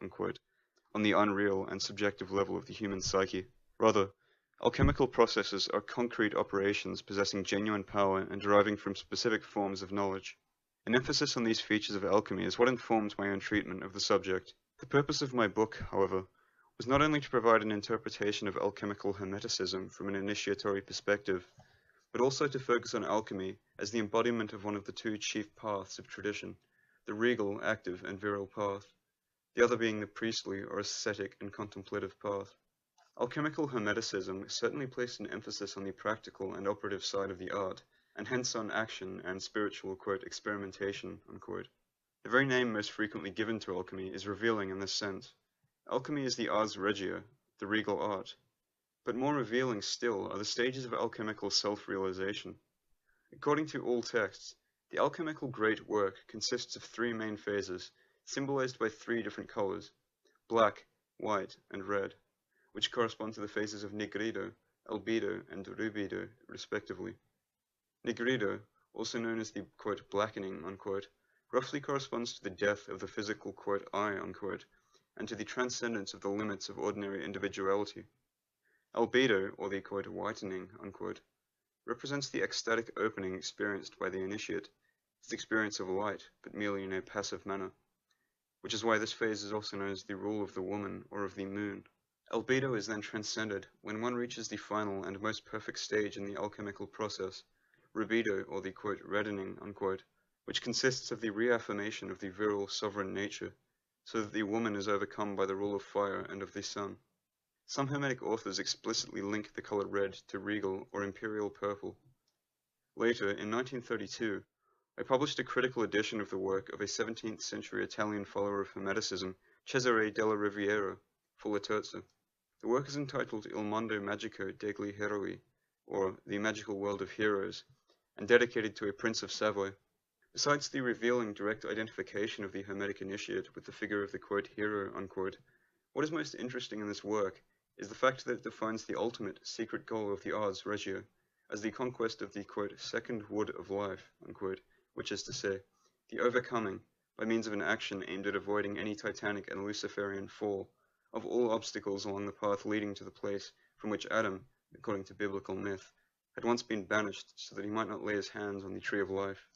on the unreal and subjective level of the human psyche. Rather, alchemical processes are concrete operations possessing genuine power and deriving from specific forms of knowledge. An emphasis on these features of alchemy is what informed my own treatment of the subject. The purpose of my book, however, was not only to provide an interpretation of alchemical hermeticism from an initiatory perspective, but also to focus on alchemy as the embodiment of one of the two chief paths of tradition, the regal, active, and virile path, the other being the priestly or ascetic and contemplative path. Alchemical hermeticism certainly placed an emphasis on the practical and operative side of the art, and hence on action and spiritual, experimentation, The very name most frequently given to alchemy is revealing in this sense. Alchemy is the ars regia, the regal art. But more revealing still are the stages of alchemical self-realization. According to all texts, the alchemical great work consists of three main phases, symbolized by three different colors, black, white, and red, which correspond to the phases of nigrido, albedo, and rubido, respectively. Nigrido, also known as the quote, blackening, unquote, roughly corresponds to the death of the physical quote, I, unquote, and to the transcendence of the limits of ordinary individuality. Albedo, or the quote, whitening, unquote, represents the ecstatic opening experienced by the initiate, his experience of light, but merely in a passive manner, which is why this phase is also known as the rule of the woman or of the moon. Albedo is then transcended when one reaches the final and most perfect stage in the alchemical process, rubido, or the quote, reddening, unquote, which consists of the reaffirmation of the virile sovereign nature, so that the woman is overcome by the rule of fire and of the sun. Some Hermetic authors explicitly link the color red to regal or imperial purple. Later, in 1932, I published a critical edition of the work of a 17th century Italian follower of Hermeticism, Cesare della Riviera, for Laterza. The work is entitled Il Mondo Magico degli Heroi, or The Magical World of Heroes, and dedicated to a Prince of Savoy. Besides the revealing direct identification of the Hermetic initiate with the figure of the quote, hero, unquote, what is most interesting in this work is the fact that it defines the ultimate secret goal of the ars regio as the conquest of the quote, second wood of life, unquote, which is to say, the overcoming, by means of an action aimed at avoiding any titanic and Luciferian fall, of all obstacles along the path leading to the place from which Adam, according to biblical myth, had once been banished so that he might not lay his hands on the tree of life.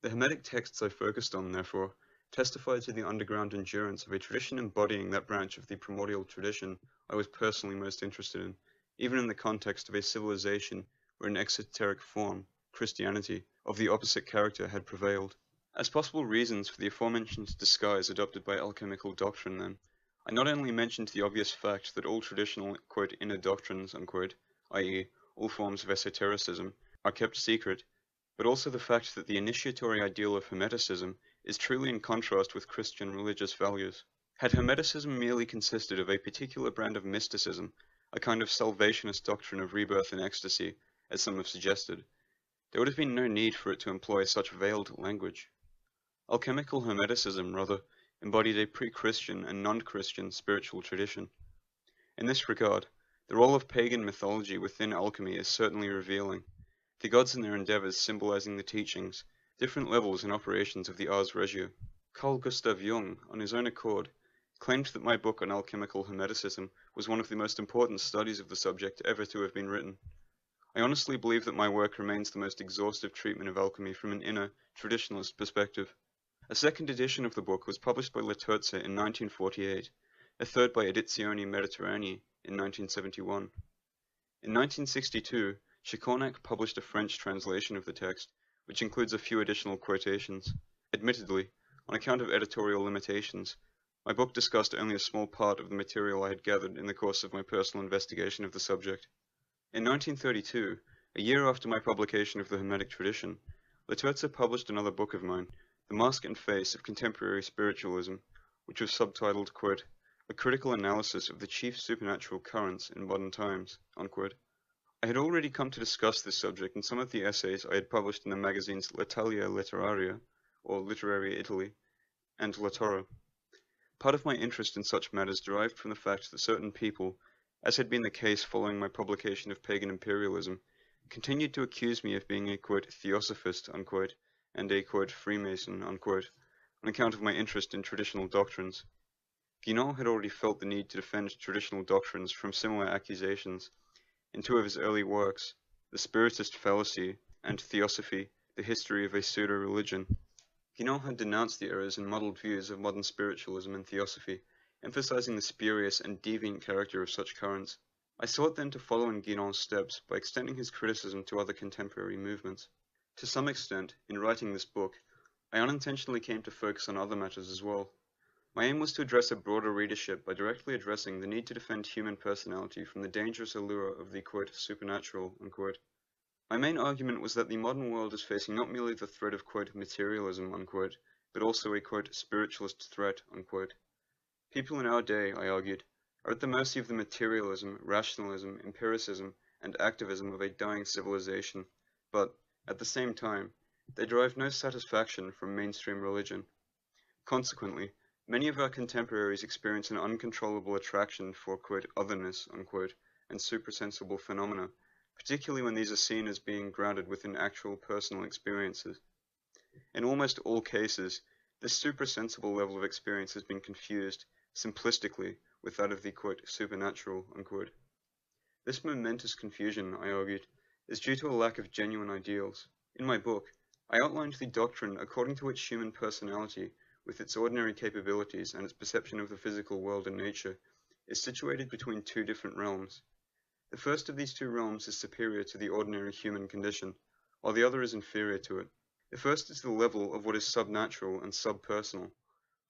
The Hermetic texts I focused on, therefore, testify to the underground endurance of a tradition embodying that branch of the primordial tradition I was personally most interested in, even in the context of a civilization where an exoteric form, Christianity, of the opposite character had prevailed. As possible reasons for the aforementioned disguise adopted by alchemical doctrine, then, I not only mentioned the obvious fact that all traditional, quote, inner doctrines, unquote, i.e., all forms of esotericism, are kept secret, but also the fact that the initiatory ideal of Hermeticism is truly in contrast with Christian religious values. Had Hermeticism merely consisted of a particular brand of mysticism, a kind of salvationist doctrine of rebirth and ecstasy, as some have suggested, there would have been no need for it to employ such veiled language. Alchemical Hermeticism, rather, embodied a pre-Christian and non-Christian spiritual tradition. In this regard, the role of pagan mythology within alchemy is certainly revealing, the gods and their endeavors symbolizing the teachings, different levels and operations of the ars regio. Carl Gustav Jung, on his own accord, claimed that my book on alchemical Hermeticism was one of the most important studies of the subject ever to have been written. I honestly believe that my work remains the most exhaustive treatment of alchemy from an inner, traditionalist perspective. A second edition of the book was published by Laterza in 1948, a third by Edizioni Mediterranee in 1971. In 1962, Chicornac published a French translation of the text, which includes a few additional quotations. Admittedly, on account of editorial limitations, my book discussed only a small part of the material I had gathered in the course of my personal investigation of the subject. In 1932, a year after my publication of the Hermetic tradition, Laterza published another book of mine, The Mask and Face of Contemporary Spiritualism, which was subtitled, quote, A Critical Analysis of the Chief Supernatural Currents in Modern Times, unquote. I had already come to discuss this subject in some of the essays I had published in the magazines L'Italia Letteraria, or Literary Italy, and La Torre. Part of my interest in such matters derived from the fact that certain people, as had been the case following my publication of Pagan Imperialism, continued to accuse me of being a, quote, theosophist, unquote, and a, quote, Freemason, unquote, on account of my interest in traditional doctrines. Guénon had already felt the need to defend traditional doctrines from similar accusations in two of his early works, The Spiritist Fallacy and Theosophy, The History of a Pseudo-Religion. Guénon had denounced the errors and muddled views of modern spiritualism and theosophy, emphasizing the spurious and deviant character of such currents. I sought then to follow in Guénon's steps by extending his criticism to other contemporary movements. To some extent, in writing this book, I unintentionally came to focus on other matters as well. My aim was to address a broader readership by directly addressing the need to defend human personality from the dangerous allure of the, quote, supernatural, unquote. My main argument was that the modern world is facing not merely the threat of, quote, materialism, unquote, but also a, quote, spiritualist threat, unquote. People in our day, I argued, are at the mercy of the materialism, rationalism, empiricism, and activism of a dying civilization, but, At the same time, they derive no satisfaction from mainstream religion. Consequently, many of our contemporaries experience an uncontrollable attraction for "otherness" and suprasensible phenomena, particularly when these are seen as being grounded within actual personal experiences. In almost all cases, this suprasensible level of experience has been confused, simplistically, with that of the "supernatural." This momentous confusion, I argued, is due to a lack of genuine ideals. In my book, I outlined the doctrine according to which human personality, with its ordinary capabilities and its perception of the physical world and nature, is situated between two different realms. The first of these two realms is superior to the ordinary human condition, while the other is inferior to it. The first is the level of what is subnatural and subpersonal,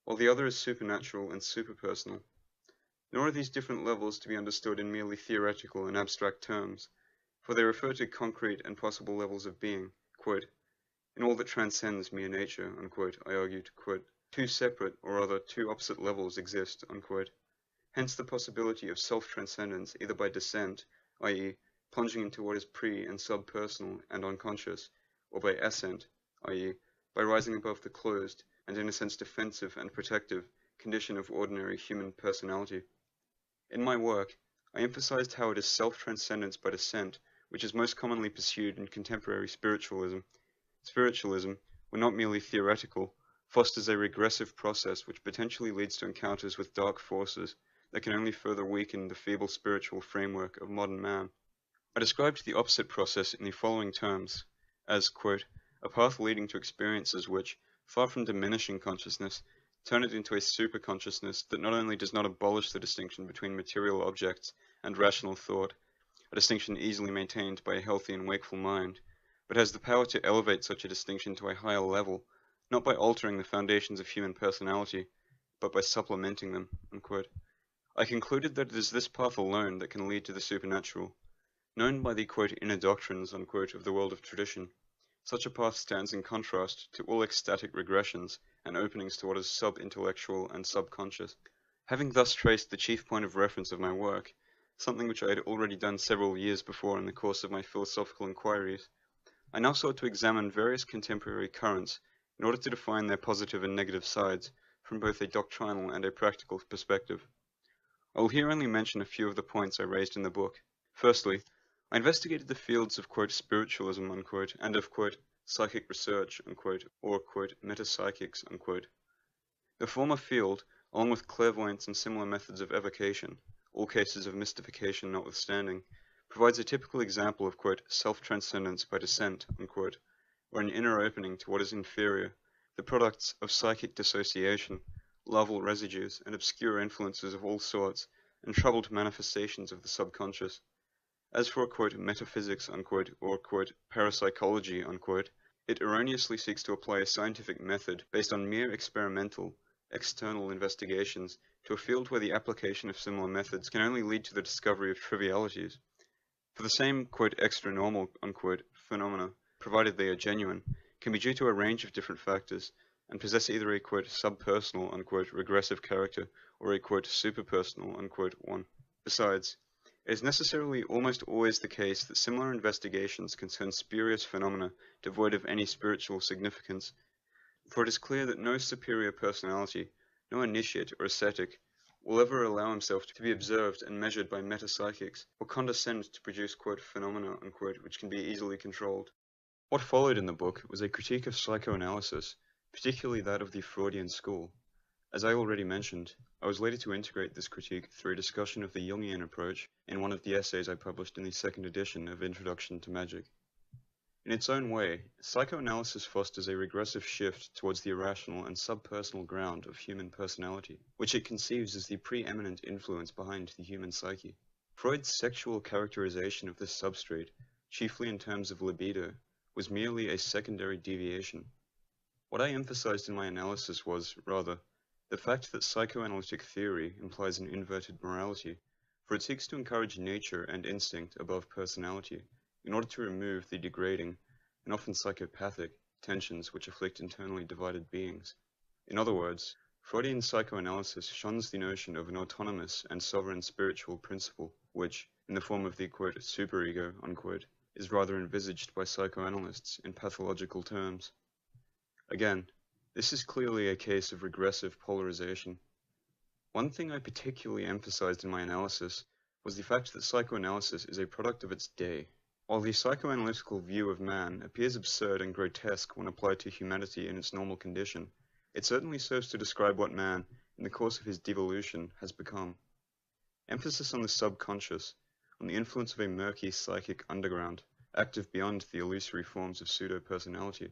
while the other is supernatural and superpersonal. Nor are these different levels to be understood in merely theoretical and abstract terms, for they refer to concrete and possible levels of being. In all that transcends mere nature, I argued, two separate, or rather two opposite levels exist, hence the possibility of self-transcendence either by descent, i.e., plunging into what is pre- and subpersonal and unconscious, or by ascent, i.e., by rising above the closed, and in a sense defensive and protective, condition of ordinary human personality. In my work, I emphasized how it is self-transcendence by descent which is most commonly pursued in contemporary spiritualism. Spiritualism, when not merely theoretical, fosters a regressive process which potentially leads to encounters with dark forces that can only further weaken the feeble spiritual framework of modern man. I described the opposite process in the following terms, as, a path leading to experiences which, far from diminishing consciousness, turn it into a superconsciousness that not only does not abolish the distinction between material objects and rational thought, a distinction easily maintained by a healthy and wakeful mind, but has the power to elevate such a distinction to a higher level, not by altering the foundations of human personality, but by supplementing them. I concluded that it is this path alone that can lead to the supernatural. Known by the inner doctrines of the world of tradition, such a path stands in contrast to all ecstatic regressions and openings to what is sub-intellectual and subconscious. Having thus traced the chief point of reference of my work, something which I had already done several years before in the course of my philosophical inquiries, I now sought to examine various contemporary currents in order to define their positive and negative sides from both a doctrinal and a practical perspective. I will here only mention a few of the points I raised in the book. Firstly, I investigated the fields of spiritualism and of psychic research or metapsychics. The former field, along with clairvoyance and similar methods of evocation, all cases of mystification notwithstanding, provides a typical example of self-transcendence by descent, or an inner opening to what is inferior, the products of psychic dissociation, larval residues, and obscure influences of all sorts, and troubled manifestations of the subconscious. As for metaphysics or parapsychology, it erroneously seeks to apply a scientific method based on mere experimental, external investigations to a field where the application of similar methods can only lead to the discovery of trivialities. For the same extra-normal phenomena, provided they are genuine, can be due to a range of different factors, and possess either a subpersonal regressive character or a superpersonal one. Besides, it is necessarily almost always the case that similar investigations concern spurious phenomena devoid of any spiritual significance, for it is clear that no superior personality, no initiate or ascetic, will ever allow himself to be observed and measured by metapsychics, or condescend to produce phenomena which can be easily controlled. What followed in the book was a critique of psychoanalysis, particularly that of the Freudian school. As I already mentioned, I was later to integrate this critique through a discussion of the Jungian approach in one of the essays I published in the second edition of Introduction to Magic. In its own way, psychoanalysis fosters a regressive shift towards the irrational and subpersonal ground of human personality, which it conceives as the preeminent influence behind the human psyche. Freud's sexual characterization of this substrate, chiefly in terms of libido, was merely a secondary deviation. What I emphasized in my analysis was, rather, the fact that psychoanalytic theory implies an inverted morality, for it seeks to encourage nature and instinct above personality, in order to remove the degrading, and often psychopathic, tensions which afflict internally divided beings. In other words, Freudian psychoanalysis shuns the notion of an autonomous and sovereign spiritual principle, which, in the form of the superego, is rather envisaged by psychoanalysts in pathological terms. Again, this is clearly a case of regressive polarization. One thing I particularly emphasized in my analysis was the fact that psychoanalysis is a product of its day. While the psychoanalytical view of man appears absurd and grotesque when applied to humanity in its normal condition, it certainly serves to describe what man, in the course of his devolution, has become. Emphasis on the subconscious, on the influence of a murky psychic underground, active beyond the illusory forms of pseudo-personality,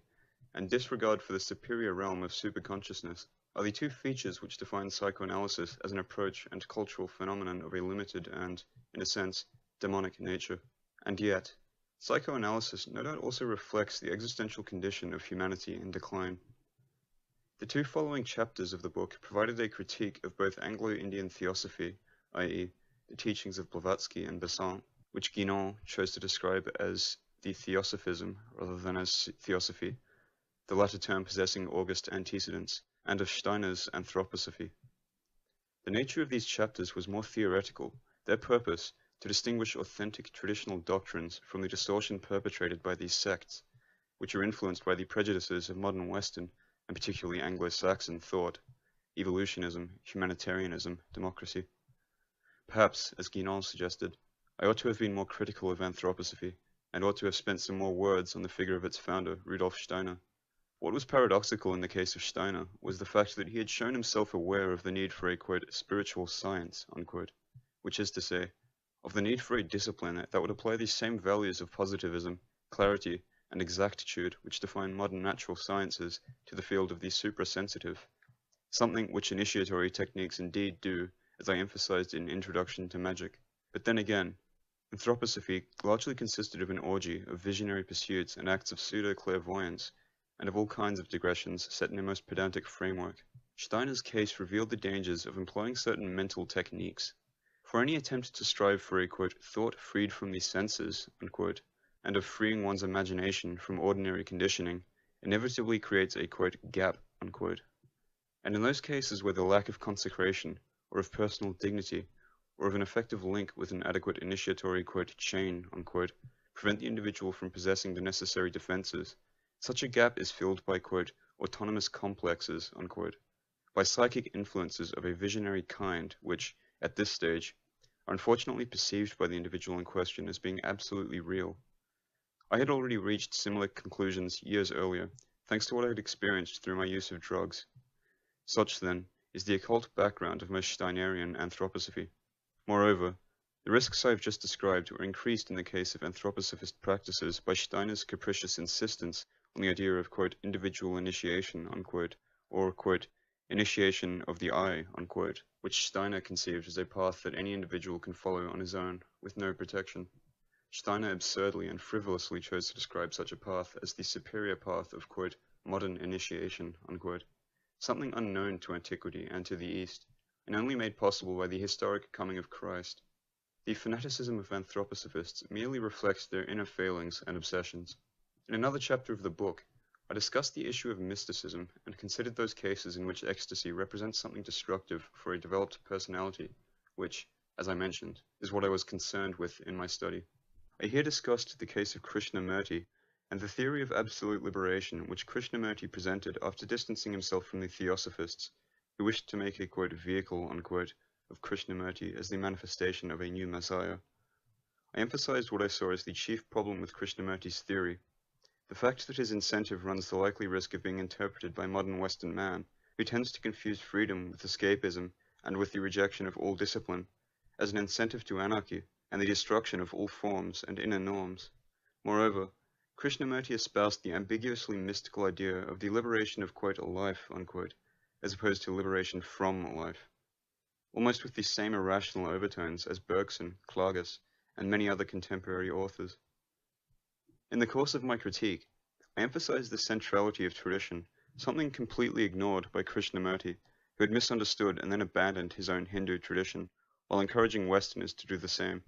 and disregard for the superior realm of superconsciousness are the two features which define psychoanalysis as an approach and cultural phenomenon of a limited and, in a sense, demonic nature. And yet, psychoanalysis no doubt also reflects the existential condition of humanity in decline. The two following chapters of the book provided a critique of both Anglo-Indian theosophy, i.e., the teachings of Blavatsky and Besant, which Guénon chose to describe as the theosophism rather than as theosophy, the latter term possessing august antecedents, and of Steiner's anthroposophy. The nature of these chapters was more theoretical, their purpose to distinguish authentic traditional doctrines from the distortion perpetrated by these sects, which are influenced by the prejudices of modern Western, and particularly Anglo-Saxon thought, evolutionism, humanitarianism, democracy. Perhaps, as Guénon suggested, I ought to have been more critical of anthroposophy, and ought to have spent some more words on the figure of its founder, Rudolf Steiner. What was paradoxical in the case of Steiner was the fact that he had shown himself aware of the need for a, quote, spiritual science, unquote, which is to say, of the need for a discipline that would apply the same values of positivism, clarity, and exactitude which define modern natural sciences to the field of the suprasensitive, something which initiatory techniques indeed do, as I emphasized in Introduction to Magic. But then again, anthroposophy largely consisted of an orgy of visionary pursuits and acts of pseudo-clairvoyance, and of all kinds of digressions set in a most pedantic framework. Steiner's case revealed the dangers of employing certain mental techniques. For any attempt to strive for a, quote, thought freed from the senses, unquote, and of freeing one's imagination from ordinary conditioning, inevitably creates a, quote, gap, unquote. And in those cases where the lack of consecration, or of personal dignity, or of an effective link with an adequate initiatory, quote, chain, unquote, prevent the individual from possessing the necessary defenses, such a gap is filled by, quote, autonomous complexes, unquote, by psychic influences of a visionary kind which, at this stage, are unfortunately perceived by the individual in question as being absolutely real. I had already reached similar conclusions years earlier, thanks to what I had experienced through my use of drugs. Such, then, is the occult background of most Steinerian anthroposophy. Moreover, the risks I have just described were increased in the case of anthroposophist practices by Steiner's capricious insistence on the idea of, quote, individual initiation, unquote, or, quote, initiation of the I, unquote, which Steiner conceived as a path that any individual can follow on his own, with no protection. Steiner absurdly and frivolously chose to describe such a path as the superior path of, quote, modern initiation, unquote, something unknown to antiquity and to the East, and only made possible by the historic coming of Christ. The fanaticism of anthroposophists merely reflects their inner failings and obsessions. In another chapter of the book, I discussed the issue of mysticism and considered those cases in which ecstasy represents something destructive for a developed personality, which, as I mentioned, is what I was concerned with in my study. I here discussed the case of Krishnamurti and the theory of absolute liberation which Krishnamurti presented after distancing himself from the theosophists, who wished to make a, quote, vehicle, unquote, of Krishnamurti as the manifestation of a new Messiah. I emphasized what I saw as the chief problem with Krishnamurti's theory, the fact that his incentive runs the likely risk of being interpreted by modern Western man, who tends to confuse freedom with escapism and with the rejection of all discipline, as an incentive to anarchy and the destruction of all forms and inner norms. Moreover, Krishnamurti espoused the ambiguously mystical idea of the liberation of, quote, life, unquote, as opposed to liberation from life, almost with the same irrational overtones as Bergson, Klages, and many other contemporary authors. In the course of my critique, I emphasized the centrality of tradition, something completely ignored by Krishnamurti, who had misunderstood and then abandoned his own Hindu tradition, while encouraging Westerners to do the same.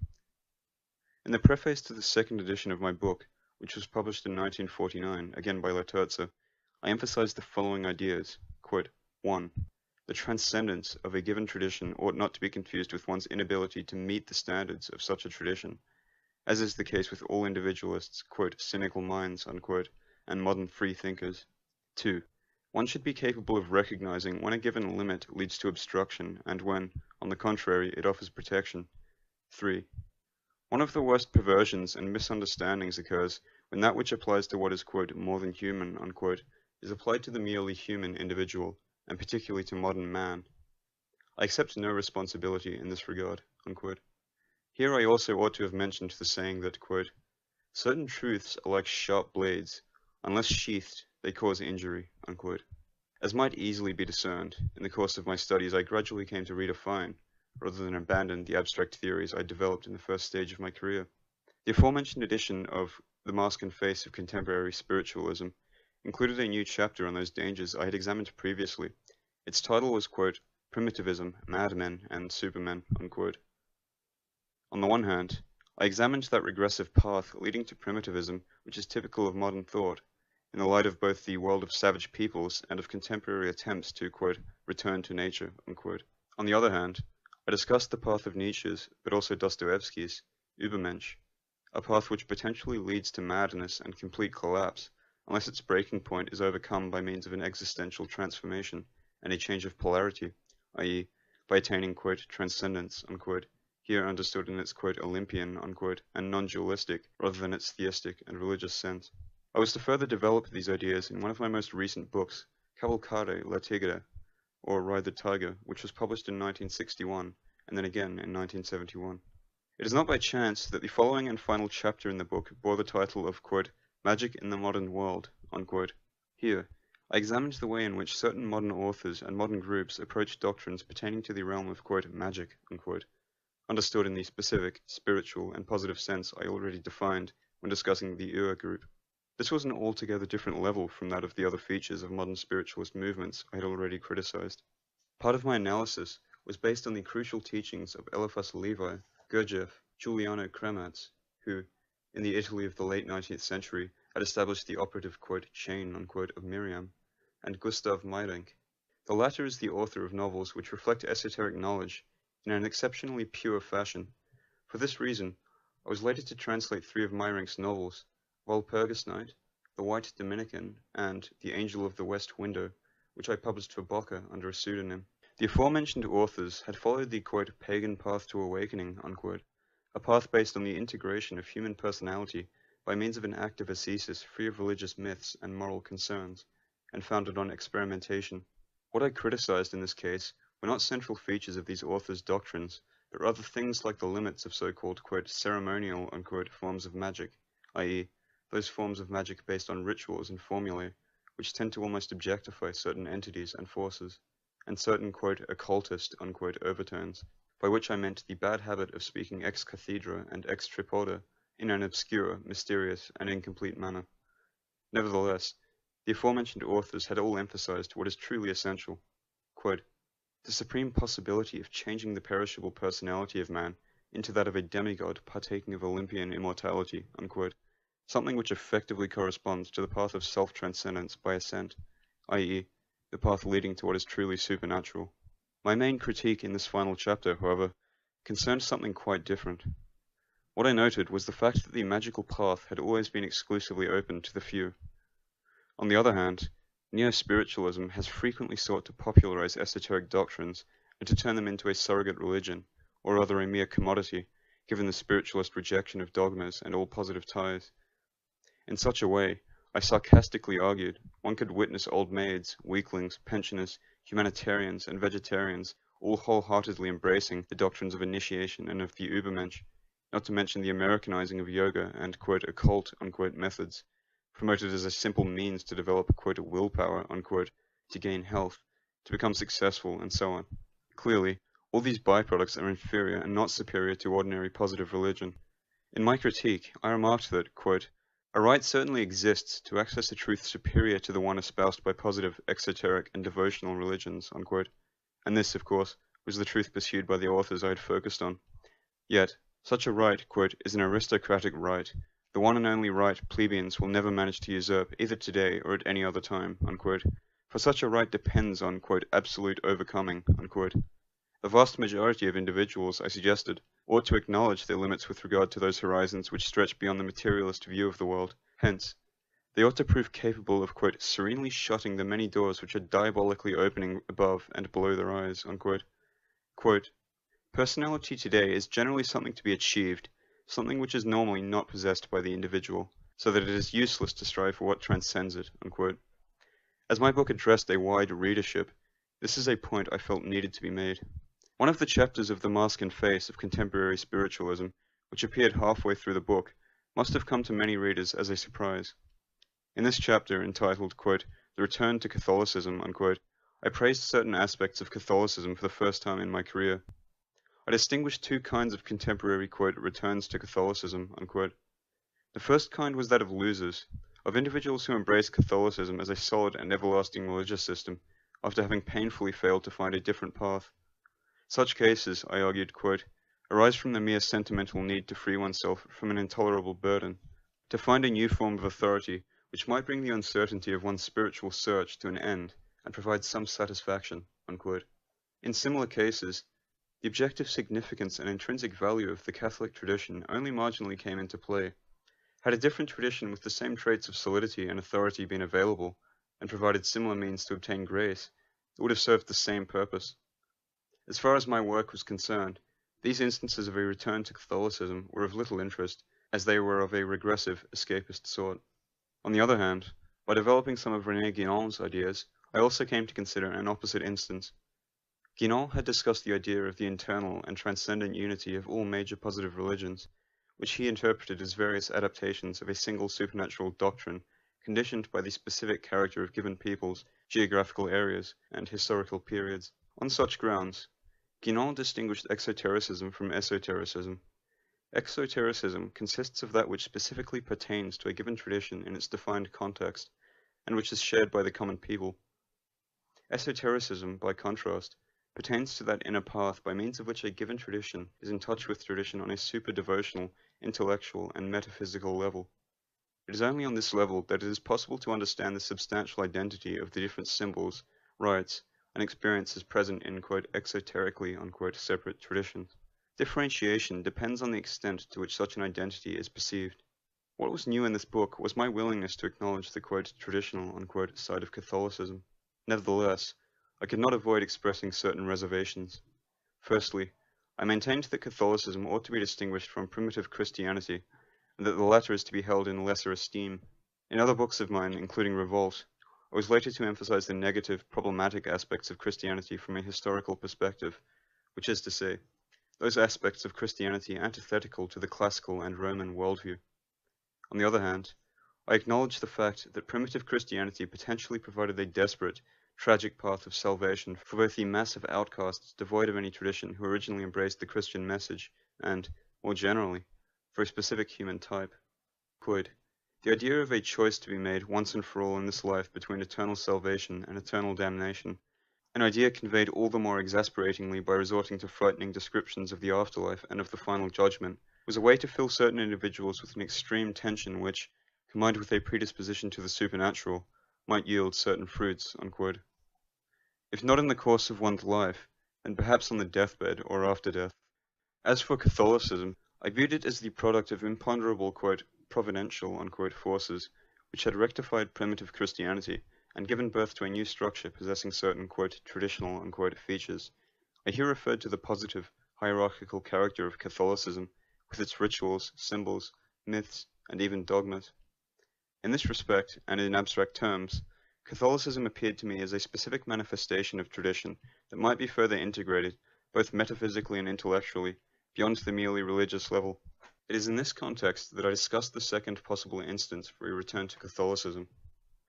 In the preface to the second edition of my book, which was published in 1949, again by Laterza, I emphasized the following ideas, quote, 1. The transcendence of a given tradition ought not to be confused with one's inability to meet the standards of such a tradition, as is the case with all individualists, quote, cynical minds, unquote, and modern free thinkers. 2. One should be capable of recognizing when a given limit leads to obstruction and when, on the contrary, it offers protection. 3. One of the worst perversions and misunderstandings occurs when that which applies to what is, quote, more than human, unquote, is applied to the merely human individual, and particularly to modern man. I accept no responsibility in this regard, unquote. Here I also ought to have mentioned the saying that, quote, certain truths are like sharp blades, unless sheathed, they cause injury, unquote. As might easily be discerned, in the course of my studies I gradually came to redefine, rather than abandon, the abstract theories I developed in the first stage of my career. The aforementioned edition of The Mask and Face of Contemporary Spiritualism included a new chapter on those dangers I had examined previously. Its title was, quote, Primitivism, Madmen, and Supermen, unquote. On the one hand, I examined that regressive path leading to primitivism which is typical of modern thought, in the light of both the world of savage peoples and of contemporary attempts to, quote, return to nature, unquote. On the other hand, I discussed the path of Nietzsche's, but also Dostoevsky's, Übermensch, a path which potentially leads to madness and complete collapse, unless its breaking point is overcome by means of an existential transformation and a change of polarity, i.e., by attaining, quote, transcendence, unquote, here understood in its, quote, Olympian, unquote, and non-dualistic, rather than its theistic and religious sense. I was to further develop these ideas in one of my most recent books, Cavalcare la Tigre, or Ride the Tiger, which was published in 1961, and then again in 1971. It is not by chance that the following and final chapter in the book bore the title of, quote, Magic in the Modern World, unquote. Here, I examined the way in which certain modern authors and modern groups approach doctrines pertaining to the realm of, quote, magic, unquote, understood in the specific, spiritual, and positive sense I already defined when discussing the Ur group. This was an altogether different level from that of the other features of modern spiritualist movements I had already criticized. Part of my analysis was based on the crucial teachings of Eliphas Levi, Gurdjieff, Giuliano Krematz, who, in the Italy of the late 19th century, had established the operative, quote, chain, unquote, of Miriam, and Gustav Meyrink. The latter is the author of novels which reflect esoteric knowledge in an exceptionally pure fashion. For this reason, I was later to translate 3 of Meyrink's novels, Walpurgis Night, The White Dominican, and The Angel of the West Window, which I published for Bocker under a pseudonym. The aforementioned authors had followed the, quote, pagan path to awakening, unquote, a path based on the integration of human personality by means of an active ascesis free of religious myths and moral concerns, and founded on experimentation. What I criticized in this case were not central features of these authors' doctrines, but rather things like the limits of so-called, quote, ceremonial, unquote, forms of magic, i.e., those forms of magic based on rituals and formulae, which tend to almost objectify certain entities and forces, and certain, quote, occultist, unquote, overtones, by which I meant the bad habit of speaking ex cathedra and ex tripoda in an obscure, mysterious, and incomplete manner. Nevertheless, the aforementioned authors had all emphasized what is truly essential, quote, the supreme possibility of changing the perishable personality of man into that of a demigod partaking of Olympian immortality, unquote, something which effectively corresponds to the path of self-transcendence by ascent, i.e., the path leading to what is truly supernatural. My main critique in this final chapter, however, concerned something quite different. What I noted was the fact that the magical path had always been exclusively open to the few. On the other hand, neo-spiritualism has frequently sought to popularize esoteric doctrines and to turn them into a surrogate religion, or rather a mere commodity, given the spiritualist rejection of dogmas and all positive ties. In such a way, I sarcastically argued, one could witness old maids, weaklings, pensioners, humanitarians, and vegetarians all wholeheartedly embracing the doctrines of initiation and of the Übermensch, not to mention the Americanizing of yoga and, quote, occult, unquote, methods, promoted as a simple means to develop, quote, willpower, unquote, to gain health, to become successful, and so on. Clearly, all these byproducts are inferior and not superior to ordinary positive religion. In my critique, I remarked that, quote, a right certainly exists to access a truth superior to the one espoused by positive, exoteric, and devotional religions, unquote, and this, of course, was the truth pursued by the authors I had focused on. Yet, such a right, quote, is an aristocratic right, the one and only right plebeians will never manage to usurp either today or at any other time, unquote, for such a right depends on, quote, absolute overcoming, unquote. The vast majority of individuals, I suggested, ought to acknowledge their limits with regard to those horizons which stretch beyond the materialist view of the world. Hence, they ought to prove capable of, quote, serenely shutting the many doors which are diabolically opening above and below their eyes, unquote. Quote, personality today is generally something to be achieved, something which is normally not possessed by the individual, so that it is useless to strive for what transcends it, unquote. As my book addressed a wide readership, this is a point I felt needed to be made. One of the chapters of The Mask and Face of Contemporary Spiritualism, which appeared halfway through the book, must have come to many readers as a surprise. In this chapter, entitled, quote, The Return to Catholicism, unquote, I praised certain aspects of Catholicism for the first time in my career. I distinguished two kinds of contemporary, quote, returns to Catholicism, unquote. The first kind was that of losers, of individuals who embraced Catholicism as a solid and everlasting religious system, after having painfully failed to find a different path. Such cases, I argued, quote, arise from the mere sentimental need to free oneself from an intolerable burden, to find a new form of authority which might bring the uncertainty of one's spiritual search to an end and provide some satisfaction, unquote. In similar cases, the objective significance and intrinsic value of the Catholic tradition only marginally came into play. Had a different tradition with the same traits of solidity and authority been available, and provided similar means to obtain grace, it would have served the same purpose. As far as my work was concerned, these instances of a return to Catholicism were of little interest, as they were of a regressive, escapist sort. On the other hand, by developing some of René Guénon's ideas, I also came to consider an opposite instance. Guénon had discussed the idea of the internal and transcendent unity of all major positive religions, which he interpreted as various adaptations of a single supernatural doctrine conditioned by the specific character of given peoples, geographical areas, and historical periods. On such grounds, Guénon distinguished exotericism from esotericism. Exotericism consists of that which specifically pertains to a given tradition in its defined context, and which is shared by the common people. Esotericism, by contrast, pertains to that inner path by means of which a given tradition is in touch with tradition on a super-devotional, intellectual, and metaphysical level. It is only on this level that it is possible to understand the substantial identity of the different symbols, rites, and experiences present in, quote, exoterically, unquote, separate traditions. Differentiation depends on the extent to which such an identity is perceived. What was new in this book was my willingness to acknowledge the, quote, traditional, unquote, side of Catholicism. Nevertheless, I could not avoid expressing certain reservations. Firstly, I maintained that Catholicism ought to be distinguished from primitive Christianity, and that the latter is to be held in lesser esteem. In other books of mine, including Revolt, I was later to emphasize the negative, problematic aspects of Christianity from a historical perspective, which is to say, those aspects of Christianity antithetical to the classical and Roman worldview. On the other hand, I acknowledge the fact that primitive Christianity potentially provided a desperate, tragic path of salvation for both the massive outcasts devoid of any tradition who originally embraced the Christian message, and, more generally, for a specific human type. Quote, the idea of a choice to be made once and for all in this life between eternal salvation and eternal damnation, an idea conveyed all the more exasperatingly by resorting to frightening descriptions of the afterlife and of the final judgment, was a way to fill certain individuals with an extreme tension which, combined with a predisposition to the supernatural, might yield certain fruits, unquote. If not in the course of one's life, then perhaps on the deathbed or after death. As for Catholicism, I viewed it as the product of imponderable, quote, providential, unquote, forces, which had rectified primitive Christianity and given birth to a new structure possessing certain, quote, traditional, unquote, features. I here referred to the positive, hierarchical character of Catholicism, with its rituals, symbols, myths, and even dogmas. In this respect, and in abstract terms, Catholicism appeared to me as a specific manifestation of tradition that might be further integrated, both metaphysically and intellectually, beyond the merely religious level. It is in this context that I discuss the second possible instance for a return to Catholicism,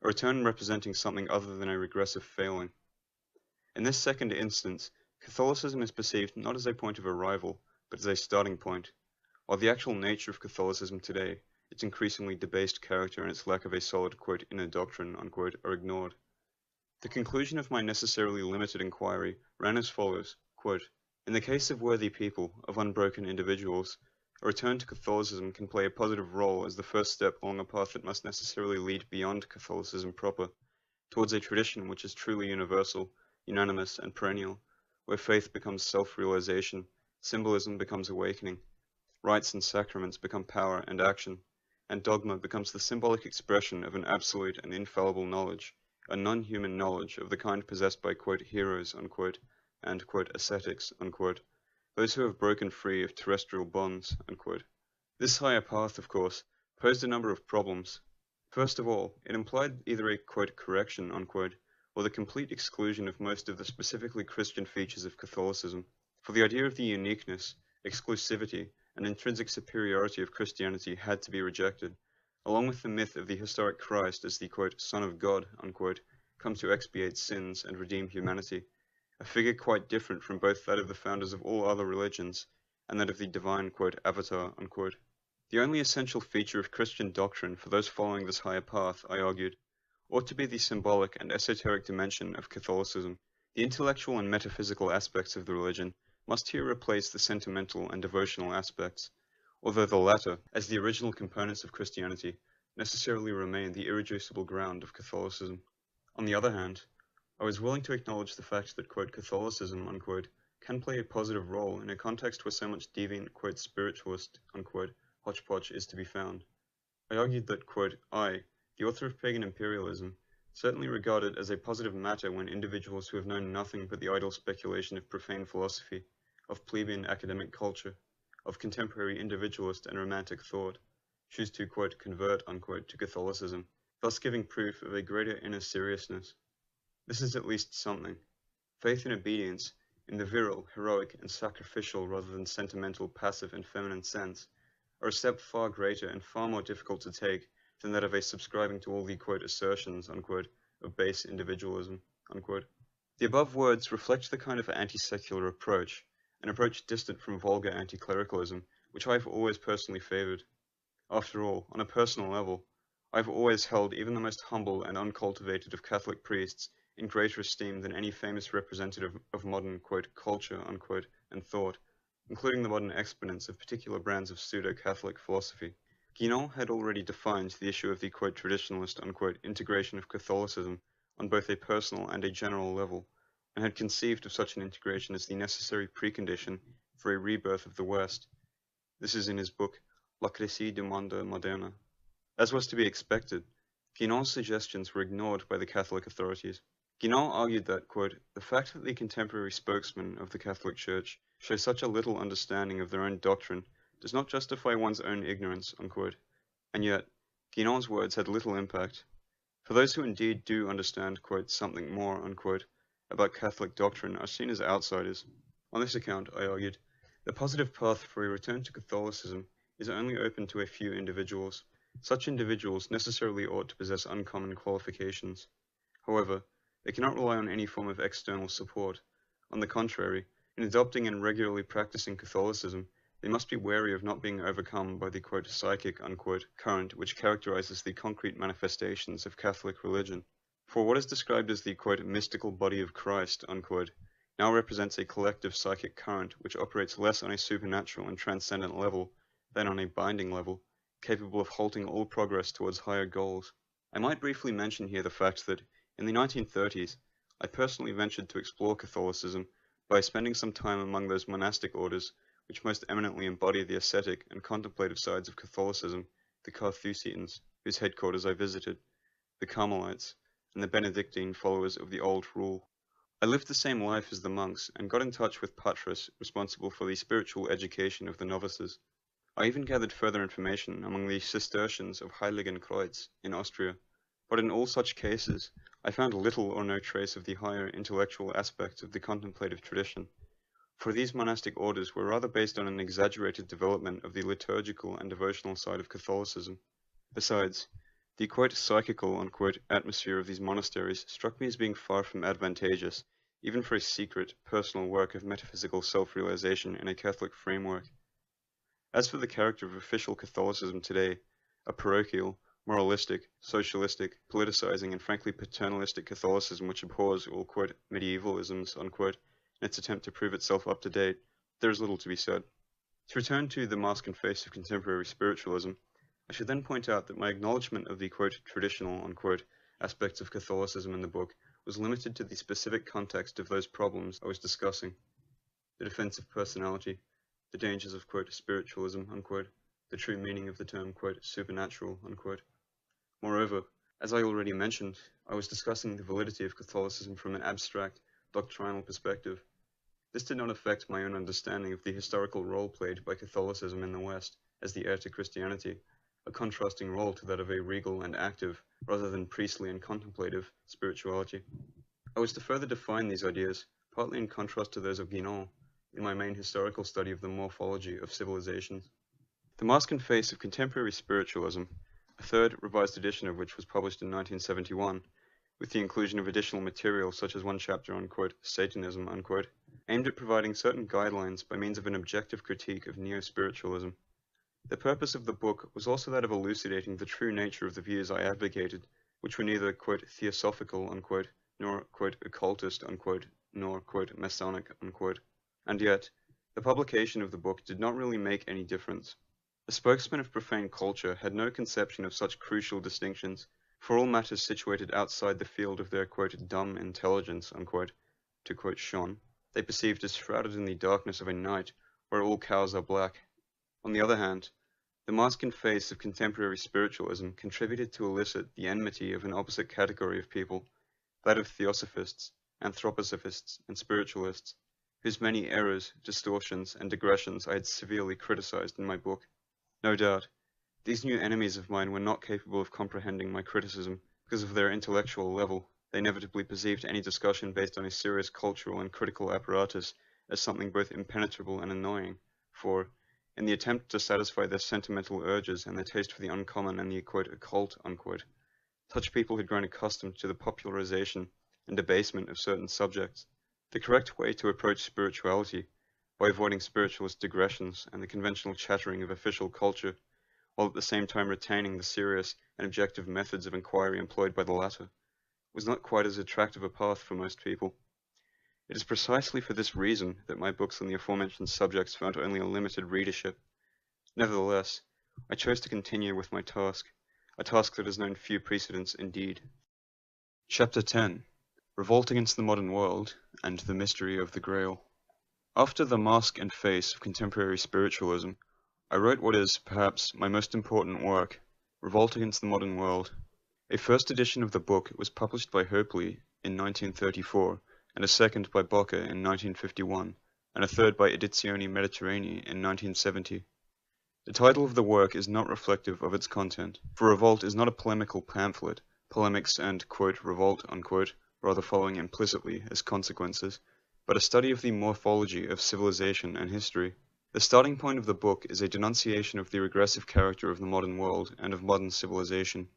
a return representing something other than a regressive failing. In this second instance, Catholicism is perceived not as a point of arrival, but as a starting point, while the actual nature of Catholicism today, its increasingly debased character and its lack of a solid, quote, inner doctrine, unquote, are ignored. The conclusion of my necessarily limited inquiry ran as follows, quote, in the case of worthy people, of unbroken individuals, a return to Catholicism can play a positive role as the first step along a path that must necessarily lead beyond Catholicism proper, towards a tradition which is truly universal, unanimous, and perennial, where faith becomes self-realization, Symbolism becomes awakening. Rites and sacraments become power and action, and dogma becomes the symbolic expression of an absolute and infallible knowledge, a non-human knowledge of the kind possessed by quote, heroes unquote, and quote, ascetics unquote, those who have broken free of terrestrial bonds unquote. This higher path, of course, posed a number of problems. First of all, it implied either a quote, correction unquote, or the complete exclusion of most of the specifically Christian features of Catholicism, for the idea of the uniqueness, exclusivity, and intrinsic superiority of Christianity had to be rejected, along with the myth of the historic Christ as the quote, Son of God unquote, come to expiate sins and redeem humanity, a figure quite different from both that of the founders of all other religions and that of the divine quote, avatar unquote. The only essential feature of Christian doctrine for those following this higher path, I argued, ought to be the symbolic and esoteric dimension of Catholicism. The intellectual and metaphysical aspects of the religion must here replace the sentimental and devotional aspects, although the latter, as the original components of Christianity, necessarily remain the irreducible ground of Catholicism. On the other hand, I was willing to acknowledge the fact that quote, Catholicism unquote, can play a positive role in a context where so much deviant quote, spiritualist unquote, hodgepodge is to be found. I argued that quote, I, the author of Pagan Imperialism, certainly regard it as a positive matter when individuals who have known nothing but the idle speculation of profane philosophy, of plebeian academic culture, of contemporary individualist and romantic thought, choose to quote, convert unquote, to Catholicism, thus giving proof of a greater inner seriousness. This is at least something. Faith and obedience, in the virile, heroic, and sacrificial rather than sentimental, passive, and feminine sense, are a step far greater and far more difficult to take than that of a subscribing to all the quote, assertions unquote, of base individualism unquote. The above words reflect the kind of anti-secular approach, an approach distant from vulgar anti-clericalism, which I have always personally favored. After all, on a personal level, I have always held even the most humble and uncultivated of Catholic priests in greater esteem than any famous representative of modern quote, culture unquote, and thought, including the modern exponents of particular brands of pseudo-Catholic philosophy. Guénon had already defined the issue of the quote, traditionalist unquote, integration of Catholicism on both a personal and a general level, and had conceived of such an integration as the necessary precondition for a rebirth of the West. This is in his book La Crise du Monde Moderne. As was to be expected, Guénon's suggestions were ignored by the Catholic authorities. Guénon argued that, quote, the fact that the contemporary spokesmen of the Catholic Church show such a little understanding of their own doctrine does not justify one's own ignorance, unquote. And yet, Guénon's words had little impact. For those who indeed do understand, quote, something more, unquote, about Catholic doctrine are seen as outsiders. On this account, I argued, the positive path for a return to Catholicism is only open to a few individuals. Such individuals necessarily ought to possess uncommon qualifications. However, they cannot rely on any form of external support. On the contrary, in adopting and regularly practicing Catholicism, they must be wary of not being overcome by the quote, psychic unquote, current which characterizes the concrete manifestations of Catholic religion. For what is described as the quote, mystical body of Christ unquote, now represents a collective psychic current which operates less on a supernatural and transcendent level than on a binding level, capable of halting all progress towards higher goals. I might briefly mention here the fact that, in the 1930s, I personally ventured to explore Catholicism by spending some time among those monastic orders which most eminently embody the ascetic and contemplative sides of Catholicism, the Carthusians, whose headquarters I visited, the Carmelites, and the Benedictine followers of the Old Rule. I lived the same life as the monks and got in touch with patres responsible for the spiritual education of the novices. I even gathered further information among the Cistercians of Heiligenkreuz in Austria, but in all such cases, I found little or no trace of the higher intellectual aspects of the contemplative tradition, for these monastic orders were rather based on an exaggerated development of the liturgical and devotional side of Catholicism. Besides, the quote psychical unquote atmosphere of these monasteries struck me as being far from advantageous, even for a secret, personal work of metaphysical self-realization in a Catholic framework. As for the character of official Catholicism today, a parochial, moralistic, socialistic, politicizing, and frankly paternalistic Catholicism which abhors all quote medievalisms unquote in its attempt to prove itself up to date, there is little to be said. To return to the mask and face of contemporary spiritualism, I should then point out that my acknowledgement of the quote traditional unquote aspects of Catholicism in the book was limited to the specific context of those problems I was discussing: the defense of personality, the dangers of, quote, spiritualism, unquote, the true meaning of the term, quote, supernatural, unquote. Moreover, as I already mentioned, I was discussing the validity of Catholicism from an abstract, doctrinal perspective. This did not affect my own understanding of the historical role played by Catholicism in the West as the heir to Christianity, a contrasting role to that of a regal and active, rather than priestly and contemplative, spirituality. I was to further define these ideas, partly in contrast to those of Guénon, in my main historical study of the morphology of civilizations. The Mask and Face of Contemporary Spiritualism, a third revised edition of which was published in 1971, with the inclusion of additional material such as one chapter on, quote, Satanism, unquote, aimed at providing certain guidelines by means of an objective critique of neo-spiritualism. The purpose of the book was also that of elucidating the true nature of the views I advocated, which were neither, quote, theosophical, unquote, nor, quote, occultist, unquote, nor, quote, Masonic, unquote. And yet, the publication of the book did not really make any difference. The spokesman of profane culture had no conception of such crucial distinctions, for all matters situated outside the field of their, quote, dumb intelligence, unquote, to quote Sean, they perceived as shrouded in the darkness of a night where all cows are black. On the other hand, the Mask and Face of Contemporary Spiritualism contributed to elicit the enmity of an opposite category of people, that of theosophists, anthroposophists, and spiritualists, whose many errors, distortions, and digressions I had severely criticized in my book. No doubt, these new enemies of mine were not capable of comprehending my criticism because of their intellectual level. They inevitably perceived any discussion based on a serious cultural and critical apparatus as something both impenetrable and annoying, for, in the attempt to satisfy their sentimental urges and their taste for the uncommon and the, quote, occult, unquote, such people had grown accustomed to the popularization and debasement of certain subjects. The correct way to approach spirituality, by avoiding spiritualist digressions and the conventional chattering of official culture, while at the same time retaining the serious and objective methods of inquiry employed by the latter, was not quite as attractive a path for most people. It is precisely for this reason that my books on the aforementioned subjects found only a limited readership. Nevertheless, I chose to continue with my task, a task that has known few precedents indeed. Chapter 10. Revolt Against the Modern World and the Mystery of the Grail. After the Mask and Face of Contemporary Spiritualism, I wrote what is, perhaps, my most important work, Revolt Against the Modern World. A first edition of the book was published by Hopley in 1934, and a second by Bocca in 1951, and a third by Edizioni Mediterranee in 1970. The title of the work is not reflective of its content, for Revolt is not a polemical pamphlet, polemics and, quote, revolt, unquote, rather following implicitly as consequences, but a study of the morphology of civilization and history. The starting point of the book is a denunciation of the regressive character of the modern world and of modern civilization.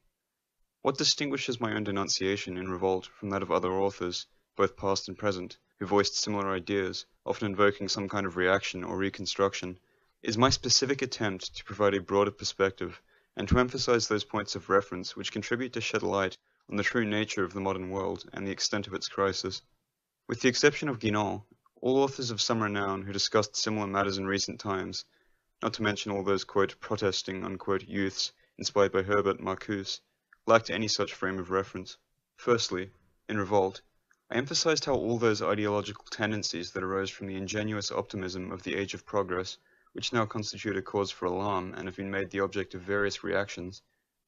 What distinguishes my own denunciation in Revolt from that of other authors, both past and present, who voiced similar ideas, often invoking some kind of reaction or reconstruction, is my specific attempt to provide a broader perspective and to emphasize those points of reference which contribute to shed light on the true nature of the modern world and the extent of its crisis. With the exception of Guénon, all authors of some renown who discussed similar matters in recent times, not to mention all those, quote, protesting, unquote, youths inspired by Herbert Marcuse, lacked any such frame of reference. Firstly, in Revolt, I emphasized how all those ideological tendencies that arose from the ingenuous optimism of the age of progress, which now constitute a cause for alarm and have been made the object of various reactions,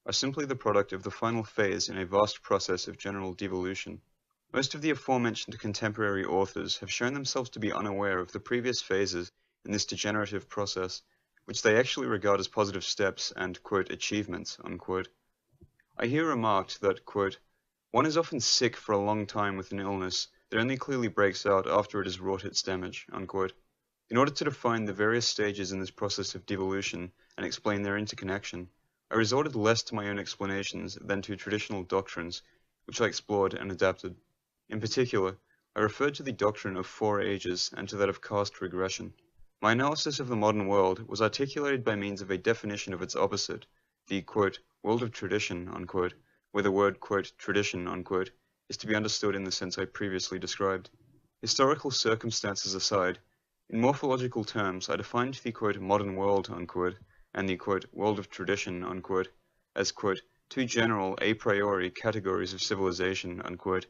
are simply the product of the final phase in a vast process of general devolution. Most of the aforementioned contemporary authors have shown themselves to be unaware of the previous phases in this degenerative process, which they actually regard as positive steps and, quote, achievements, unquote. I hear remarked that, quote, one is often sick for a long time with an illness that only clearly breaks out after it has wrought its damage, unquote. In order to define the various stages in this process of devolution and explain their interconnection, I resorted less to my own explanations than to traditional doctrines, which I explored and adapted. In particular, I referred to the doctrine of 4 ages and to that of caste regression. My analysis of the modern world was articulated by means of a definition of its opposite, the, quote, world of tradition, unquote, where the word, quote, tradition, unquote, is to be understood in the sense I previously described. Historical circumstances aside, in morphological terms, I defined the, quote, modern world, unquote, and the, quote, world of tradition, unquote, as, quote, 2 general a priori categories of civilization, unquote,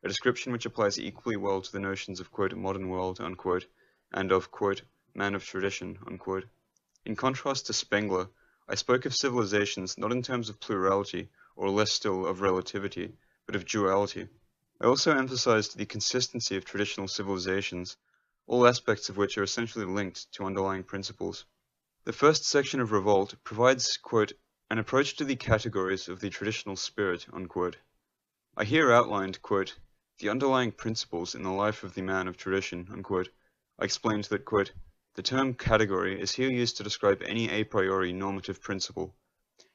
a description which applies equally well to the notions of, quote, modern world, unquote, and of, quote, man of tradition, unquote. In contrast to Spengler, I spoke of civilizations not in terms of plurality, or less still of relativity, but of duality. I also emphasized the consistency of traditional civilizations, all aspects of which are essentially linked to underlying principles. The first section of Revolt provides, quote, an approach to the categories of the traditional spirit, unquote. I here outlined, quote, the underlying principles in the life of the man of tradition, unquote. I explained that, quote, the term category is here used to describe any a priori normative principle.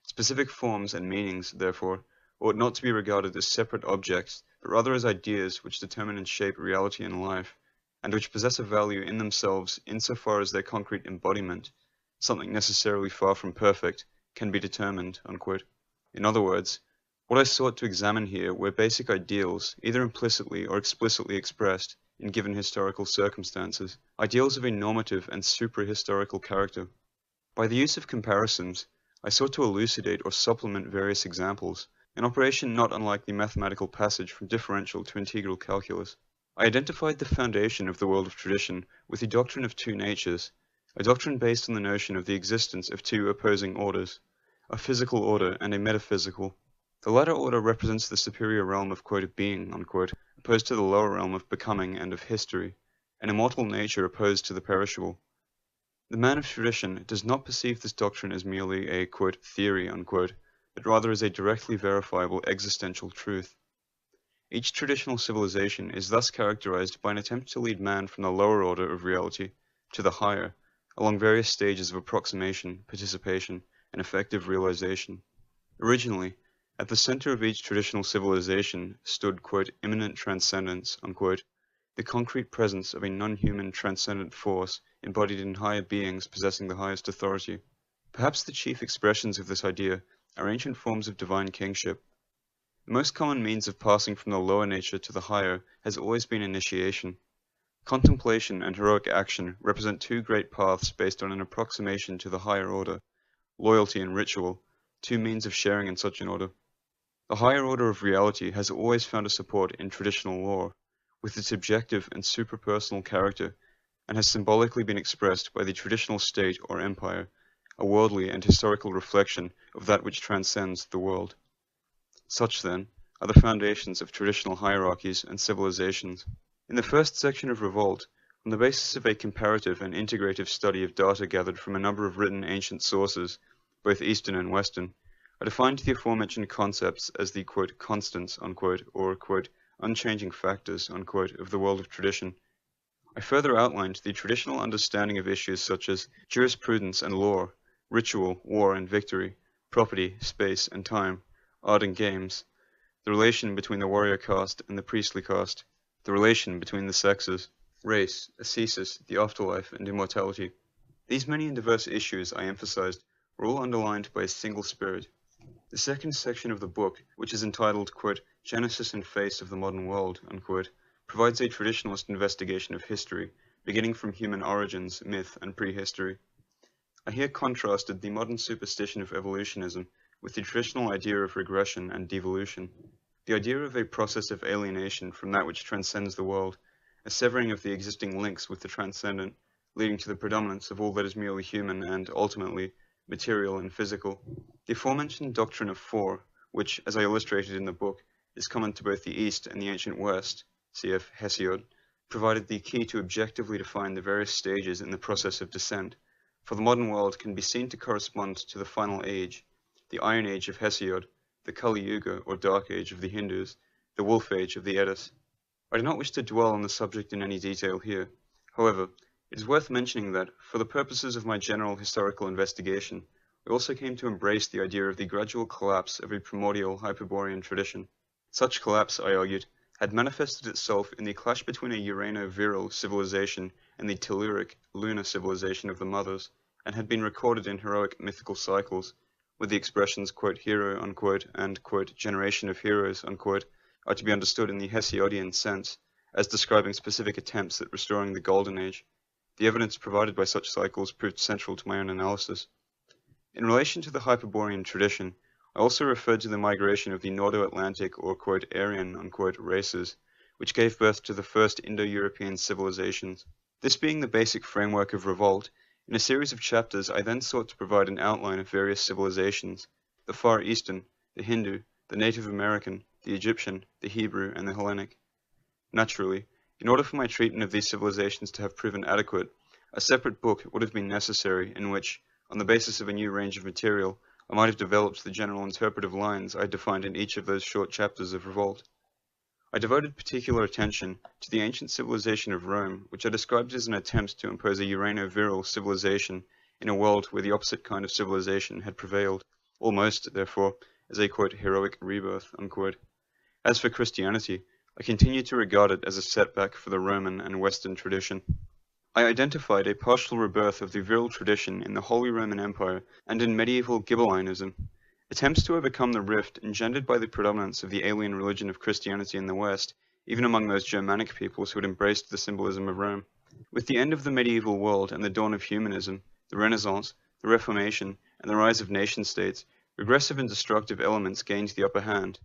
Specific forms and meanings, therefore, ought not to be regarded as separate objects, but rather as ideas which determine and shape reality and life, and which possess a value in themselves insofar as their concrete embodiment, something necessarily far from perfect, can be determined, unquote. In other words, what I sought to examine here were basic ideals, either implicitly or explicitly expressed in given historical circumstances, ideals of a normative and supra-historical character. By the use of comparisons, I sought to elucidate or supplement various examples, an operation not unlike the mathematical passage from differential to integral calculus. I identified the foundation of the world of tradition with the doctrine of two natures, a doctrine based on the notion of the existence of two opposing orders, a physical order and a metaphysical. The latter order represents the superior realm of, quote, being, unquote, opposed to the lower realm of becoming and of history, an immortal nature opposed to the perishable. The man of tradition does not perceive this doctrine as merely a, quote, theory, unquote, but rather as a directly verifiable existential truth. Each traditional civilization is thus characterized by an attempt to lead man from the lower order of reality to the higher, along various stages of approximation, participation, and effective realization. Originally, at the center of each traditional civilization stood, quote, immanent transcendence, unquote, the concrete presence of a non-human transcendent force embodied in higher beings possessing the highest authority. Perhaps the chief expressions of this idea are ancient forms of divine kingship. The most common means of passing from the lower nature to the higher has always been initiation. Contemplation and heroic action represent two great paths based on an approximation to the higher order. Loyalty and ritual, two means of sharing in such an order. The higher order of reality has always found a support in traditional lore, with its objective and suprapersonal character, and has symbolically been expressed by the traditional state or empire, a worldly and historical reflection of that which transcends the world. Such, then, are the foundations of traditional hierarchies and civilizations. In the first section of Revolt, on the basis of a comparative and integrative study of data gathered from a number of written ancient sources, both Eastern and Western, I defined the aforementioned concepts as the, quote, constants, unquote, or, quote, unchanging factors, unquote, of the world of tradition. I further outlined the traditional understanding of issues such as jurisprudence and law, ritual, war and victory, property, space and time, art and games, the relation between the warrior caste and the priestly caste, the relation between the sexes, race, ascesis, the afterlife, and immortality. These many and diverse issues, I emphasized, were all underlined by a single spirit. The second section of the book, which is entitled, quote, Genesis and Face of the Modern World, unquote, provides a traditionalist investigation of history, beginning from human origins, myth, and prehistory. I here contrasted the modern superstition of evolutionism with the traditional idea of regression and devolution, the idea of a process of alienation from that which transcends the world, a severing of the existing links with the transcendent, leading to the predominance of all that is merely human and, ultimately, material and physical. The aforementioned doctrine of four, which, as I illustrated in the book, is common to both the East and the ancient West, cf. Hesiod, provided the key to objectively define the various stages in the process of descent, for the modern world can be seen to correspond to the final age, the Iron Age of Hesiod, the Kali Yuga or Dark Age of the Hindus, the Wolf Age of the Eddas. I do not wish to dwell on the subject in any detail here. However, it is worth mentioning that, for the purposes of my general historical investigation, we also came to embrace the idea of the gradual collapse of a primordial Hyperborean tradition. Such collapse, I argued, had manifested itself in the clash between a Urano-virile civilization and the Telluric, lunar civilization of the mothers, and had been recorded in heroic mythical cycles, with the expressions, quote, hero, unquote, and, quote, generation of heroes, unquote, are to be understood in the Hesiodian sense, as describing specific attempts at restoring the Golden Age. The evidence provided by such cycles proved central to my own analysis. In relation to the Hyperborean tradition, I also referred to the migration of the Nordo-Atlantic or, quote, Aryan, unquote, races, which gave birth to the first Indo-European civilizations. This being the basic framework of revolt, in a series of chapters I then sought to provide an outline of various civilizations: the Far Eastern, the Hindu, the Native American, the Egyptian, the Hebrew, and the Hellenic. Naturally, in order for my treatment of these civilizations to have proven adequate, a separate book would have been necessary in which, on the basis of a new range of material, I might have developed the general interpretive lines I had defined in each of those short chapters of revolt. I devoted particular attention to the ancient civilization of Rome, which I described as an attempt to impose a Urano-virile civilization in a world where the opposite kind of civilization had prevailed, almost, therefore, as a quote, heroic rebirth, unquote. As for Christianity, I continued to regard it as a setback for the Roman and Western tradition. I identified a partial rebirth of the virile tradition in the Holy Roman Empire and in medieval Ghibellinism. Attempts to overcome the rift engendered by the predominance of the alien religion of Christianity in the West, even among those Germanic peoples who had embraced the symbolism of Rome. With the end of the medieval world and the dawn of humanism, the Renaissance, the Reformation, and the rise of nation-states, regressive and destructive elements gained the upper hand.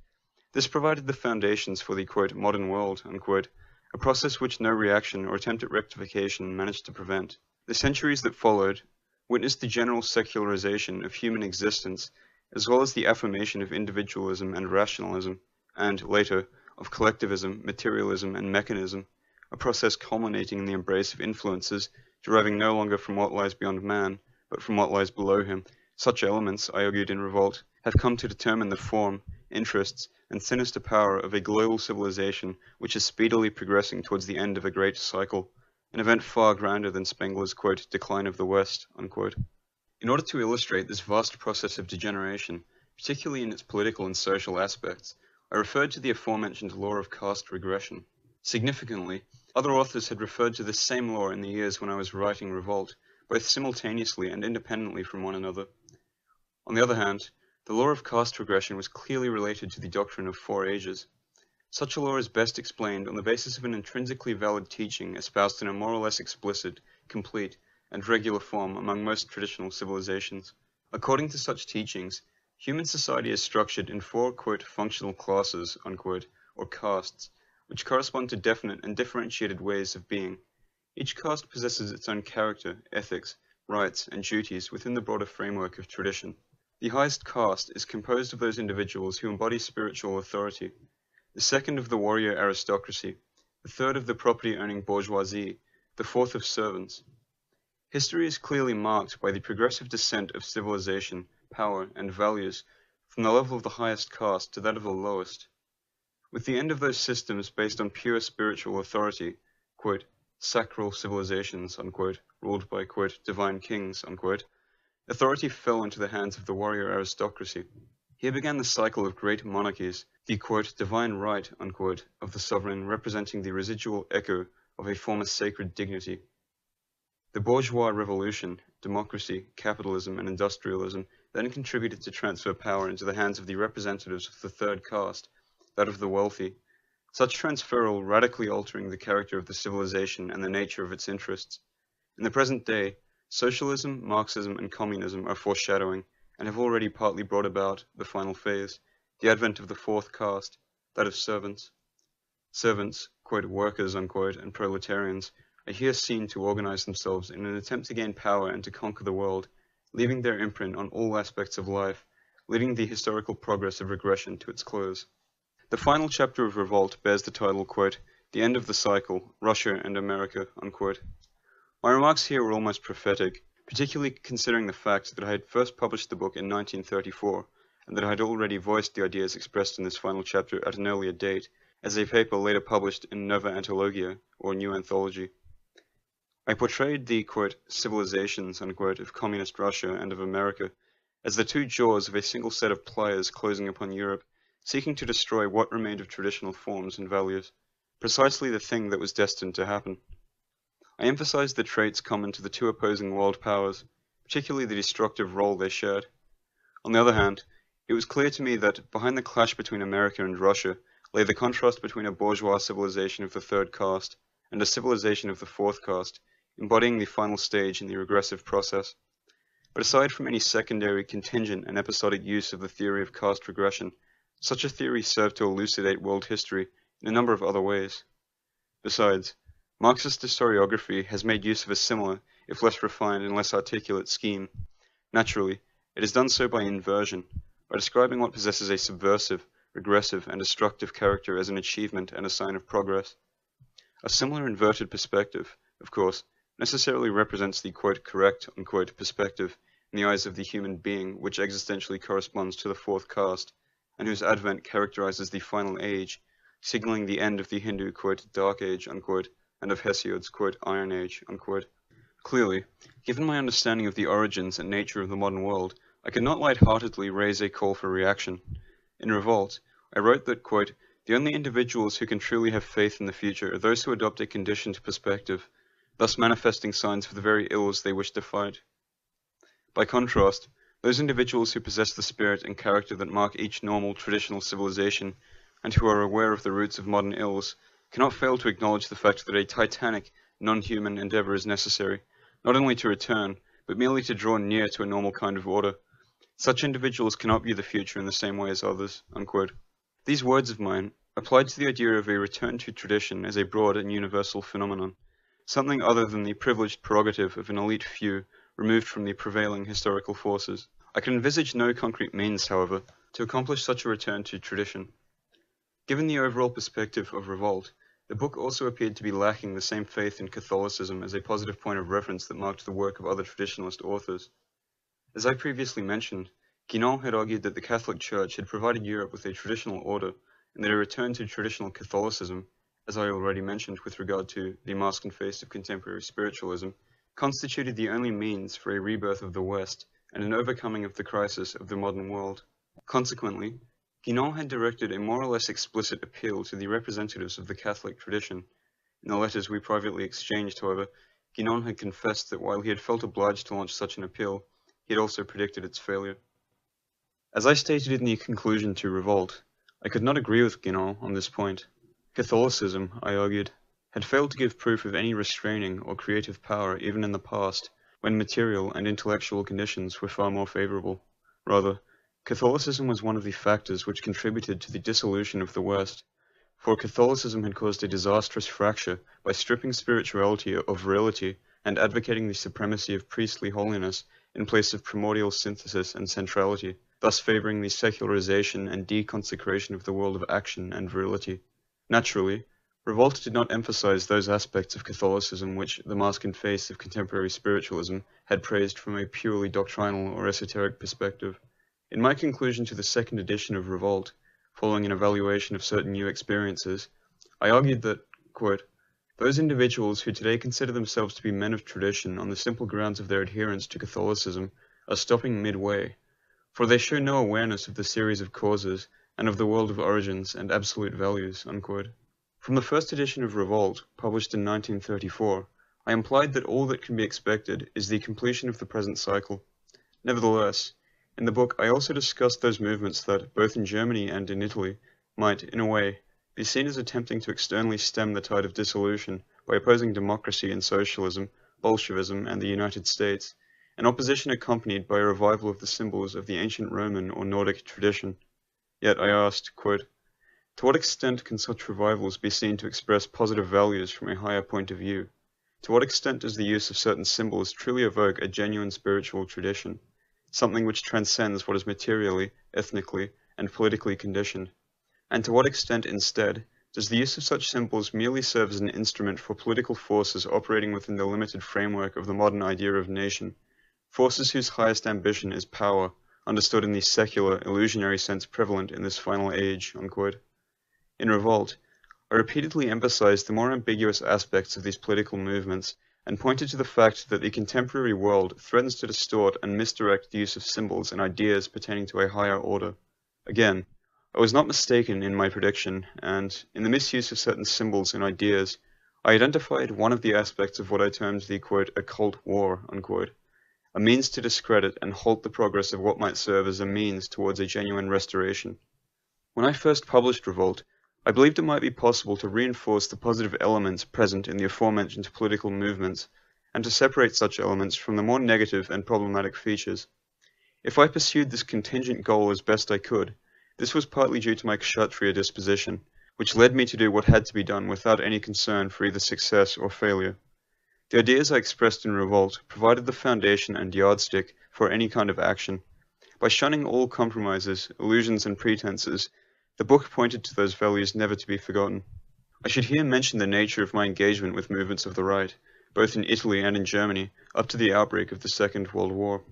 This provided the foundations for the quote, modern world, unquote, a process which no reaction or attempt at rectification managed to prevent. The centuries that followed witnessed the general secularization of human existence, as well as the affirmation of individualism and rationalism, and, later, of collectivism, materialism, and mechanism, a process culminating in the embrace of influences deriving no longer from what lies beyond man, but from what lies below him. Such elements, I argued in revolt, have come to determine the form, interests, and sinister power of a global civilization which is speedily progressing towards the end of a great cycle, an event far grander than Spengler's, quote, decline of the West, unquote. In order to illustrate this vast process of degeneration, particularly in its political and social aspects, I referred to the aforementioned law of caste regression. Significantly, other authors had referred to this same law in the years when I was writing Revolt, both simultaneously and independently from one another. On the other hand, the law of caste regression was clearly related to the doctrine of 4 ages. Such a law is best explained on the basis of an intrinsically valid teaching espoused in a more or less explicit, complete, and regular form among most traditional civilizations. According to such teachings, human society is structured in 4, quote, functional classes, unquote, or castes, which correspond to definite and differentiated ways of being. Each caste possesses its own character, ethics, rights, and duties within the broader framework of tradition. The highest caste is composed of those individuals who embody spiritual authority, the second of the warrior aristocracy, the third of the property-owning bourgeoisie, the fourth of servants. History is clearly marked by the progressive descent of civilization, power, and values from the level of the highest caste to that of the lowest. With the end of those systems based on pure spiritual authority, quote, sacral civilizations, unquote, ruled by, quote, divine kings, unquote, authority fell into the hands of the warrior aristocracy. Here began the cycle of great monarchies, the, quote, divine right, unquote, of the sovereign representing the residual echo of a former sacred dignity. The bourgeois revolution, democracy, capitalism, and industrialism then contributed to transfer power into the hands of the representatives of the third caste, that of the wealthy, such transferal radically altering the character of the civilization and the nature of its interests. In the present day, socialism, Marxism, and communism are foreshadowing, and have already partly brought about the final phase, the advent of the fourth caste, that of servants. Servants, quote, workers, unquote, and proletarians, are here seen to organize themselves in an attempt to gain power and to conquer the world, leaving their imprint on all aspects of life, leading the historical progress of regression to its close. The final chapter of Revolt bears the title, quote, The End of the Cycle, Russia and America, unquote. My remarks here were almost prophetic, particularly considering the fact that I had first published the book in 1934, and that I had already voiced the ideas expressed in this final chapter at an earlier date, as a paper later published in Nova Antologia, or New Anthology. I portrayed the, quote, civilizations, unquote, of communist Russia and of America as the 2 jaws of a single set of pliers closing upon Europe, seeking to destroy what remained of traditional forms and values, precisely the thing that was destined to happen. I emphasized the traits common to the 2 opposing world powers, particularly the destructive role they shared. On the other hand, it was clear to me that behind the clash between America and Russia lay the contrast between a bourgeois civilization of the third caste and a civilization of the fourth caste, embodying the final stage in the regressive process. But aside from any secondary, contingent, and episodic use of the theory of caste regression, such a theory served to elucidate world history in a number of other ways. Besides, Marxist historiography has made use of a similar, if less refined and less articulate scheme. Naturally, it has done so by inversion, by describing what possesses a subversive, regressive, and destructive character as an achievement and a sign of progress. A similar inverted perspective, of course, necessarily represents the "correct" perspective in the eyes of the human being which existentially corresponds to the fourth caste, and whose advent characterizes the final age, signaling the end of the Hindu "dark age" and of Hesiod's "iron age." Quote. Clearly, given my understanding of the origins and nature of the modern world, I could not lightheartedly raise a call for reaction. In Revolt, I wrote that, quote, "the only individuals who can truly have faith in the future are those who adopt a conditioned perspective, thus manifesting signs of the very ills they wish to fight. By contrast, those individuals who possess the spirit and character that mark each normal, traditional civilization, and who are aware of the roots of modern ills, cannot fail to acknowledge the fact that a titanic, non-human endeavor is necessary, not only to return, but merely to draw near to a normal kind of order. Such individuals cannot view the future in the same way as others." Unquote. These words of mine applied to the idea of a return to tradition as a broad and universal phenomenon, something other than the privileged prerogative of an elite few removed from the prevailing historical forces. I can envisage no concrete means, however, to accomplish such a return to tradition. Given the overall perspective of Revolt, the book also appeared to be lacking the same faith in Catholicism as a positive point of reference that marked the work of other traditionalist authors. As I previously mentioned, Guénon had argued that the Catholic Church had provided Europe with a traditional order, and that a return to traditional Catholicism, as I already mentioned with regard to the mask and face of contemporary spiritualism, constituted the only means for a rebirth of the West and an overcoming of the crisis of the modern world. Consequently, Guénon had directed a more or less explicit appeal to the representatives of the Catholic tradition. In the letters we privately exchanged, however, Guénon had confessed that while he had felt obliged to launch such an appeal, he had also predicted its failure. As I stated in the conclusion to Revolt, I could not agree with Guénon on this point. Catholicism, I argued, had failed to give proof of any restraining or creative power even in the past, when material and intellectual conditions were far more favorable. Rather, Catholicism was one of the factors which contributed to the dissolution of the West, for Catholicism had caused a disastrous fracture by stripping spirituality of virility and advocating the supremacy of priestly holiness in place of primordial synthesis and centrality, thus favoring the secularization and deconsecration of the world of action and virility. Naturally, Revolt did not emphasize those aspects of Catholicism which the mask and face of contemporary spiritualism had praised from a purely doctrinal or esoteric perspective. In my conclusion to the second edition of Revolt, following an evaluation of certain new experiences, I argued that, quote, "those individuals who today consider themselves to be men of tradition on the simple grounds of their adherence to Catholicism are stopping midway, for they show no awareness of the series of causes and of the world of origins and absolute values." Unquote. From the first edition of Revolt, published in 1934, I implied that all that can be expected is the completion of the present cycle. Nevertheless, in the book I also discussed those movements that, both in Germany and in Italy, might, in a way, be seen as attempting to externally stem the tide of dissolution by opposing democracy and socialism, Bolshevism, and the United States, an opposition accompanied by a revival of the symbols of the ancient Roman or Nordic tradition. Yet I asked, quote, "to what extent can such revivals be seen to express positive values from a higher point of view? To what extent does the use of certain symbols truly evoke a genuine spiritual tradition, something which transcends what is materially, ethnically, and politically conditioned? And to what extent, instead, does the use of such symbols merely serve as an instrument for political forces operating within the limited framework of the modern idea of nation, forces whose highest ambition is power, understood in the secular, illusionary sense prevalent in this final age?" Unquote. In Revolt, I repeatedly emphasized the more ambiguous aspects of these political movements and pointed to the fact that the contemporary world threatens to distort and misdirect the use of symbols and ideas pertaining to a higher order. Again, I was not mistaken in my prediction, and, in the misuse of certain symbols and ideas, I identified one of the aspects of what I termed the, quote, "occult war," unquote, a means to discredit and halt the progress of what might serve as a means towards a genuine restoration. When I first published Revolt, I believed it might be possible to reinforce the positive elements present in the aforementioned political movements, and to separate such elements from the more negative and problematic features. If I pursued this contingent goal as best I could, this was partly due to my Kshatriya disposition, which led me to do what had to be done without any concern for either success or failure. The ideas I expressed in revolt provided the foundation and yardstick for any kind of action. By shunning all compromises, illusions, and pretenses, the book pointed to those values never to be forgotten. I should here mention the nature of my engagement with movements of the right, both in Italy and in Germany, up to the outbreak of the Second World War.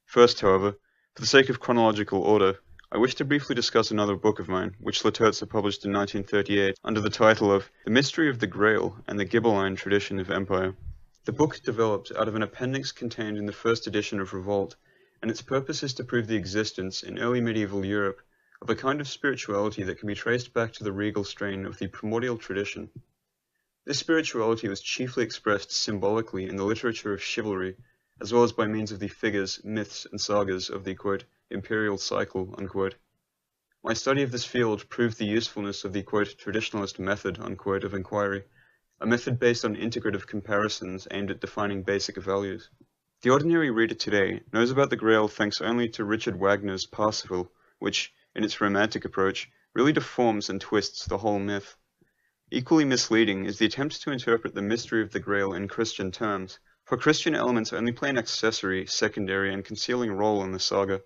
First, however, for the sake of chronological order, I wish to briefly discuss another book of mine, which Laterza published in 1938 under the title of The Mystery of the Grail and the Ghibelline Tradition of Empire. The book developed out of an appendix contained in the first edition of Revolt, and its purpose is to prove the existence in early medieval Europe of a kind of spirituality that can be traced back to the regal strain of the primordial tradition. This spirituality was chiefly expressed symbolically in the literature of chivalry, as well as by means of the figures, myths, and sagas of the, quote, imperial cycle, unquote. My study of this field proved the usefulness of the, quote, traditionalist method, unquote, of inquiry, a method based on integrative comparisons aimed at defining basic values. The ordinary reader today knows about the Grail thanks only to Richard Wagner's Parsifal, which, in its romantic approach, really deforms and twists the whole myth. Equally misleading is the attempt to interpret the mystery of the Grail in Christian terms, for Christian elements only play an accessory, secondary, and concealing role in the saga.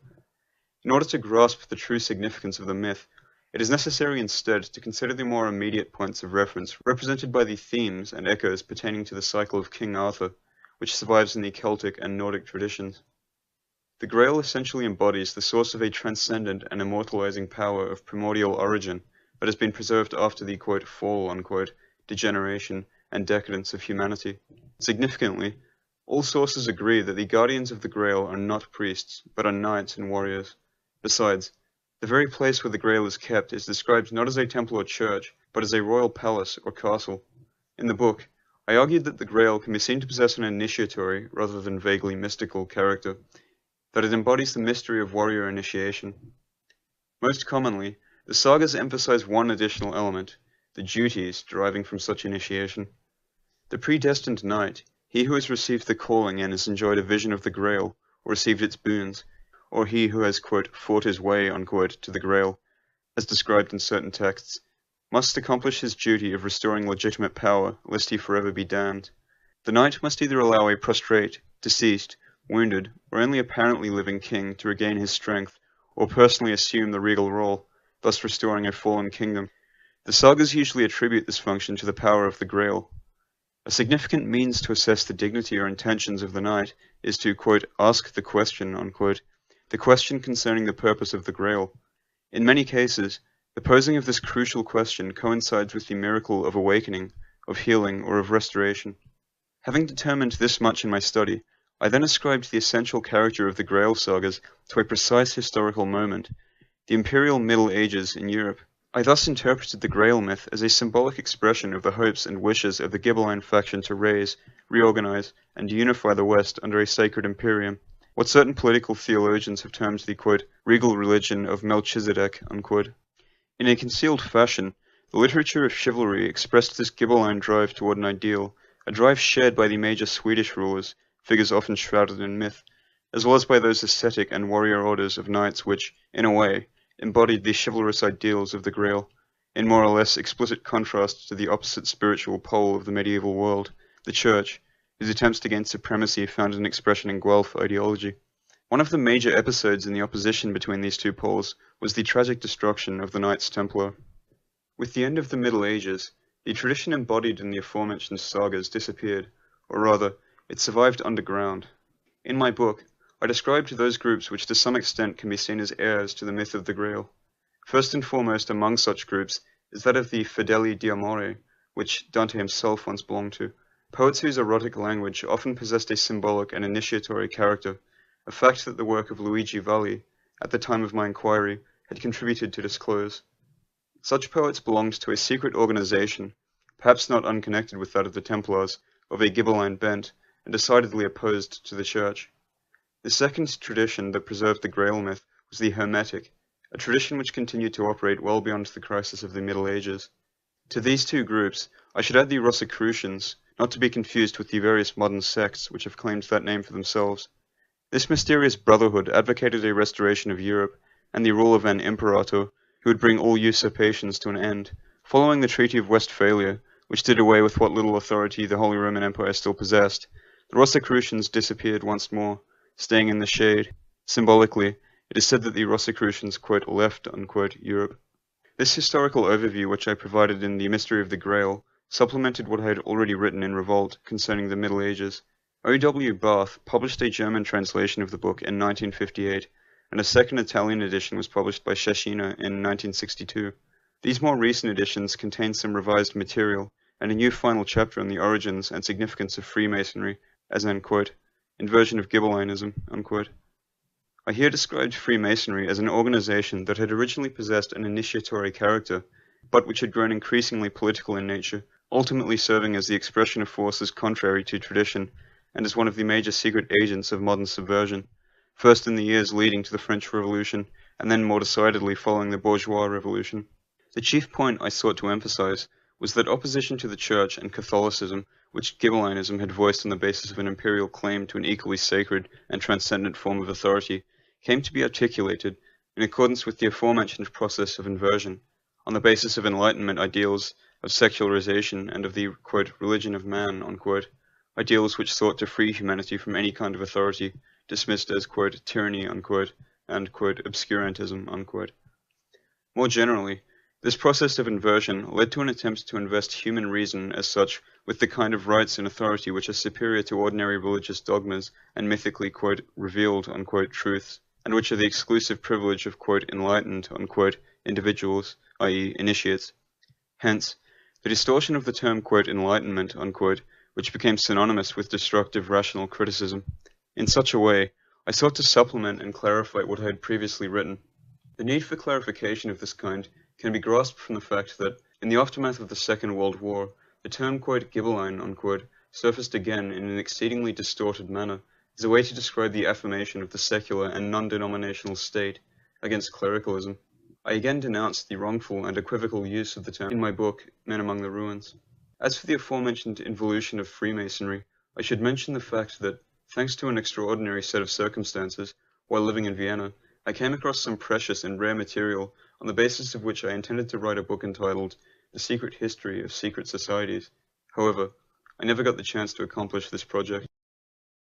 In order to grasp the true significance of the myth, it is necessary instead to consider the more immediate points of reference represented by the themes and echoes pertaining to the cycle of King Arthur, which survives in the Celtic and Nordic traditions. The Grail essentially embodies the source of a transcendent and immortalizing power of primordial origin that has been preserved after the, quote, fall, unquote, degeneration and decadence of humanity. Significantly, all sources agree that the guardians of the Grail are not priests, but are knights and warriors. Besides, the very place where the Grail is kept is described not as a temple or church, but as a royal palace or castle. In the book, I argued that the Grail can be seen to possess an initiatory, rather than vaguely mystical, character, that it embodies the mystery of warrior initiation. Most commonly, the sagas emphasize one additional element, the duties deriving from such initiation. The predestined knight, he who has received the calling and has enjoyed a vision of the Grail, or received its boons, or he who has, quote, fought his way, unquote, to the Grail, as described in certain texts, must accomplish his duty of restoring legitimate power, lest he forever be damned. The knight must either allow a prostrate, deceased, wounded, or only apparently living king to regain his strength, or personally assume the regal role, thus restoring a fallen kingdom. The sagas usually attribute this function to the power of the Grail. A significant means to assess the dignity or intentions of the knight is to, quote, ask the question, unquote, the question concerning the purpose of the Grail. In many cases, the posing of this crucial question coincides with the miracle of awakening, of healing, or of restoration. Having determined this much in my study, I then ascribed the essential character of the Grail sagas to a precise historical moment, the imperial Middle Ages in Europe. I thus interpreted the Grail myth as a symbolic expression of the hopes and wishes of the Ghibelline faction to raise, reorganize, and unify the West under a sacred imperium, what certain political theologians have termed the, quote, regal religion of Melchizedek, unquote. In a concealed fashion, the literature of chivalry expressed this Ghibelline drive toward an ideal, a drive shared by the major Swedish rulers, figures often shrouded in myth, as well as by those ascetic and warrior orders of knights which, in a way, embodied the chivalrous ideals of the Grail, in more or less explicit contrast to the opposite spiritual pole of the medieval world, the Church, whose attempts to gain supremacy found an expression in Guelph ideology. One of the major episodes in the opposition between these two poles was the tragic destruction of the Knights Templar. With the end of the Middle Ages, the tradition embodied in the aforementioned sagas disappeared, or rather, it survived underground. In my book, I described those groups which to some extent can be seen as heirs to the myth of the Grail. First and foremost among such groups is that of the Fedeli di Amore, which Dante himself once belonged to, poets whose erotic language often possessed a symbolic and initiatory character, a fact that the work of Luigi Valli, at the time of my inquiry, had contributed to disclose. Such poets belonged to a secret organization, perhaps not unconnected with that of the Templars, of a Ghibelline bent, and decidedly opposed to the Church. The second tradition that preserved the Grail myth was the Hermetic, a tradition which continued to operate well beyond the crisis of the Middle Ages. To these two groups, I should add the Rosicrucians, not to be confused with the various modern sects which have claimed that name for themselves. This mysterious brotherhood advocated a restoration of Europe, and the rule of an imperator, who would bring all usurpations to an end, Following the Treaty of Westphalia, which did away with what little authority the Holy Roman Empire still possessed, the Rosicrucians disappeared once more, staying in the shade. Symbolically, it is said that the Rosicrucians, quote, left, unquote, Europe. This historical overview, which I provided in The Mystery of the Grail, supplemented what I had already written in Revolt concerning the Middle Ages. O.W. Barth published a German translation of the book in 1958, and a second Italian edition was published by Cecchina in 1962. These more recent editions contain some revised material, and a new final chapter on the origins and significance of Freemasonry, as an, quote, inversion of Ghibellinism, unquote. I here described Freemasonry as an organization that had originally possessed an initiatory character, but which had grown increasingly political in nature, ultimately serving as the expression of forces contrary to tradition, and as one of the major secret agents of modern subversion, first in the years leading to the French Revolution, and then more decidedly following the Bourgeois Revolution. The chief point I sought to emphasize was that opposition to the Church and Catholicism, which Ghibellinism had voiced on the basis of an imperial claim to an equally sacred and transcendent form of authority, came to be articulated in accordance with the aforementioned process of inversion, on the basis of Enlightenment ideals of secularization and of the, quote, religion of man, unquote, ideals which sought to free humanity from any kind of authority, dismissed as, quote, tyranny, unquote, and, quote, obscurantism, unquote. More generally, this process of inversion led to an attempt to invest human reason as such with the kind of rights and authority which are superior to ordinary religious dogmas and mythically, quote, revealed, unquote, truths, and which are the exclusive privilege of, quote, enlightened, unquote, individuals, i.e. initiates. Hence, the distortion of the term, quote, enlightenment, unquote, which became synonymous with destructive rational criticism. In such a way, I sought to supplement and clarify what I had previously written. The need for clarification of this kind can be grasped from the fact that, in the aftermath of the Second World War, the term, quote, Ghibelline, unquote, surfaced again in an exceedingly distorted manner as a way to describe the affirmation of the secular and non-denominational state against clericalism. I again denounced the wrongful and equivocal use of the term in my book, Men Among the Ruins. As for the aforementioned involution of Freemasonry, I should mention the fact that, thanks to an extraordinary set of circumstances, while living in Vienna, I came across some precious and rare material on the basis of which I intended to write a book entitled The Secret History of Secret Societies. However, I never got the chance to accomplish this project.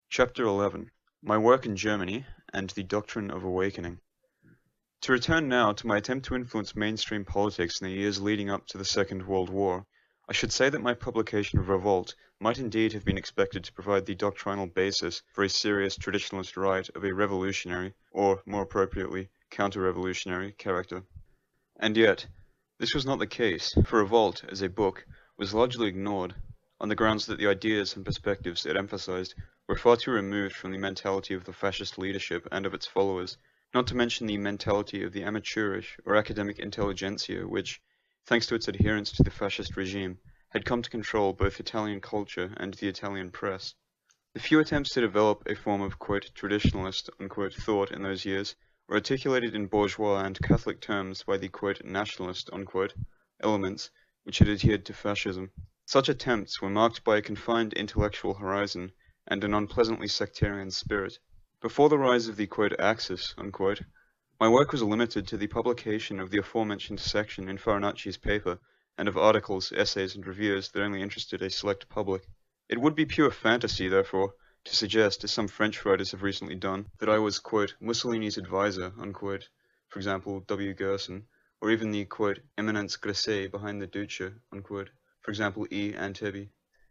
Chapter 11. My Work in Germany and the Doctrine of Awakening. To return now to my attempt to influence mainstream politics in the years leading up to the Second World War, I should say that my publication of Revolt might indeed have been expected to provide the doctrinal basis for a serious traditionalist right of a revolutionary, or more appropriately, counter-revolutionary character. And yet, this was not the case, for Revolt, as a book, was largely ignored, on the grounds that the ideas and perspectives it emphasized were far too removed from the mentality of the fascist leadership and of its followers, not to mention the mentality of the amateurish or academic intelligentsia which, thanks to its adherence to the fascist regime, had come to control both Italian culture and the Italian press. The few attempts to develop a form of, quote, traditionalist, unquote, thought in those years were articulated in bourgeois and Catholic terms by the, quote, nationalist, unquote, elements which had adhered to fascism. Such attempts were marked by a confined intellectual horizon and an unpleasantly sectarian spirit. Before the rise of the, quote, Axis, unquote, my work was limited to the publication of the aforementioned section in Farinacci's paper, and of articles, essays, and reviews that only interested a select public. It would be pure fantasy, therefore, to suggest, as some French writers have recently done, that I was, quote, Mussolini's advisor, unquote, for example, W. Gerson, or even the, quote, eminence grisée behind the Duce, unquote, for example, E. Antebi.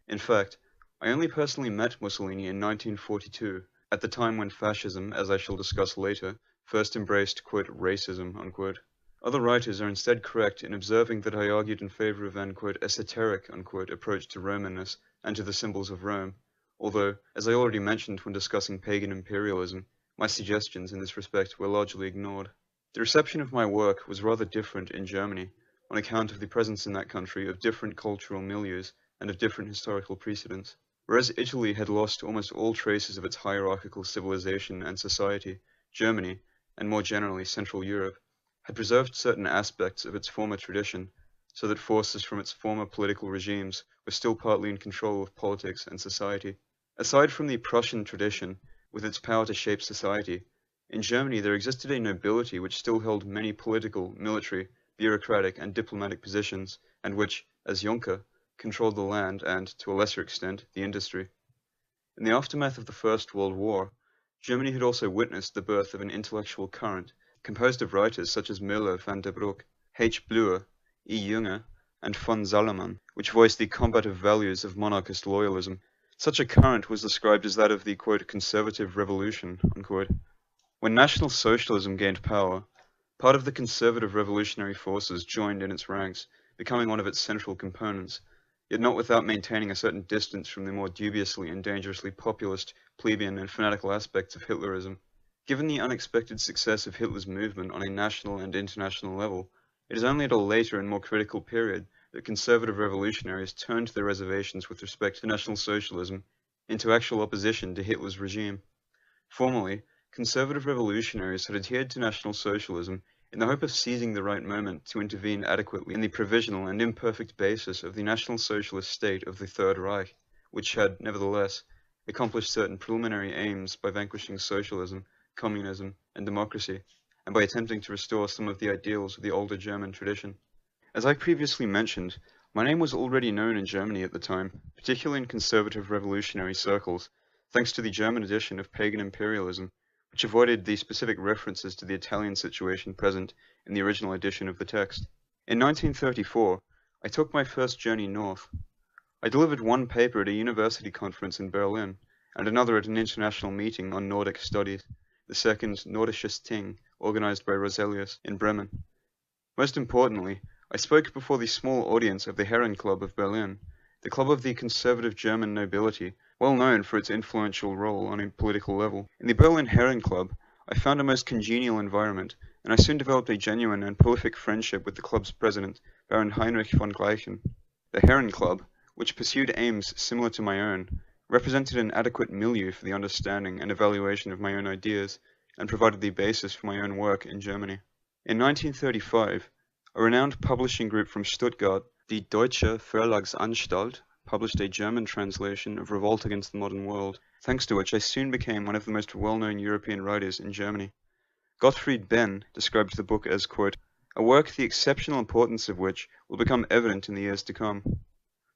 In fact, I only personally met Mussolini in 1942, at the time when fascism, as I shall discuss later, first embraced, quote, racism, unquote. Other writers are instead correct in observing that I argued in favor of an, quote, esoteric, unquote, approach to Romanness and to the symbols of Rome, although, as I already mentioned when discussing pagan imperialism, my suggestions in this respect were largely ignored. The reception of my work was rather different in Germany, on account of the presence in that country of different cultural milieus and of different historical precedents. Whereas Italy had lost almost all traces of its hierarchical civilization and society, Germany, and more generally Central Europe, had preserved certain aspects of its former tradition, so that forces from its former political regimes were still partly in control of politics and society. Aside from the Prussian tradition, with its power to shape society, in Germany there existed a nobility which still held many political, military, bureaucratic, and diplomatic positions, and which, as Juncker, controlled the land and, to a lesser extent, the industry. In the aftermath of the First World War, Germany had also witnessed the birth of an intellectual current composed of writers such as Müller van der Broek, H. Bleuer, E. Junge, and von Salomon, which voiced the combative values of monarchist loyalism. Such a current was described as that of the, quote, conservative revolution, unquote. When National Socialism gained power, part of the conservative revolutionary forces joined in its ranks, becoming one of its central components, yet not without maintaining a certain distance from the more dubiously and dangerously populist, plebeian, and fanatical aspects of Hitlerism. Given the unexpected success of Hitler's movement on a national and international level, it is only at a later and more critical period that conservative revolutionaries turned their reservations with respect to National Socialism into actual opposition to Hitler's regime. Formerly, conservative revolutionaries had adhered to National Socialism in the hope of seizing the right moment to intervene adequately in the provisional and imperfect basis of the National Socialist state of the Third Reich, which had, nevertheless, accomplished certain preliminary aims by vanquishing socialism, communism, and democracy, and by attempting to restore some of the ideals of the older German tradition. As I previously mentioned, my name was already known in Germany at the time, particularly in conservative revolutionary circles, thanks to the German edition of Pagan Imperialism, which avoided the specific references to the Italian situation present in the original edition of the text. In 1934, I took my first journey north. I delivered one paper at a university conference in Berlin, and another at an international meeting on Nordic studies, the second Nordisches Ting, organized by Roselius in Bremen. Most importantly, I spoke before the small audience of the Herren Club of Berlin, the club of the conservative German nobility, well known for its influential role on a political level. In the Berlin Herren Club, I found a most congenial environment, and I soon developed a genuine and prolific friendship with the club's president, Baron Heinrich von Gleichen. The Herren Club, which pursued aims similar to my own, represented an adequate milieu for the understanding and evaluation of my own ideas, and provided the basis for my own work in Germany. In 1935, a renowned publishing group from Stuttgart, the Deutsche Verlagsanstalt, published a German translation of Revolt Against the Modern World, thanks to which I soon became one of the most well-known European writers in Germany. Gottfried Benn described the book as, quote, a work the exceptional importance of which will become evident in the years to come.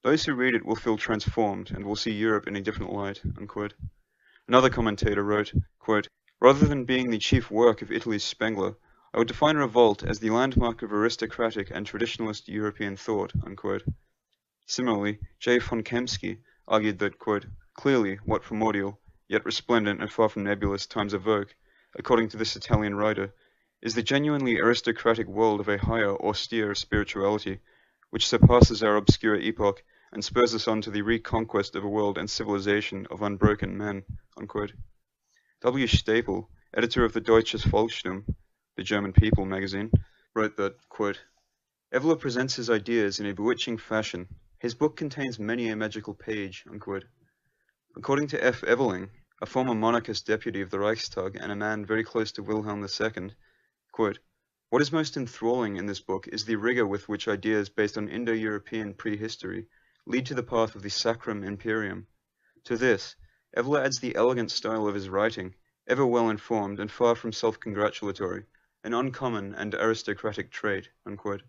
Those who read it will feel transformed and will see Europe in a different light, unquote. Another commentator wrote, quote, rather than being the chief work of Italy's Spengler, I would define Revolt as the landmark of aristocratic and traditionalist European thought, unquote. Similarly, J. von Kempsky argued that, quote, clearly what primordial, yet resplendent and far from nebulous times evoke, according to this Italian writer, is the genuinely aristocratic world of a higher, austere spirituality, which surpasses our obscure epoch and spurs us on to the reconquest of a world and civilization of unbroken men, unquote. W. Stapel, editor of the Deutsches Volkstum, the German People magazine, wrote that, quote, Evola presents his ideas in a bewitching fashion. His book contains many a magical page, unquote. According to F. Eveling, a former monarchist deputy of the Reichstag and a man very close to Wilhelm II, quote, what is most enthralling in this book is the rigor with which ideas based on Indo-European prehistory lead to the path of the Sacrum Imperium. To this, Evola adds the elegant style of his writing, ever well informed and far from self-congratulatory, an uncommon and aristocratic trait, unquote.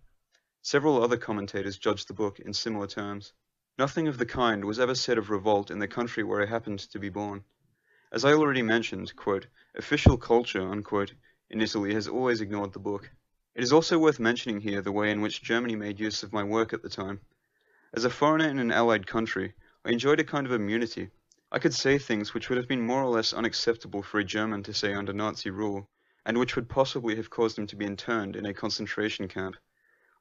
Several other commentators judged the book in similar terms. Nothing of the kind was ever said of revolt in the country where I happened to be born. As I already mentioned, quote, official culture, unquote, in Italy has always ignored the book. It is also worth mentioning here the way in which Germany made use of my work at the time. As a foreigner in an allied country, I enjoyed a kind of immunity. I could say things which would have been more or less unacceptable for a German to say under Nazi rule, and which would possibly have caused him to be interned in a concentration camp.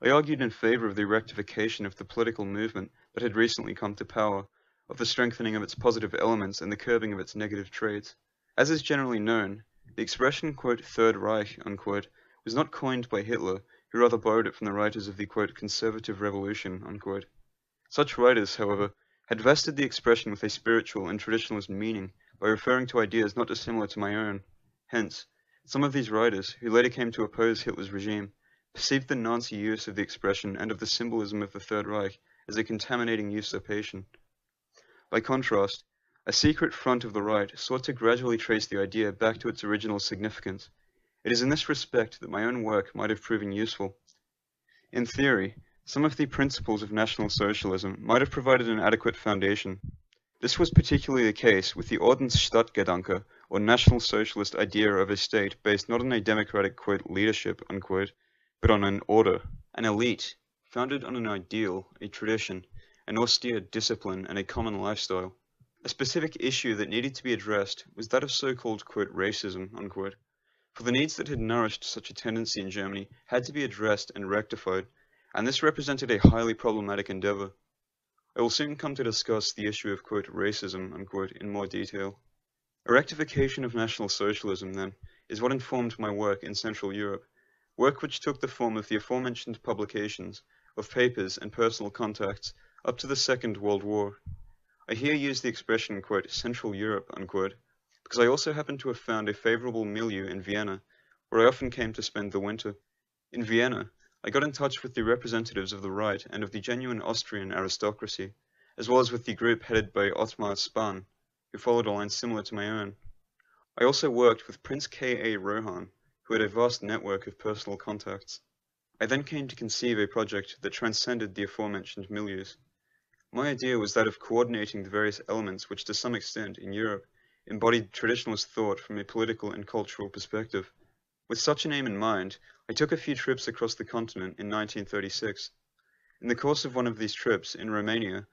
I argued in favor of the rectification of the political movement that had recently come to power, of the strengthening of its positive elements and the curbing of its negative traits. As is generally known, the expression, quote, Third Reich, unquote, was not coined by Hitler, who rather borrowed it from the writers of the, quote, conservative revolution, unquote. Such writers, however, had vested the expression with a spiritual and traditionalist meaning by referring to ideas not dissimilar to my own. Hence, some of these writers, who later came to oppose Hitler's regime, perceived the Nazi use of the expression and of the symbolism of the Third Reich as a contaminating usurpation. By contrast, a secret front of the right sought to gradually trace the idea back to its original significance. It is in this respect that my own work might have proven useful. In theory, some of the principles of National Socialism might have provided an adequate foundation. This was particularly the case with the Ordnungsstadtgedanke, or National Socialist idea of a state based not on a democratic "leadership," but on an order, an elite, founded on an ideal, a tradition, an austere discipline, and a common lifestyle. A specific issue that needed to be addressed was that of so-called "racism," for the needs that had nourished such a tendency in Germany had to be addressed and rectified, and this represented a highly problematic endeavor. I will soon come to discuss the issue of "racism" in more detail. A rectification of National Socialism, then, is what informed my work in Central Europe, work which took the form of the aforementioned publications, of papers and personal contacts up to the Second World War. I here use the expression "Central Europe" because I also happen to have found a favorable milieu in Vienna, where I often came to spend the winter. In Vienna, I got in touch with the representatives of the right and of the genuine Austrian aristocracy, as well as with the group headed by Ottmar Spahn, who followed a line similar to my own. I also worked with Prince K. A. Rohan, who had a vast network of personal contacts. I then came to conceive a project that transcended the aforementioned milieus. My idea was that of coordinating the various elements which to some extent, in Europe, embodied traditionalist thought from a political and cultural perspective. With such an aim in mind, I took a few trips across the continent in 1936. In the course of one of these trips, in Romania,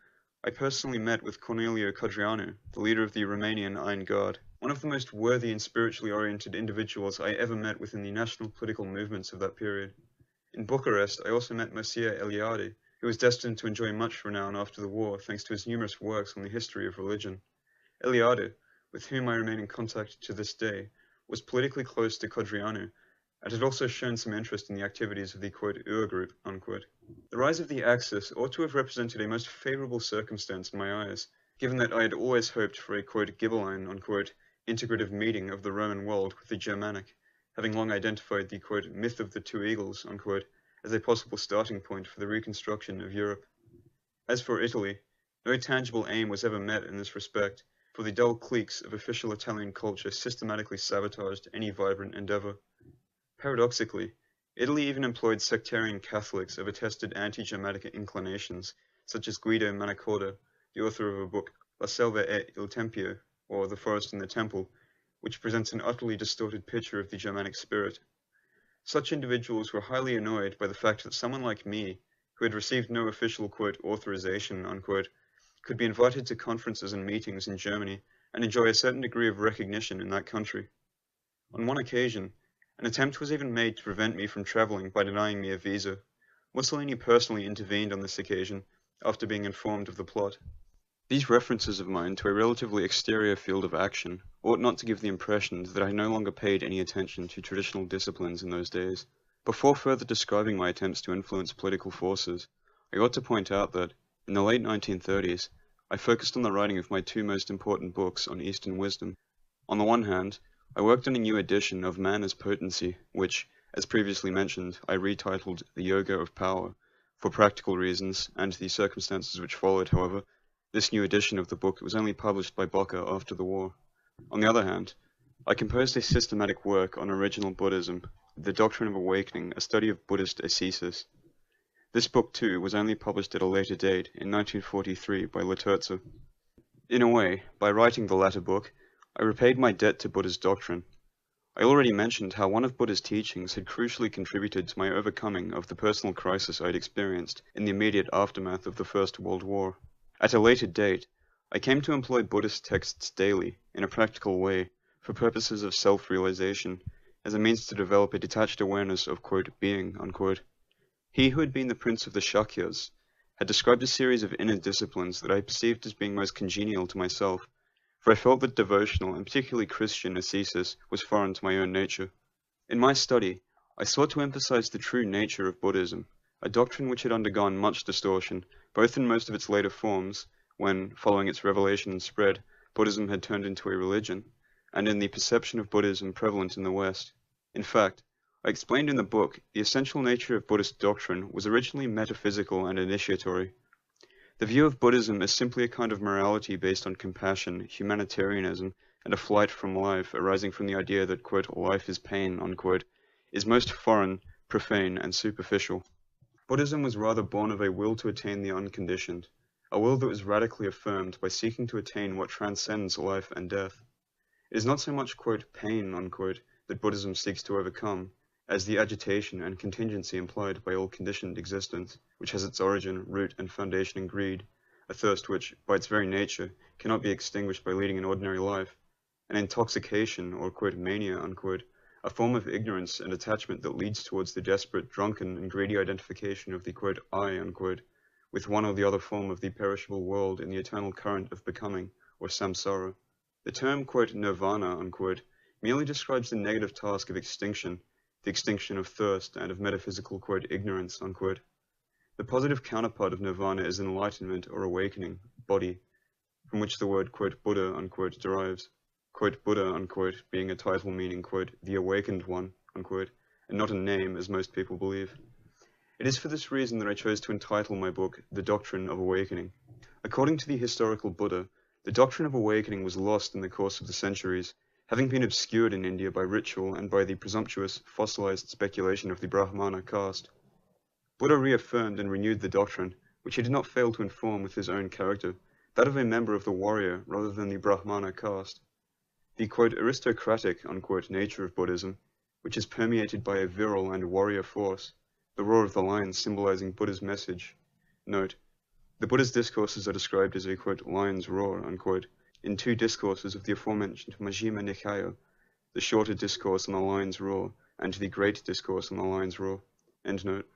I personally met with Corneliu Codreanu, the leader of the Romanian Iron Guard, one of the most worthy and spiritually oriented individuals I ever met within the national political movements of that period. In Bucharest, I also met Mircea Eliade, who was destined to enjoy much renown after the war thanks to his numerous works on the history of religion. Eliade, with whom I remain in contact to this day, was politically close to Codreanu, and had also shown some interest in the activities of the "Ur group." The rise of the Axis ought to have represented a most favorable circumstance in my eyes, given that I had always hoped for a "Ghibelline" integrative meeting of the Roman world with the Germanic, having long identified the "myth of the two eagles" as a possible starting point for the reconstruction of Europe. As for Italy, no tangible aim was ever met in this respect, for the dull cliques of official Italian culture systematically sabotaged any vibrant endeavor. Paradoxically, Italy even employed sectarian Catholics of attested anti-Germanic inclinations, such as Guido Manicorda, the author of a book, La Selva e il Tempio, or The Forest and the Temple, which presents an utterly distorted picture of the Germanic spirit. Such individuals were highly annoyed by the fact that someone like me, who had received no official authorization, could be invited to conferences and meetings in Germany and enjoy a certain degree of recognition in that country. On one occasion, an attempt was even made to prevent me from traveling by denying me a visa. Mussolini personally intervened on this occasion, after being informed of the plot. These references of mine to a relatively exterior field of action ought not to give the impression that I no longer paid any attention to traditional disciplines in those days. Before further describing my attempts to influence political forces, I ought to point out that, in the late 1930s, I focused on the writing of my two most important books on Eastern wisdom. On the one hand, I worked on a new edition of Man as Potency, which, as previously mentioned, I retitled The Yoga of Power. For practical reasons, and the circumstances which followed, however, this new edition of the book was only published by Bocca after the war. On the other hand, I composed a systematic work on original Buddhism, The Doctrine of Awakening, a study of Buddhist ascesis. This book, too, was only published at a later date, in 1943, by Laterza. In a way, by writing the latter book, I repaid my debt to Buddha's doctrine. I already mentioned how one of Buddha's teachings had crucially contributed to my overcoming of the personal crisis I had experienced in the immediate aftermath of the First World War. At a later date, I came to employ Buddhist texts daily, in a practical way, for purposes of self-realization, as a means to develop a detached awareness of being. He who had been the prince of the Shakyas had described a series of inner disciplines that I perceived as being most congenial to myself, for I felt that devotional and particularly Christian ascesis was foreign to my own nature. In my study, I sought to emphasize the true nature of Buddhism, a doctrine which had undergone much distortion, both in most of its later forms, when, following its revelation and spread, Buddhism had turned into a religion, and in the perception of Buddhism prevalent in the West. In fact, I explained in the book, the essential nature of Buddhist doctrine was originally metaphysical and initiatory. The view of Buddhism as simply a kind of morality based on compassion, humanitarianism, and a flight from life arising from the idea that, life is pain, is most foreign, profane, and superficial. Buddhism was rather born of a will to attain the unconditioned, a will that was radically affirmed by seeking to attain what transcends life and death. It is not so much, quote, pain, unquote, that Buddhism seeks to overcome, as the agitation and contingency implied by all conditioned existence, which has its origin, root, and foundation in greed, a thirst which, by its very nature, cannot be extinguished by leading an ordinary life, an intoxication, or, quote, mania, unquote, a form of ignorance and attachment that leads towards the desperate, drunken, and greedy identification of the, quote, I, unquote, with one or the other form of the perishable world in the eternal current of becoming, or samsara. The term, quote, nirvana, unquote, merely describes the negative task of extinction, the extinction of thirst and of metaphysical, quote, ignorance, unquote. The positive counterpart of nirvana is enlightenment or awakening, body, from which the word, quote, Buddha, unquote, derives. Quote, Buddha, unquote, being a title meaning, quote, the awakened one, unquote, and not a name as most people believe. It is for this reason that I chose to entitle my book The Doctrine of Awakening. According to the historical Buddha, the doctrine of awakening was lost in the course of the centuries, having been obscured in India by ritual and by the presumptuous, fossilized speculation of the Brahmana caste. Buddha reaffirmed and renewed the doctrine, which he did not fail to inform with his own character, that of a member of the warrior rather than the Brahmana caste. The, quote, aristocratic, unquote, nature of Buddhism, which is permeated by a virile and warrior force, the roar of the lion symbolizing Buddha's message. Note, the Buddha's discourses are described as a, quote, lion's roar, unquote, in two discourses of the aforementioned Majjhima Nikaya, the shorter discourse on the lion's roar, and the great discourse on the lion's roar. End note.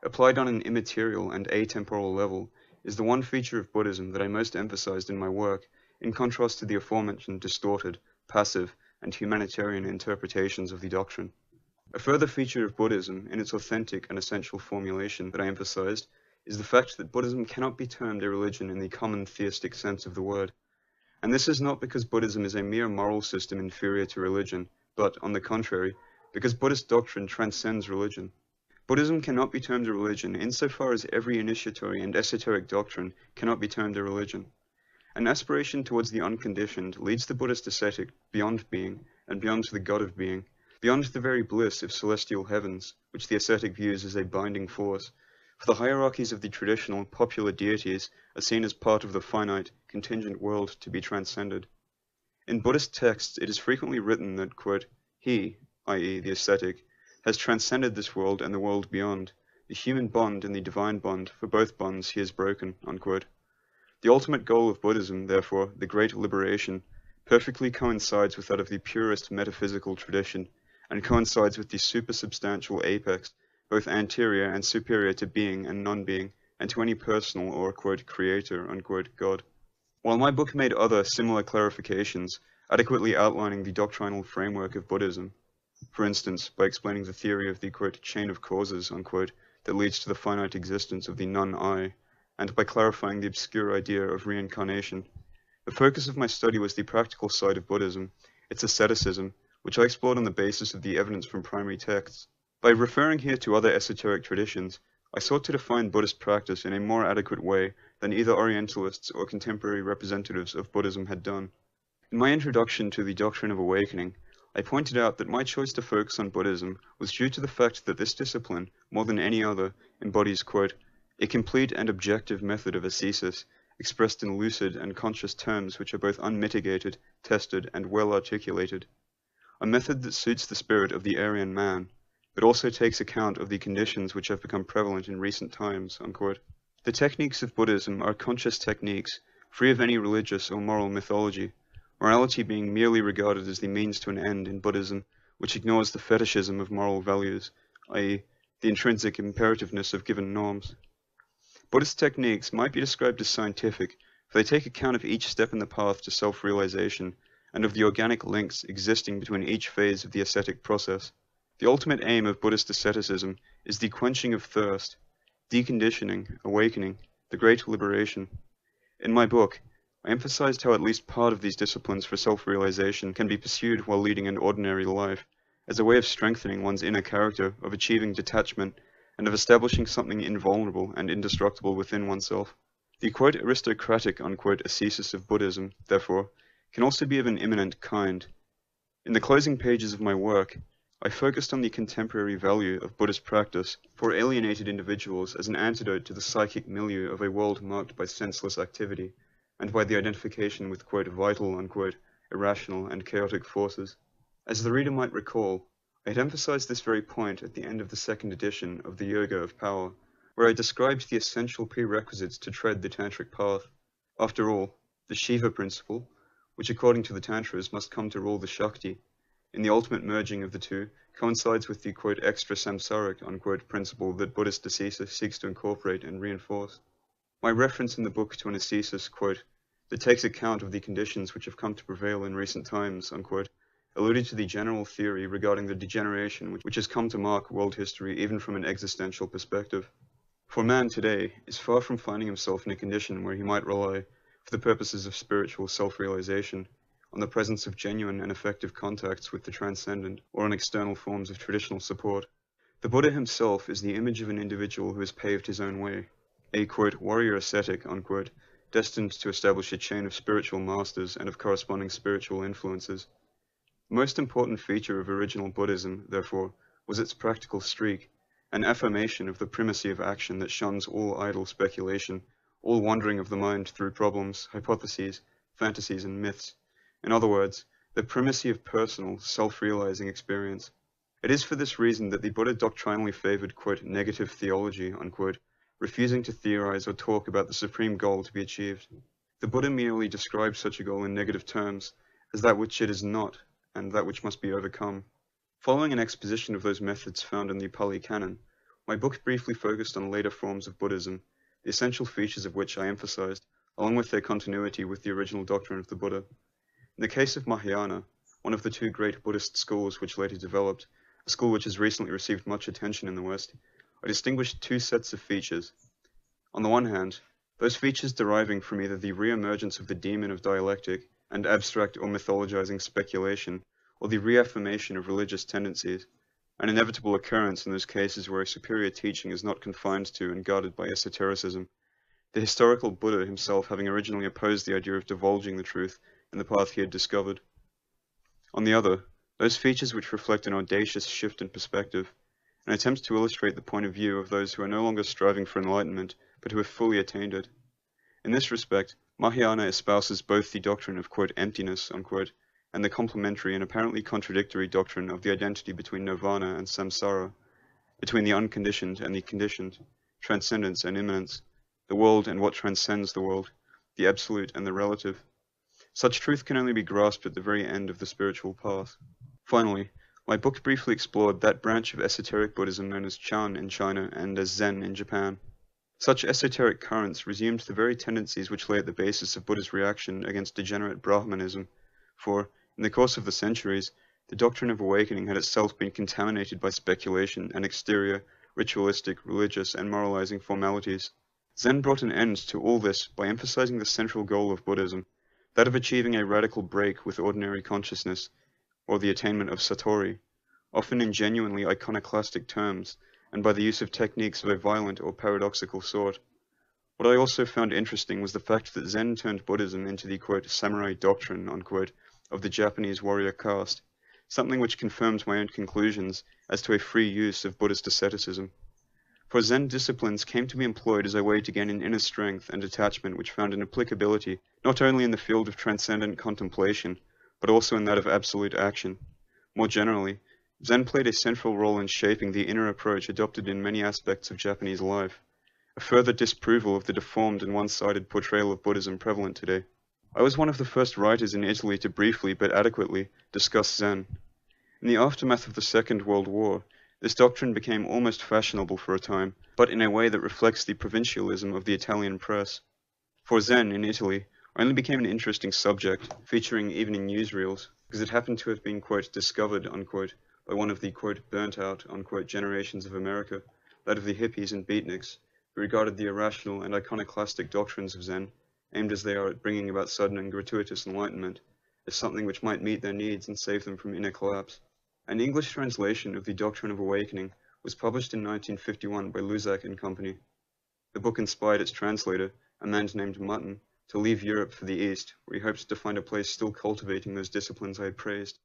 Applied on an immaterial and atemporal level is the one feature of Buddhism that I most emphasized in my work, in contrast to the aforementioned distorted, passive, and humanitarian interpretations of the doctrine. A further feature of Buddhism, in its authentic and essential formulation that I emphasized, is the fact that Buddhism cannot be termed a religion in the common theistic sense of the word. And this is not because Buddhism is a mere moral system inferior to religion, but, on the contrary, because Buddhist doctrine transcends religion. Buddhism cannot be termed a religion insofar as every initiatory and esoteric doctrine cannot be termed a religion. An aspiration towards the unconditioned leads the Buddhist ascetic beyond being and beyond the God of being, beyond the very bliss of celestial heavens, which the ascetic views as a binding force, for the hierarchies of the traditional, popular deities are seen as part of the finite, contingent world to be transcended. In Buddhist texts, it is frequently written that, quote, he, i.e. the ascetic, has transcended this world and the world beyond, the human bond and the divine bond, for both bonds he has broken, unquote. The ultimate goal of Buddhism, therefore, the great liberation, perfectly coincides with that of the purest metaphysical tradition, and coincides with the supersubstantial apex, both anterior and superior to being and non-being, and to any personal or, quote, creator, unquote, God. While my book made other similar clarifications, adequately outlining the doctrinal framework of Buddhism, for instance, by explaining the theory of the, quote, chain of causes, unquote, that leads to the finite existence of the non-I, and by clarifying the obscure idea of reincarnation, the focus of my study was the practical side of Buddhism, its asceticism, which I explored on the basis of the evidence from primary texts. By referring here to other esoteric traditions, I sought to define Buddhist practice in a more adequate way than either Orientalists or contemporary representatives of Buddhism had done. In my introduction to the Doctrine of Awakening, I pointed out that my choice to focus on Buddhism was due to the fact that this discipline, more than any other, embodies, quote, a complete and objective method of ascesis, expressed in lucid and conscious terms which are both unmitigated, tested, and well articulated. A method that suits the spirit of the Aryan man, but also takes account of the conditions which have become prevalent in recent times, unquote. The techniques of Buddhism are conscious techniques, free of any religious or moral mythology, morality being merely regarded as the means to an end in Buddhism, which ignores the fetishism of moral values, i.e., the intrinsic imperativeness of given norms. Buddhist techniques might be described as scientific, for they take account of each step in the path to self-realization, and of the organic links existing between each phase of the ascetic process. The ultimate aim of Buddhist asceticism is the quenching of thirst, deconditioning, awakening, the great liberation. In my book, I emphasized how at least part of these disciplines for self-realization can be pursued while leading an ordinary life, as a way of strengthening one's inner character, of achieving detachment, and of establishing something invulnerable and indestructible within oneself. The, quote, aristocratic, unquote, ascesis of Buddhism, therefore, can also be of an immanent kind. In the closing pages of my work, I focused on the contemporary value of Buddhist practice for alienated individuals as an antidote to the psychic milieu of a world marked by senseless activity, and by the identification with quote, vital, unquote, irrational and chaotic forces. As the reader might recall, I had emphasized this very point at the end of the second edition of the Yoga of Power, where I described the essential prerequisites to tread the tantric path. After all, the Shiva principle, which according to the Tantras must come to rule the Shakti, in the ultimate merging of the two, coincides with the quote, extra samsaric unquote, principle that Buddhist ascesis seeks to incorporate and reinforce. My reference in the book to an ascesis, quote, that takes account of the conditions which have come to prevail in recent times, unquote, alluded to the general theory regarding the degeneration which has come to mark world history even from an existential perspective. For man today is far from finding himself in a condition where he might rely, for the purposes of spiritual self-realization, on the presence of genuine and effective contacts with the transcendent or on external forms of traditional support. The Buddha himself is the image of an individual who has paved his own way, a, quote, warrior ascetic, unquote, destined to establish a chain of spiritual masters and of corresponding spiritual influences. The most important feature of original Buddhism, therefore, was its practical streak, an affirmation of the primacy of action that shuns all idle speculation, all wandering of the mind through problems, hypotheses, fantasies, and myths. In other words, the primacy of personal, self-realizing experience. It is for this reason that the Buddha doctrinally favored, quote, negative theology, unquote, refusing to theorize or talk about the supreme goal to be achieved. The Buddha merely describes such a goal in negative terms as that which it is not, and that which must be overcome. Following an exposition of those methods found in the Pali Canon, my book briefly focused on later forms of Buddhism, the essential features of which I emphasized, along with their continuity with the original doctrine of the Buddha. In the case of Mahayana, one of the two great Buddhist schools which later developed, a school which has recently received much attention in the West, I distinguished two sets of features. On the one hand, those features deriving from either the re-emergence of the demon of dialectic and abstract or mythologizing speculation, or the reaffirmation of religious tendencies, an inevitable occurrence in those cases where a superior teaching is not confined to and guarded by esotericism, the historical Buddha himself having originally opposed the idea of divulging the truth in the path he had discovered. On the other, those features which reflect an audacious shift in perspective, an attempt to illustrate the point of view of those who are no longer striving for enlightenment, but who have fully attained it. In this respect, Mahayana espouses both the doctrine of, quote, emptiness, unquote, and the complementary and apparently contradictory doctrine of the identity between nirvana and samsara, between the unconditioned and the conditioned, transcendence and immanence, the world and what transcends the world, the absolute and the relative. Such truth can only be grasped at the very end of the spiritual path. Finally, my book briefly explored that branch of esoteric Buddhism known as Chan in China and as Zen in Japan. Such esoteric currents resumed the very tendencies which lay at the basis of Buddha's reaction against degenerate Brahmanism, for, in the course of the centuries, the doctrine of awakening had itself been contaminated by speculation and exterior, ritualistic, religious, and moralizing formalities. Zen brought an end to all this by emphasizing the central goal of Buddhism, that of achieving a radical break with ordinary consciousness, or the attainment of satori, often in genuinely iconoclastic terms, and by the use of techniques of a violent or paradoxical sort. What I also found interesting was the fact that Zen turned Buddhism into the, quote, samurai doctrine, unquote, of the Japanese warrior caste, something which confirmed my own conclusions as to a free use of Buddhist asceticism. For Zen disciplines came to be employed as a way to gain an inner strength and detachment which found an applicability not only in the field of transcendent contemplation, but also in that of absolute action. More generally, Zen played a central role in shaping the inner approach adopted in many aspects of Japanese life, a further disproval of the deformed and one-sided portrayal of Buddhism prevalent today. I was one of the first writers in Italy to briefly but adequately discuss Zen. In the aftermath of the Second World War, this doctrine became almost fashionable for a time, but in a way that reflects the provincialism of the Italian press. For Zen in Italy only became an interesting subject, featuring even in newsreels, because it happened to have been, quote, discovered, unquote, by one of the, quote, burnt-out, unquote, generations of America, that of the hippies and beatniks, who regarded the irrational and iconoclastic doctrines of Zen, aimed as they are at bringing about sudden and gratuitous enlightenment, as something which might meet their needs and save them from inner collapse. An English translation of the Doctrine of Awakening was published in 1951 by Luzac and Company. The book inspired its translator, a man named Mutton, to leave Europe for the East, where he hoped to find a place still cultivating those disciplines I had praised.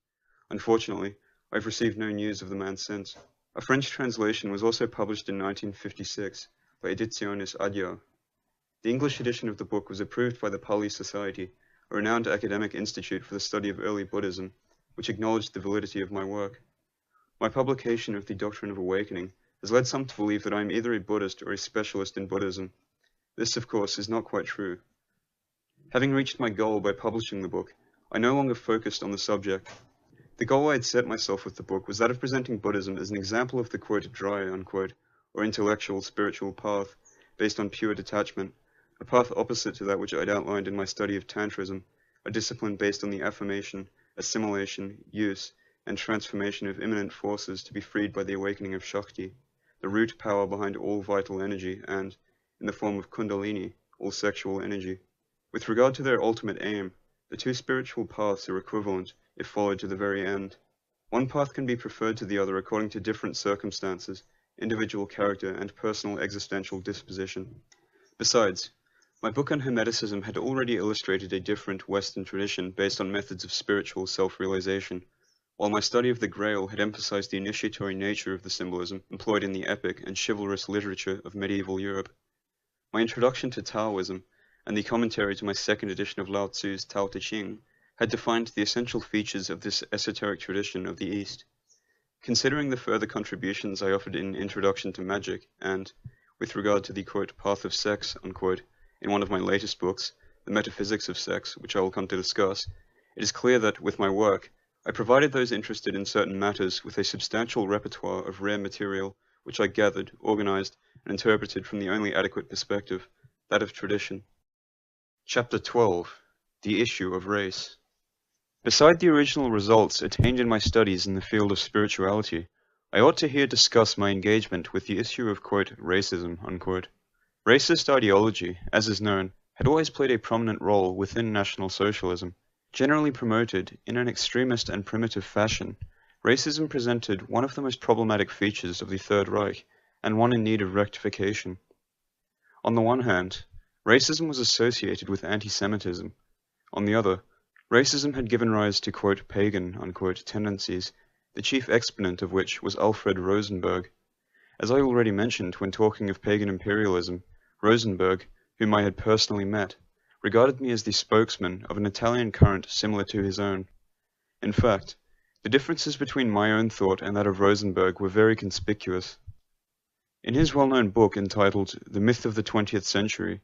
Unfortunately, I've received no news of the man since. A French translation was also published in 1956 by Ediciones Adyar. The English edition of the book was approved by the Pali Society, a renowned academic institute for the study of early Buddhism, which acknowledged the validity of my work. My publication of the Doctrine of Awakening has led some to believe that I am either a Buddhist or a specialist in Buddhism. This, of course, is not quite true. Having reached my goal by publishing the book, I no longer focused on the subject. The goal I had set myself with the book was that of presenting Buddhism as an example of the quote dry unquote, or intellectual spiritual path based on pure detachment, a path opposite to that which I'd outlined in my study of Tantrism, a discipline based on the affirmation, assimilation, use, and transformation of immanent forces to be freed by the awakening of Shakti, the root power behind all vital energy and, in the form of Kundalini, all sexual energy. With regard to their ultimate aim, the two spiritual paths are equivalent if followed to the very end. One path can be preferred to the other according to different circumstances, individual character, and personal existential disposition. Besides, my book on Hermeticism had already illustrated a different Western tradition based on methods of spiritual self-realization, while my study of the Grail had emphasized the initiatory nature of the symbolism employed in the epic and chivalrous literature of medieval Europe. My introduction to Taoism and the commentary to my second edition of Lao Tzu's Tao Te Ching had defined the essential features of this esoteric tradition of the East. Considering the further contributions I offered in Introduction to Magic and, with regard to the quote, path of sex, unquote, in one of my latest books, The Metaphysics of Sex, which I will come to discuss, it is clear that, with my work, I provided those interested in certain matters with a substantial repertoire of rare material which I gathered, organized, and interpreted from the only adequate perspective, that of tradition. Chapter 12. The Issue of Race. Beside the original results attained in my studies in the field of spirituality, I ought to here discuss my engagement with the issue of, quote, racism, unquote. Racist ideology, as is known, had always played a prominent role within National Socialism. Generally promoted in an extremist and primitive fashion, racism presented one of the most problematic features of the Third Reich, and one in need of rectification. On the one hand, racism was associated with anti-Semitism. On the other, racism had given rise to, quote, pagan, unquote, tendencies, the chief exponent of which was Alfred Rosenberg. As I already mentioned when talking of pagan imperialism, Rosenberg, whom I had personally met, regarded me as the spokesman of an Italian current similar to his own. In fact, the differences between my own thought and that of Rosenberg were very conspicuous. In his well-known book entitled The Myth of the 20th Century,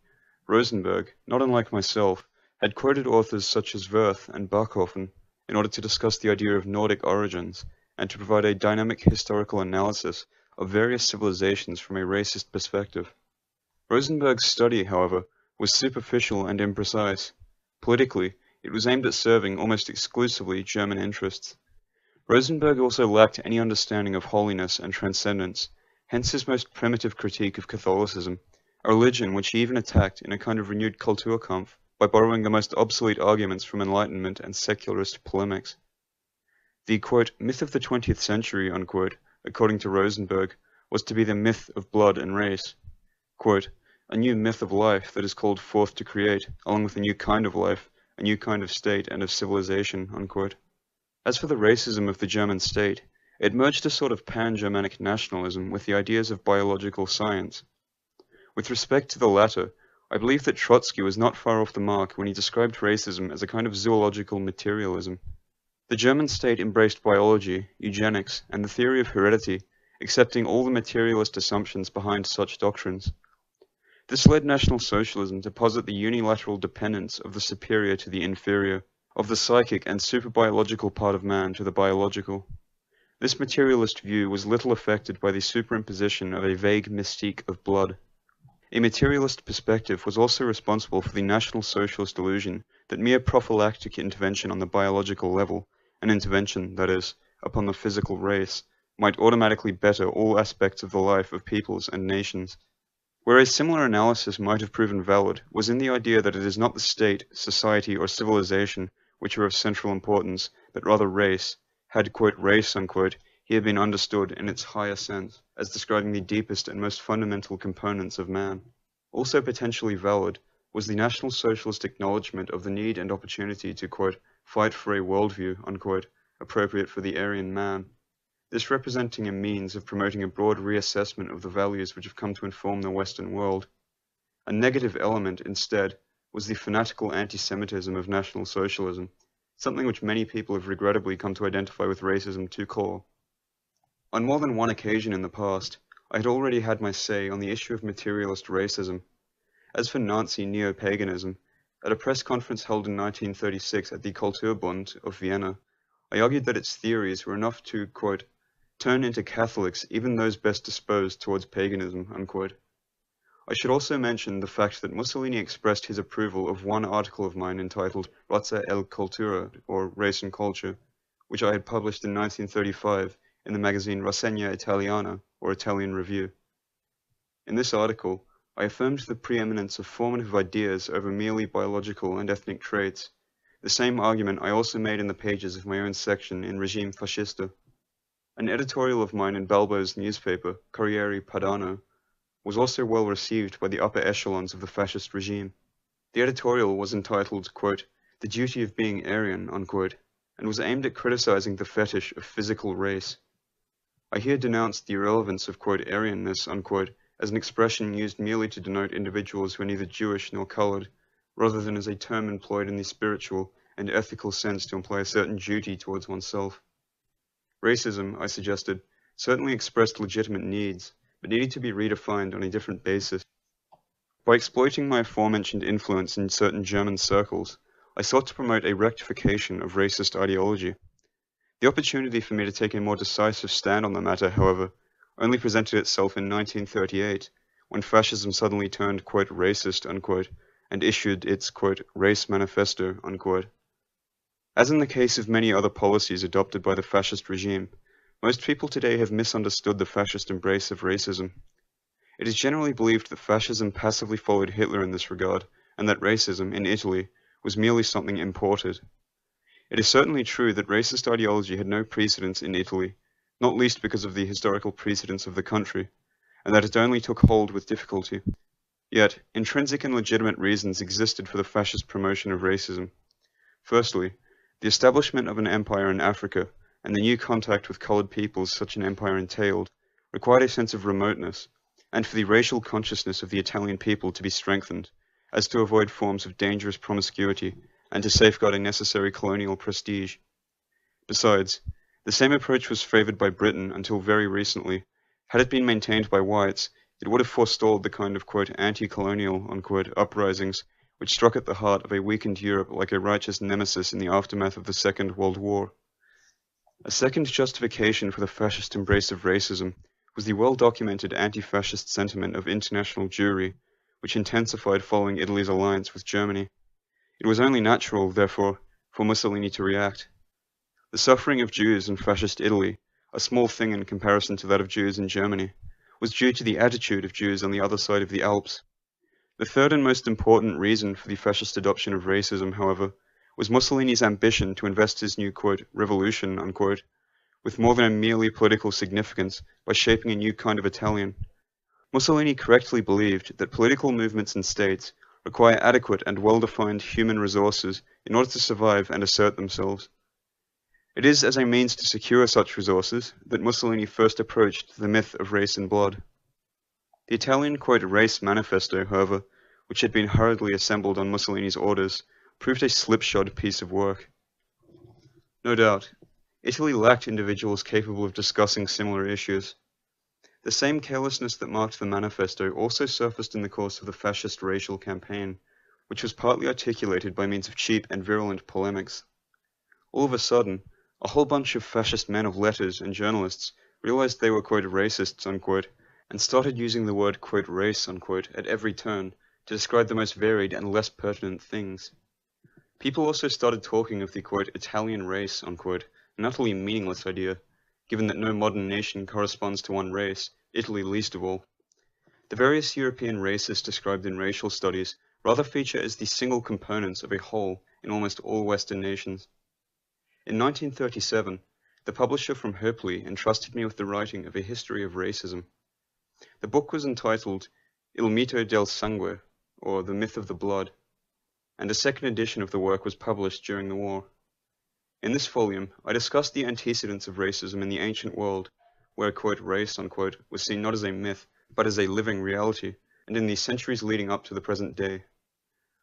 Rosenberg, not unlike myself, had quoted authors such as Wirth and Bachofen in order to discuss the idea of Nordic origins and to provide a dynamic historical analysis of various civilizations from a racist perspective. Rosenberg's study, however, was superficial and imprecise. Politically, it was aimed at serving almost exclusively German interests. Rosenberg also lacked any understanding of holiness and transcendence, hence his most primitive critique of Catholicism, a religion which he even attacked in a kind of renewed Kulturkampf by borrowing the most obsolete arguments from Enlightenment and secularist polemics. The, quote, myth of the 20th century, unquote, according to Rosenberg, was to be the myth of blood and race. Quote, a new myth of life that is called forth to create, along with a new kind of life, a new kind of state and of civilization, unquote. As for the racism of the German state, it merged a sort of pan-Germanic nationalism with the ideas of biological science. With respect to the latter, I believe that Trotsky was not far off the mark when he described racism as a kind of zoological materialism. The German state embraced biology, eugenics, and the theory of heredity, accepting all the materialist assumptions behind such doctrines. This led National Socialism to posit the unilateral dependence of the superior to the inferior, of the psychic and superbiological part of man to the biological. This materialist view was little affected by the superimposition of a vague mystique of blood. A materialist perspective was also responsible for the National Socialist illusion that mere prophylactic intervention on the biological level, an intervention, that is, upon the physical race, might automatically better all aspects of the life of peoples and nations. Where a similar analysis might have proven valid was in the idea that it is not the state, society, or civilization which are of central importance, but rather race, had, quote, race, unquote, here been understood in its higher sense, as describing the deepest and most fundamental components of man. Also potentially valid was the National Socialist acknowledgement of the need and opportunity to, quote, fight for a worldview, unquote, appropriate for the Aryan man. this representing a means of promoting a broad reassessment of the values which have come to inform the Western world. A negative element, instead, was the fanatical anti-Semitism of National Socialism, something which many people have regrettably come to identify with racism to core. On more than one occasion in the past, I had already had my say on the issue of materialist racism. As for Nazi neo-paganism, at a press conference held in 1936 at the Kulturbund of Vienna, I argued that its theories were enough to, quote, turn into Catholics even those best disposed towards paganism, unquote. I should also mention the fact that Mussolini expressed his approval of one article of mine entitled Razza e Cultura, or Race and Culture, which I had published in 1935 in the magazine Rassegna Italiana, or Italian Review. In this article, I affirmed the preeminence of formative ideas over merely biological and ethnic traits, the same argument I also made in the pages of my own section in Regime Fascista. An editorial of mine in Balbo's newspaper, Corriere Padano, was also well received by the upper echelons of the fascist regime. The editorial was entitled, quote, The Duty of Being Aryan, unquote, and was aimed at criticizing the fetish of physical race. I here denounced the irrelevance of, quote, Aryanness, unquote, as an expression used merely to denote individuals who are neither Jewish nor colored, rather than as a term employed in the spiritual and ethical sense to imply a certain duty towards oneself. Racism, I suggested, certainly expressed legitimate needs, but needed to be redefined on a different basis. By exploiting my aforementioned influence in certain German circles, I sought to promote a rectification of racist ideology. The opportunity for me to take a more decisive stand on the matter, however, only presented itself in 1938, when fascism suddenly turned, quote, racist, unquote, and issued its, quote, race manifesto, unquote. As in the case of many other policies adopted by the fascist regime, most people today have misunderstood the fascist embrace of racism. It is generally believed that fascism passively followed Hitler in this regard, and that racism, in Italy, was merely something imported. It is certainly true that racist ideology had no precedence in Italy, not least because of the historical precedence of the country, and that it only took hold with difficulty. Yet, intrinsic and legitimate reasons existed for the fascist promotion of racism. Firstly, the establishment of an empire in Africa, and the new contact with colored peoples such an empire entailed, required a sense of remoteness, and for the racial consciousness of the Italian people to be strengthened, as to avoid forms of dangerous promiscuity, and to safeguard a necessary colonial prestige. Besides, the same approach was favored by Britain until very recently. Had it been maintained by whites, it would have forestalled the kind of, quote, anti-colonial, unquote, uprisings which struck at the heart of a weakened Europe like a righteous nemesis in the aftermath of the Second World War. A second justification for the fascist embrace of racism was the well-documented anti-fascist sentiment of international Jewry, which intensified following Italy's alliance with Germany. It was only natural, therefore, for Mussolini to react. The suffering of Jews in fascist Italy, a small thing in comparison to that of Jews in Germany, was due to the attitude of Jews on the other side of the Alps. The third and most important reason for the fascist adoption of racism, however, was Mussolini's ambition to invest his new, quote, revolution, unquote, with more than a merely political significance by shaping a new kind of Italian. Mussolini correctly believed that political movements and states require adequate and well-defined human resources in order to survive and assert themselves. It is as a means to secure such resources that Mussolini first approached the myth of race and blood. The Italian, quote, race manifesto, however, which had been hurriedly assembled on Mussolini's orders, proved a slipshod piece of work. No doubt, Italy lacked individuals capable of discussing similar issues. The same carelessness that marked the manifesto also surfaced in the course of the fascist racial campaign, which was partly articulated by means of cheap and virulent polemics. All of a sudden, a whole bunch of fascist men of letters and journalists realized they were, quote, racists, unquote, and started using the word, quote, race, unquote, at every turn to describe the most varied and less pertinent things. People also started talking of the, quote, Italian race, unquote, an utterly meaningless idea, given that no modern nation corresponds to one race, Italy least of all. The various European races described in racial studies rather feature as the single components of a whole in almost all Western nations. In 1937, the publisher from Hopely entrusted me with the writing of a history of racism. The book was entitled Il mito del sangue, or The Myth of the Blood, and a second edition of the work was published during the war. In this volume, I discuss the antecedents of racism in the ancient world, where, quote, race, unquote, was seen not as a myth, but as a living reality, and in the centuries leading up to the present day.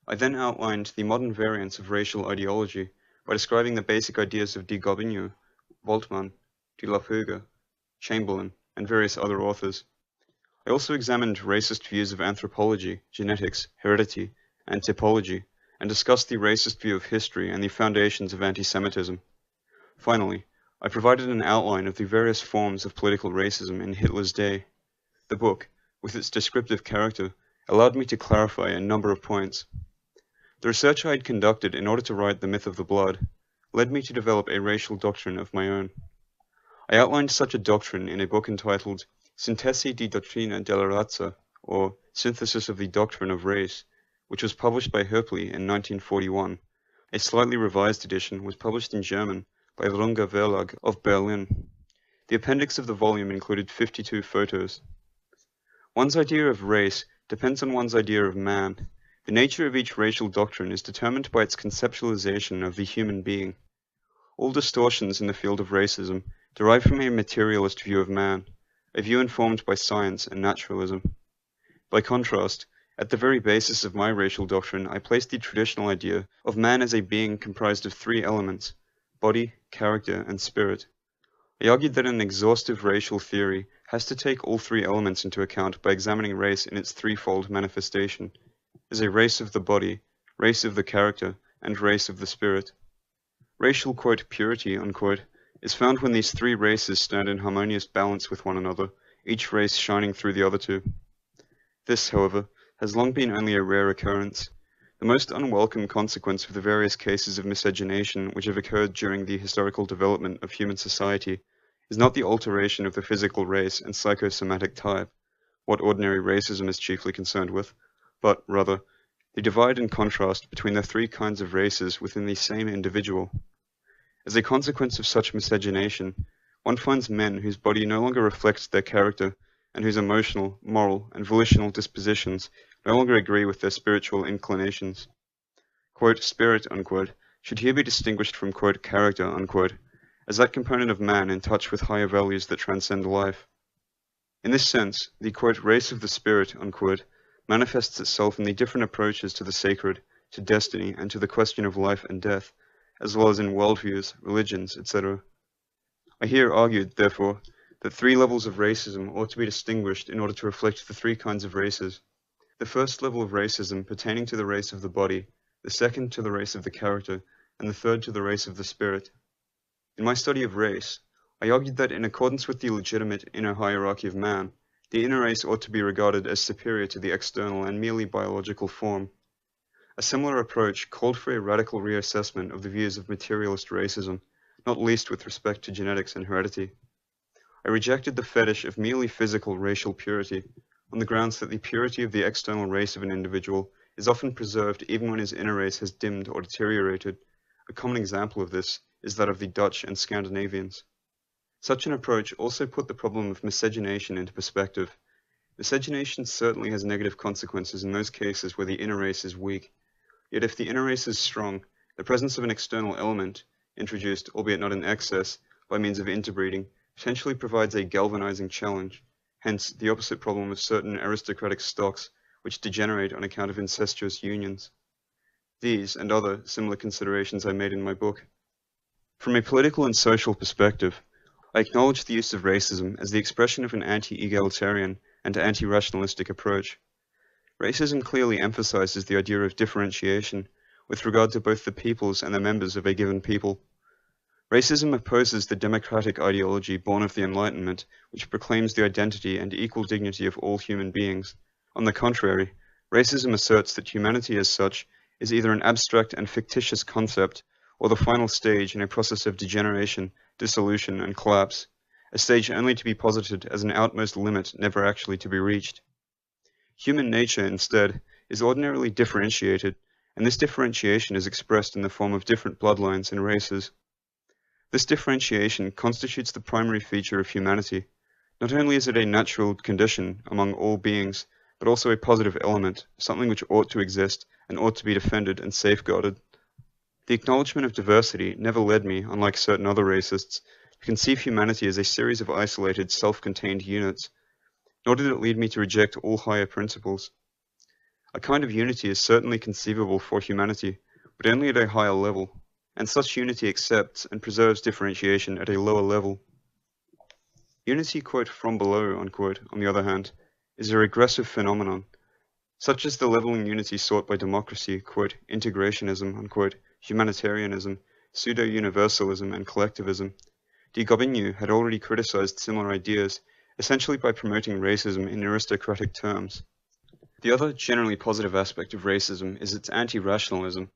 I then outlined the modern variants of racial ideology by describing the basic ideas of de Gobineau, Voltman, de la Puga, Chamberlain, and various other authors. I also examined racist views of anthropology, genetics, heredity, and typology, and discussed the racist view of history and the foundations of anti-Semitism. Finally, I provided an outline of the various forms of political racism in Hitler's day. The book, with its descriptive character, allowed me to clarify a number of points. The research I had conducted in order to write The Myth of the Blood led me to develop a racial doctrine of my own. I outlined such a doctrine in a book entitled Sintesi di Dottrina della Razza, or Synthesis of the Doctrine of Race, which was published by Höpli in 1941. A slightly revised edition was published in German by Runge Verlag of Berlin. The appendix of the volume included 52 photos. One's idea of race depends on one's idea of man. The nature of each racial doctrine is determined by its conceptualization of the human being. All distortions in the field of racism derive from a materialist view of man, a view informed by science and naturalism. By contrast, at the very basis of my racial doctrine, I placed the traditional idea of man as a being comprised of three elements: body, character, and spirit. I argued that an exhaustive racial theory has to take all three elements into account by examining race in its threefold manifestation, as a race of the body, race of the character, and race of the spirit. Racial, quote, purity, unquote, is found when these three races stand in harmonious balance with one another, each race shining through the other two. This, however, has long been only a rare occurrence. The most unwelcome consequence of the various cases of miscegenation which have occurred during the historical development of human society is not the alteration of the physical race and psychosomatic type, what ordinary racism is chiefly concerned with, but, rather, the divide and contrast between the three kinds of races within the same individual. As a consequence of such miscegenation, one finds men whose body no longer reflects their character, and whose emotional, moral, and volitional dispositions no longer agree with their spiritual inclinations. Quote, spirit, unquote, should here be distinguished from, quote, character, unquote, as that component of man in touch with higher values that transcend life. In this sense, the, quote, race of the spirit, unquote, manifests itself in the different approaches to the sacred, to destiny, and to the question of life and death, as well as in worldviews, religions, etc. I here argued, therefore, that three levels of racism ought to be distinguished in order to reflect the three kinds of races. The first level of racism pertaining to the race of the body, the second to the race of the character, and the third to the race of the spirit. In my study of race, I argued that in accordance with the legitimate inner hierarchy of man, the inner race ought to be regarded as superior to the external and merely biological form. A similar approach called for a radical reassessment of the views of materialist racism, not least with respect to genetics and heredity. I rejected the fetish of merely physical racial purity, on the grounds that the purity of the external race of an individual is often preserved even when his inner race has dimmed or deteriorated. A common example of this is that of the Dutch and Scandinavians. Such an approach also put the problem of miscegenation into perspective. Miscegenation certainly has negative consequences in those cases where the inner race is weak. Yet if the inner race is strong, the presence of an external element, introduced, albeit not in excess, by means of interbreeding, potentially provides a galvanizing challenge. Hence, the opposite problem of certain aristocratic stocks which degenerate on account of incestuous unions. These and other similar considerations I made in my book. From a political and social perspective, I acknowledge the use of racism as the expression of an anti-egalitarian and anti-rationalistic approach. Racism clearly emphasizes the idea of differentiation with regard to both the peoples and the members of a given people. Racism opposes the democratic ideology born of the Enlightenment, which proclaims the identity and equal dignity of all human beings. On the contrary, racism asserts that humanity as such is either an abstract and fictitious concept, or the final stage in a process of degeneration, dissolution, and collapse, a stage only to be posited as an outmost limit never actually to be reached. Human nature, instead, is ordinarily differentiated, and this differentiation is expressed in the form of different bloodlines and races. This differentiation constitutes the primary feature of humanity. Not only is it a natural condition among all beings, but also a positive element, something which ought to exist and ought to be defended and safeguarded. The acknowledgement of diversity never led me, unlike certain other racists, to conceive humanity as a series of isolated, self-contained units, nor did it lead me to reject all higher principles. A kind of unity is certainly conceivable for humanity, but only at a higher level, and such unity accepts and preserves differentiation at a lower level. Unity, quote, from below, unquote, on the other hand, is a regressive phenomenon, such as the leveling unity sought by democracy, quote, integrationism, unquote, humanitarianism, pseudo-universalism, and collectivism. De Gobineau had already criticized similar ideas, essentially by promoting racism in aristocratic terms. The other generally positive aspect of racism is its anti-rationalism,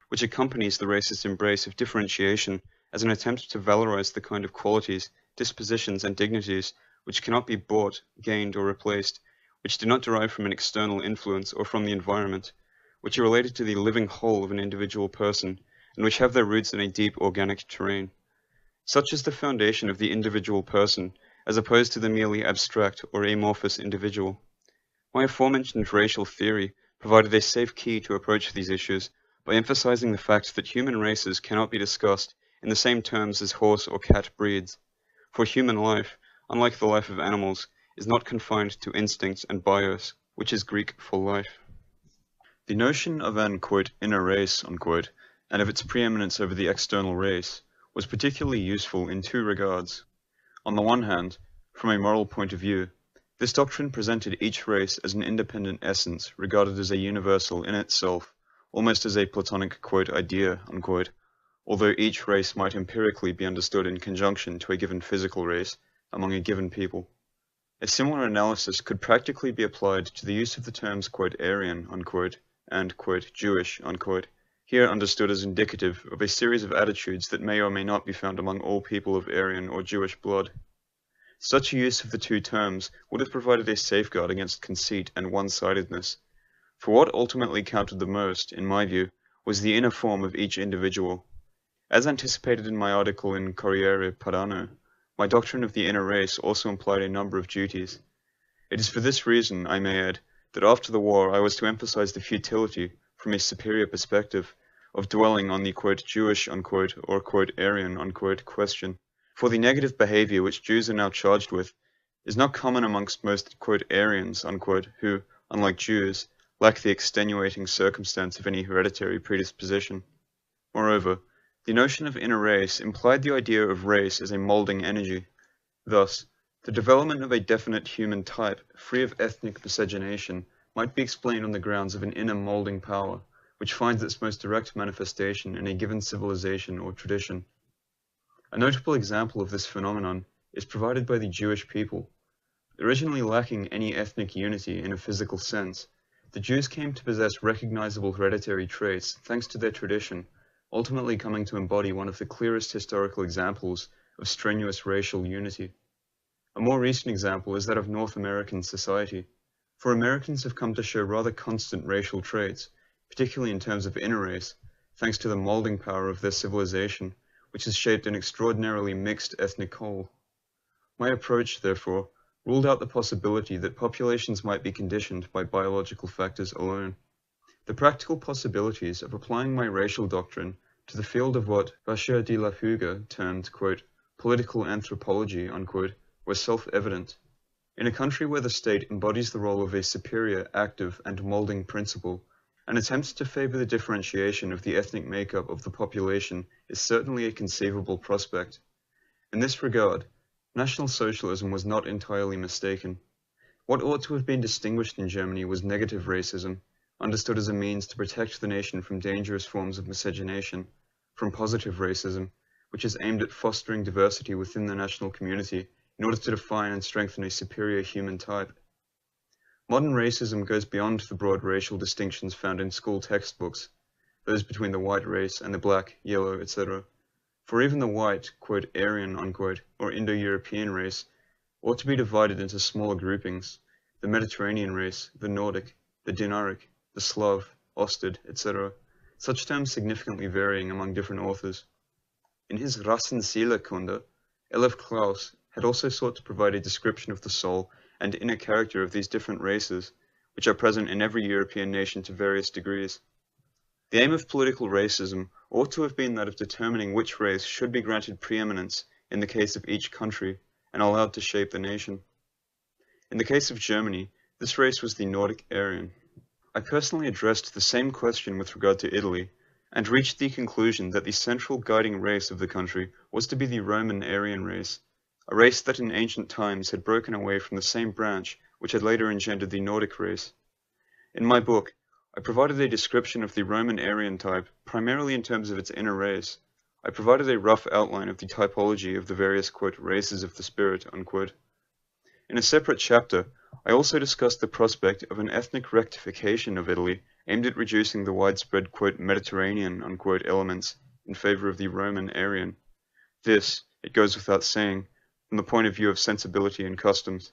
which accompanies the racist embrace of differentiation as an attempt to valorize the kind of qualities, dispositions, and dignities which cannot be bought, gained, or replaced, which do not derive from an external influence or from the environment, which are related to the living whole of an individual person, and which have their roots in a deep organic terrain. Such is the foundation of the individual person, as opposed to the merely abstract or amorphous individual. My aforementioned racial theory provided a safe key to approach these issues by emphasizing the fact that human races cannot be discussed in the same terms as horse or cat breeds, for human life, unlike the life of animals, is not confined to instincts and bios, which is Greek for life. The notion of an, quote, inner race, unquote, and of its preeminence over the external race, was particularly useful in two regards. On the one hand, from a moral point of view, this doctrine presented each race as an independent essence regarded as a universal in itself, almost as a Platonic, quote, idea, unquote, although each race might empirically be understood in conjunction to a given physical race among a given people. A similar analysis could practically be applied to the use of the terms, quote, Aryan, unquote, and, quote, Jewish, unquote, here understood as indicative of a series of attitudes that may or may not be found among all people of Aryan or Jewish blood. Such a use of the two terms would have provided a safeguard against conceit and one-sidedness, for what ultimately counted the most, in my view, was the inner form of each individual. As anticipated in my article in Corriere Padano, my doctrine of the inner race also implied a number of duties. It is for this reason, I may add, that after the war I was to emphasize the futility, from a superior perspective, of dwelling on the, quote, Jewish, unquote, or, quote, Aryan, unquote, question. For the negative behavior which Jews are now charged with is not common amongst most, quote, Aryans, unquote, who, unlike Jews, lack the extenuating circumstance of any hereditary predisposition. Moreover, the notion of inner race implied the idea of race as a molding energy. Thus, the development of a definite human type, free of ethnic miscegenation, might be explained on the grounds of an inner molding power, which finds its most direct manifestation in a given civilization or tradition. A notable example of this phenomenon is provided by the Jewish people. Originally lacking any ethnic unity in a physical sense, the Jews came to possess recognizable hereditary traits thanks to their tradition, ultimately coming to embody one of the clearest historical examples of strenuous racial unity. A more recent example is that of North American society, for Americans have come to show rather constant racial traits, particularly in terms of inner race, thanks to the molding power of their civilization, which has shaped an extraordinarily mixed ethnic whole. My approach, therefore, ruled out the possibility that populations might be conditioned by biological factors alone. The practical possibilities of applying my racial doctrine to the field of what Bachar de la Huga termed, quote, political anthropology, unquote, were self-evident. In a country where the state embodies the role of a superior, active, and molding principle, an attempt to favor the differentiation of the ethnic makeup of the population is certainly a conceivable prospect. In this regard, National Socialism was not entirely mistaken. What ought to have been distinguished in Germany was negative racism, understood as a means to protect the nation from dangerous forms of miscegenation, from positive racism, which is aimed at fostering diversity within the national community in order to define and strengthen a superior human type. Modern racism goes beyond the broad racial distinctions found in school textbooks, those between the white race and the black, yellow, etc. For even the white, quote, Aryan, unquote, or Indo-European race ought to be divided into smaller groupings: the Mediterranean race, the Nordic, the Dinaric, the Slav, Ostad, etc., such terms significantly varying among different authors. In his Rassenseelekunde, Elef Klaus had also sought to provide a description of the soul and inner character of these different races, which are present in every European nation to various degrees. The aim of political racism ought to have been that of determining which race should be granted preeminence in the case of each country and allowed to shape the nation. In the case of Germany, this race was the Nordic Aryan. I personally addressed the same question with regard to Italy, and reached the conclusion that the central guiding race of the country was to be the Roman Aryan race, a race that in ancient times had broken away from the same branch which had later engendered the Nordic race. In my book, I provided a description of the Roman Aryan type primarily in terms of its inner race. I provided a rough outline of the typology of the various, quote, races of the spirit, unquote. In a separate chapter, I also discussed the prospect of an ethnic rectification of Italy aimed at reducing the widespread, quote, Mediterranean, unquote, elements in favor of the Roman Aryan. This, it goes without saying, from the point of view of sensibility and customs.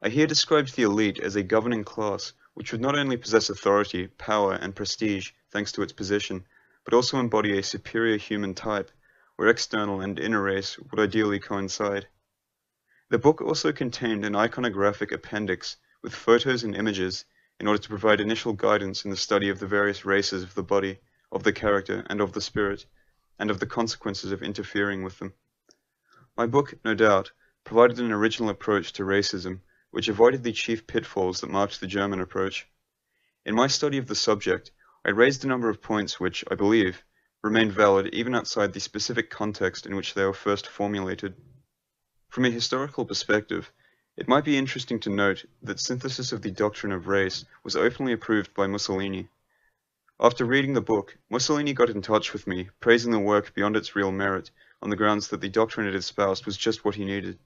I here described the elite as a governing class which would not only possess authority, power, and prestige thanks to its position, but also embody a superior human type, where external and inner race would ideally coincide. The book also contained an iconographic appendix with photos and images in order to provide initial guidance in the study of the various races of the body, of the character, and of the spirit, and of the consequences of interfering with them. My book, no doubt, provided an original approach to racism, which avoided the chief pitfalls that marked the German approach. In my study of the subject, I raised a number of points which, I believe, remain valid even outside the specific context in which they were first formulated. From a historical perspective, it might be interesting to note that synthesis of the doctrine of race was openly approved by Mussolini. After reading the book, Mussolini got in touch with me, praising the work beyond its real merit, on the grounds that the doctrine it espoused was just what he needed.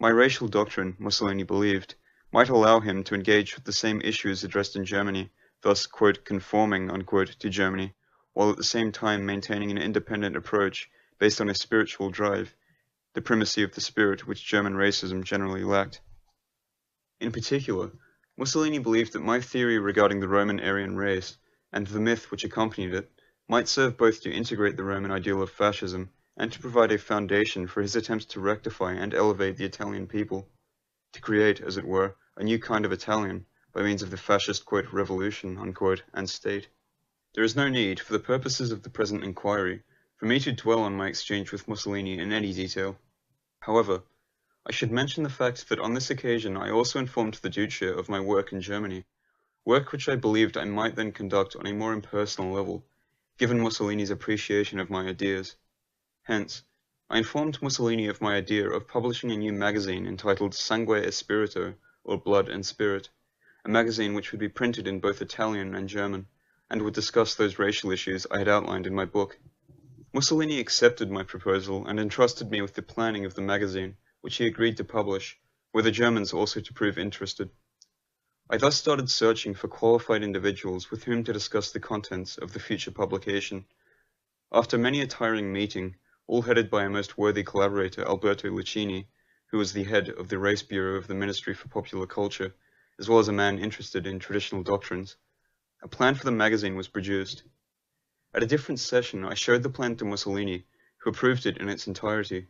My racial doctrine, Mussolini believed, might allow him to engage with the same issues addressed in Germany, thus, quote, conforming, unquote, to Germany, while at the same time maintaining an independent approach based on a spiritual drive, the primacy of the spirit which German racism generally lacked. In particular, Mussolini believed that my theory regarding the Roman Aryan race, and the myth which accompanied it, might serve both to integrate the Roman ideal of fascism and to provide a foundation for his attempts to rectify and elevate the Italian people, to create, as it were, a new kind of Italian by means of the fascist, quote, revolution, unquote, and state. There is no need, for the purposes of the present inquiry, for me to dwell on my exchange with Mussolini in any detail. However, I should mention the fact that on this occasion I also informed the Duce of my work in Germany, work which I believed I might then conduct on a more impersonal level, given Mussolini's appreciation of my ideas. Hence, I informed Mussolini of my idea of publishing a new magazine entitled Sangue e Spirito, or Blood and Spirit, a magazine which would be printed in both Italian and German, and would discuss those racial issues I had outlined in my book. Mussolini accepted my proposal and entrusted me with the planning of the magazine, which he agreed to publish, were the Germans also to prove interested. I thus started searching for qualified individuals with whom to discuss the contents of the future publication. After many a tiring meeting, all headed by a most worthy collaborator, Alberto Lucchini, who was the head of the Race Bureau of the Ministry for Popular Culture, as well as a man interested in traditional doctrines, a plan for the magazine was produced. At a different session, I showed the plan to Mussolini, who approved it in its entirety.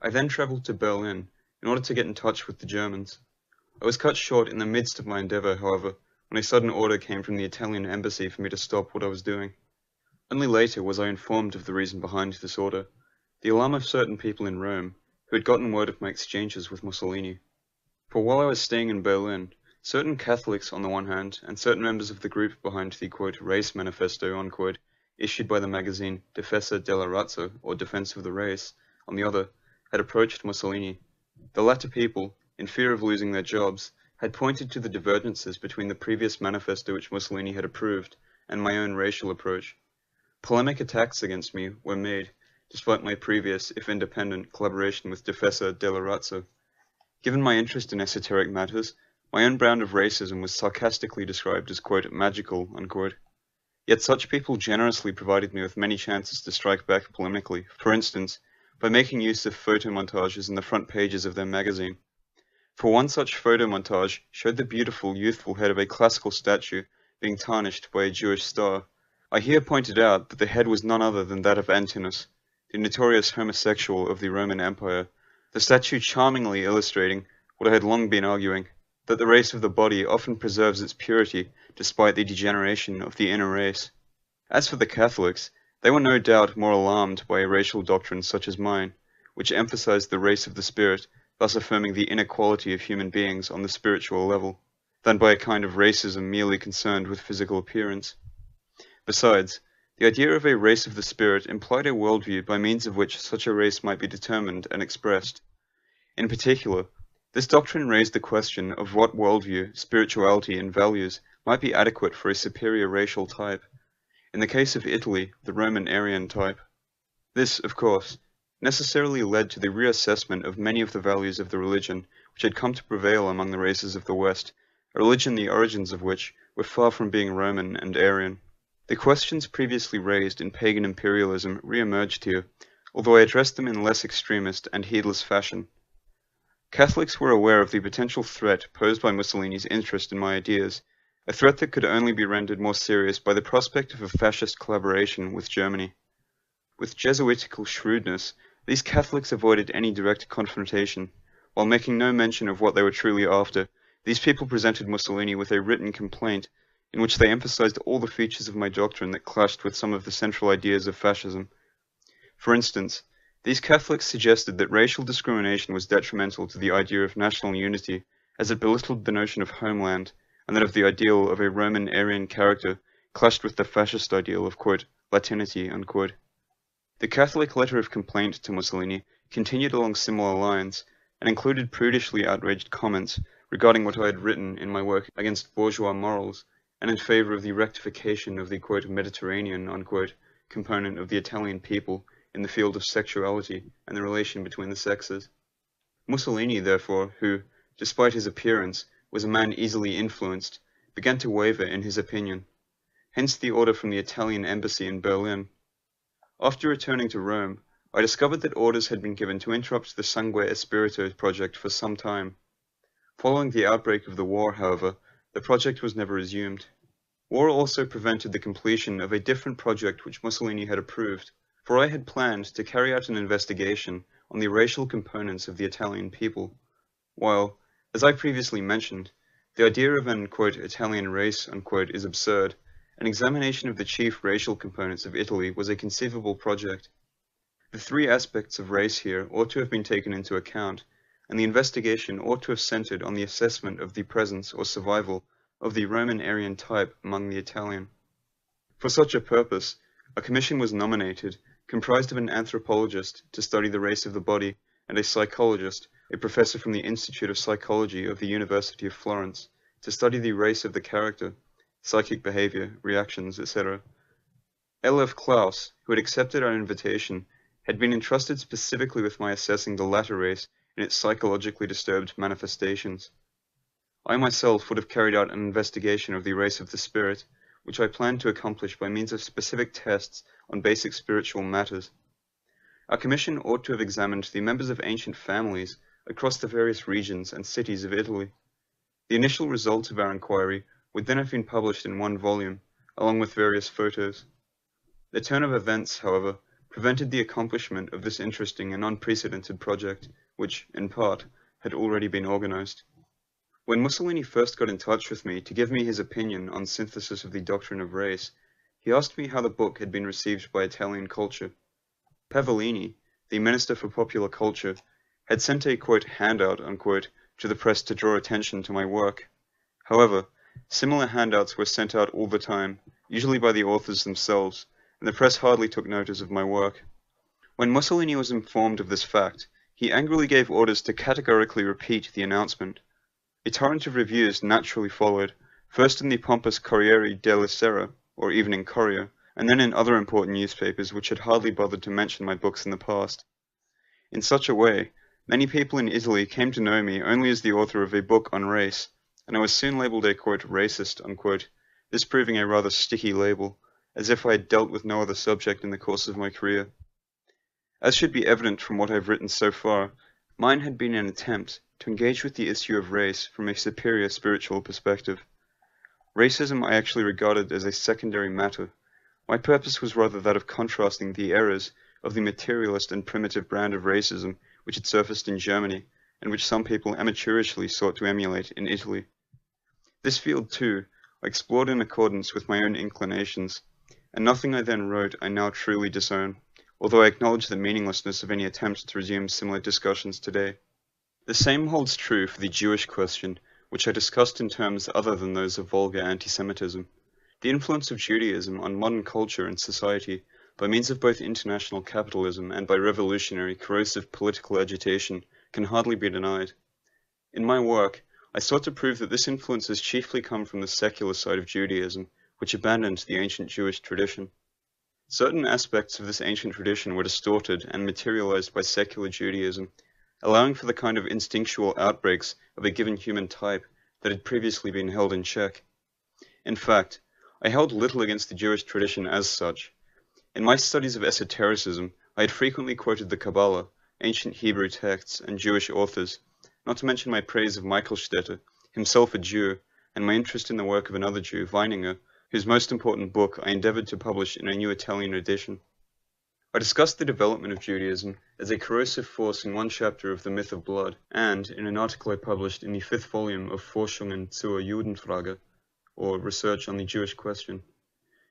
I then travelled to Berlin in order to get in touch with the Germans. I was cut short in the midst of my endeavour, however, when a sudden order came from the Italian embassy for me to stop what I was doing. Only later was I informed of the reason behind this order, the alarm of certain people in Rome, who had gotten word of my exchanges with Mussolini. For while I was staying in Berlin, certain Catholics on the one hand, and certain members of the group behind the, quote, race manifesto, unquote, issued by the magazine Difesa della Razza, or Defense of the Race, on the other, had approached Mussolini. The latter people, in fear of losing their jobs, had pointed to the divergences between the previous manifesto which Mussolini had approved and my own racial approach. Polemic attacks against me were made, despite my previous, if independent, collaboration with Difesa della Razza. Given my interest in esoteric matters, my own brand of racism was sarcastically described as, quote, magical, unquote. Yet such people generously provided me with many chances to strike back polemically, for instance, by making use of photomontages in the front pages of their magazine. For one such photomontage showed the beautiful, youthful head of a classical statue being tarnished by a Jewish star. I here pointed out that the head was none other than that of Antinous, the notorious homosexual of the Roman Empire, the statue charmingly illustrating what I had long been arguing, that the race of the body often preserves its purity despite the degeneration of the inner race. As for the Catholics, they were no doubt more alarmed by a racial doctrine such as mine, which emphasized the race of the spirit, thus affirming the inequality of human beings on the spiritual level, than by a kind of racism merely concerned with physical appearance. Besides, the idea of a race of the spirit implied a worldview by means of which such a race might be determined and expressed. In particular, this doctrine raised the question of what worldview, spirituality, and values might be adequate for a superior racial type. In the case of Italy, the Roman Aryan type. This, of course, necessarily led to the reassessment of many of the values of the religion which had come to prevail among the races of the West, a religion the origins of which were far from being Roman and Aryan. The questions previously raised in pagan imperialism re-emerged here, although I addressed them in less extremist and heedless fashion. Catholics were aware of the potential threat posed by Mussolini's interest in my ideas, a threat that could only be rendered more serious by the prospect of a fascist collaboration with Germany. With Jesuitical shrewdness, these Catholics avoided any direct confrontation. While making no mention of what they were truly after, these people presented Mussolini with a written complaint in which they emphasized all the features of my doctrine that clashed with some of the central ideas of fascism. For instance, these Catholics suggested that racial discrimination was detrimental to the idea of national unity, as it belittled the notion of homeland, and that of the ideal of a Roman Aryan character clashed with the fascist ideal of, quote, Latinity, unquote. The Catholic letter of complaint to Mussolini continued along similar lines, and included prudishly outraged comments regarding what I had written in my work against bourgeois morals, and in favor of the rectification of the, quote, Mediterranean, unquote, component of the Italian people in the field of sexuality and the relation between the sexes. Mussolini, therefore, who, despite his appearance, was a man easily influenced, began to waver in his opinion. Hence the order from the Italian embassy in Berlin. After returning to Rome, I discovered that orders had been given to interrupt the Sangue Espirito project for some time. Following the outbreak of the war, however, the project was never resumed. War also prevented the completion of a different project which Mussolini had approved, for I had planned to carry out an investigation on the racial components of the Italian people, while, as I previously mentioned, the idea of an, quote, Italian race, unquote, is absurd. An examination of the chief racial components of Italy was a conceivable project. The three aspects of race here ought to have been taken into account, and the investigation ought to have centered on the assessment of the presence or survival of the Roman Aryan type among the Italian. For such a purpose, a commission was nominated, comprised of an anthropologist to study the race of the body, and a psychologist, a professor from the Institute of Psychology of the University of Florence, to study the race of the character, psychic behavior, reactions, etc. L.F. Klaus, who had accepted our invitation, had been entrusted specifically with my assessing the latter race in its psychologically disturbed manifestations. I myself would have carried out an investigation of the race of the spirit, which I planned to accomplish by means of specific tests on basic spiritual matters. Our commission ought to have examined the members of ancient families across the various regions and cities of Italy. The initial results of our inquiry would then have been published in one volume, along with various photos. The turn of events, however, prevented the accomplishment of this interesting and unprecedented project, which, in part, had already been organized. When Mussolini first got in touch with me to give me his opinion on synthesis of the doctrine of race, he asked me how the book had been received by Italian culture. Pavellini, the Minister for Popular Culture, had sent a, quote, handout, unquote, to the press to draw attention to my work. However, similar handouts were sent out all the time, usually by the authors themselves, and the press hardly took notice of my work. When Mussolini was informed of this fact, he angrily gave orders to categorically repeat the announcement. A torrent of reviews naturally followed, first in the pompous Corriere della Sera, or Evening Courier, and then in other important newspapers which had hardly bothered to mention my books in the past. In such a way, many people in Italy came to know me only as the author of a book on race, and I was soon labelled a, quote, racist, unquote, this proving a rather sticky label, as if I had dealt with no other subject in the course of my career. As should be evident from what I have written so far, mine had been an attempt to engage with the issue of race from a superior spiritual perspective. Racism I actually regarded as a secondary matter. My purpose was rather that of contrasting the errors of the materialist and primitive brand of racism which had surfaced in Germany, and which some people amateurishly sought to emulate in Italy. This field, too, I explored in accordance with my own inclinations, and nothing I then wrote I now truly disown, although I acknowledge the meaninglessness of any attempt to resume similar discussions today. The same holds true for the Jewish question, which I discussed in terms other than those of vulgar anti-Semitism. The influence of Judaism on modern culture and society, by means of both international capitalism and by revolutionary, corrosive political agitation, can hardly be denied. In my work, I sought to prove that this influence has chiefly come from the secular side of Judaism, which abandoned the ancient Jewish tradition. Certain aspects of this ancient tradition were distorted and materialized by secular Judaism, allowing for the kind of instinctual outbreaks of a given human type that had previously been held in check. In fact, I held little against the Jewish tradition as such. In my studies of esotericism, I had frequently quoted the Kabbalah, ancient Hebrew texts, and Jewish authors, not to mention my praise of Michaelstetter, himself a Jew, and my interest in the work of another Jew, Weininger, whose most important book I endeavored to publish in a new Italian edition. I discussed the development of Judaism as a corrosive force in one chapter of The Myth of Blood, and in an article I published in the 5th volume of Forschungen zur Judenfrage, or Research on the Jewish Question.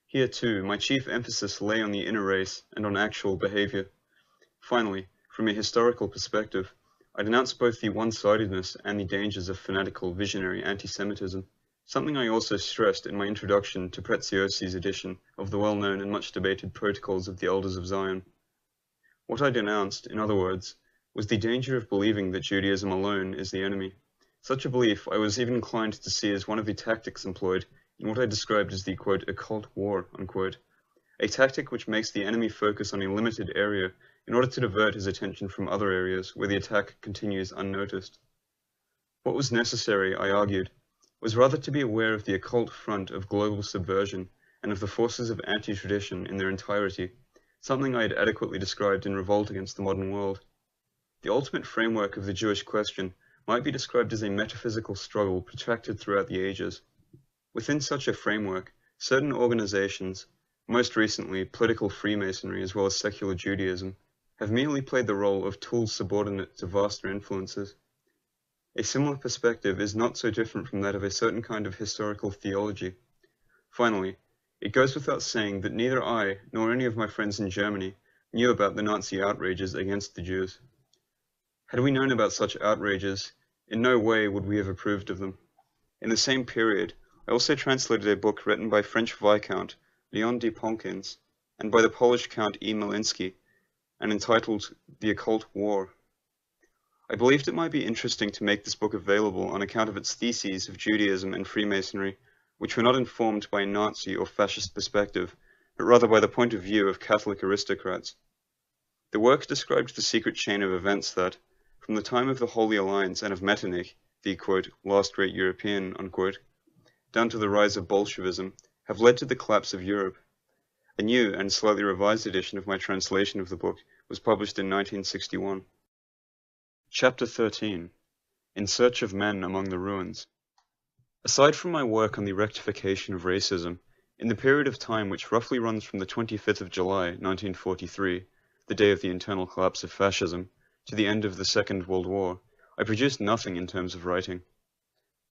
Here too, my chief emphasis lay on the inner race and on actual behavior. Finally, from a historical perspective, I denounced both the one-sidedness and the dangers of fanatical visionary anti-Semitism, something I also stressed in my introduction to Preziosi's edition of the well-known and much-debated Protocols of the Elders of Zion. What I denounced, in other words, was the danger of believing that Judaism alone is the enemy. Such a belief I was even inclined to see as one of the tactics employed in what I described as the, quote, occult war, unquote, a tactic which makes the enemy focus on a limited area in order to divert his attention from other areas where the attack continues unnoticed. What was necessary, I argued, was rather to be aware of the occult front of global subversion and of the forces of anti-tradition in their entirety, something I had adequately described in Revolt Against the Modern World. The ultimate framework of the Jewish question might be described as a metaphysical struggle protracted throughout the ages. Within such a framework, certain organizations, most recently political Freemasonry as well as secular Judaism, have merely played the role of tools subordinate to vaster influences. A similar perspective is not so different from that of a certain kind of historical theology. Finally, it goes without saying that neither I nor any of my friends in Germany knew about the Nazi outrages against the Jews. Had we known about such outrages, in no way would we have approved of them. In the same period, I also translated a book written by French Viscount Leon de Ponkins and by the Polish Count E. Malinsky, and entitled The Occult War. I believed it might be interesting to make this book available on account of its theses of Judaism and Freemasonry, which were not informed by a Nazi or fascist perspective, but rather by the point of view of Catholic aristocrats. The work described the secret chain of events that, from the time of the Holy Alliance and of Metternich, the, quote, last great European, unquote, down to the rise of Bolshevism, have led to the collapse of Europe. A new and slightly revised edition of my translation of the book was published in 1961. Chapter 13. In Search of Men Among the Ruins. Aside from my work on the rectification of racism, in the period of time which roughly runs from the 25th of July, 1943, the day of the internal collapse of fascism, to the end of the Second World War, I produced nothing in terms of writing.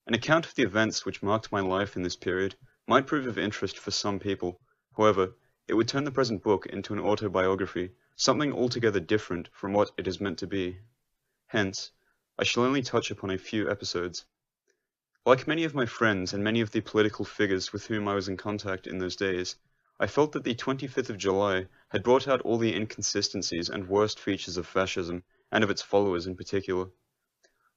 An account of the events which marked my life in this period might prove of interest for some people. However, it would turn the present book into an autobiography, something altogether different from what it is meant to be. Hence, I shall only touch upon a few episodes. Like many of my friends and many of the political figures with whom I was in contact in those days, I felt that the 25th of July had brought out all the inconsistencies and worst features of fascism, and of its followers in particular.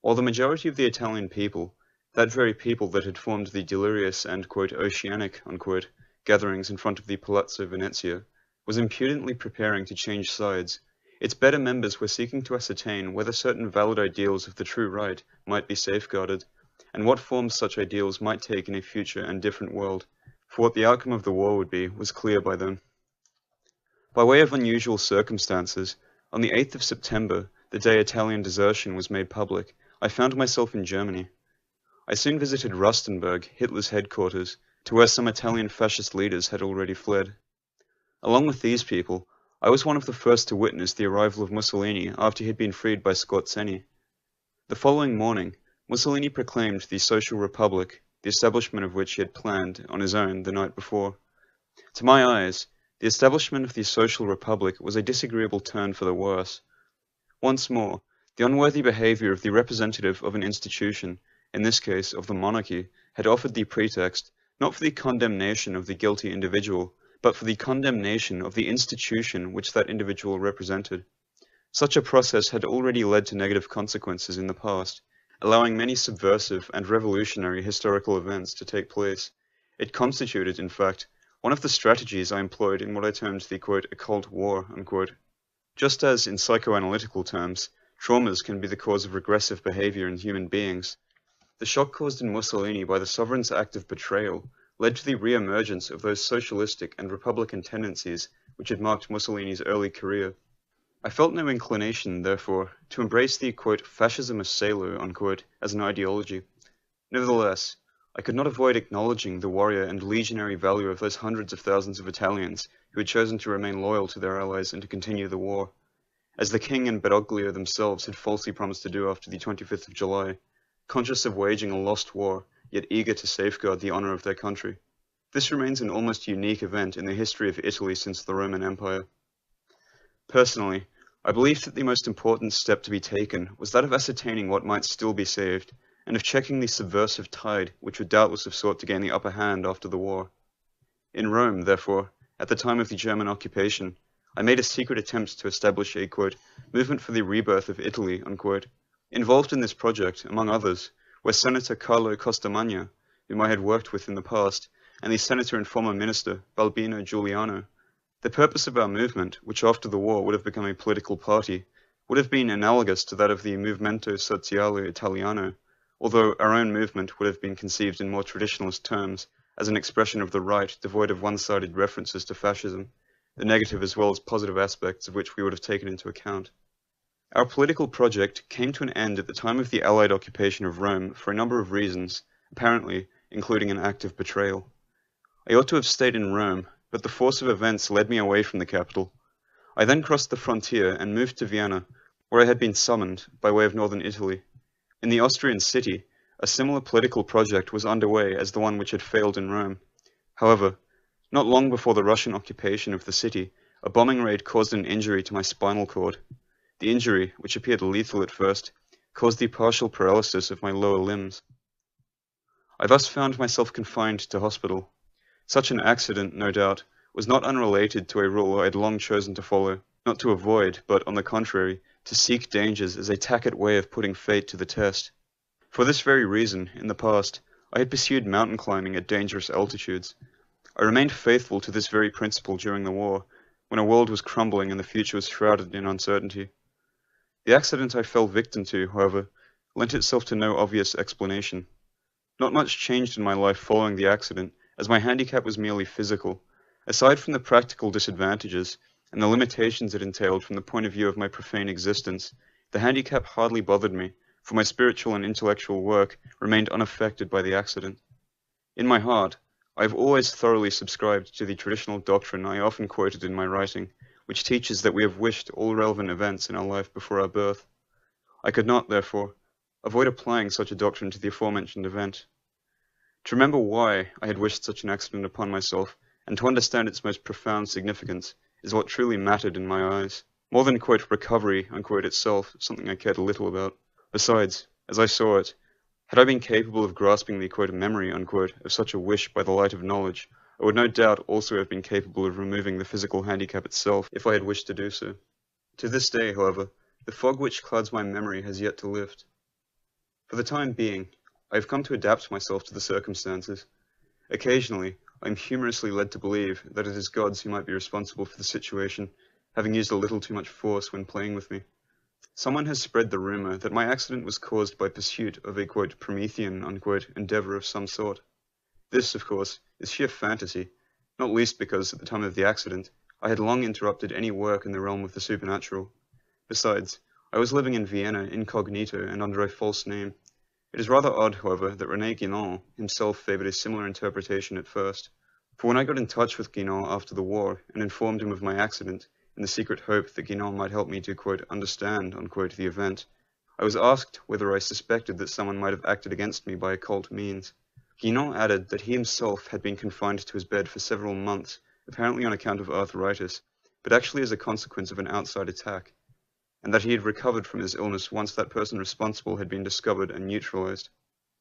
While the majority of the Italian people, that very people that had formed the delirious and, quote, oceanic, unquote, gatherings in front of the Palazzo Venezia, was impudently preparing to change sides, its better members were seeking to ascertain whether certain valid ideals of the true right might be safeguarded, and what forms such ideals might take in a future and different world, for what the outcome of the war would be was clear by then. By way of unusual circumstances, on the 8th of September, the day Italian desertion was made public, I found myself in Germany. I soon visited Rustenburg, Hitler's headquarters, to where some Italian fascist leaders had already fled. Along with these people, I was one of the first to witness the arrival of Mussolini after he had been freed by Scorzeni. The following morning, Mussolini proclaimed the Social Republic, the establishment of which he had planned on his own the night before. To my eyes, the establishment of the social republic was a disagreeable turn for the worse. Once more, the unworthy behavior of the representative of an institution, in this case of the monarchy, had offered the pretext, not for the condemnation of the guilty individual, but for the condemnation of the institution which that individual represented. Such a process had already led to negative consequences in the past, allowing many subversive and revolutionary historical events to take place. It constituted, in fact, one of the strategies I employed in what I termed the quote, occult war, unquote. Just as, in psychoanalytical terms, traumas can be the cause of regressive behavior in human beings, the shock caused in Mussolini by the sovereign's act of betrayal led to the re-emergence of those socialistic and republican tendencies which had marked Mussolini's early career. I felt no inclination, therefore, to embrace the quote, fascism assailer, unquote, as an ideology. Nevertheless, I could not avoid acknowledging the warrior and legionary value of those hundreds of thousands of Italians who had chosen to remain loyal to their allies and to continue the war, as the king and Badoglio themselves had falsely promised to do after the 25th of July, conscious of waging a lost war, yet eager to safeguard the honor of their country. This remains an almost unique event in the history of Italy since the Roman Empire. Personally, I believed that the most important step to be taken was that of ascertaining what might still be saved, and of checking the subversive tide which would doubtless have sought to gain the upper hand after the war. In Rome, therefore, at the time of the German occupation, I made a secret attempt to establish a, quote, movement for the rebirth of Italy, unquote. Involved in this project, among others, were Senator Carlo Costamagna, whom I had worked with in the past, and the senator and former minister, Balbino Giuliano. The purpose of our movement, which after the war would have become a political party, would have been analogous to that of the Movimento Sociale Italiano, although our own movement would have been conceived in more traditionalist terms, as an expression of the right devoid of one-sided references to fascism, the negative as well as positive aspects of which we would have taken into account. Our political project came to an end at the time of the Allied occupation of Rome for a number of reasons, apparently including an act of betrayal. I ought to have stayed in Rome, but the force of events led me away from the capital. I then crossed the frontier and moved to Vienna, where I had been summoned by way of northern Italy. In the Austrian city, a similar political project was underway as the one which had failed in Rome. However, not long before the Russian occupation of the city, a bombing raid caused an injury to my spinal cord. The injury, which appeared lethal at first, caused the partial paralysis of my lower limbs. I thus found myself confined to hospital. Such an accident, no doubt, was not unrelated to a rule I had long chosen to follow, not to avoid, but, on the contrary, to seek dangers as a tacit way of putting fate to the test. For this very reason, in the past, I had pursued mountain climbing at dangerous altitudes. I remained faithful to this very principle during the war, when a world was crumbling and the future was shrouded in uncertainty. The accident I fell victim to, however, lent itself to no obvious explanation. Not much changed in my life following the accident, as my handicap was merely physical. Aside from the practical disadvantages and the limitations it entailed from the point of view of my profane existence, the handicap hardly bothered me, for my spiritual and intellectual work remained unaffected by the accident. In my heart, I have always thoroughly subscribed to the traditional doctrine I often quoted in my writing, which teaches that we have wished all relevant events in our life before our birth. I could not, therefore, avoid applying such a doctrine to the aforementioned event. To remember why I had wished such an accident upon myself, and to understand its most profound significance, is what truly mattered in my eyes. More than, quote, recovery, unquote, itself, something I cared little about. Besides, as I saw it, had I been capable of grasping the, quote, memory, unquote, of such a wish by the light of knowledge, I would no doubt also have been capable of removing the physical handicap itself, if I had wished to do so. To this day, however, the fog which clouds my memory has yet to lift. For the time being, I have come to adapt myself to the circumstances. Occasionally, I am humorously led to believe that it is gods who might be responsible for the situation, having used a little too much force when playing with me. Someone has spread the rumor that my accident was caused by pursuit of a, quote, Promethean, unquote, endeavor of some sort. This, of course, is sheer fantasy, not least because, at the time of the accident, I had long interrupted any work in the realm of the supernatural. Besides, I was living in Vienna incognito and under a false name. It is rather odd, however, that René Guénon himself favored a similar interpretation at first, for when I got in touch with Guénon after the war and informed him of my accident, in the secret hope that Guénon might help me to, quote, understand, unquote, the event, I was asked whether I suspected that someone might have acted against me by occult means. Guénon added that he himself had been confined to his bed for several months, apparently on account of arthritis, but actually as a consequence of an outside attack, and that he had recovered from his illness once that person responsible had been discovered and neutralized.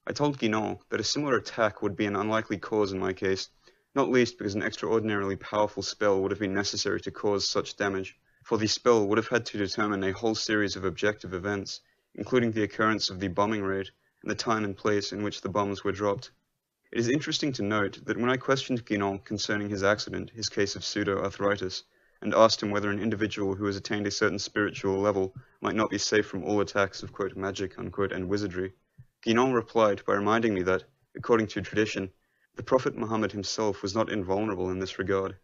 I told Guinan that a similar attack would be an unlikely cause in my case, not least because an extraordinarily powerful spell would have been necessary to cause such damage, for the spell would have had to determine a whole series of objective events, including the occurrence of the bombing raid and the time and place in which the bombs were dropped. It is interesting to note that when I questioned Guinan concerning his accident, his case of pseudo-arthritis, and asked him whether an individual who has attained a certain spiritual level might not be safe from all attacks of quote, magic unquote, and wizardry, Guinan replied by reminding me that, according to tradition, the Prophet Muhammad himself was not invulnerable in this regard.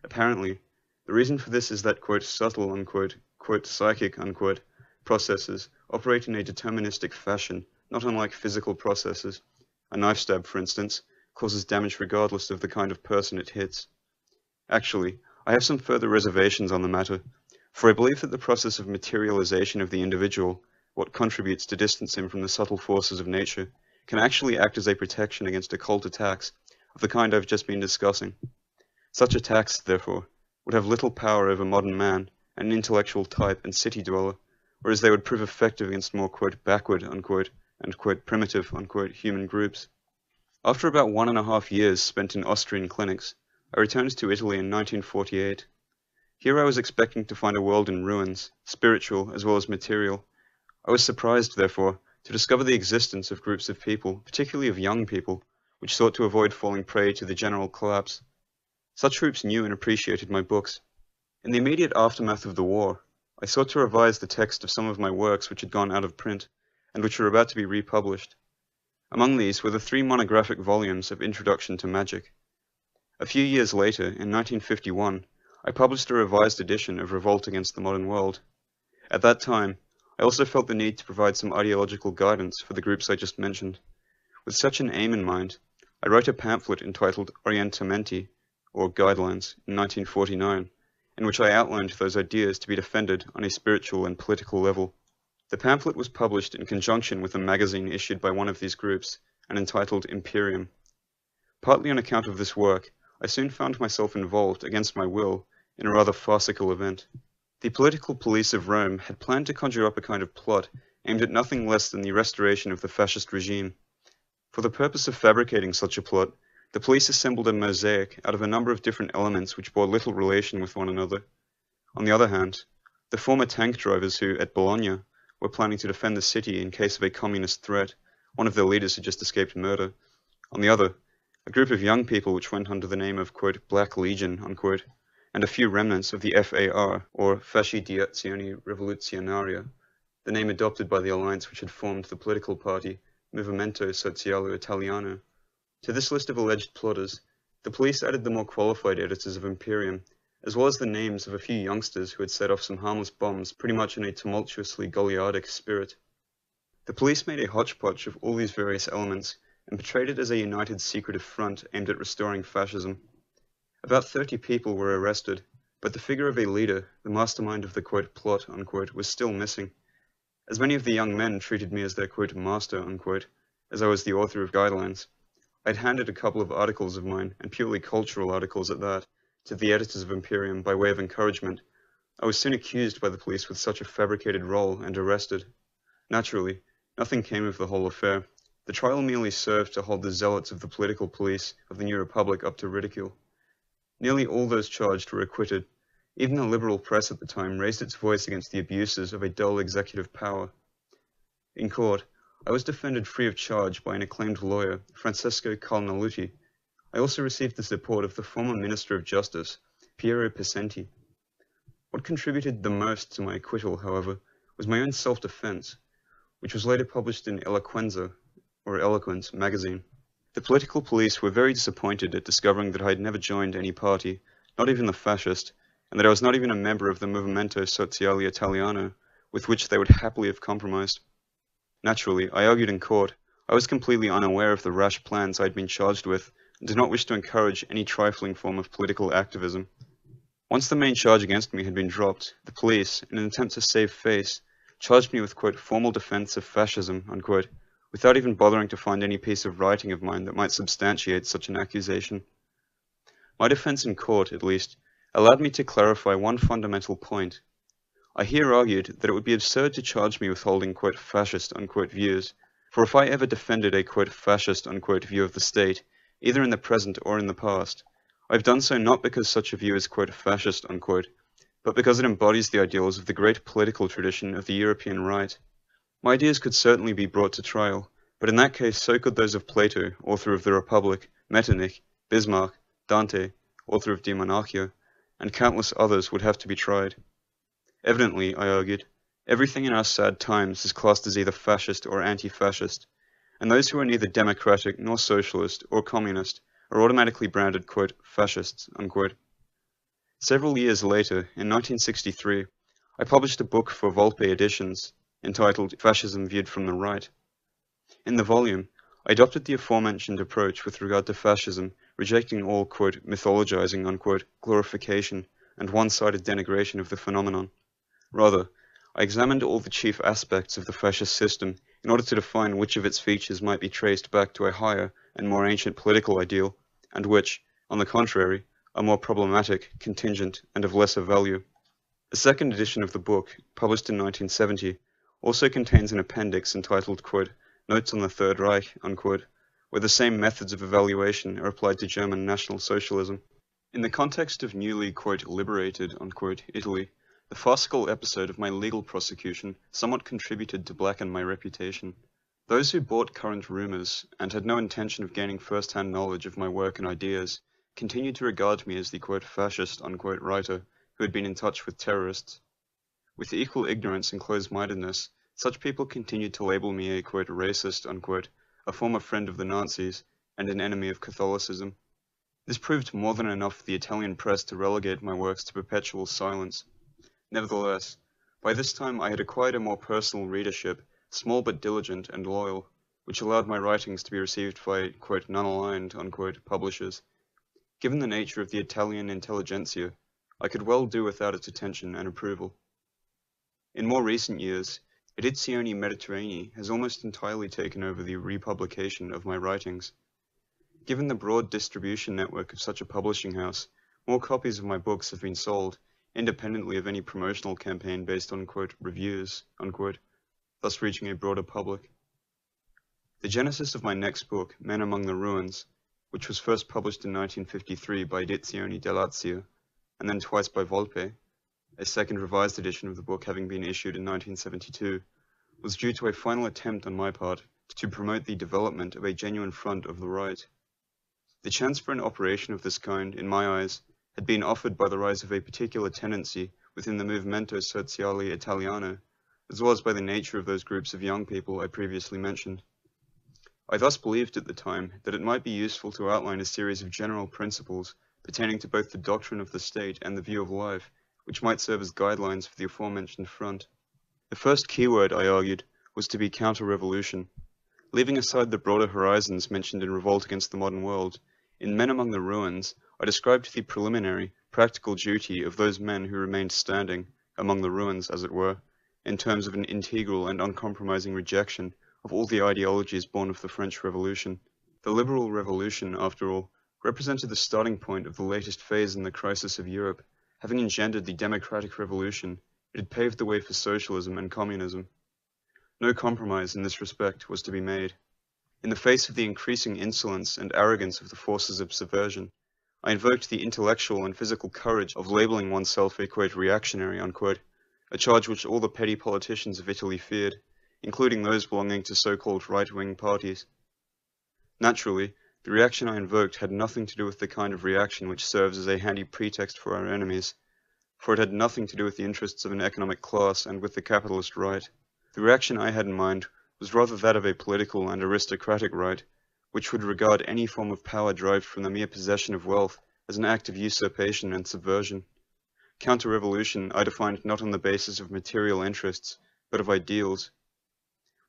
Apparently, the reason for this is that quote, subtle unquote, quote, psychic unquote, processes operate in a deterministic fashion, not unlike physical processes. A knife stab, for instance, causes damage regardless of the kind of person it hits. Actually, I have some further reservations on the matter, for I believe that the process of materialization of the individual, what contributes to distance him from the subtle forces of nature, can actually act as a protection against occult attacks of the kind I've just been discussing. Such attacks, therefore, would have little power over modern man, an intellectual type and city dweller, whereas they would prove effective against more quote, backward unquote, and quote, primitive unquote, human groups. After about 1.5 years spent in Austrian clinics, I returned to Italy in 1948. Here I was expecting to find a world in ruins, spiritual as well as material. I was surprised, therefore, to discover the existence of groups of people, particularly of young people, which sought to avoid falling prey to the general collapse. Such groups knew and appreciated my books. In the immediate aftermath of the war, I sought to revise the text of some of my works which had gone out of print, and which were about to be republished. Among these were the 3 monographic volumes of Introduction to Magic. A few years later, in 1951, I published a revised edition of Revolt Against the Modern World. At that time, I also felt the need to provide some ideological guidance for the groups I just mentioned. With such an aim in mind, I wrote a pamphlet entitled Orientamenti, or Guidelines, in 1949, in which I outlined those ideas to be defended on a spiritual and political level. The pamphlet was published in conjunction with a magazine issued by one of these groups, and entitled Imperium. Partly on account of this work, I soon found myself involved, against my will, in a rather farcical event. The political police of Rome had planned to conjure up a kind of plot aimed at nothing less than the restoration of the fascist regime. For the purpose of fabricating such a plot, the police assembled a mosaic out of a number of different elements which bore little relation with one another. On the other hand, the former tank drivers who, at Bologna, were planning to defend the city in case of a communist threat, one of their leaders had just escaped murder. On the other, a group of young people which went under the name of, quote, Black Legion, unquote, and a few remnants of the FAR, or Fasci di Azione Rivoluzionaria, the name adopted by the alliance which had formed the political party Movimento Sociale Italiano. To this list of alleged plotters, the police added the more qualified editors of Imperium, as well as the names of a few youngsters who had set off some harmless bombs pretty much in a tumultuously Goliardic spirit. The police made a hodgepodge of all these various elements and portrayed it as a united secretive front aimed at restoring fascism. About 30 people were arrested, but the figure of a leader, the mastermind of the quote, plot, unquote, was still missing. As many of the young men treated me as their quote, master, unquote, as I was the author of Guidelines, I'd handed a couple of articles of mine, and purely cultural articles at that, to the editors of Imperium by way of encouragement. I was soon accused by the police with such a fabricated role and arrested. Naturally, nothing came of the whole affair. The trial merely served to hold the zealots of the political police of the new republic up to ridicule. Nearly all those charged were acquitted. Even the liberal press at the time raised its voice against the abuses of a dull executive power. In court, I was defended free of charge by an acclaimed lawyer, Francesco Carnaluti. I also received the support of the former Minister of Justice, Piero Picenti. What contributed the most to my acquittal, however, was my own self-defense, which was later published in Eloquenza, or Eloquence, magazine. The political police were very disappointed at discovering that I had never joined any party, not even the fascist, and that I was not even a member of the Movimento Sociale Italiano, with which they would happily have compromised. Naturally, I argued in court, I was completely unaware of the rash plans I had been charged with, and did not wish to encourage any trifling form of political activism. Once the main charge against me had been dropped, the police, in an attempt to save face, charged me with, quote, formal defense of fascism, unquote, without even bothering to find any piece of writing of mine that might substantiate such an accusation. My defense in court, at least, allowed me to clarify one fundamental point. I here argued that it would be absurd to charge me with holding "fascist" views, for if I ever defended a "fascist" view of the state, either in the present or in the past, I have done so not because such a view is "fascist", but because it embodies the ideals of the great political tradition of the European right. My ideas could certainly be brought to trial, but in that case so could those of Plato, author of the Republic, Metternich, Bismarck, Dante, author of De Monarchia, and countless others would have to be tried. Evidently, I argued, everything in our sad times is classed as either fascist or anti-fascist, and those who are neither democratic nor socialist or communist are automatically branded "fascists". Several years later, in 1963, I published a book for Volpe Editions entitled Fascism Viewed from the Right. In the volume, I adopted the aforementioned approach with regard to fascism, rejecting all "mythologizing", glorification, and one-sided denigration of the phenomenon. Rather, I examined all the chief aspects of the fascist system in order to define which of its features might be traced back to a higher and more ancient political ideal, and which, on the contrary, are more problematic, contingent, and of lesser value. A second edition of the book, published in 1970, also contains an appendix entitled Notes on the Third Reich, where the same methods of evaluation are applied to German National Socialism. In the context of newly liberated Italy, the farcical episode of my legal prosecution somewhat contributed to blacken my reputation. Those who bought current rumors, and had no intention of gaining first-hand knowledge of my work and ideas, continued to regard me as the "fascist" writer who had been in touch with terrorists. With equal ignorance and closed-mindedness, such people continued to label me a "racist", a former friend of the Nazis, and an enemy of Catholicism. This proved more than enough for the Italian press to relegate my works to perpetual silence. Nevertheless, by this time I had acquired a more personal readership, small but diligent and loyal, which allowed my writings to be received by "non-aligned" publishers. Given the nature of the Italian intelligentsia, I could well do without its attention and approval. In more recent years, Edizioni Mediterranee has almost entirely taken over the republication of my writings. Given the broad distribution network of such a publishing house, more copies of my books have been sold, independently of any promotional campaign based on "reviews", thus reaching a broader public. The genesis of my next book, Men Among the Ruins, which was first published in 1953 by Edizioni del Lazio, and then twice by Volpe, a second revised edition of the book having been issued in 1972, was due to a final attempt on my part to promote the development of a genuine front of the right. The chance for an operation of this kind, in my eyes, had been offered by the rise of a particular tendency within the Movimento Sociale Italiano, as well as by the nature of those groups of young people I previously mentioned. I thus believed at the time that it might be useful to outline a series of general principles pertaining to both the doctrine of the state and the view of life, which might serve as guidelines for the aforementioned front. The first keyword, I argued, was to be counter-revolution. Leaving aside the broader horizons mentioned in Revolt Against the Modern World, in Men Among the Ruins, I described the preliminary, practical duty of those men who remained standing, among the ruins as it were, in terms of an integral and uncompromising rejection of all the ideologies born of the French Revolution. The liberal revolution, after all, represented the starting point of the latest phase in the crisis of Europe. Having engendered the democratic revolution, it had paved the way for socialism and communism. No compromise in this respect was to be made. In the face of the increasing insolence and arrogance of the forces of subversion, I invoked the intellectual and physical courage of labeling oneself a "reactionary", a charge which all the petty politicians of Italy feared, including those belonging to so-called right-wing parties. Naturally, the reaction I invoked had nothing to do with the kind of reaction which serves as a handy pretext for our enemies, for it had nothing to do with the interests of an economic class and with the capitalist right. The reaction I had in mind was rather that of a political and aristocratic right, which would regard any form of power derived from the mere possession of wealth as an act of usurpation and subversion. Counter-revolution I defined not on the basis of material interests, but of ideals.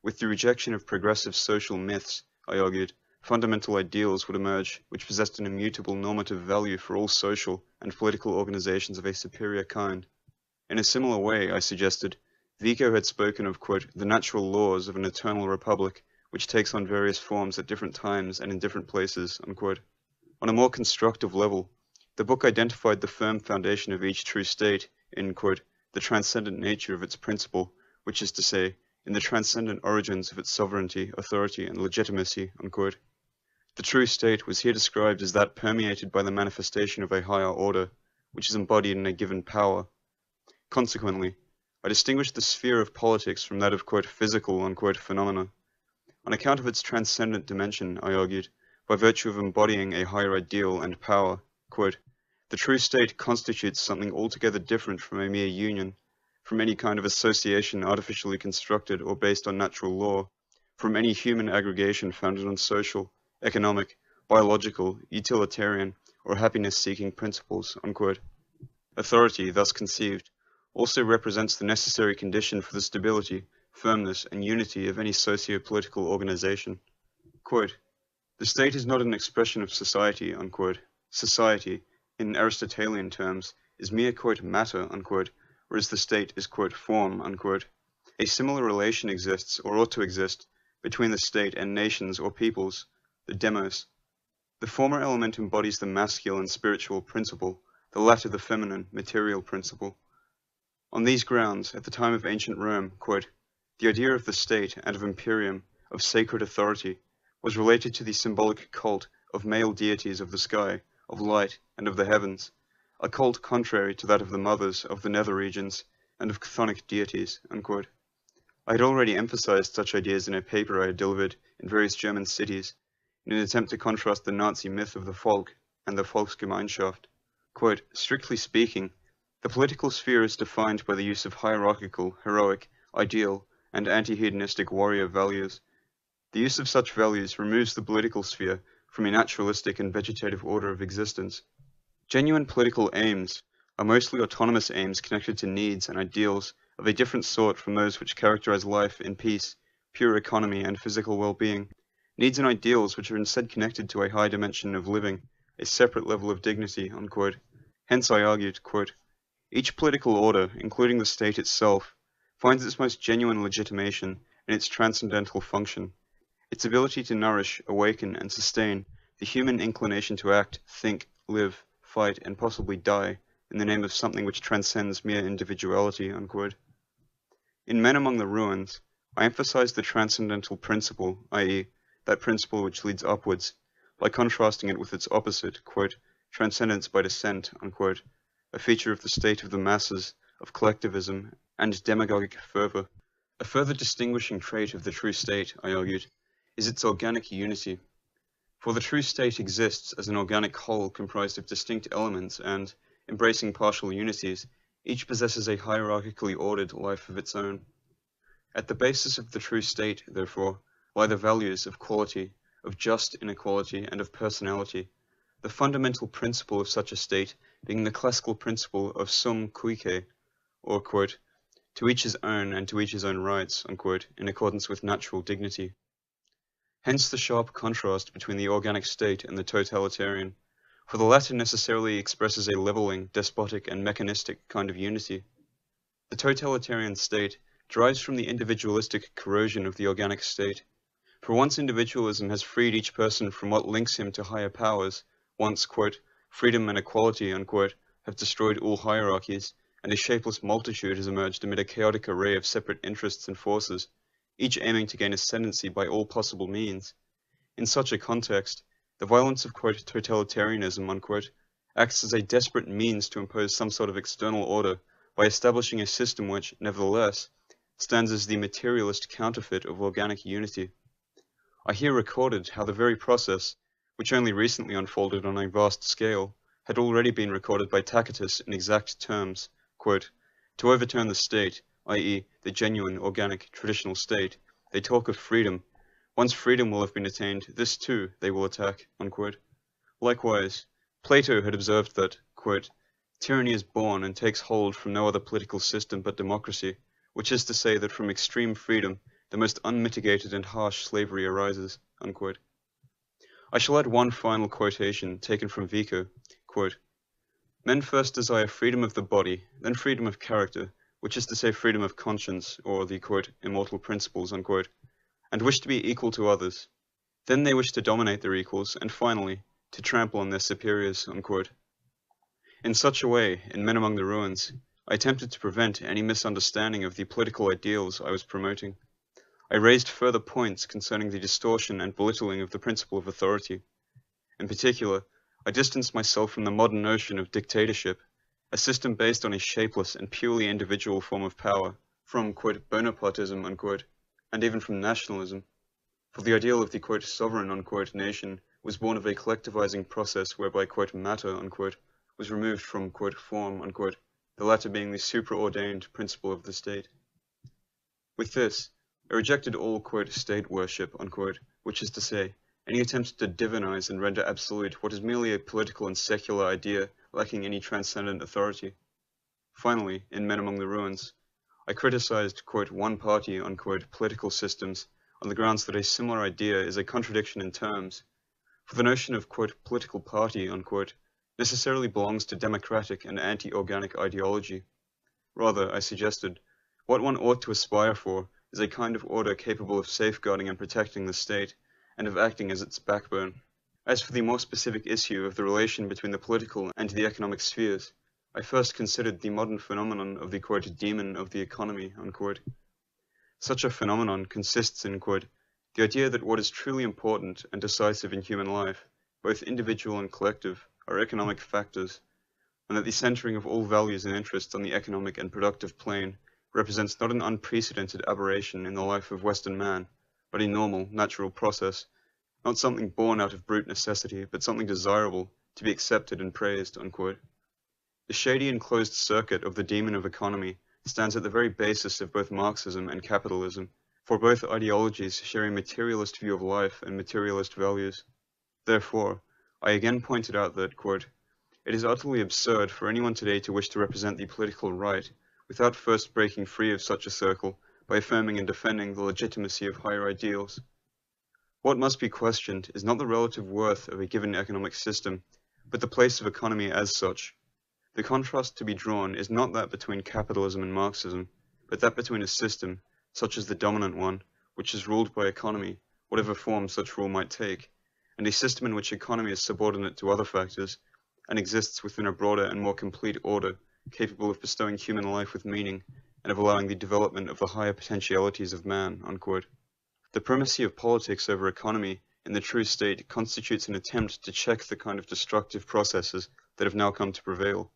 With the rejection of progressive social myths, I argued, fundamental ideals would emerge which possessed an immutable normative value for all social and political organizations of a superior kind. In a similar way, I suggested, Vico had spoken of, the natural laws of an eternal republic which takes on various forms at different times and in different places, On a more constructive level, The book identified the firm foundation of each true state in, quote, the transcendent nature of its principle, which is to say, in the transcendent origins of its sovereignty, authority, and legitimacy, unquote. The true state was here described as that permeated by the manifestation of a higher order, which is embodied in a given power. Consequently, I distinguished the sphere of politics from that of, quote, physical, unquote, phenomena. On account of its transcendent dimension, I argued, by virtue of embodying a higher ideal and power, quote, the true state constitutes something altogether different from a mere union, from any kind of association artificially constructed or based on natural law, from any human aggregation founded on social, economic, biological, utilitarian, or happiness-seeking principles, unquote. Authority, thus conceived, also represents the necessary condition for the stability, firmness, and unity of any socio-political organization. Quote, the state is not an expression of society, unquote. Society, in Aristotelian terms, is mere, quote, matter, unquote, whereas the state is, quote, form, unquote. A similar relation exists, or ought to exist, between the state and nations or peoples, the demos. The former element embodies the masculine spiritual principle, the latter the feminine material principle. On these grounds, at the time of ancient Rome, quote, the idea of the state and of imperium, of sacred authority, was related to the symbolic cult of male deities of the sky, of light, and of the heavens, a cult contrary to that of the mothers of the nether regions and of chthonic deities, unquote. I had already emphasized such ideas in a paper I had delivered in various German cities, in an attempt to contrast the Nazi myth of the Volk and the Volksgemeinschaft. Quote, strictly speaking, the political sphere is defined by the use of hierarchical, heroic, ideal, and anti-hedonistic warrior values. The use of such values removes the political sphere from a naturalistic and vegetative order of existence. Genuine political aims are mostly autonomous aims connected to needs and ideals of a different sort from those which characterize life in peace, pure economy, and physical well-being. Needs and ideals which are instead connected to a high dimension of living, a separate level of dignity, unquote. Hence I argued, quote, each political order, including the state itself, finds its most genuine legitimation in its transcendental function, its ability to nourish, awaken, and sustain the human inclination to act, think, live, fight, and possibly die in the name of something which transcends mere individuality, unquote. In Men Among the Ruins, I emphasized the transcendental principle, i.e., that principle which leads upwards, by contrasting it with its opposite, quote, transcendence by descent, unquote, a feature of the state of the masses, of collectivism, and demagogic fervor. A further distinguishing trait of the true state, I argued, is its organic unity. For the true state exists as an organic whole comprised of distinct elements and, embracing partial unities, each possesses a hierarchically ordered life of its own. At the basis of the true state, therefore, lie the values of quality, of just inequality, and of personality, the fundamental principle of such a state being the classical principle of sum cuique, or, quote, to each his own and to each his own rights, unquote, in accordance with natural dignity. Hence the sharp contrast between the organic state and the totalitarian, for the latter necessarily expresses a leveling, despotic, and mechanistic kind of unity. The totalitarian state derives from the individualistic corrosion of the organic state, for once individualism has freed each person from what links him to higher powers, once, quote, freedom and equality, unquote, have destroyed all hierarchies, and a shapeless multitude has emerged amid a chaotic array of separate interests and forces, each aiming to gain ascendancy by all possible means. In such a context, the violence of, quote, totalitarianism, unquote, acts as a desperate means to impose some sort of external order by establishing a system which, nevertheless, stands as the materialist counterfeit of organic unity. I here recorded how the very process, which only recently unfolded on a vast scale, had already been recorded by Tacitus in exact terms, quote, to overturn the state, i.e., the genuine, organic, traditional state, they talk of freedom. Once freedom will have been attained, this too they will attack, unquote. Likewise, Plato had observed that, quote, tyranny is born and takes hold from no other political system but democracy, which is to say that from extreme freedom, the most unmitigated and harsh slavery arises, unquote. I shall add one final quotation taken from Vico, quote, men first desire freedom of the body, then freedom of character, which is to say freedom of conscience, or the, quote, immortal principles, unquote, and wish to be equal to others. Then they wish to dominate their equals, and finally, to trample on their superiors, unquote. In such a way, in Men Among the Ruins, I attempted to prevent any misunderstanding of the political ideals I was promoting. I raised further points concerning the distortion and belittling of the principle of authority. In particular, I distanced myself from the modern notion of dictatorship, a system based on a shapeless and purely individual form of power, from, quote, Bonapartism, unquote, and even from nationalism. For the ideal of the, quote, sovereign, unquote, nation was born of a collectivizing process whereby, quote, matter, unquote, was removed from, quote, form, unquote, the latter being the supraordained principle of the state. With this, I rejected all, quote, state worship, unquote, which is to say, any attempt to divinize and render absolute what is merely a political and secular idea lacking any transcendent authority. Finally, in Men Among the Ruins, I criticized, quote, one-party, unquote, political systems on the grounds that a similar idea is a contradiction in terms, for the notion of, quote, political party, unquote, necessarily belongs to democratic and anti-organic ideology. Rather, I suggested, what one ought to aspire for is a kind of order capable of safeguarding and protecting the state, and of acting as its backbone. As for the more specific issue of the relation between the political and the economic spheres, I first considered the modern phenomenon of the, quote, demon of the economy, unquote. Such a phenomenon consists in, quote, the idea that what is truly important and decisive in human life, both individual and collective, are economic factors, and that the centering of all values and interests on the economic and productive plane represents not an unprecedented aberration in the life of Western man, but a normal, natural process, not something born out of brute necessity, but something desirable, to be accepted and praised, unquote. The shady and closed circuit of the demon of economy stands at the very basis of both Marxism and capitalism, for both ideologies share a materialist view of life and materialist values. Therefore, I again pointed out that, quote, it is utterly absurd for anyone today to wish to represent the political right without first breaking free of such a circle by affirming and defending the legitimacy of higher ideals. What must be questioned is not the relative worth of a given economic system, but the place of economy as such. The contrast to be drawn is not that between capitalism and Marxism, but that between a system, such as the dominant one, which is ruled by economy, whatever form such rule might take, and a system in which economy is subordinate to other factors, and exists within a broader and more complete order, capable of bestowing human life with meaning, and of allowing the development of the higher potentialities of man, unquote. The primacy of politics over economy in the true state constitutes an attempt to check the kind of destructive processes that have now come to prevail.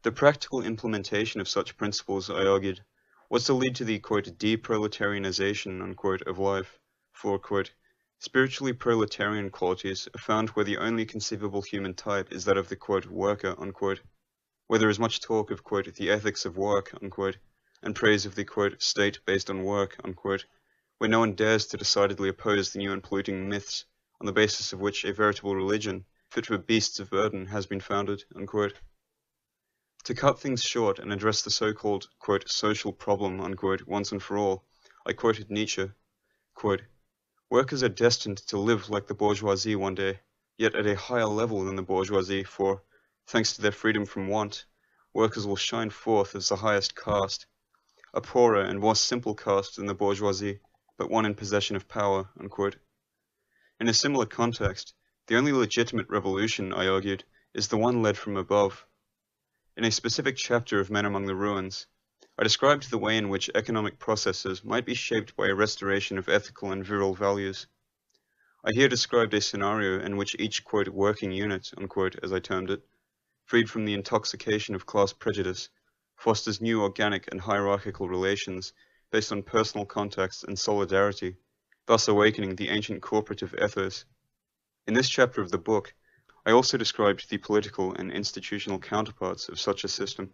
The practical implementation of such principles, I argued, was to lead to the, quote, deproletarianization, unquote, of life, for, quote, spiritually proletarian qualities are found where the only conceivable human type is that of the, quote, worker, unquote, where there is much talk of, quote, the ethics of work, unquote, and praise of the, quote, state based on work, unquote, where no one dares to decidedly oppose the new and polluting myths on the basis of which a veritable religion, fit for beasts of burden, has been founded, unquote. To cut things short and address the so-called, quote, social problem, unquote, once and for all, I quoted Nietzsche, quote, workers are destined to live like the bourgeoisie one day, yet at a higher level than the bourgeoisie, for, thanks to their freedom from want, workers will shine forth as the highest caste, a poorer and more simple caste than the bourgeoisie, but one in possession of power, unquote. In a similar context, the only legitimate revolution, I argued, is the one led from above. In a specific chapter of Men Among the Ruins, I described the way in which economic processes might be shaped by a restoration of ethical and virile values. I here described a scenario in which each, quote, working unit, unquote, as I termed it, freed from the intoxication of class prejudice, fosters new organic and hierarchical relations based on personal contacts and solidarity, thus awakening the ancient corporative ethos. In this chapter of the book, I also described the political and institutional counterparts of such a system.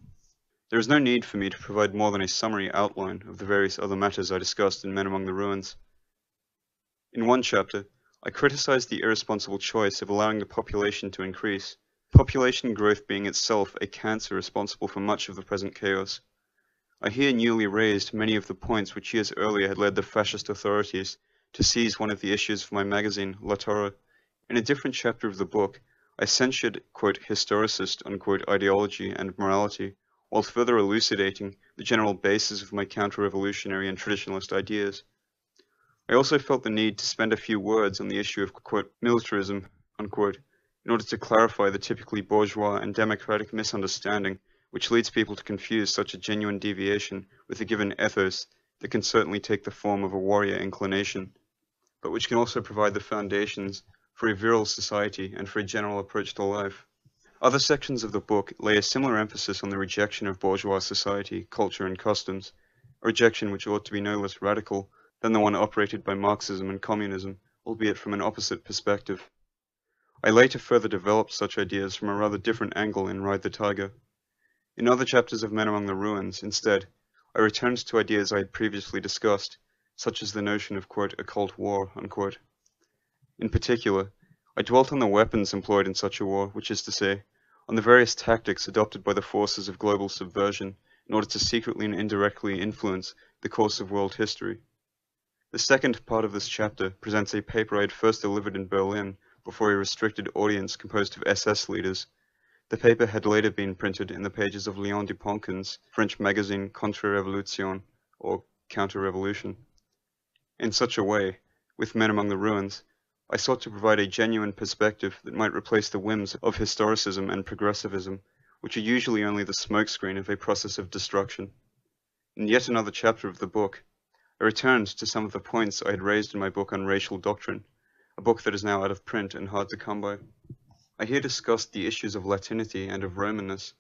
There is no need for me to provide more than a summary outline of the various other matters I discussed in Men Among the Ruins. In one chapter, I criticized the irresponsible choice of allowing the population to increase, population growth being itself a cancer responsible for much of the present chaos. I here newly raised many of the points which years earlier had led the fascist authorities to seize one of the issues of my magazine, La Torre. In a different chapter of the book, I censured, quote, historicist, unquote, ideology and morality, while further elucidating the general basis of my counter-revolutionary and traditionalist ideas. I also felt the need to spend a few words on the issue of, quote, militarism, unquote, in order to clarify the typically bourgeois and democratic misunderstanding which leads people to confuse such a genuine deviation with a given ethos that can certainly take the form of a warrior inclination, but which can also provide the foundations for a virile society and for a general approach to life. Other sections of the book lay a similar emphasis on the rejection of bourgeois society, culture, and customs, a rejection which ought to be no less radical than the one operated by Marxism and communism, albeit from an opposite perspective. I later further developed such ideas from a rather different angle in Ride the Tiger. In other chapters of Men Among the Ruins, instead, I returned to ideas I had previously discussed, such as the notion of, quote, occult war, unquote. In particular, I dwelt on the weapons employed in such a war, which is to say, on the various tactics adopted by the forces of global subversion in order to secretly and indirectly influence the course of world history. The second part of this chapter presents a paper I had first delivered in Berlin before a restricted audience composed of SS leaders. The paper had later been printed in the pages of Léon Duponquin's French magazine Contre-Révolution, or Counter-Revolution. In such a way, with Men Among the Ruins, I sought to provide a genuine perspective that might replace the whims of historicism and progressivism, which are usually only the smokescreen of a process of destruction. In yet another chapter of the book, I returned to some of the points I had raised in my book on racial doctrine, a book that is now out of print and hard to come by. I here discussed the issues of Latinity and of Romanness,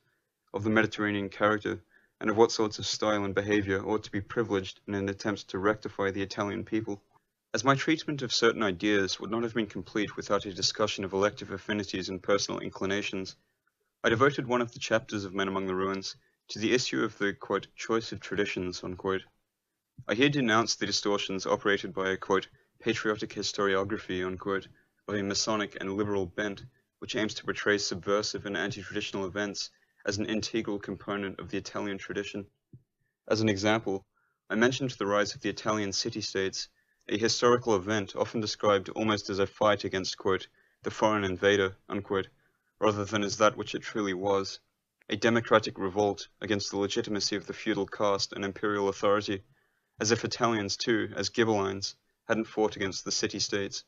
of the Mediterranean character, and of what sorts of style and behavior ought to be privileged in an attempt to rectify the Italian people. As my treatment of certain ideas would not have been complete without a discussion of elective affinities and personal inclinations, I devoted one of the chapters of Men Among the Ruins to the issue of the, quote, choice of traditions, unquote. I here denounced the distortions operated by a, quote, patriotic historiography, unquote, of a Masonic and liberal bent, which aims to portray subversive and anti-traditional events as an integral component of the Italian tradition. As an example, I mentioned the rise of the Italian city-states, a historical event often described almost as a fight against, quote, the foreign invader, unquote, rather than as that which it truly was, a democratic revolt against the legitimacy of the feudal caste and imperial authority, as if Italians too, as Ghibellines, hadn't fought against the city-states.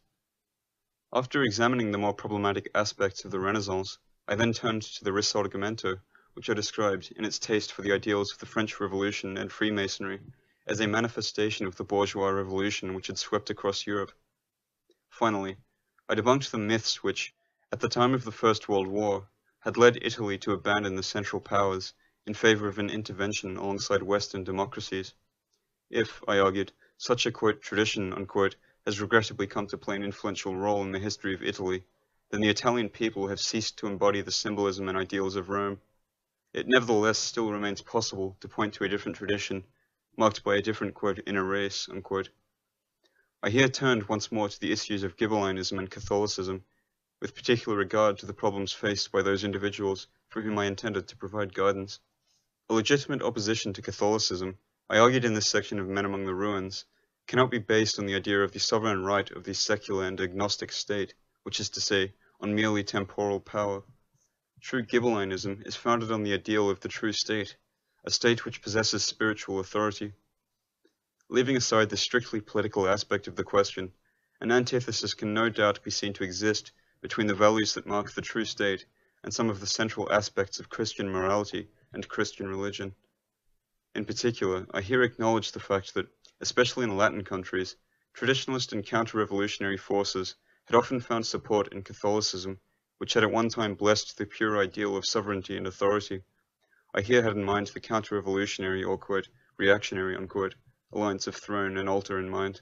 After examining the more problematic aspects of the Renaissance, I then turned to the Risorgimento, which I described, in its taste for the ideals of the French Revolution and Freemasonry, as a manifestation of the bourgeois revolution which had swept across Europe. Finally, I debunked the myths which, at the time of the First World War, had led Italy to abandon the Central Powers in favor of an intervention alongside Western democracies. If, I argued, such a, quote, tradition, unquote, has regrettably come to play an influential role in the history of Italy, then the Italian people have ceased to embody the symbolism and ideals of Rome. It nevertheless still remains possible to point to a different tradition, marked by a different, quote, inner race, unquote. I here turned once more to the issues of Ghibellinism and Catholicism, with particular regard to the problems faced by those individuals for whom I intended to provide guidance. A legitimate opposition to Catholicism, I argued in this section of Men Among the Ruins, cannot be based on the idea of the sovereign right of the secular and agnostic state, which is to say, on merely temporal power. True Ghibellinism is founded on the ideal of the true state, a state which possesses spiritual authority. Leaving aside the strictly political aspect of the question, an antithesis can no doubt be seen to exist between the values that mark the true state and some of the central aspects of Christian morality and Christian religion. In particular, I here acknowledge the fact that, especially in Latin countries, traditionalist and counter-revolutionary forces had often found support in Catholicism, which had at one time blessed the pure ideal of sovereignty and authority. I here had in mind the counter-revolutionary or, quote, reactionary, unquote, alliance of throne and altar in mind.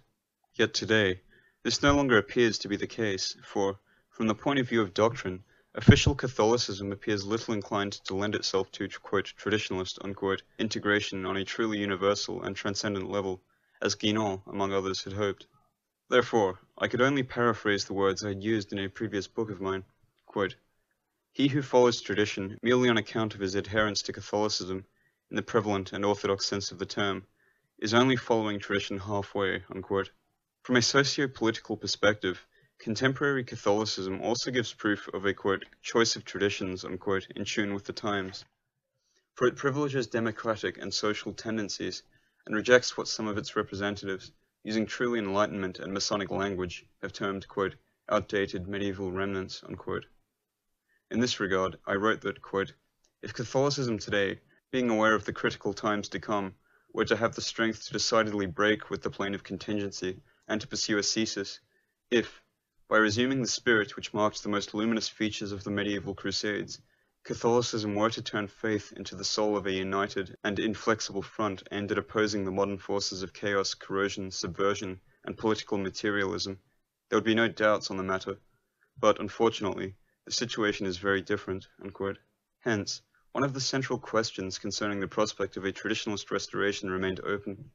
Yet today, this no longer appears to be the case, for, from the point of view of doctrine, official Catholicism appears little inclined to lend itself to, quote, traditionalist, unquote, integration on a truly universal and transcendent level, as Guénon, among others, had hoped. Therefore, I could only paraphrase the words I had used in a previous book of mine, quote, he who follows tradition merely on account of his adherence to Catholicism, in the prevalent and orthodox sense of the term, is only following tradition halfway, unquote. From a socio-political perspective, contemporary Catholicism also gives proof of a, quote, choice of traditions, unquote, in tune with the times. For it privileges democratic and social tendencies and rejects what some of its representatives, using truly Enlightenment and Masonic language, have termed, quote, outdated medieval remnants, unquote. In this regard, I wrote that, quote, if Catholicism today, being aware of the critical times to come, were to have the strength to decidedly break with the plane of contingency and to pursue ascesis, if, by resuming the spirit which marked the most luminous features of the medieval crusades, Catholicism were to turn faith into the soul of a united and inflexible front aimed at opposing the modern forces of chaos, corrosion, subversion, and political materialism, there would be no doubts on the matter, but, unfortunately, the situation is very different, unquote. Hence, one of the central questions concerning the prospect of a traditionalist restoration remained open.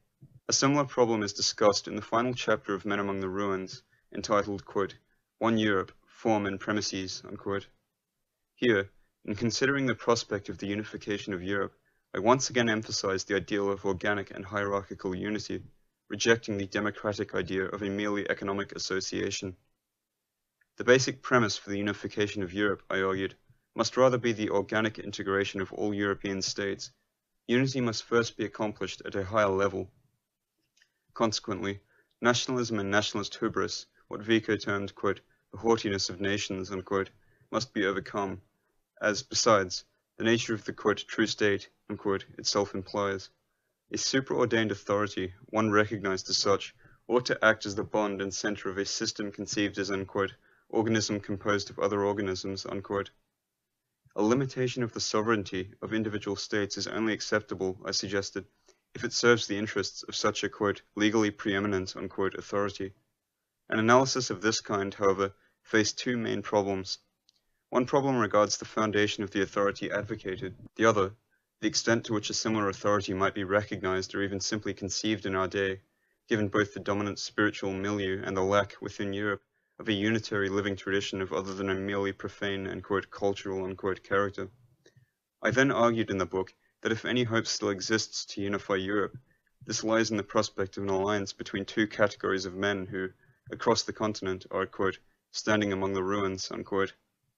A similar problem is discussed in the final chapter of Men Among the Ruins, entitled, quote, One Europe, Form and Premises, unquote. Here, in considering the prospect of the unification of Europe, I once again emphasize the ideal of organic and hierarchical unity, rejecting the democratic idea of a merely economic association. The basic premise for the unification of Europe, I argued, must rather be the organic integration of all European states. Unity must first be accomplished at a higher level. Consequently, nationalism and nationalist hubris, what Vico termed, quote, the haughtiness of nations, unquote, must be overcome, as, besides, the nature of the, quote, true state, unquote, itself implies. A superordained authority, one recognized as such, ought to act as the bond and center of a system conceived as an, quote, organism composed of other organisms, unquote. A limitation of the sovereignty of individual states is only acceptable, I suggested, if it serves the interests of such a, quote, legally preeminent, unquote, authority. An analysis of this kind, however, faced two main problems. One problem regards the foundation of the authority advocated. The other, the extent to which a similar authority might be recognized or even simply conceived in our day, given both the dominant spiritual milieu and the lack, within Europe, of a unitary living tradition of other than a merely profane and, quote, cultural, unquote, character. I then argued in the book that if any hope still exists to unify Europe, this lies in the prospect of an alliance between two categories of men who, across the continent, are, quote, standing among the ruins, unquote.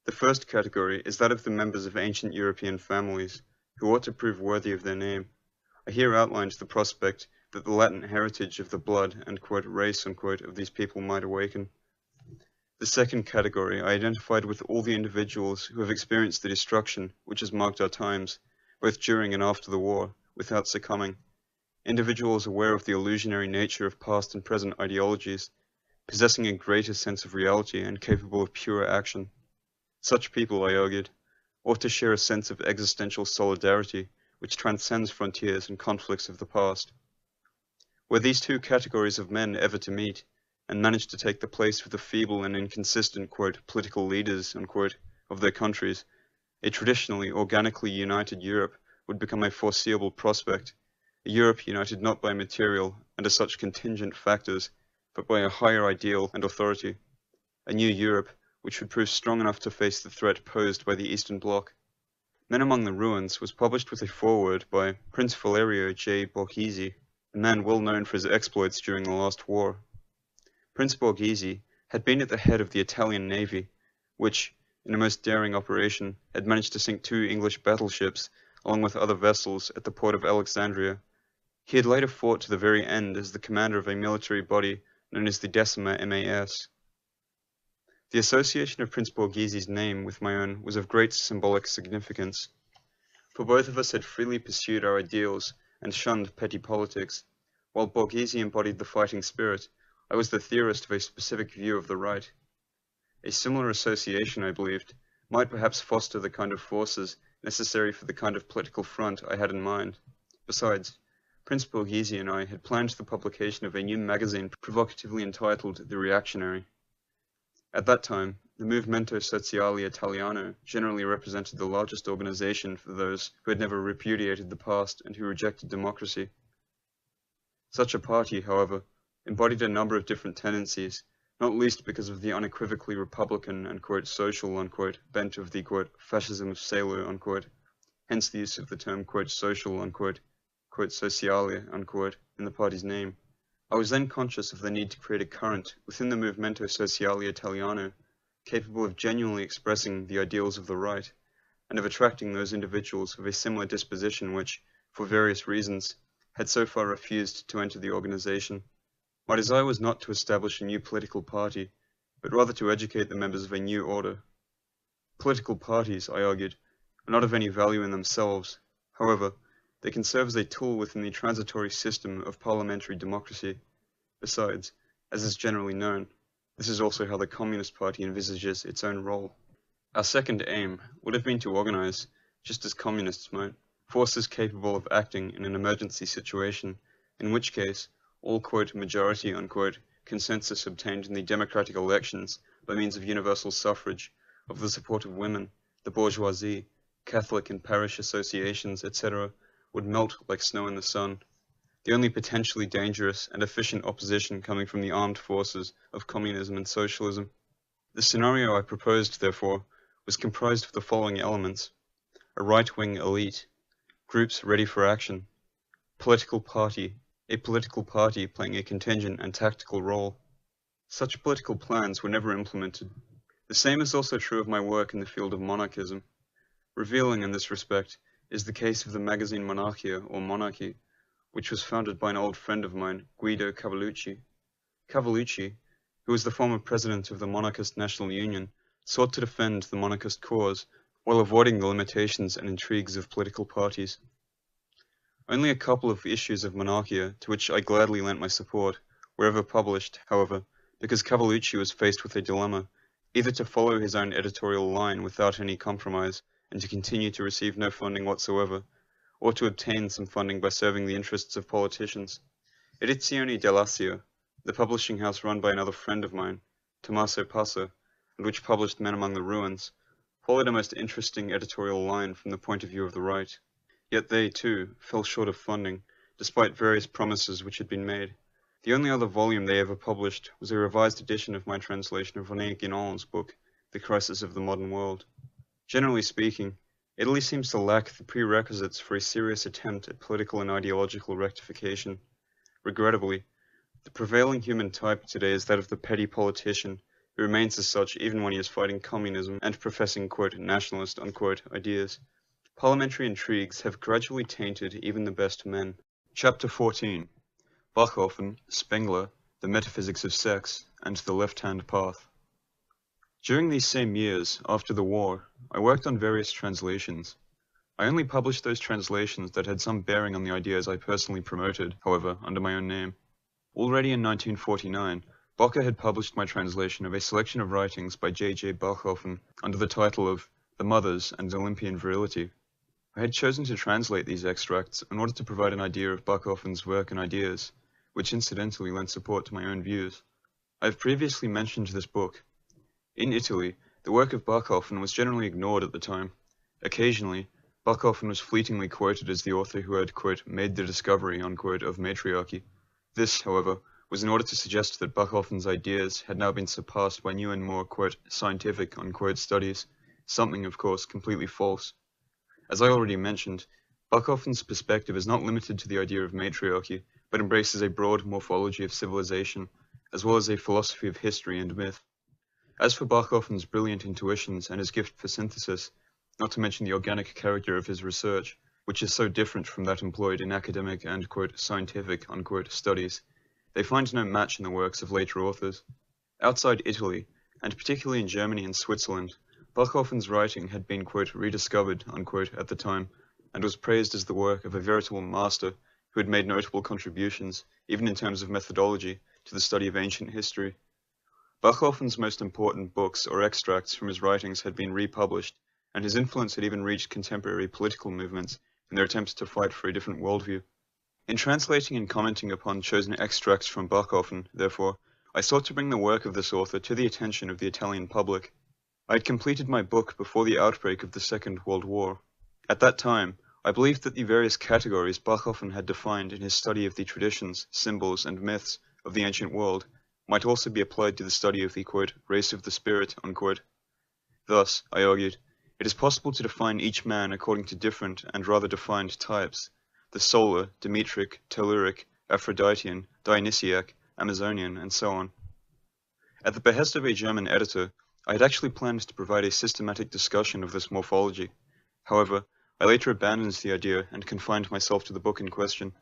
The first category is that of the members of ancient European families, who ought to prove worthy of their name. I here outlined the prospect that the latent heritage of the blood and, quote, race, unquote, of these people might awaken. The second category I identified with all the individuals who have experienced the destruction which has marked our times, both during and after the war, without succumbing. Individuals aware of the illusionary nature of past and present ideologies, possessing a greater sense of reality and capable of pure action. Such people, I argued, ought to share a sense of existential solidarity which transcends frontiers and conflicts of the past. Were these two categories of men ever to meet, and manage to take the place of the feeble and inconsistent, quote, political leaders, unquote, of their countries, a traditionally, organically united Europe would become a foreseeable prospect, a Europe united not by material and as such contingent factors, but by a higher ideal and authority, a new Europe which would prove strong enough to face the threat posed by the Eastern Bloc. Men Among the Ruins was published with a foreword by Prince Valerio J. Borghese, a man well known for his exploits during the last war. Prince Borghese had been at the head of the Italian Navy, which, in a most daring operation, had managed to sink 2 English battleships, along with other vessels, at the port of Alexandria. He had later fought to the very end as the commander of a military body known as the Decima MAS. The association of Prince Borghese's name with my own was of great symbolic significance, for both of us had freely pursued our ideals and shunned petty politics. While Borghese embodied the fighting spirit, I was the theorist of a specific view of the right. A similar association, I believed, might perhaps foster the kind of forces necessary for the kind of political front I had in mind. Besides, Prince Borghese and I had planned the publication of a new magazine provocatively entitled The Reactionary. At that time, the Movimento Sociale Italiano generally represented the largest organization for those who had never repudiated the past and who rejected democracy. Such a party, however, embodied a number of different tendencies, not least because of the unequivocally Republican and, quote, social, unquote, bent of the, quote, fascism of Salo, unquote, hence the use of the term, quote, social, unquote, quote, sociale, unquote, in the party's name. I was then conscious of the need to create a current within the Movimento Sociale Italiano capable of genuinely expressing the ideals of the right, and of attracting those individuals of a similar disposition which, for various reasons, had so far refused to enter the organization. My desire was not to establish a new political party, but rather to educate the members of a new order. Political parties, I argued, are not of any value in themselves. However, they can serve as a tool within the transitory system of parliamentary democracy. Besides, as is generally known, this is also how the Communist Party envisages its own role. Our second aim would have been to organize, just as communists might, forces capable of acting in an emergency situation, in which case all "majority" consensus obtained in the democratic elections by means of universal suffrage, of the support of women, the bourgeoisie, Catholic and parish associations, etc., would melt like snow in the sun, the only potentially dangerous and efficient opposition coming from the armed forces of communism and socialism. The scenario I proposed, therefore, was comprised of the following elements: a right-wing elite, groups ready for action, a political party playing a contingent and tactical role. Such political plans were never implemented. The same is also true of my work in the field of monarchism. Revealing in this respect is the case of the magazine Monarchia, or Monarchy, which was founded by an old friend of mine, Guido Cavallucci. Cavallucci, who was the former president of the Monarchist National Union, sought to defend the monarchist cause while avoiding the limitations and intrigues of political parties. Only a couple of issues of Monarchia, to which I gladly lent my support, were ever published, however, because Cavallucci was faced with a dilemma: either to follow his own editorial line without any compromise, and to continue to receive no funding whatsoever, or to obtain some funding by serving the interests of politicians. Edizioni dell'Assio, the publishing house run by another friend of mine, Tommaso Passa, and which published Men Among the Ruins, followed a most interesting editorial line from the point of view of the right. Yet they, too, fell short of funding, despite various promises which had been made. The only other volume they ever published was a revised edition of my translation of René Guénon's book, The Crisis of the Modern World. Generally speaking, Italy seems to lack the prerequisites for a serious attempt at political and ideological rectification. Regrettably, the prevailing human type today is that of the petty politician, who remains as such even when he is fighting communism and professing "nationalist" ideas. Parliamentary intrigues have gradually tainted even the best men. Chapter 14. Bachhofen, Spengler, The Metaphysics of Sex, and the Left-Hand Path. During these same years, after the war, I worked on various translations. I only published those translations that had some bearing on the ideas I personally promoted, however, under my own name. Already in 1949, Bocker had published my translation of a selection of writings by J. Bachhofen under the title of The Mothers and Olympian Virility. I had chosen to translate these extracts in order to provide an idea of Bachhofen's work and ideas, which incidentally lent support to my own views. I have previously mentioned this book. In Italy, the work of Bachhofen was generally ignored at the time. Occasionally, Bachhofen was fleetingly quoted as the author who had, made the discovery, of matriarchy. This, however, was in order to suggest that Bachhofen's ideas had now been surpassed by new and more, scientific, studies, something, of course, completely false. As I already mentioned, Bachhofen's perspective is not limited to the idea of matriarchy, but embraces a broad morphology of civilization, as well as a philosophy of history and myth. As for Bachhofen's brilliant intuitions and his gift for synthesis, not to mention the organic character of his research, which is so different from that employed in academic and, scientific, studies, they find no match in the works of later authors. Outside Italy, and particularly in Germany and Switzerland, Bachhofen's writing had been, rediscovered, at the time, and was praised as the work of a veritable master who had made notable contributions, even in terms of methodology, to the study of ancient history. Bachhofen's most important books or extracts from his writings had been republished, and his influence had even reached contemporary political movements in their attempts to fight for a different worldview. In translating and commenting upon chosen extracts from Bachhofen, therefore, I sought to bring the work of this author to the attention of the Italian public. I had completed my book before the outbreak of the Second World War. At that time, I believed that the various categories Bachhofen had defined in his study of the traditions, symbols, and myths of the ancient world might also be applied to the study of the, race of the spirit, Thus, I argued, it is possible to define each man according to different and rather defined types: the solar, Demetric, Telluric, Aphroditean, Dionysiac, Amazonian, and so on. At the behest of a German editor, I had actually planned to provide a systematic discussion of this morphology. However, I later abandoned the idea and confined myself to the book in question.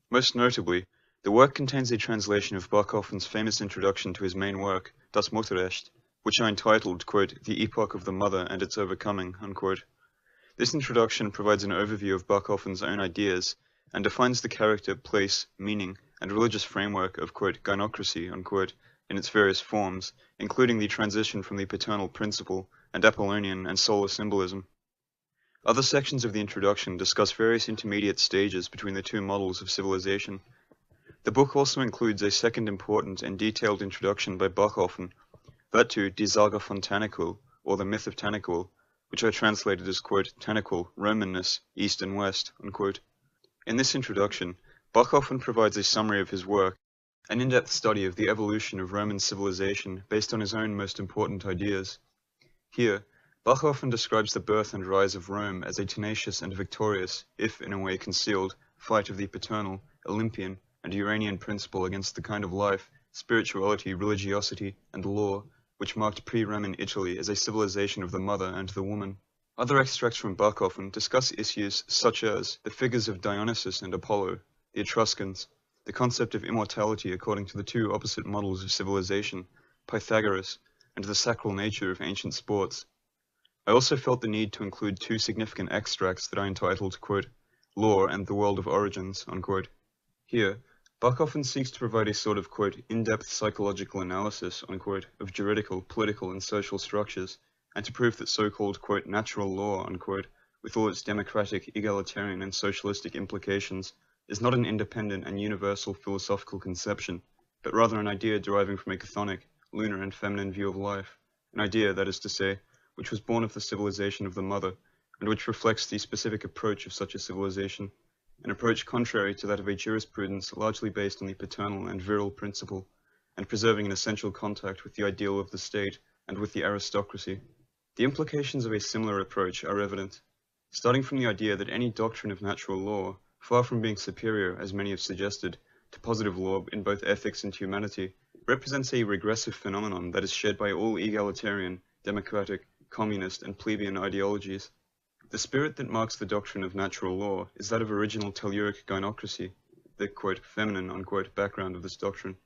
Most notably, the work contains a translation of Bachhofen's famous introduction to his main work, Das Mutterrecht, which I entitled, quote, The Epoch of the Mother and Its Overcoming, unquote. This introduction provides an overview of Bachhofen's own ideas and defines the character, place, meaning, and religious framework of, quote, gynocracy, unquote, in its various forms, including the transition from the paternal principle and Apollonian and solar symbolism. Other sections of the introduction discuss various intermediate stages between the two models of civilization. The book also includes a second important and detailed introduction by Bachhofen, that to Die Saga von Tanaquil, or the Myth of Tanaquil, which I translated as, quote, Tanaquil, Romanness, East and West, unquote. In this introduction, Bachhofen provides a summary of his work, an in-depth study of the evolution of Roman civilization based on his own most important ideas. Here, Bachhofen describes the birth and rise of Rome as a tenacious and victorious, if in a way concealed, fight of the paternal, Olympian, and Uranian principle against the kind of life, spirituality, religiosity, and law which marked pre-Roman Italy as a civilization of the mother and the woman. Other extracts from Bachhofen discuss issues such as the figures of Dionysus and Apollo, the Etruscans, the concept of immortality according to the two opposite models of civilization, Pythagoras, and the sacral nature of ancient sports. I also felt the need to include two significant extracts that I entitled, quote, Law and the World of Origins, unquote. Here, Bachhofen seeks to provide a sort of, quote, in-depth psychological analysis, unquote, of juridical, political, and social structures, and to prove that so-called, quote, natural law, unquote, with all its democratic, egalitarian, and socialistic implications, is not an independent and universal philosophical conception, but rather an idea deriving from a chthonic, lunar, and feminine view of life, an idea, that is to say, which was born of the civilization of the mother, and which reflects the specific approach of such a civilization, an approach contrary to that of a jurisprudence largely based on the paternal and virile principle, and preserving an essential contact with the ideal of the state and with the aristocracy. The implications of a similar approach are evident, starting from the idea that any doctrine of natural law, far from being superior, as many have suggested, to positive law in both ethics and humanity, represents a regressive phenomenon that is shared by all egalitarian, democratic, communist, and plebeian ideologies. The spirit that marks the doctrine of natural law is that of original telluric gynocracy, the, quote, feminine, unquote, background of this doctrine.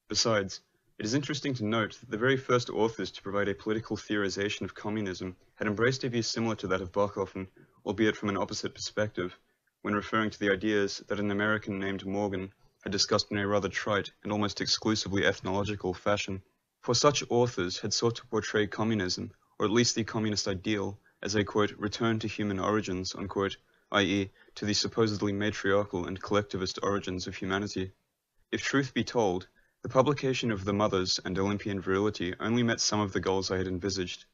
Besides, it is interesting to note that the very first authors to provide a political theorization of communism had embraced a view similar to that of Bachhofen, albeit from an opposite perspective, when referring to the ideas that an American named Morgan had discussed in a rather trite and almost exclusively ethnological fashion. For such authors had sought to portray communism, or at least the communist ideal, as a, quote, return to human origins, unquote, i.e., to the supposedly matriarchal and collectivist origins of humanity. If truth be told, the publication of The Mothers and Olympian Virility only met some of the goals I had envisaged.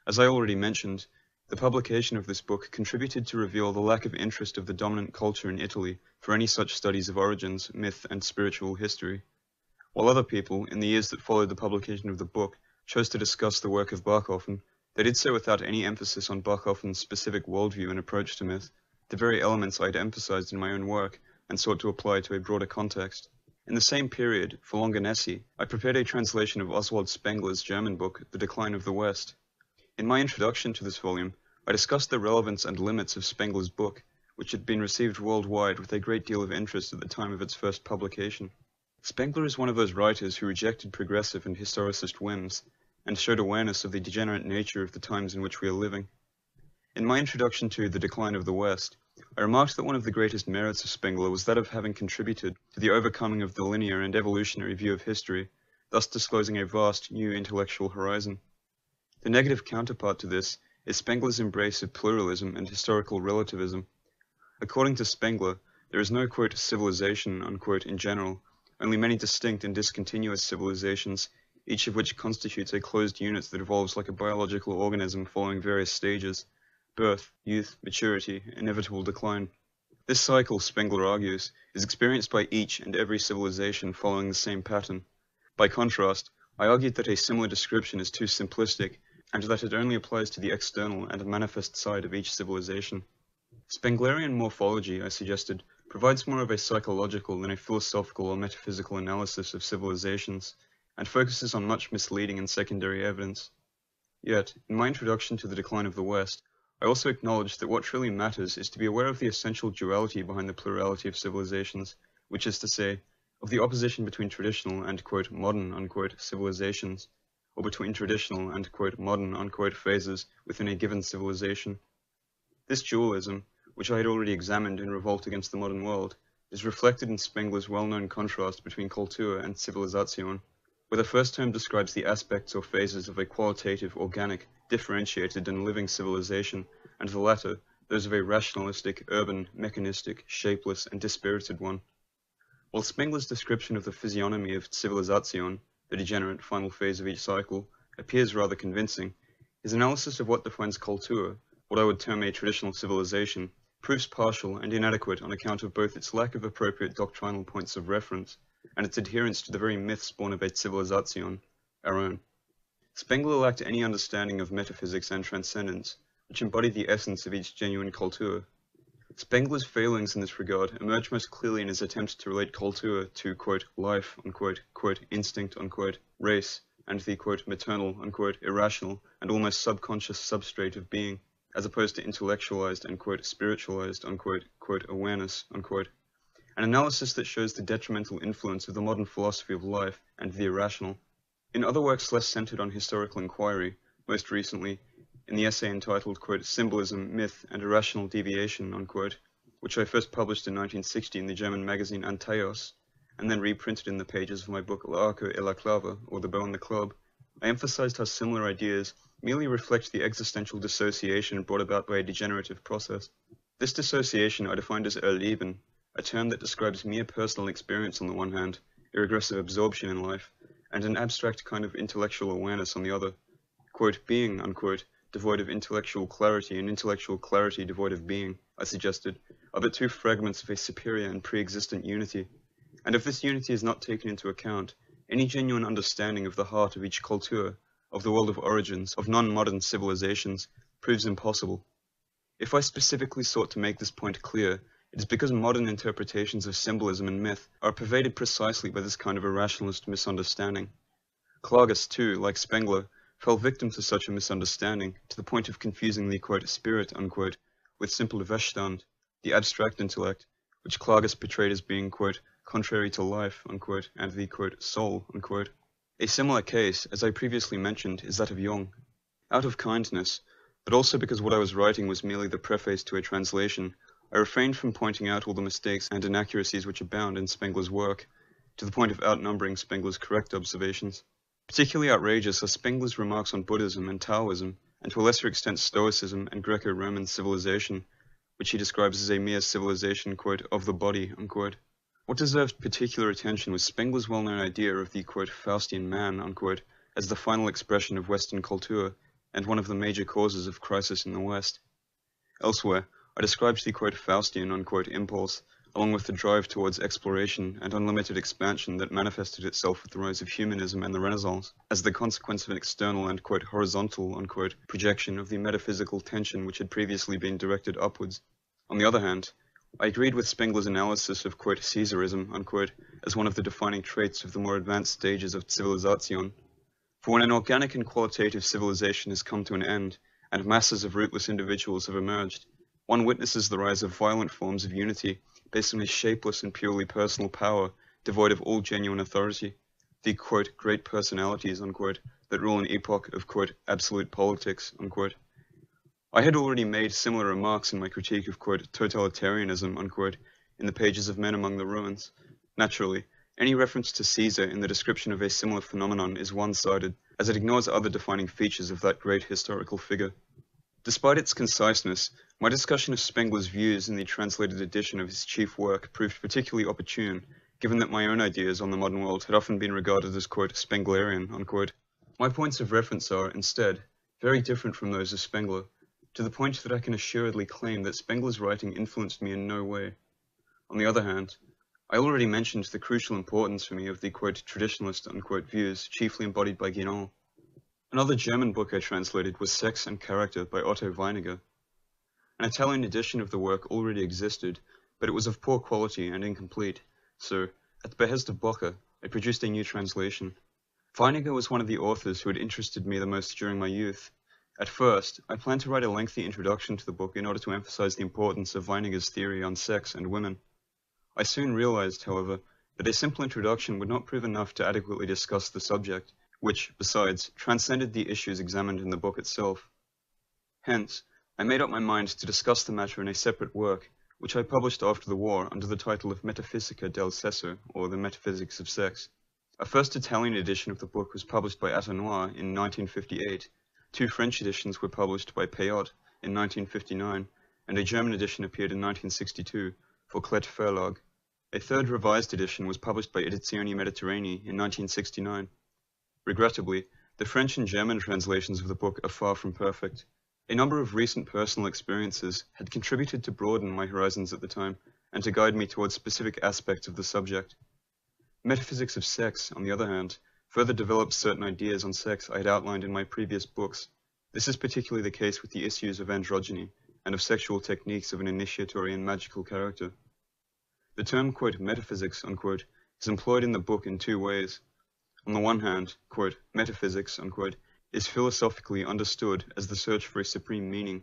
As I already mentioned, the publication of this book contributed to reveal the lack of interest of the dominant culture in Italy for any such studies of origins, myth, and spiritual history. While other people, in the years that followed the publication of the book, chose to discuss the work of Bachhofen, they did so without any emphasis on Bachhofen's specific worldview and approach to myth, the very elements I had emphasized in my own work and sought to apply to a broader context. In the same period, for Longanesi, I prepared a translation of Oswald Spengler's German book, The Decline of the West. In my introduction to this volume, I discussed the relevance and limits of Spengler's book, which had been received worldwide with a great deal of interest at the time of its first publication. Spengler is one of those writers who rejected progressive and historicist whims, and showed awareness of the degenerate nature of the times in which we are living. In my introduction to The Decline of the West, I remarked that one of the greatest merits of Spengler was that of having contributed to the overcoming of the linear and evolutionary view of history, thus disclosing a vast new intellectual horizon. The negative counterpart to this is Spengler's embrace of pluralism and historical relativism. According to Spengler, there is no, quote, civilization, unquote, in general, only many distinct and discontinuous civilizations, each of which constitutes a closed unit that evolves like a biological organism following various stages: birth, youth, maturity, inevitable decline. This cycle, Spengler argues, is experienced by each and every civilization following the same pattern. By contrast, I argued that a similar description is too simplistic, and that it only applies to the external and manifest side of each civilization. Spenglerian morphology, I suggested, provides more of a psychological than a philosophical or metaphysical analysis of civilizations, and focuses on much misleading and secondary evidence. Yet, in my introduction to The Decline of the West, I also acknowledged that what truly matters is to be aware of the essential duality behind the plurality of civilizations, which is to say, of the opposition between traditional and, quote, modern, unquote, civilizations. or between traditional and modern phases within a given civilization. This dualism, which I had already examined in Revolt Against the Modern World, is reflected in Spengler's well-known contrast between Kultur and Zivilisation, where the first term describes the aspects or phases of a qualitative, organic, differentiated and living civilization, and the latter, those of a rationalistic, urban, mechanistic, shapeless and dispirited one. While Spengler's description of the physiognomy of Zivilisation, the degenerate final phase of each cycle, appears rather convincing, his analysis of what defines Kultur, what I would term a traditional civilization, proves partial and inadequate on account of both its lack of appropriate doctrinal points of reference and its adherence to the very myths born of a civilization, our own. Spengler lacked any understanding of metaphysics and transcendence, which embodied the essence of each genuine Kultur. Spengler's failings in this regard emerge most clearly in his attempt to relate Kultur to, life, instinct, race, and the, maternal, irrational, and almost subconscious substrate of being, as opposed to intellectualized and, spiritualized, awareness, an analysis that shows the detrimental influence of the modern philosophy of life and the irrational. In other works less centered on historical inquiry, most recently, in the essay entitled, Symbolism, Myth, and Irrational Deviation, which I first published in 1960 in the German magazine Antaeus, and then reprinted in the pages of my book L'arc et la clave, or The Bow and the Club, I emphasized how similar ideas merely reflect the existential dissociation brought about by a degenerative process. This dissociation I defined as Erleben, a term that describes mere personal experience on the one hand, a regressive absorption in life, and an abstract kind of intellectual awareness on the other. Being, devoid of intellectual clarity and intellectual clarity devoid of being, I suggested, are but two fragments of a superior and pre-existent unity. And if this unity is not taken into account, any genuine understanding of the heart of each Kultur, of the world of origins, of non-modern civilizations, proves impossible. If I specifically sought to make this point clear, it is because modern interpretations of symbolism and myth are pervaded precisely by this kind of irrationalist misunderstanding. Klages, too, like Spengler, fell victim to such a misunderstanding, to the point of confusing the spirit with simple Verstand, the abstract intellect, which Klages portrayed as being contrary to life and the soul. A similar case, as I previously mentioned, is that of Jung. Out of kindness, but also because what I was writing was merely the preface to a translation, I refrained from pointing out all the mistakes and inaccuracies which abound in Spengler's work, to the point of outnumbering Spengler's correct observations. Particularly outrageous are Spengler's remarks on Buddhism and Taoism, and to a lesser extent Stoicism and Greco-Roman civilization, which he describes as a mere civilization, of the body, What deserved particular attention was Spengler's well-known idea of the, Faustian man, as the final expression of Western culture, and one of the major causes of crisis in the West. Elsewhere, I described the, Faustian, impulse, along with the drive towards exploration and unlimited expansion that manifested itself with the rise of humanism and the Renaissance, as the consequence of an external and, horizontal, projection of the metaphysical tension which had previously been directed upwards. On the other hand, I agreed with Spengler's analysis of, Caesarism, as one of the defining traits of the more advanced stages of civilization. For when an organic and qualitative civilization has come to an end, and masses of rootless individuals have emerged, one witnesses the rise of violent forms of unity, based on a shapeless and purely personal power, devoid of all genuine authority, the, great personalities, that rule an epoch of, absolute politics, I had already made similar remarks in my critique of, totalitarianism, in the pages of Men Among the Ruins. Naturally, any reference to Caesar in the description of a similar phenomenon is one-sided, as it ignores other defining features of that great historical figure. Despite its conciseness, my discussion of Spengler's views in the translated edition of his chief work proved particularly opportune, given that my own ideas on the modern world had often been regarded as, Spenglerian, My points of reference are, instead, very different from those of Spengler, to the point that I can assuredly claim that Spengler's writing influenced me in no way. On the other hand, I already mentioned the crucial importance for me of the, traditionalist, views chiefly embodied by Guénon. Another German book I translated was Sex and Character by Otto Weiniger. An Italian edition of the work already existed, but it was of poor quality and incomplete, so, at the behest of Bocker, I produced a new translation. Weiniger was one of the authors who had interested me the most during my youth. At first, I planned to write a lengthy introduction to the book in order to emphasize the importance of Weiniger's theory on sex and women. I soon realized, however, that a simple introduction would not prove enough to adequately discuss the subject, which, besides, transcended the issues examined in the book itself. Hence, I made up my mind to discuss the matter in a separate work, which I published after the war under the title of Metafisica del Sesso, or The Metaphysics of Sex. A first Italian edition of the book was published by Atenoir in 1958, 2 French editions were published by Payot in 1959, and a German edition appeared in 1962 for Klett Verlag. A third revised edition was published by Edizioni Mediterranei in 1969. Regrettably, the French and German translations of the book are far from perfect. A number of recent personal experiences had contributed to broaden my horizons at the time and to guide me towards specific aspects of the subject. Metaphysics of Sex, on the other hand, further develops certain ideas on sex I had outlined in my previous books. This is particularly the case with the issues of androgyny and of sexual techniques of an initiatory and magical character. The term, quote, metaphysics, unquote, is employed in the book in 2 ways. On the one hand, quote, metaphysics, unquote, is philosophically understood as the search for a supreme meaning.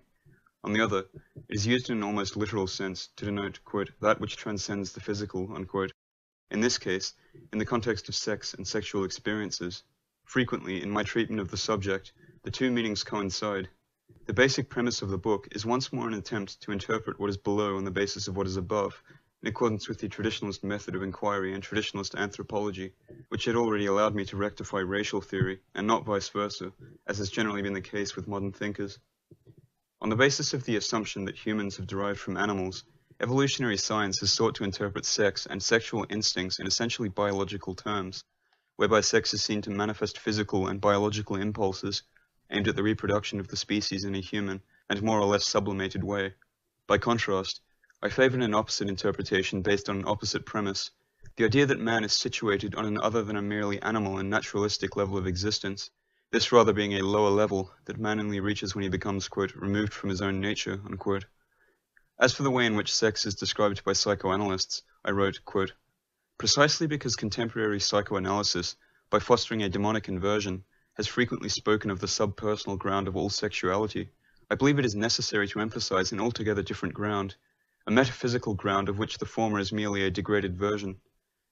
On the other, it is used in an almost literal sense to denote, quote, that which transcends the physical, unquote. In this case, in the context of sex and sexual experiences, frequently in my treatment of the subject, the 2 meanings coincide. The basic premise of the book is once more an attempt to interpret what is below on the basis of what is above, in accordance with the traditionalist method of inquiry and traditionalist anthropology, which had already allowed me to rectify racial theory, and not vice versa, as has generally been the case with modern thinkers. On the basis of the assumption that humans have derived from animals, evolutionary science has sought to interpret sex and sexual instincts in essentially biological terms, whereby sex is seen to manifest physical and biological impulses aimed at the reproduction of the species in a human and more or less sublimated way. By contrast, I favored an opposite interpretation based on an opposite premise, the idea that man is situated on an other than a merely animal and naturalistic level of existence, this rather being a lower level that man only reaches when he becomes, quote, removed from his own nature, unquote. As for the way in which sex is described by psychoanalysts, I wrote, quote, precisely because contemporary psychoanalysis, by fostering a demonic inversion, has frequently spoken of the subpersonal ground of all sexuality, I believe it is necessary to emphasize an altogether different ground, a metaphysical ground of which the former is merely a degraded version.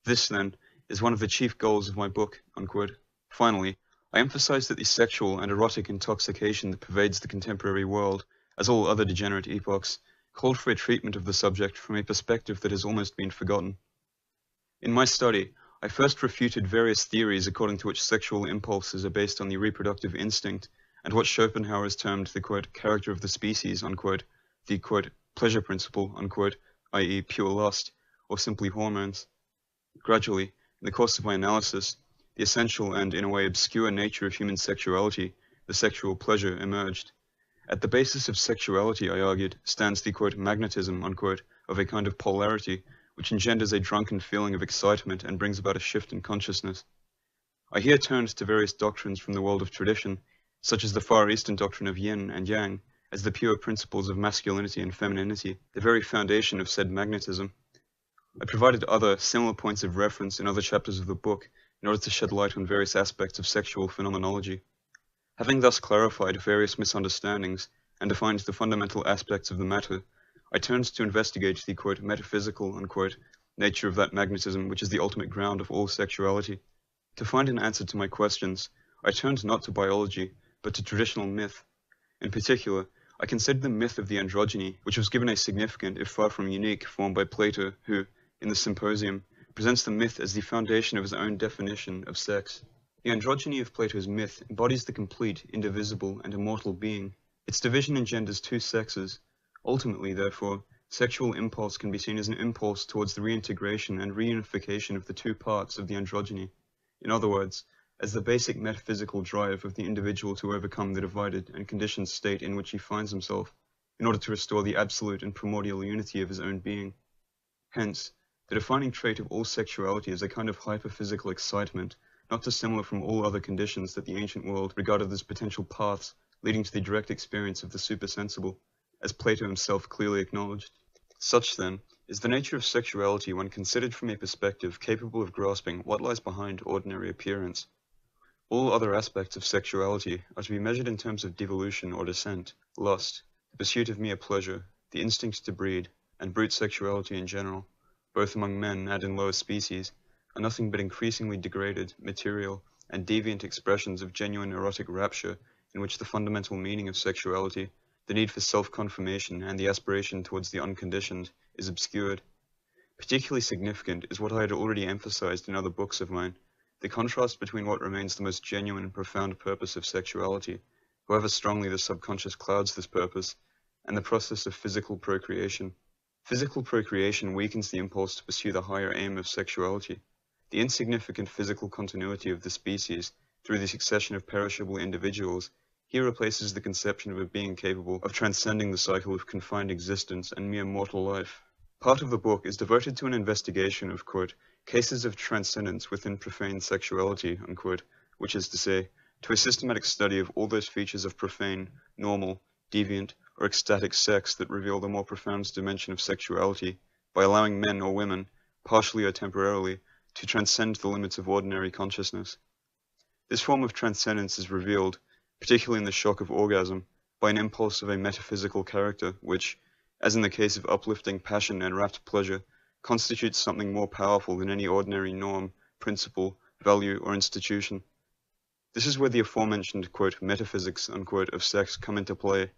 This, then, is one of the chief goals of my book, unquote. Finally, I emphasize that the sexual and erotic intoxication that pervades the contemporary world, as all other degenerate epochs, called for a treatment of the subject from a perspective that has almost been forgotten. In my study, I first refuted various theories according to which sexual impulses are based on the reproductive instinct, and what Schopenhauer has termed the, quote, character of the species, unquote, the, quote, pleasure principle, unquote, i.e. pure lust, or simply hormones. Gradually, in the course of my analysis, the essential and, in a way, obscure nature of human sexuality, the sexual pleasure, emerged. At the basis of sexuality, I argued, stands the, quote, magnetism, unquote, of a kind of polarity, which engenders a drunken feeling of excitement and brings about a shift in consciousness. I here turned to various doctrines from the world of tradition, such as the Far Eastern doctrine of yin and yang, as the pure principles of masculinity and femininity, the very foundation of said magnetism. I provided other, similar points of reference in other chapters of the book in order to shed light on various aspects of sexual phenomenology. Having thus clarified various misunderstandings and defined the fundamental aspects of the matter, I turned to investigate the, quote, metaphysical, unquote, nature of that magnetism which is the ultimate ground of all sexuality. To find an answer to my questions, I turned not to biology, but to traditional myth. In particular, I considered the myth of the androgyny, which was given a significant, if far from unique, form by Plato, who, in the Symposium, presents the myth as the foundation of his own definition of sex. The androgyny of Plato's myth embodies the complete, indivisible, and immortal being. Its division engenders 2 sexes. Ultimately, therefore, sexual impulse can be seen as an impulse towards the reintegration and reunification of the 2 parts of the androgyny. In other words, as the basic metaphysical drive of the individual to overcome the divided and conditioned state in which he finds himself, in order to restore the absolute and primordial unity of his own being. Hence, the defining trait of all sexuality is a kind of hyperphysical excitement, not dissimilar from all other conditions that the ancient world regarded as potential paths leading to the direct experience of the supersensible, as Plato himself clearly acknowledged. Such, then, is the nature of sexuality when considered from a perspective capable of grasping what lies behind ordinary appearance. All other aspects of sexuality are to be measured in terms of devolution or descent, lust, the pursuit of mere pleasure, the instinct to breed, and brute sexuality in general, both among men and in lower species, are nothing but increasingly degraded, material, and deviant expressions of genuine erotic rapture in which the fundamental meaning of sexuality, the need for self-confirmation and the aspiration towards the unconditioned, is obscured. Particularly significant is what I had already emphasized in other books of mine, the contrast between what remains the most genuine and profound purpose of sexuality, however strongly the subconscious clouds this purpose, and the process of physical procreation. Physical procreation weakens the impulse to pursue the higher aim of sexuality. The insignificant physical continuity of the species, through the succession of perishable individuals, here replaces the conception of a being capable of transcending the cycle of confined existence and mere mortal life. Part of the book is devoted to an investigation of, quote, cases of transcendence within profane sexuality, unquote, which is to say, to a systematic study of all those features of profane, normal, deviant, or ecstatic sex that reveal the more profound dimension of sexuality, by allowing men or women, partially or temporarily, to transcend the limits of ordinary consciousness. This form of transcendence is revealed, particularly in the shock of orgasm, by an impulse of a metaphysical character which, as in the case of uplifting passion and rapt pleasure, constitutes something more powerful than any ordinary norm, principle, value, or institution. This is where the aforementioned, quote, metaphysics, unquote, of sex come into play.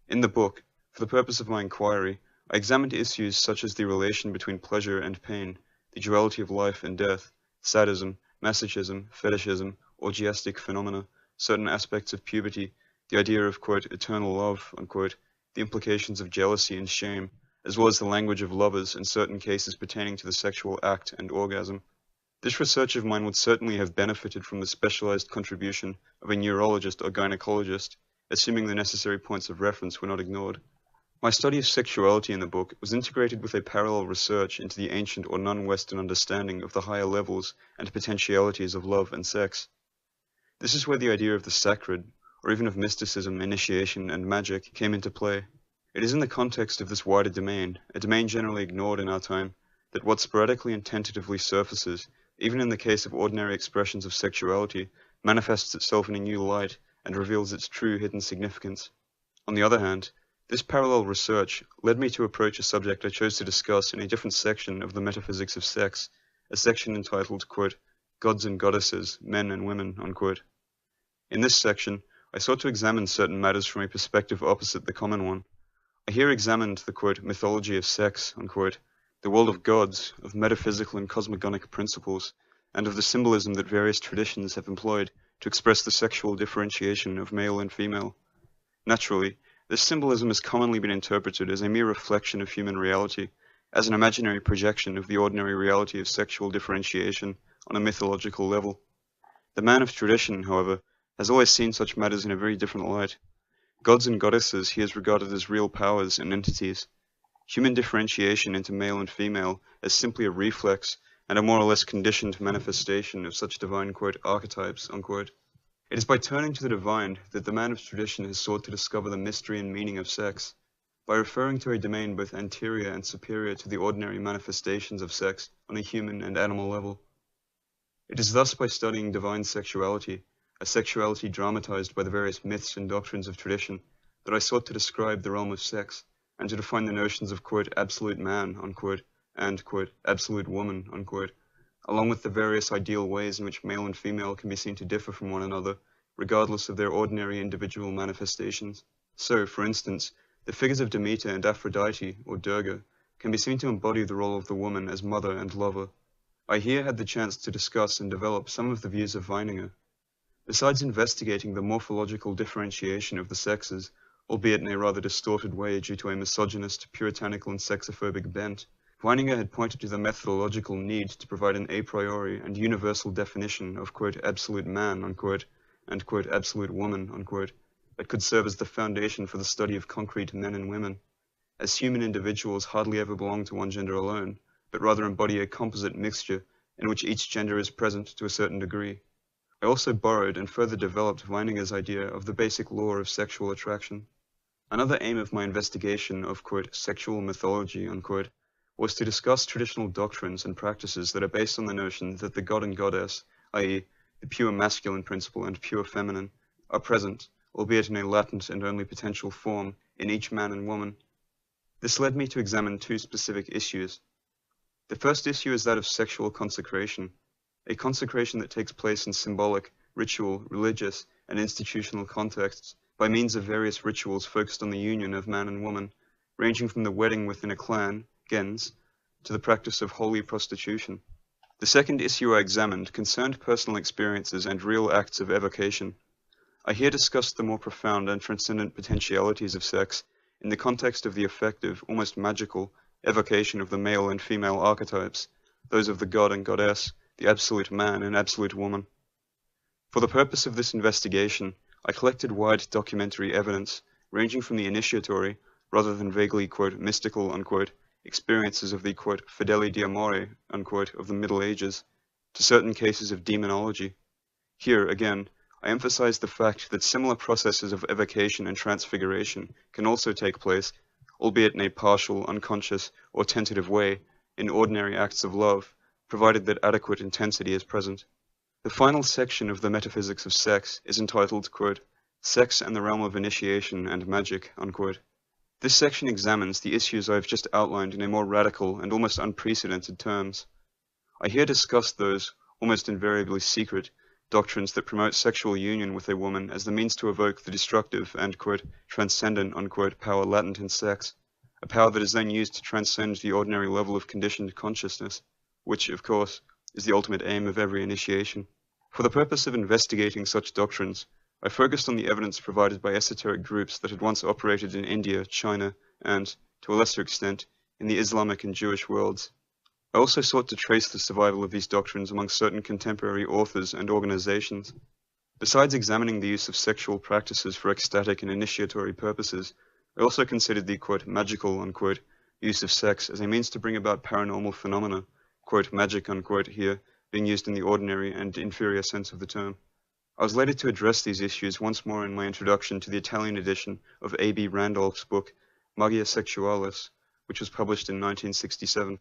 In the book, for the purpose of my inquiry, I examined issues such as the relation between pleasure and pain, the duality of life and death, sadism, masochism, fetishism, orgiastic phenomena, certain aspects of puberty, the idea of, quote, eternal love, unquote, the implications of jealousy and shame, as well as the language of lovers in certain cases pertaining to the sexual act and orgasm. This research of mine would certainly have benefited from the specialized contribution of a neurologist or gynecologist, assuming the necessary points of reference were not ignored. My study of sexuality in the book was integrated with a parallel research into the ancient or non-Western understanding of the higher levels and potentialities of love and sex. This is where the idea of the sacred, or even of mysticism, initiation, and magic came into play. It is in the context of this wider domain, a domain generally ignored in our time, that what sporadically and tentatively surfaces, even in the case of ordinary expressions of sexuality, manifests itself in a new light and reveals its true hidden significance. On the other hand, this parallel research led me to approach a subject I chose to discuss in a different section of the metaphysics of sex, a section entitled, quote, Gods and Goddesses, Men and Women, unquote. In this section, I sought to examine certain matters from a perspective opposite the common one. I here examined the, quote, mythology of sex, unquote, the world of gods, of metaphysical and cosmogonic principles, and of the symbolism that various traditions have employed to express the sexual differentiation of male and female. Naturally, this symbolism has commonly been interpreted as a mere reflection of human reality, as an imaginary projection of the ordinary reality of sexual differentiation on a mythological level. The man of tradition, however, has always seen such matters in a very different light. Gods and goddesses he has regarded as real powers and entities. Human differentiation into male and female as simply a reflex and a more or less conditioned manifestation of such divine, quote, archetypes, unquote. It is by turning to the divine that the man of tradition has sought to discover the mystery and meaning of sex, by referring to a domain both anterior and superior to the ordinary manifestations of sex on a human and animal level. It is thus by studying divine sexuality, a sexuality dramatized by the various myths and doctrines of tradition, that I sought to describe the realm of sex, and to define the notions of, quote, absolute man, unquote, and, quote, absolute woman, unquote, along with the various ideal ways in which male and female can be seen to differ from one another, regardless of their ordinary individual manifestations. So, for instance, the figures of Demeter and Aphrodite, or Durga, can be seen to embody the role of the woman as mother and lover. I here had the chance to discuss and develop some of the views of Weininger. Besides investigating the morphological differentiation of the sexes, albeit in a rather distorted way due to a misogynist, puritanical and sexophobic bent, Weininger had pointed to the methodological need to provide an a priori and universal definition of, quote, absolute man, unquote, and, quote, absolute woman, unquote, that could serve as the foundation for the study of concrete men and women, as human individuals hardly ever belong to one gender alone, but rather embody a composite mixture in which each gender is present to a certain degree. I also borrowed and further developed Weininger's idea of the basic law of sexual attraction. Another aim of my investigation of, quote, sexual mythology, unquote, was to discuss traditional doctrines and practices that are based on the notion that the god and goddess, i.e., the pure masculine principle and pure feminine, are present, albeit in a latent and only potential form, in each man and woman. This led me to examine two specific issues. The first issue is that of sexual consecration. a consecration that takes place in symbolic, ritual, religious, and institutional contexts by means of various rituals focused on the union of man and woman, ranging from the wedding within a clan, gens, to the practice of holy prostitution. The second issue I examined concerned personal experiences and real acts of evocation. I here discussed the more profound and transcendent potentialities of sex in the context of the effective, almost magical, evocation of the male and female archetypes, those of the god and goddess, the absolute man and absolute woman. For the purpose of this investigation, I collected wide documentary evidence, ranging from the initiatory, rather than vaguely, quote, mystical, unquote, experiences of the, quote, fedeli di amore, unquote, of the Middle Ages, to certain cases of demonology. Here, again, I emphasize the fact that similar processes of evocation and transfiguration can also take place, albeit in a partial, unconscious, or tentative way, in ordinary acts of love, provided that adequate intensity is present. The final section of the Metaphysics of Sex is entitled, quote, Sex and the Realm of Initiation and Magic, unquote. This section examines the issues I have just outlined in a more radical and almost unprecedented terms. I here discuss those, almost invariably secret, doctrines that promote sexual union with a woman as the means to evoke the destructive and, quote, transcendent, unquote, power latent in sex, a power that is then used to transcend the ordinary level of conditioned consciousness, which, of course, is the ultimate aim of every initiation. For the purpose of investigating such doctrines, I focused on the evidence provided by esoteric groups that had once operated in India, China, and, to a lesser extent, in the Islamic and Jewish worlds. I also sought to trace the survival of these doctrines among certain contemporary authors and organizations. Besides examining the use of sexual practices for ecstatic and initiatory purposes, I also considered the, quote, magical, unquote, use of sex as a means to bring about paranormal phenomena, quote, magic, unquote, here, being used in the ordinary and inferior sense of the term. I was later to address these issues once more in my introduction to the Italian edition of A.B. Randolph's book, Magia Sexualis, which was published in 1967.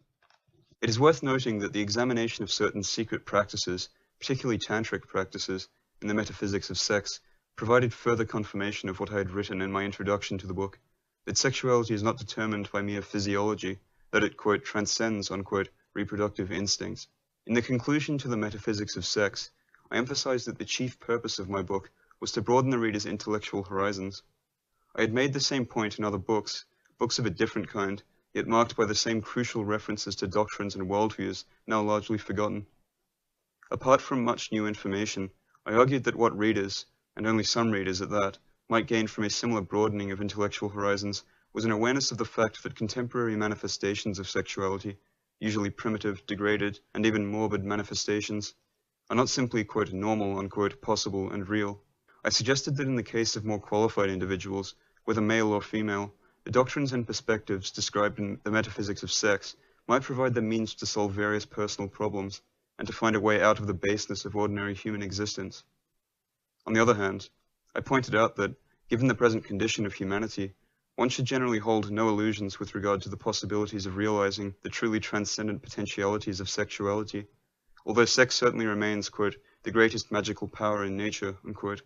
It is worth noting that the examination of certain secret practices, particularly tantric practices, in the metaphysics of sex, provided further confirmation of what I had written in my introduction to the book, that sexuality is not determined by mere physiology, that it, quote, transcends, unquote, reproductive instincts. In the conclusion to the metaphysics of sex, I emphasized that the chief purpose of my book was to broaden the reader's intellectual horizons. I had made the same point in other books, books of a different kind, yet marked by the same crucial references to doctrines and worldviews now largely forgotten. Apart from much new information, I argued that what readers, and only some readers at that, might gain from a similar broadening of intellectual horizons was an awareness of the fact that contemporary manifestations of sexuality, usually primitive, degraded, and even morbid manifestations, are not simply, quote, normal, unquote, possible, and real. I suggested that in the case of more qualified individuals, whether male or female, the doctrines and perspectives described in the metaphysics of sex might provide the means to solve various personal problems, and to find a way out of the baseness of ordinary human existence. On the other hand, I pointed out that, given the present condition of humanity, one should generally hold no illusions with regard to the possibilities of realizing the truly transcendent potentialities of sexuality, although sex certainly remains, quote, the greatest magical power in nature, unquote.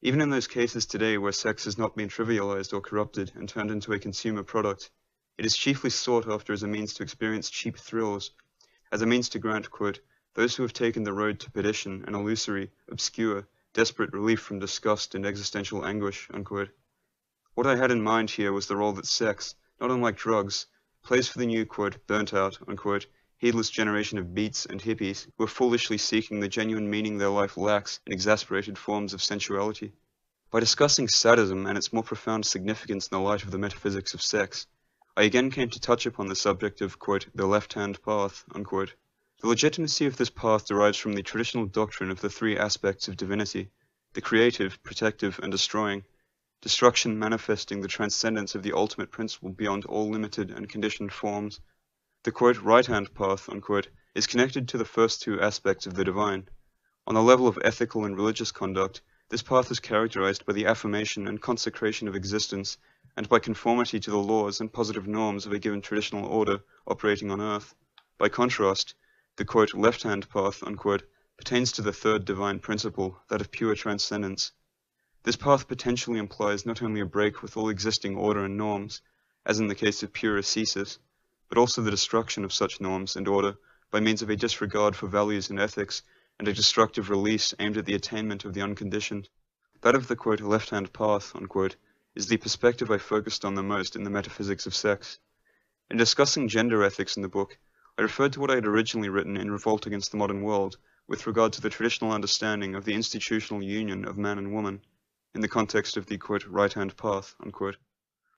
Even in those cases today where sex has not been trivialized or corrupted and turned into a consumer product, it is chiefly sought after as a means to experience cheap thrills, as a means to grant, quote, those who have taken the road to perdition an illusory, obscure, desperate relief from disgust and existential anguish, unquote. What I had in mind here was the role that sex, not unlike drugs, plays for the new, quote, burnt out, unquote, heedless generation of beats and hippies who are foolishly seeking the genuine meaning their life lacks in exasperated forms of sensuality. By discussing sadism and its more profound significance in the light of the metaphysics of sex, I again came to touch upon the subject of, quote, the left-hand path, unquote. The legitimacy of this path derives from the traditional doctrine of the three aspects of divinity, the creative, protective, and destroying, destruction manifesting the transcendence of the ultimate principle beyond all limited and conditioned forms. The, quote, right-hand path, unquote, is connected to the first two aspects of the divine. On the level of ethical and religious conduct, this path is characterized by the affirmation and consecration of existence, and by conformity to the laws and positive norms of a given traditional order operating on earth. By contrast, the, quote, left-hand path, unquote, pertains to the third divine principle, that of pure transcendence. This path potentially implies not only a break with all existing order and norms, as in the case of pure ascesis, but also the destruction of such norms and order by means of a disregard for values and ethics and a destructive release aimed at the attainment of the unconditioned. That of the quote, left-hand path, unquote, is the perspective I focused on the most in the metaphysics of sex. In discussing gender ethics in the book, I referred to what I had originally written in Revolt Against the Modern World with regard to the traditional understanding of the institutional union of man and woman in the context of the quote, right-hand path, unquote.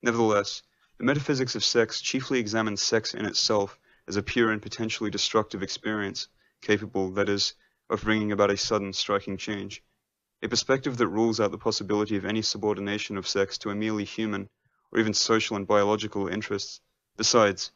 Nevertheless, the metaphysics of sex chiefly examines sex in itself as a pure and potentially destructive experience, capable, that is, of bringing about a sudden, striking change. A perspective that rules out the possibility of any subordination of sex to a merely human, or even social and biological interests. Besides,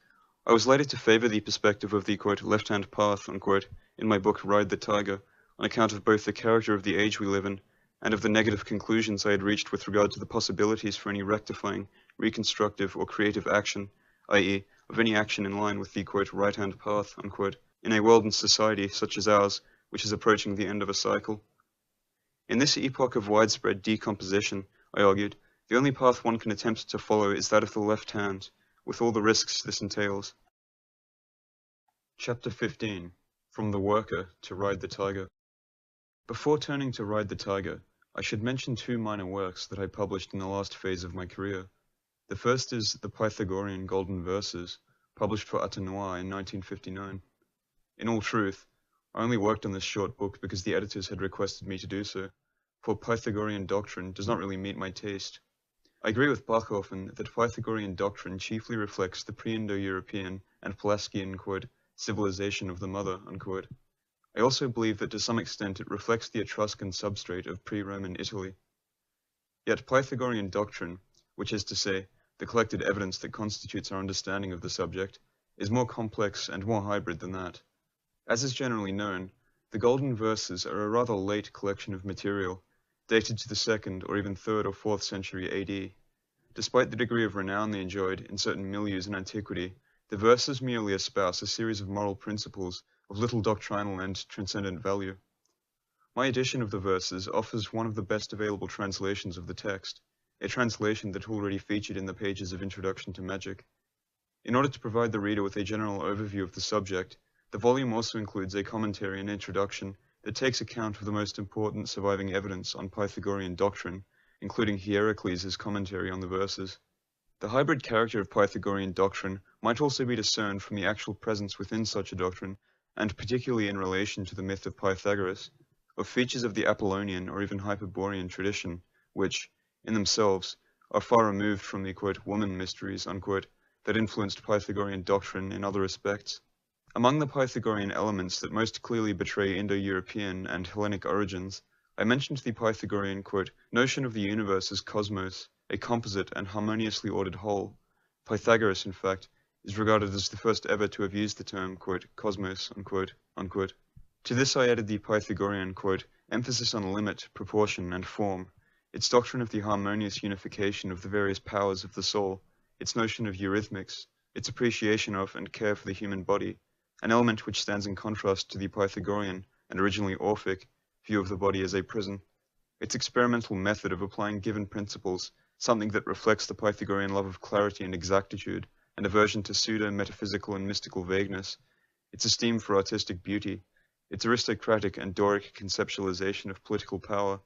I was later to favor the perspective of the quote, left-hand path, unquote, in my book Ride the Tiger, on account of both the character of the age we live in, and of the negative conclusions I had reached with regard to the possibilities for any rectifying, reconstructive, or creative action, i.e., of any action in line with the quote, right-hand path, unquote, in a world and society such as ours, which is approaching the end of a cycle. In this epoch of widespread decomposition, I argued, the only path one can attempt to follow is that of the left hand, with all the risks this entails. Chapter 15. From the Worker to Ride the Tiger. Before turning to Ride the Tiger, I should mention two minor works that I published in the last phase of my career. The first is The Pythagorean Golden Verses, published for Atenoir in 1959. In all truth, I only worked on this short book because the editors had requested me to do so, for Pythagorean doctrine does not really meet my taste. I agree with Bachhofen that Pythagorean doctrine chiefly reflects the pre-Indo-European and Pelasgian, quote, civilization of the mother, unquote. I also believe that to some extent it reflects the Etruscan substrate of pre-Roman Italy. Yet Pythagorean doctrine, which is to say, the collected evidence that constitutes our understanding of the subject, is more complex and more hybrid than that. As is generally known, the Golden Verses are a rather late collection of material, dated to the 2nd or even 3rd or 4th century AD. Despite the degree of renown they enjoyed in certain milieus in antiquity, the verses merely espouse a series of moral principles of little doctrinal and transcendent value. My edition of the verses offers one of the best available translations of the text, a translation that already featured in the pages of Introduction to Magic. In order to provide the reader with a general overview of the subject, the volume also includes a commentary and introduction that takes account of the most important surviving evidence on Pythagorean doctrine, including Hierocles' commentary on the verses. The hybrid character of Pythagorean doctrine might also be discerned from the actual presence within such a doctrine, and particularly in relation to the myth of Pythagoras, of features of the Apollonian or even Hyperborean tradition, which, in themselves, are far removed from the, quote, woman mysteries, unquote, that influenced Pythagorean doctrine in other respects. Among the Pythagorean elements that most clearly betray Indo-European and Hellenic origins, I mentioned the Pythagorean, quote, notion of the universe as cosmos, a composite and harmoniously ordered whole. Pythagoras, in fact, is regarded as the first ever to have used the term, quote, cosmos, unquote, unquote. To this I added the Pythagorean, quote, emphasis on limit, proportion, and form, its doctrine of the harmonious unification of the various powers of the soul, its notion of eurythmics, its appreciation of and care for the human body, an element which stands in contrast to the Pythagorean, and originally Orphic, view of the body as a prison, its experimental method of applying given principles, something that reflects the Pythagorean love of clarity and exactitude, and aversion to pseudo-metaphysical and mystical vagueness, its esteem for artistic beauty, its aristocratic and Doric conceptualization of political power,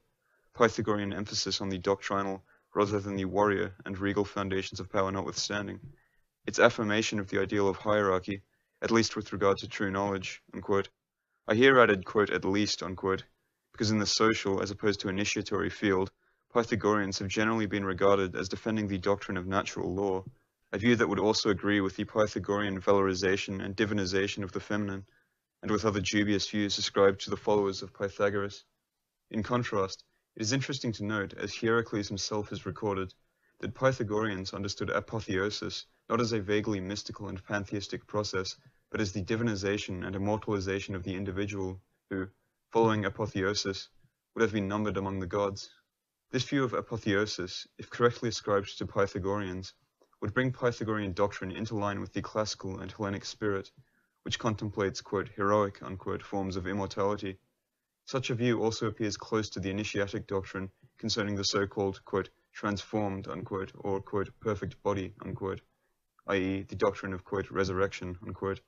Pythagorean emphasis on the doctrinal rather than the warrior and regal foundations of power notwithstanding, its affirmation of the ideal of hierarchy, at least with regard to true knowledge, unquote. I here added, quote, at least, unquote, because in the social as opposed to initiatory field, Pythagoreans have generally been regarded as defending the doctrine of natural law, a view that would also agree with the Pythagorean valorization and divinization of the feminine, and with other dubious views ascribed to the followers of Pythagoras. In contrast, it is interesting to note, as Hierocles himself has recorded, that Pythagoreans understood apotheosis not as a vaguely mystical and pantheistic process, but as the divinization and immortalization of the individual who, following apotheosis, would have been numbered among the gods. This view of apotheosis, if correctly ascribed to Pythagoreans, would bring Pythagorean doctrine into line with the classical and Hellenic spirit, which contemplates, quote, heroic, unquote, forms of immortality. Such a view also appears close to the initiatic doctrine concerning the so-called, quote, transformed, unquote, or, quote, perfect body, unquote, i.e. the doctrine of, quote, resurrection, unquote,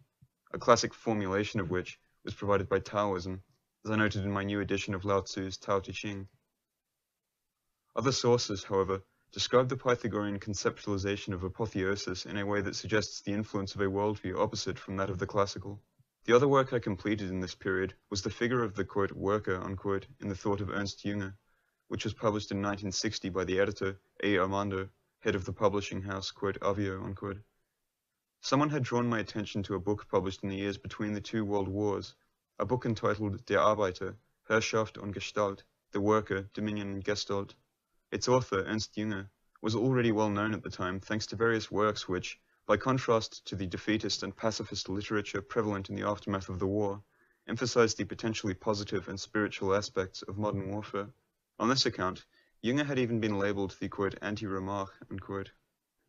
a classic formulation of which was provided by Taoism, as I noted in my new edition of Lao Tzu's Tao Te Ching. Other sources, however, describe the Pythagorean conceptualization of apotheosis in a way that suggests the influence of a worldview opposite from that of the classical. The other work I completed in this period was the figure of the, quote, worker, unquote, in the thought of Ernst Jünger, which was published in 1960 by the editor, A. Armando, head of the publishing house, quote, Avio, unquote. Someone had drawn my attention to a book published in the years between the two world wars, a book entitled Der Arbeiter, Herrschaft und Gestalt, The Worker, Dominion and Gestalt. Its author, Ernst Jünger, was already well known at the time thanks to various works which, by contrast to the defeatist and pacifist literature prevalent in the aftermath of the war, emphasized the potentially positive and spiritual aspects of modern warfare. On this account, Jünger had even been labeled the, quote, anti-Remarque, unquote.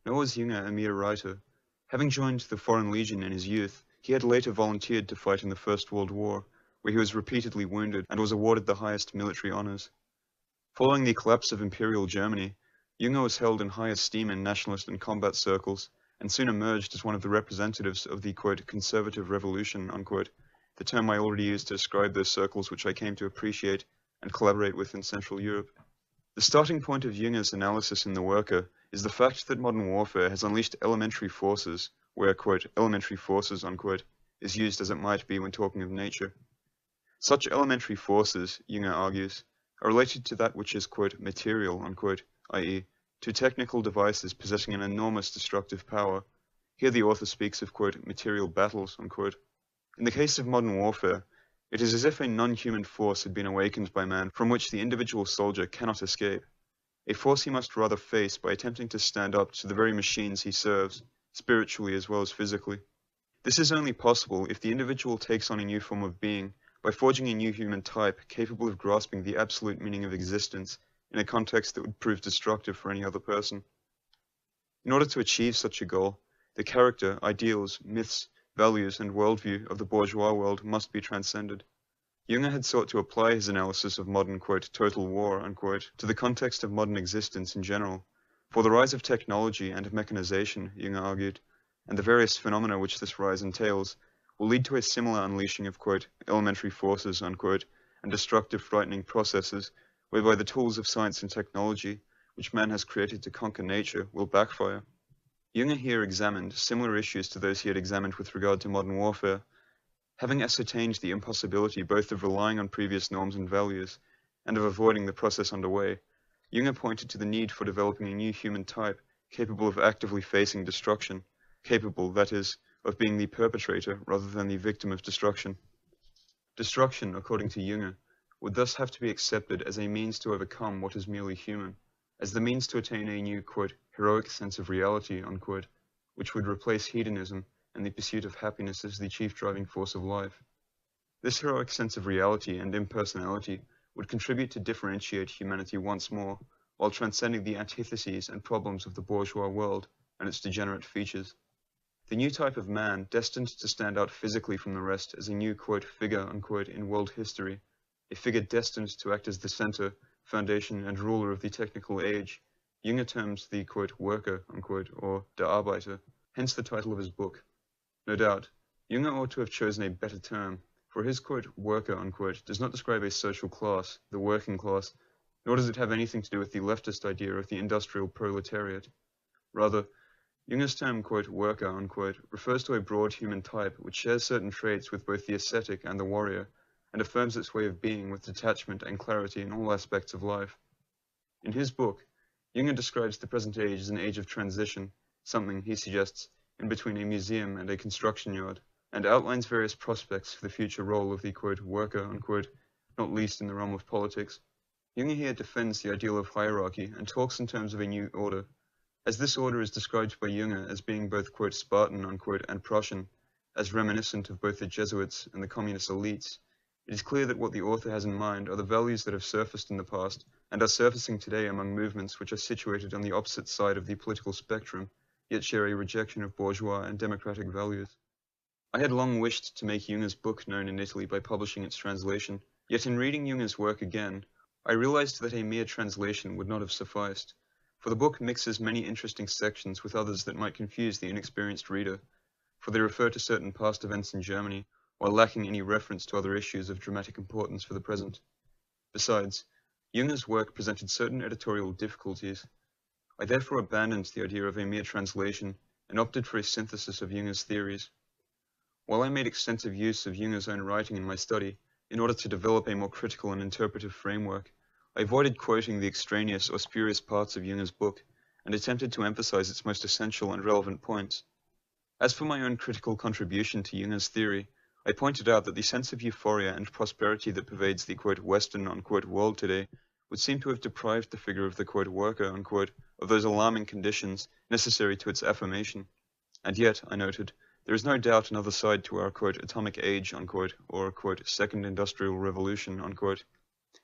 Nor was Jünger a mere writer. Having joined the Foreign Legion in his youth, he had later volunteered to fight in the First World War, where he was repeatedly wounded and was awarded the highest military honors. Following the collapse of Imperial Germany, Jünger was held in high esteem in nationalist and combat circles, and soon emerged as one of the representatives of the, quote, conservative revolution, unquote, the term I already used to describe those circles which I came to appreciate and collaborate with in Central Europe. The starting point of Jünger's analysis in The Worker is the fact that modern warfare has unleashed elementary forces, where, quote, elementary forces, unquote, is used as it might be when talking of nature. Such elementary forces, Jünger argues, are related to that which is, quote, material, unquote, i.e., to technical devices possessing an enormous destructive power. Here the author speaks of, quote, material battles, unquote. In the case of modern warfare, it is as if a non-human force had been awakened by man from which the individual soldier cannot escape, a force he must rather face by attempting to stand up to the very machines he serves, spiritually as well as physically. This is only possible if the individual takes on a new form of being, by forging a new human type capable of grasping the absolute meaning of existence in a context that would prove destructive for any other person. In order to achieve such a goal, the character, ideals, myths, values, and worldview of the bourgeois world must be transcended. Jünger had sought to apply his analysis of modern, quote, total war, unquote, to the context of modern existence in general, for the rise of technology and of mechanization, Jünger argued, and the various phenomena which this rise entails, will lead to a similar unleashing of, quote, elementary forces, unquote, and destructive, frightening processes, whereby the tools of science and technology, which man has created to conquer nature, will backfire. Jünger here examined similar issues to those he had examined with regard to modern warfare. Having ascertained the impossibility both of relying on previous norms and values, and of avoiding the process underway, Jünger pointed to the need for developing a new human type capable of actively facing destruction, capable, that is, of being the perpetrator rather than the victim of destruction. Destruction, according to Jünger, would thus have to be accepted as a means to overcome what is merely human, as the means to attain a new, quote, heroic sense of reality, unquote, which would replace hedonism and the pursuit of happiness as the chief driving force of life. This heroic sense of reality and impersonality would contribute to differentiate humanity once more, while transcending the antitheses and problems of the bourgeois world and its degenerate features. The new type of man, destined to stand out physically from the rest as a new, quote, figure, unquote, in world history, a figure destined to act as the center, foundation, and ruler of the technical age, Jünger terms the, quote, worker, unquote, or der Arbeiter, hence the title of his book. No doubt, Jünger ought to have chosen a better term, for his, quote, worker, unquote, does not describe a social class, the working class, nor does it have anything to do with the leftist idea of the industrial proletariat. Rather, Jünger's term, quote, worker, unquote, refers to a broad human type which shares certain traits with both the ascetic and the warrior, and affirms its way of being with detachment and clarity in all aspects of life. In his book, Jünger describes the present age as an age of transition, something, he suggests, in between a museum and a construction yard, and outlines various prospects for the future role of the, quote, worker, unquote, not least in the realm of politics. Jünger here defends the ideal of hierarchy and talks in terms of a new order. As this order is described by Jünger as being both, quote, Spartan, unquote, and Prussian, as reminiscent of both the Jesuits and the communist elites, it is clear that what the author has in mind are the values that have surfaced in the past and are surfacing today among movements which are situated on the opposite side of the political spectrum, yet share a rejection of bourgeois and democratic values. I had long wished to make Jünger's book known in Italy by publishing its translation, yet in reading Jünger's work again, I realized that a mere translation would not have sufficed, for the book mixes many interesting sections with others that might confuse the inexperienced reader, for they refer to certain past events in Germany, while lacking any reference to other issues of dramatic importance for the present. Besides, Junger's work presented certain editorial difficulties. I therefore abandoned the idea of a mere translation and opted for a synthesis of Junger's theories. While I made extensive use of Junger's own writing in my study, in order to develop a more critical and interpretive framework, I avoided quoting the extraneous or spurious parts of Junger's book, and attempted to emphasize its most essential and relevant points. As for my own critical contribution to Junger's theory, I pointed out that the sense of euphoria and prosperity that pervades the "Western" world today would seem to have deprived the figure of the "worker" of those alarming conditions necessary to its affirmation. And yet, I noted, there is no doubt another side to our "atomic age" or "second industrial revolution."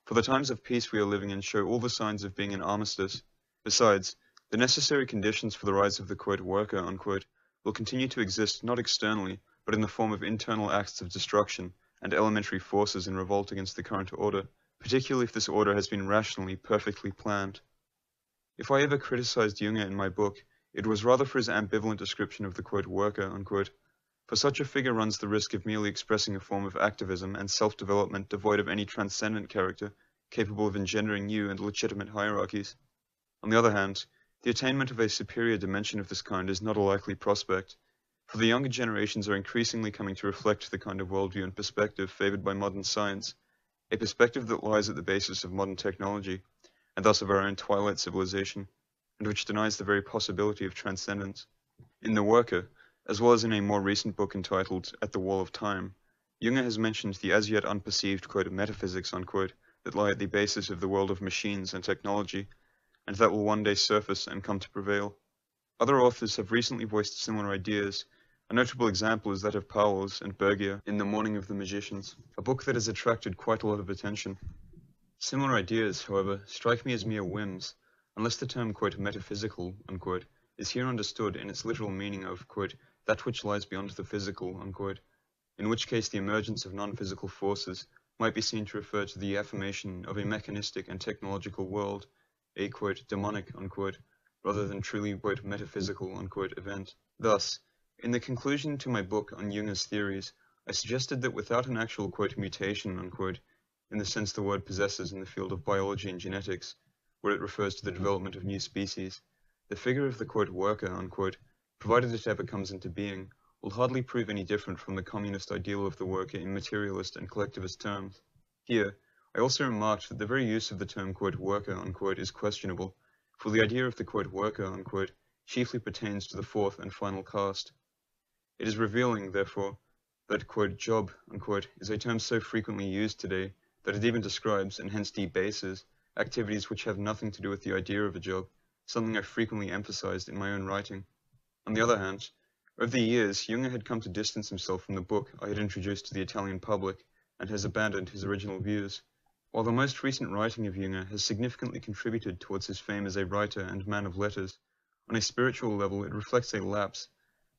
For the times of peace we are living in show all the signs of being an armistice. Besides, the necessary conditions for the rise of the "worker" will continue to exist not externally, but in the form of internal acts of destruction and elementary forces in revolt against the current order, particularly if this order has been rationally, perfectly planned. If I ever criticized Junger in my book, it was rather for his ambivalent description of the "worker", for such a figure runs the risk of merely expressing a form of activism and self-development devoid of any transcendent character, capable of engendering new and legitimate hierarchies. On the other hand, the attainment of a superior dimension of this kind is not a likely prospect, for the younger generations are increasingly coming to reflect the kind of worldview and perspective favored by modern science, a perspective that lies at the basis of modern technology, and thus of our own twilight civilization, and which denies the very possibility of transcendence. In The Worker, as well as in a more recent book entitled At the Wall of Time, Junger has mentioned the as yet unperceived metaphysics that lie at the basis of the world of machines and technology, and that will one day surface and come to prevail. Other authors have recently voiced similar ideas. A notable example is that of Pauwels and Bergier in The Morning of the Magicians, a book that has attracted quite a lot of attention. Similar ideas, however, strike me as mere whims, unless the term "metaphysical" is here understood in its literal meaning of that which lies beyond the physical, in which case the emergence of non-physical forces might be seen to refer to the affirmation of a mechanistic and technological world, a demonic, rather than truly metaphysical event. Thus, in the conclusion to my book on Junger's theories, I suggested that without an actual mutation, in the sense the word possesses in the field of biology and genetics, where it refers to the development of new species, the figure of the "worker", provided it ever comes into being, will hardly prove any different from the communist ideal of the worker in materialist and collectivist terms. Here, I also remarked that the very use of the term "worker" is questionable, for the idea of the "worker" chiefly pertains to the fourth and final caste. It is revealing, therefore, that "job" is a term so frequently used today that it even describes, and hence debases, activities which have nothing to do with the idea of a job, something I frequently emphasized in my own writing. On the other hand, over the years, Junger had come to distance himself from the book I had introduced to the Italian public, and has abandoned his original views. While the most recent writing of Junger has significantly contributed towards his fame as a writer and man of letters, on a spiritual level it reflects a lapse,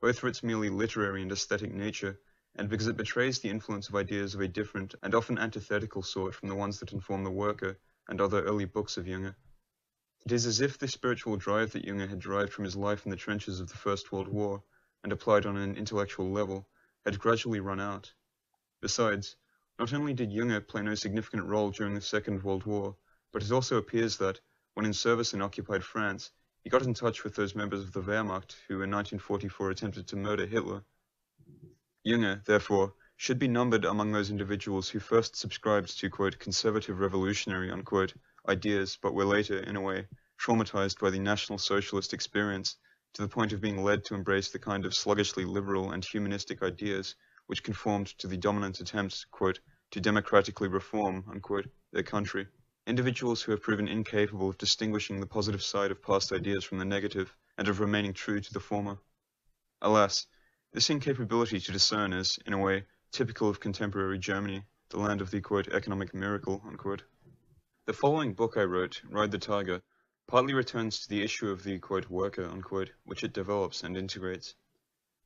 both for its merely literary and aesthetic nature, and because it betrays the influence of ideas of a different and often antithetical sort from the ones that inform The Worker and other early books of Junger. It is as if the spiritual drive that Junger had derived from his life in the trenches of the First World War, and applied on an intellectual level, had gradually run out. Besides, not only did Junger play no significant role during the Second World War, but it also appears that, when in service in occupied France, he got in touch with those members of the Wehrmacht who in 1944 attempted to murder Hitler. Junger, therefore, should be numbered among those individuals who first subscribed to "conservative revolutionary" ideas, but were later, in a way, traumatized by the National Socialist experience to the point of being led to embrace the kind of sluggishly liberal and humanistic ideas which conformed to the dominant attempts to democratically reform their country. Individuals who have proven incapable of distinguishing the positive side of past ideas from the negative, and of remaining true to the former. Alas, this incapability to discern is, in a way, typical of contemporary Germany, the land of the economic miracle. The following book I wrote, Ride the Tiger, partly returns to the issue of the "worker", which it develops and integrates.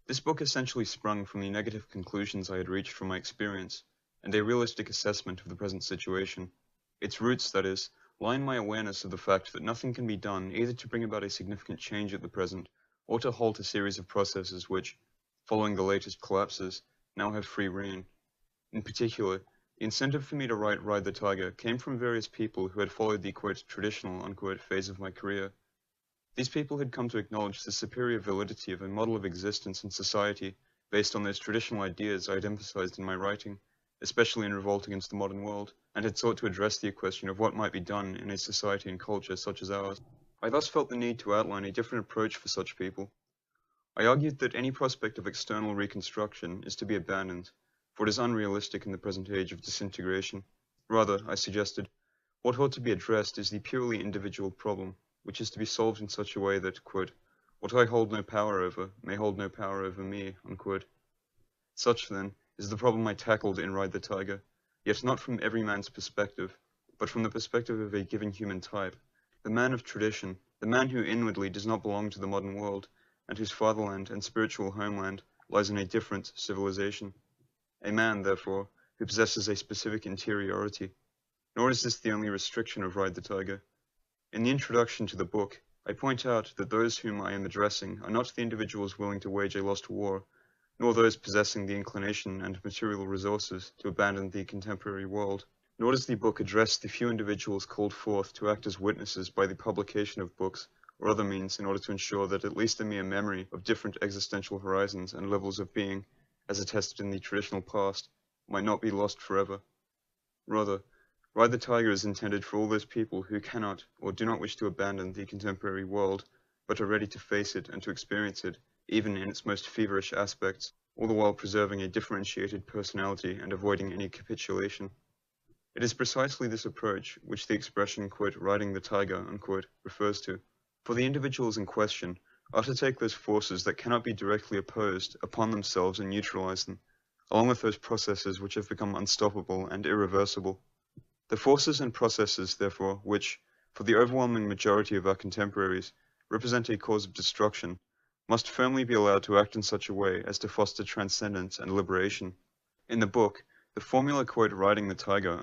This book essentially sprung from the negative conclusions I had reached from my experience, and a realistic assessment of the present situation. Its roots, that is, lie in my awareness of the fact that nothing can be done either to bring about a significant change at the present, or to halt a series of processes which, following the latest collapses, now have free rein. In particular, the incentive for me to write Ride the Tiger came from various people who had followed the traditional phase of my career. These people had come to acknowledge the superior validity of a model of existence and society based on those traditional ideas I had emphasized in my writing, especially in Revolt Against the Modern World, and had sought to address the question of what might be done in a society and culture such as ours. I thus felt the need to outline a different approach for such people. I argued that any prospect of external reconstruction is to be abandoned, for it is unrealistic in the present age of disintegration. Rather, I suggested, what ought to be addressed is the purely individual problem, which is to be solved in such a way that, what I hold no power over may hold no power over me, . Such, then, is the problem I tackled in Ride the Tiger, yet not from every man's perspective, but from the perspective of a given human type, the man of tradition, the man who inwardly does not belong to the modern world, and whose fatherland and spiritual homeland lies in a different civilization. A man, therefore, who possesses a specific interiority. Nor is this the only restriction of Ride the Tiger. In the introduction to the book, I point out that those whom I am addressing are not the individuals willing to wage a lost war, nor those possessing the inclination and material resources to abandon the contemporary world. Nor does the book address the few individuals called forth to act as witnesses by the publication of books or other means in order to ensure that at least a mere memory of different existential horizons and levels of being, as attested in the traditional past, might not be lost forever. Rather, Ride the Tiger is intended for all those people who cannot or do not wish to abandon the contemporary world, but are ready to face it and to experience it, even in its most feverish aspects, all the while preserving a differentiated personality and avoiding any capitulation. It is precisely this approach which the expression, riding the tiger, refers to. For the individuals in question are to take those forces that cannot be directly opposed upon themselves and neutralize them, along with those processes which have become unstoppable and irreversible. The forces and processes, therefore, which, for the overwhelming majority of our contemporaries, represent a cause of destruction, must firmly be allowed to act in such a way as to foster transcendence and liberation. In the book, the formula, riding the tiger,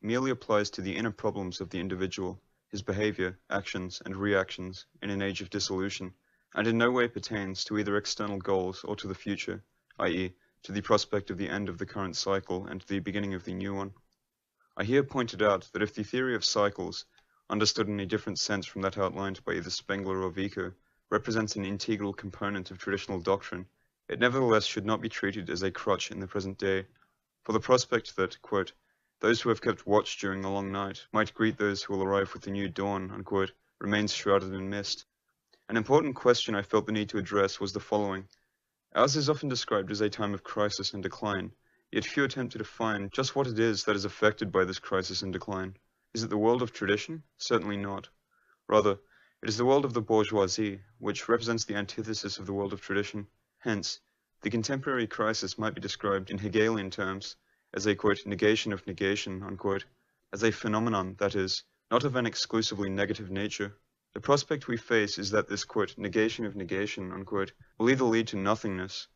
merely applies to the inner problems of the individual, his behavior, actions, and reactions in an age of dissolution, and in no way pertains to either external goals or to the future, i.e., to the prospect of the end of the current cycle and the beginning of the new one. I here pointed out that if the theory of cycles, understood in a different sense from that outlined by either Spengler or Vico, represents an integral component of traditional doctrine, it nevertheless should not be treated as a crutch in the present day, for the prospect that, those who have kept watch during the long night might greet those who will arrive with the new dawn, remains shrouded in mist. An important question I felt the need to address was the following. Ours is often described as a time of crisis and decline, yet few attempt to define just what it is that is affected by this crisis and decline. Is it the world of tradition? Certainly not. Rather, it is the world of the bourgeoisie, which represents the antithesis of the world of tradition. Hence, the contemporary crisis might be described in Hegelian terms as a, negation of negation, as a phenomenon that is, not of an exclusively negative nature. The prospect we face is that this, negation of negation, will either lead to nothingness,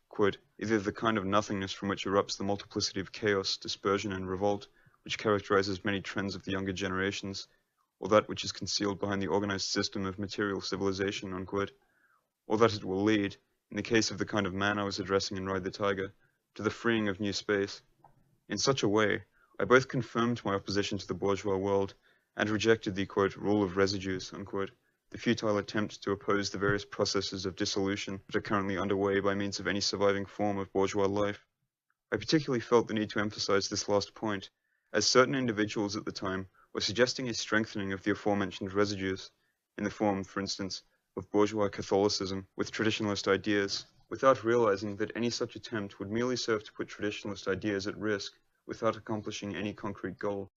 either the kind of nothingness from which erupts the multiplicity of chaos, dispersion, and revolt, which characterizes many trends of the younger generations, or that which is concealed behind the organized system of material civilization, or that it will lead, in the case of the kind of man I was addressing in Ride the Tiger, to the freeing of new space. In such a way, I both confirmed my opposition to the bourgeois world and rejected the, rule of residues, the futile attempt to oppose the various processes of dissolution that are currently underway by means of any surviving form of bourgeois life. I particularly felt the need to emphasize this last point, as certain individuals at the time were suggesting a strengthening of the aforementioned residues, in the form, for instance, of bourgeois Catholicism with traditionalist ideas, without realizing that any such attempt would merely serve to put traditionalist ideas at risk without accomplishing any concrete goal.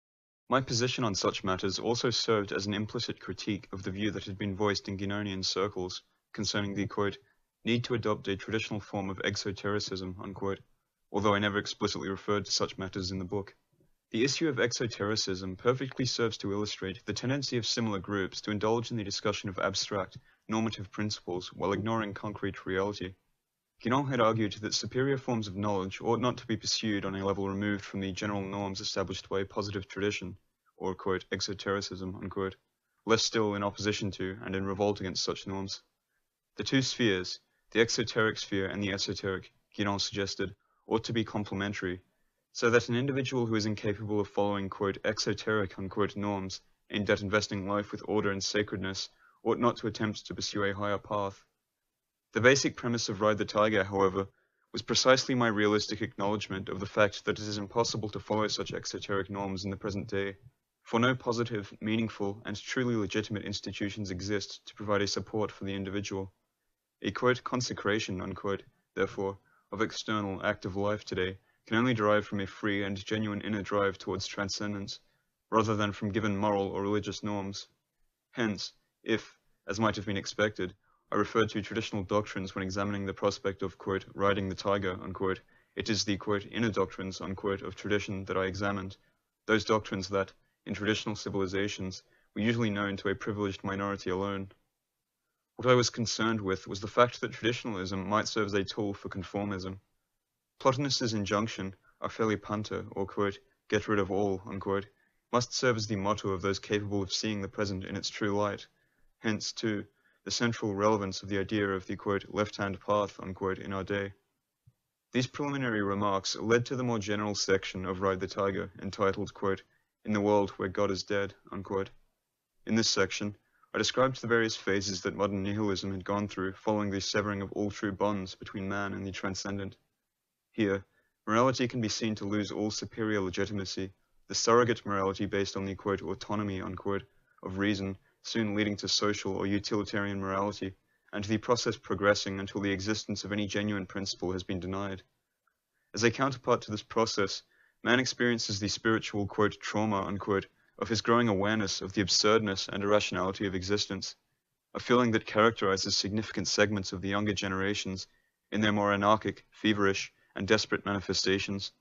My position on such matters also served as an implicit critique of the view that had been voiced in Guinonian circles concerning the, need to adopt a traditional form of exotericism, although I never explicitly referred to such matters in the book. The issue of exotericism perfectly serves to illustrate the tendency of similar groups to indulge in the discussion of abstract, normative principles while ignoring concrete reality. Guinon had argued that superior forms of knowledge ought not to be pursued on a level removed from the general norms established by a positive tradition, or, exotericism, less still in opposition to and in revolt against such norms. The two spheres, the exoteric sphere and the esoteric, Guinon suggested, ought to be complementary, so that an individual who is incapable of following, quote, exoteric, unquote, norms aimed at investing life with order and sacredness ought not to attempt to pursue a higher path. The basic premise of Ride the Tiger, however, was precisely my realistic acknowledgement of the fact that it is impossible to follow such exoteric norms in the present day, for no positive, meaningful, and truly legitimate institutions exist to provide a support for the individual. A, quote, consecration, unquote, therefore, of external, active life today can only derive from a free and genuine inner drive towards transcendence, rather than from given moral or religious norms. Hence, if, as might have been expected, I referred to traditional doctrines when examining the prospect of, quote, riding the tiger, unquote, it is the, quote, inner doctrines, unquote, of tradition that I examined, those doctrines that, in traditional civilizations, were usually known to a privileged minority alone. What I was concerned with was the fact that traditionalism might serve as a tool for conformism. Plotinus's injunction, Arfeli Panta, or, quote, get rid of all, unquote, must serve as the motto of those capable of seeing the present in its true light. Hence, too, the central relevance of the idea of the, quote, left-hand path, unquote, in our day. These preliminary remarks led to the more general section of Ride the Tiger, entitled, quote, In the World Where God is Dead, unquote. In this section, I described the various phases that modern nihilism had gone through following the severing of all true bonds between man and the transcendent. Here, morality can be seen to lose all superior legitimacy, the surrogate morality based on the, quote, autonomy, unquote, of reason, soon leading to social or utilitarian morality, and the process progressing until the existence of any genuine principle has been denied. As a counterpart to this process, man experiences the spiritual, quote, trauma, unquote, of his growing awareness of the absurdness and irrationality of existence, a feeling that characterizes significant segments of the younger generations in their more anarchic, feverish, and desperate manifestations.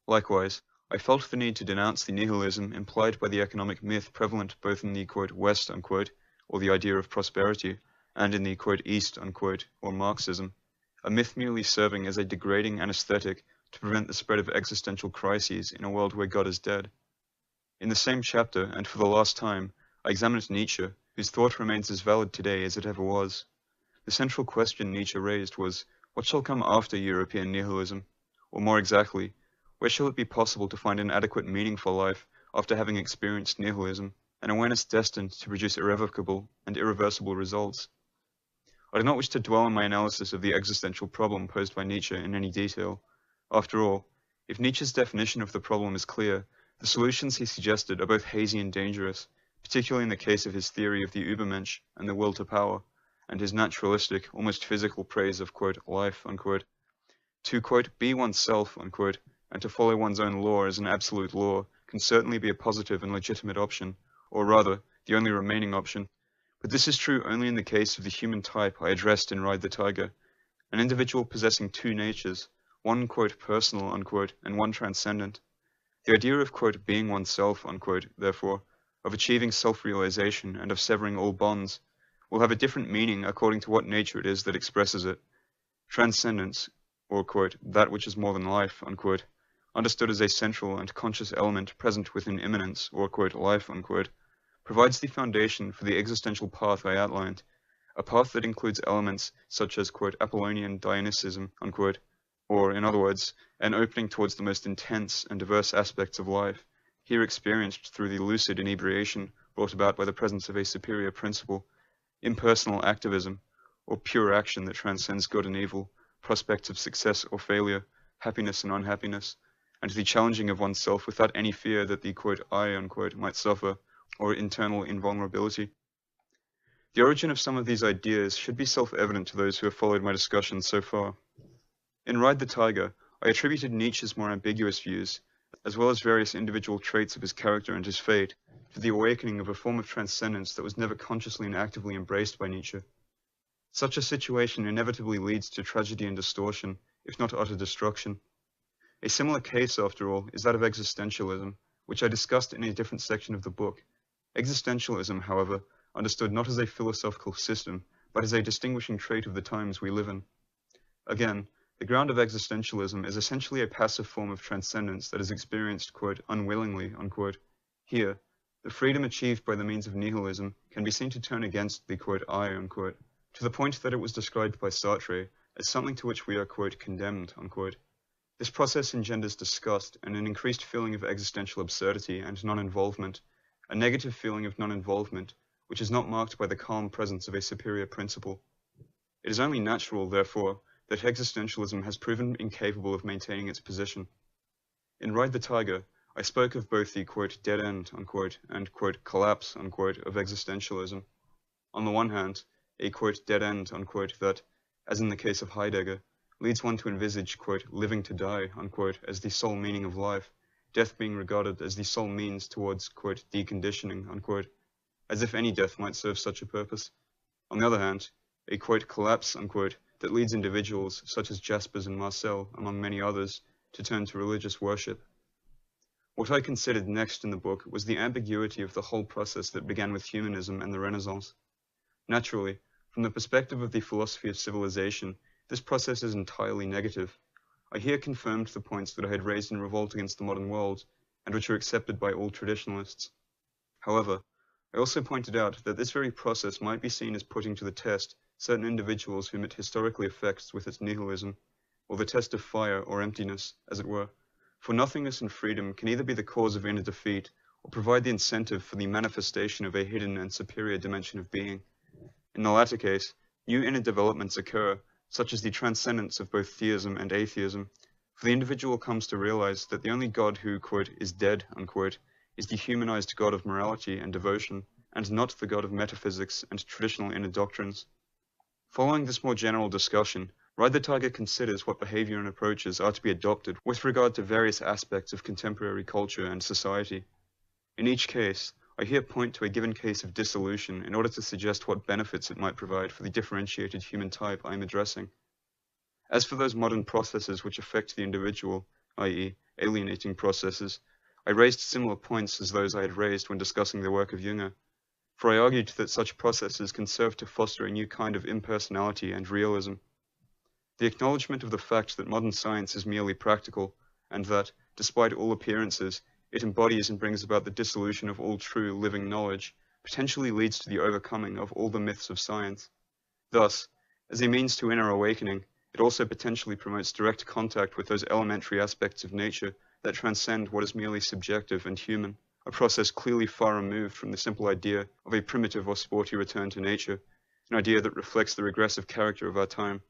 Likewise, I felt the need to denounce the nihilism implied by the economic myth prevalent both in the, quote, West, unquote, or the idea of prosperity, and in the, quote, East, unquote, or Marxism, a myth merely serving as a degrading anesthetic to prevent the spread of existential crises in a world where God is dead. In the same chapter, and for the last time, I examined Nietzsche, whose thought remains as valid today as it ever was. The central question Nietzsche raised was, what shall come after European nihilism? Or more exactly, where shall it be possible to find an adequate meaning for life after having experienced nihilism, an awareness destined to produce irrevocable and irreversible results? I do not wish to dwell on my analysis of the existential problem posed by Nietzsche in any detail. After all, if Nietzsche's definition of the problem is clear, the solutions he suggested are both hazy and dangerous, particularly in the case of his theory of the Übermensch and the will to power, and his naturalistic, almost physical praise of, quote, life, unquote. To, quote, be oneself, unquote, and to follow one's own law as an absolute law can certainly be a positive and legitimate option, or rather, the only remaining option. But this is true only in the case of the human type I addressed in Ride the Tiger, an individual possessing two natures, one, quote, personal, unquote, and one transcendent. The idea of, quote, being oneself, unquote, therefore, of achieving self-realization and of severing all bonds, will have a different meaning according to what nature it is that expresses it. Transcendence, or, quote, that which is more than life, unquote, understood as a central and conscious element present within immanence, or, quote, life, unquote, provides the foundation for the existential path I outlined, a path that includes elements such as, quote, Apollonian Dionysianism, unquote, or, in other words, an opening towards the most intense and diverse aspects of life, here experienced through the lucid inebriation brought about by the presence of a superior principle, impersonal activism, or pure action that transcends good and evil, prospects of success or failure, happiness and unhappiness, and the challenging of oneself without any fear that the, quote, I, unquote, might suffer, or internal invulnerability. The origin of some of these ideas should be self-evident to those who have followed my discussion so far. In Ride the Tiger, I attributed Nietzsche's more ambiguous views, as well as various individual traits of his character and his fate, to the awakening of a form of transcendence that was never consciously and actively embraced by Nietzsche. Such a situation inevitably leads to tragedy and distortion, if not utter destruction. A similar case, after all, is that of existentialism, which I discussed in a different section of the book. Existentialism, however, understood not as a philosophical system, but as a distinguishing trait of the times we live in. Again, the ground of existentialism is essentially a passive form of transcendence that is experienced, quote, unwillingly, unquote. Here, the freedom achieved by the means of nihilism can be seen to turn against the, quote, I, unquote, to the point that it was described by Sartre as something to which we are, quote, condemned, unquote. This process engenders disgust and an increased feeling of existential absurdity and non-involvement, a negative feeling of non-involvement, which is not marked by the calm presence of a superior principle. It is only natural, therefore, that existentialism has proven incapable of maintaining its position. In Ride the Tiger, I spoke of both the quote, dead end unquote, and quote, collapse unquote, of existentialism. On the one hand, a quote, dead end unquote, that, as in the case of Heidegger, leads one to envisage quote, living to die unquote, as the sole meaning of life, death being regarded as the sole means towards quote, deconditioning unquote, as if any death might serve such a purpose. On the other hand, a quote, collapse unquote, that leads individuals such as Jaspers and Marcel, among many others, to turn to religious worship. What I considered next in the book was the ambiguity of the whole process that began with humanism and the Renaissance. Naturally, from the perspective of the philosophy of civilization, this process is entirely negative. I here confirmed the points that I had raised in Revolt Against the Modern World, and which are accepted by all traditionalists. However, I also pointed out that this very process might be seen as putting to the test certain individuals whom it historically affects with its nihilism, or the test of fire or emptiness, as it were. For nothingness and freedom can either be the cause of inner defeat, or provide the incentive for the manifestation of a hidden and superior dimension of being. In the latter case, new inner developments occur, such as the transcendence of both theism and atheism, for the individual comes to realize that the only God who, quote, is dead, unquote, is the humanized God of morality and devotion, and not the God of metaphysics and traditional inner doctrines. Following this more general discussion, Ride the Tiger considers what behavior and approaches are to be adopted with regard to various aspects of contemporary culture and society. In each case, I here point to a given case of dissolution in order to suggest what benefits it might provide for the differentiated human type I am addressing. As for those modern processes which affect the individual, i.e., alienating processes, I raised similar points as those I had raised when discussing the work of Jung, for I argued that such processes can serve to foster a new kind of impersonality and realism. The acknowledgement of the fact that modern science is merely practical, and that, despite all appearances, it embodies and brings about the dissolution of all true living knowledge, potentially leads to the overcoming of all the myths of science. Thus, as a means to inner awakening, it also potentially promotes direct contact with those elementary aspects of nature that transcend what is merely subjective and human, a process clearly far removed from the simple idea of a primitive or sporty return to nature, an idea that reflects the regressive character of our time.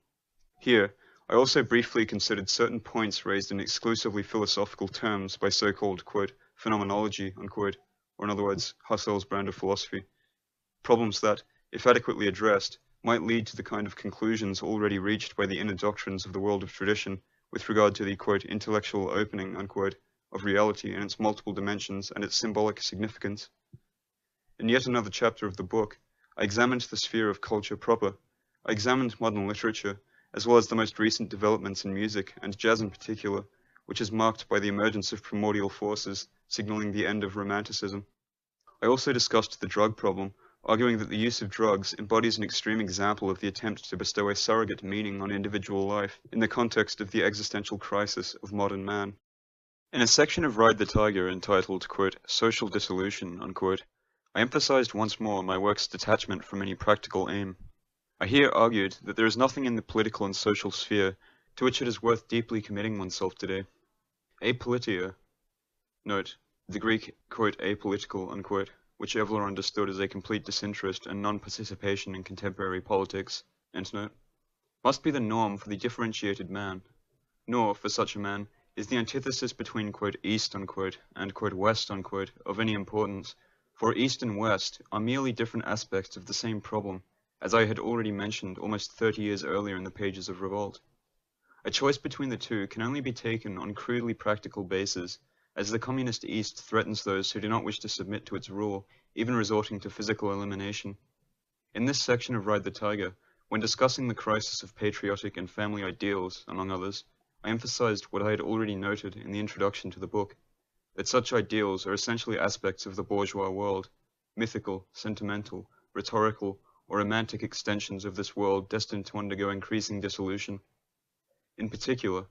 Here, I also briefly considered certain points raised in exclusively philosophical terms by so-called, quote, phenomenology, unquote, or in other words, Husserl's brand of philosophy. Problems that, if adequately addressed, might lead to the kind of conclusions already reached by the inner doctrines of the world of tradition with regard to the, quote, intellectual opening, unquote, of reality in its multiple dimensions and its symbolic significance. In yet another chapter of the book, I examined the sphere of culture proper. I examined modern literature, as well as the most recent developments in music, and jazz in particular, which is marked by the emergence of primordial forces, signaling the end of Romanticism. I also discussed the drug problem, arguing that the use of drugs embodies an extreme example of the attempt to bestow a surrogate meaning on individual life in the context of the existential crisis of modern man. In a section of Ride the Tiger entitled, quote, social dissolution, unquote, I emphasized once more my work's detachment from any practical aim. I here argued that there is nothing in the political and social sphere to which it is worth deeply committing oneself today. Apolitia, note, the Greek, quote, apolitical, unquote, which Evola understood as a complete disinterest and non-participation in contemporary politics, end note, must be the norm for the differentiated man, nor, for such a man, is the antithesis between, quote, East, unquote, and, quote, West, unquote, of any importance, for East and West are merely different aspects of the same problem, as I had already mentioned almost 30 years earlier in the pages of Revolt. A choice between the two can only be taken on crudely practical basis, as the communist East threatens those who do not wish to submit to its rule, even resorting to physical elimination. In this section of Ride the Tiger, when discussing the crisis of patriotic and family ideals, among others, I emphasized what I had already noted in the introduction to the book, that such ideals are essentially aspects of the bourgeois world, mythical, sentimental, rhetorical, or romantic extensions of this world destined to undergo increasing dissolution. In particular,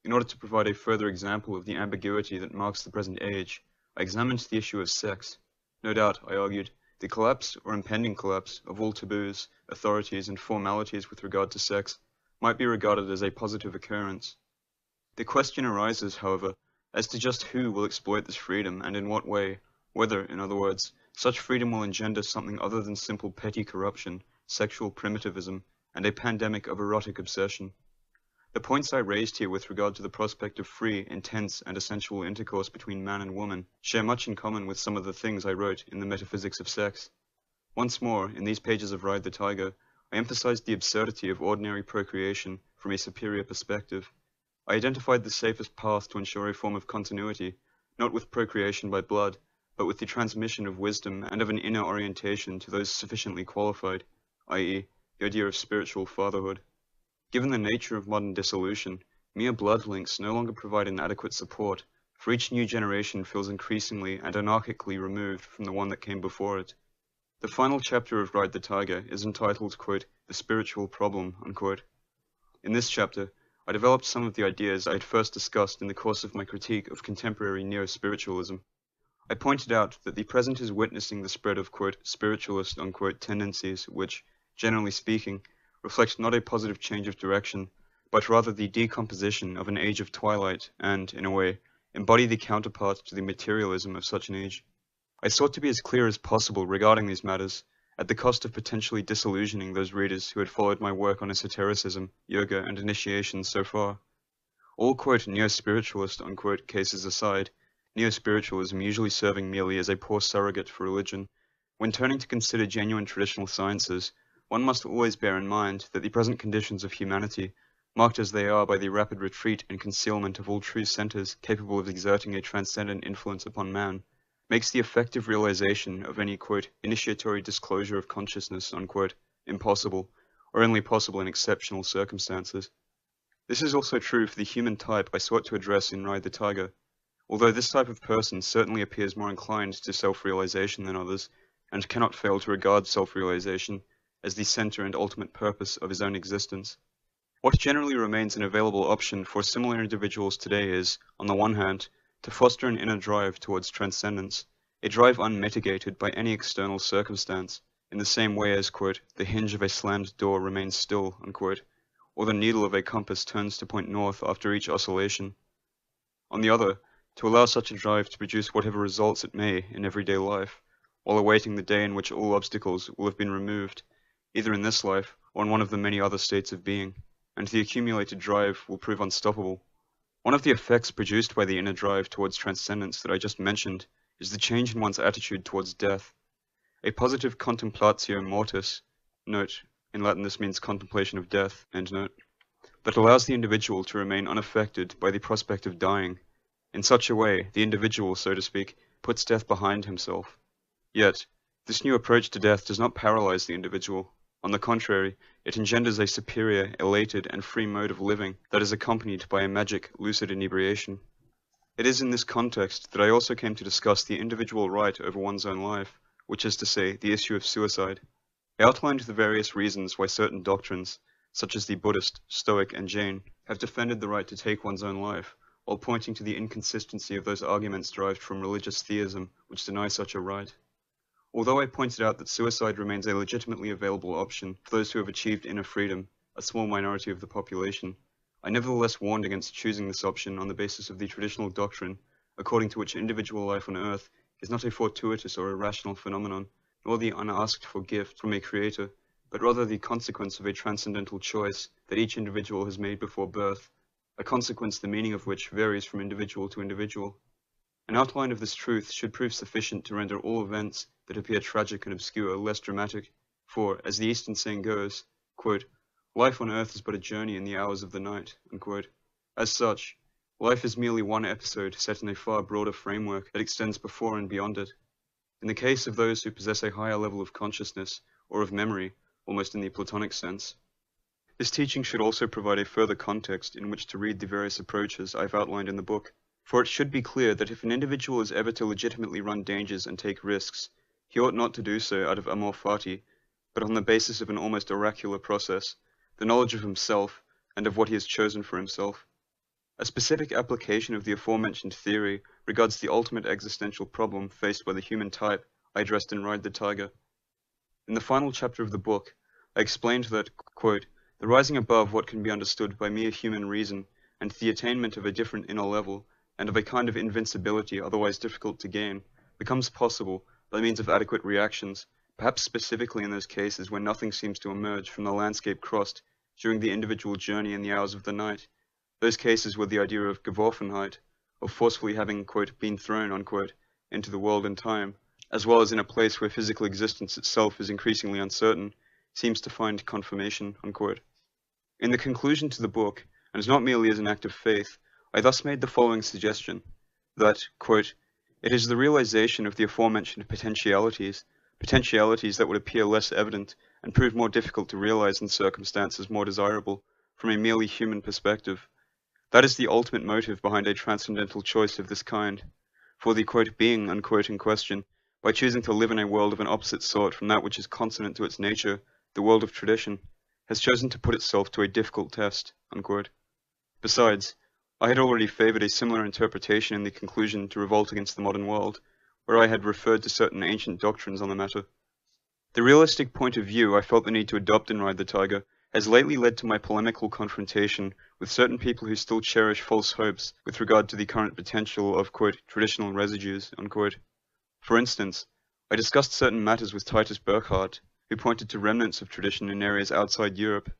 in order to provide a further example of the ambiguity that marks the present age, I examined the issue of sex. No doubt, I argued, the collapse or impending collapse of all taboos, authorities, and formalities with regard to sex might be regarded as a positive occurrence. The question arises, however, as to just who will exploit this freedom and in what way, whether, in other words, such freedom will engender something other than simple petty corruption, sexual primitivism, and a pandemic of erotic obsession. The points I raised here with regard to the prospect of free, intense, and essential intercourse between man and woman share much in common with some of the things I wrote in the Metaphysics of Sex. Once more, in these pages of Ride the Tiger, I emphasized the absurdity of ordinary procreation from a superior perspective. I identified the safest path to ensure a form of continuity, not with procreation by blood, but with the transmission of wisdom and of an inner orientation to those sufficiently qualified, i.e., the idea of spiritual fatherhood. Given the nature of modern dissolution, mere blood links no longer provide an adequate support, for each new generation feels increasingly and anarchically removed from the one that came before it. The final chapter of Ride the Tiger is entitled, quote, "The Spiritual Problem," unquote. In this chapter, I developed some of the ideas I had first discussed in the course of my critique of contemporary neo-spiritualism. I pointed out that the present is witnessing the spread of, quote, "spiritualist," unquote, tendencies which, generally speaking, reflect not a positive change of direction, but rather the decomposition of an age of twilight and, in a way, embody the counterpart to the materialism of such an age. I sought to be as clear as possible regarding these matters, at the cost of potentially disillusioning those readers who had followed my work on esotericism, yoga, and initiation so far. All, quote, neo-spiritualist, unquote, cases aside, neo-spiritualism usually serving merely as a poor surrogate for religion, when turning to consider genuine traditional sciences, one must always bear in mind that the present conditions of humanity, marked as they are by the rapid retreat and concealment of all true centers capable of exerting a transcendent influence upon man, makes the effective realization of any, quote, initiatory disclosure of consciousness, unquote, impossible, or only possible in exceptional circumstances. This is also true for the human type I sought to address in Ride the Tiger. Although this type of person certainly appears more inclined to self-realization than others, and cannot fail to regard self-realization as the center and ultimate purpose of his own existence. What generally remains an available option for similar individuals today is, on the one hand, to foster an inner drive towards transcendence, a drive unmitigated by any external circumstance, in the same way as, quote, "the hinge of a slammed door remains still," unquote, or the needle of a compass turns to point north after each oscillation. On the other, to allow such a drive to produce whatever results it may in everyday life, while awaiting the day in which all obstacles will have been removed, either in this life or in one of the many other states of being, and the accumulated drive will prove unstoppable. One of the effects produced by the inner drive towards transcendence that I just mentioned is the change in one's attitude towards death. A positive contemplatio mortis, note, in Latin this means contemplation of death, end note, that allows the individual to remain unaffected by the prospect of dying. In such a way, the individual, so to speak, puts death behind himself. Yet, this new approach to death does not paralyze the individual. On the contrary, it engenders a superior, elated, and free mode of living that is accompanied by a magic, lucid inebriation. It is in this context that I also came to discuss the individual right over one's own life, which is to say, the issue of suicide. I outlined the various reasons why certain doctrines, such as the Buddhist, Stoic, and Jain, have defended the right to take one's own life, while pointing to the inconsistency of those arguments derived from religious theism which deny such a right. Although I pointed out that suicide remains a legitimately available option for those who have achieved inner freedom, a small minority of the population, I nevertheless warned against choosing this option on the basis of the traditional doctrine, according to which individual life on Earth is not a fortuitous or irrational phenomenon, nor the unasked-for gift from a creator, but rather the consequence of a transcendental choice that each individual has made before birth, a consequence the meaning of which varies from individual to individual. An outline of this truth should prove sufficient to render all events that appear tragic and obscure less dramatic, for, as the Eastern saying goes, quote, "Life on earth is but a journey in the hours of the night," unquote. As such, life is merely one episode set in a far broader framework that extends before and beyond it. In the case of those who possess a higher level of consciousness, or of memory, almost in the Platonic sense, this teaching should also provide a further context in which to read the various approaches I've outlined in the book. For it should be clear that if an individual is ever to legitimately run dangers and take risks, he ought not to do so out of amor fati, but on the basis of an almost oracular process, the knowledge of himself and of what he has chosen for himself. A specific application of the aforementioned theory regards the ultimate existential problem faced by the human type I addressed in Ride the Tiger. In the final chapter of the book, I explained that, quote, "the rising above what can be understood by mere human reason and the attainment of a different inner level, and of a kind of invincibility otherwise difficult to gain, becomes possible by means of adequate reactions, perhaps specifically in those cases where nothing seems to emerge from the landscape crossed during the individual journey in the hours of the night. Those cases where the idea of Geworfenheit, of forcefully having, quote, been thrown, unquote, into the world and time, as well as in a place where physical existence itself is increasingly uncertain, seems to find confirmation, unquote. In the conclusion to the book, and not merely as an act of faith, I thus made the following suggestion, that, quote, it is the realization of the aforementioned potentialities that would appear less evident and prove more difficult to realize in circumstances more desirable from a merely human perspective. That is the ultimate motive behind a transcendental choice of this kind. For the, quote, being, unquote, in question, by choosing to live in a world of an opposite sort from that which is consonant to its nature, the world of tradition, has chosen to put itself to a difficult test, unquote. Besides, I had already favored a similar interpretation in the conclusion to Revolt Against the Modern World, where I had referred to certain ancient doctrines on the matter. The realistic point of view I felt the need to adopt in Ride the Tiger has lately led to my polemical confrontation with certain people who still cherish false hopes with regard to the current potential of, quote, traditional residues, unquote. For instance, I discussed certain matters with Titus Burckhardt, who pointed to remnants of tradition in areas outside Europe.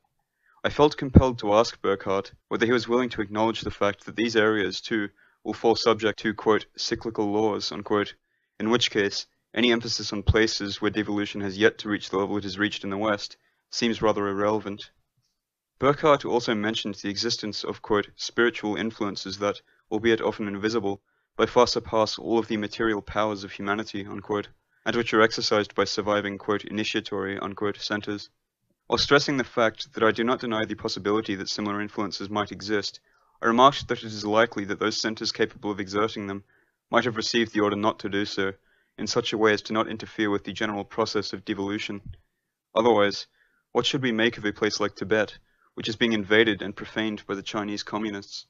I felt compelled to ask Burckhardt whether he was willing to acknowledge the fact that these areas, too, will fall subject to, quote, cyclical laws, unquote, in which case, any emphasis on places where devolution has yet to reach the level it has reached in the West seems rather irrelevant. Burckhardt also mentioned the existence of, quote, spiritual influences that, albeit often invisible, by far surpass all of the material powers of humanity, unquote, and which are exercised by surviving, quote, initiatory, unquote, centers. While stressing the fact that I do not deny the possibility that similar influences might exist, I remarked that it is likely that those centers capable of exerting them might have received the order not to do so, in such a way as to not interfere with the general process of devolution. Otherwise, what should we make of a place like Tibet, which is being invaded and profaned by the Chinese communists,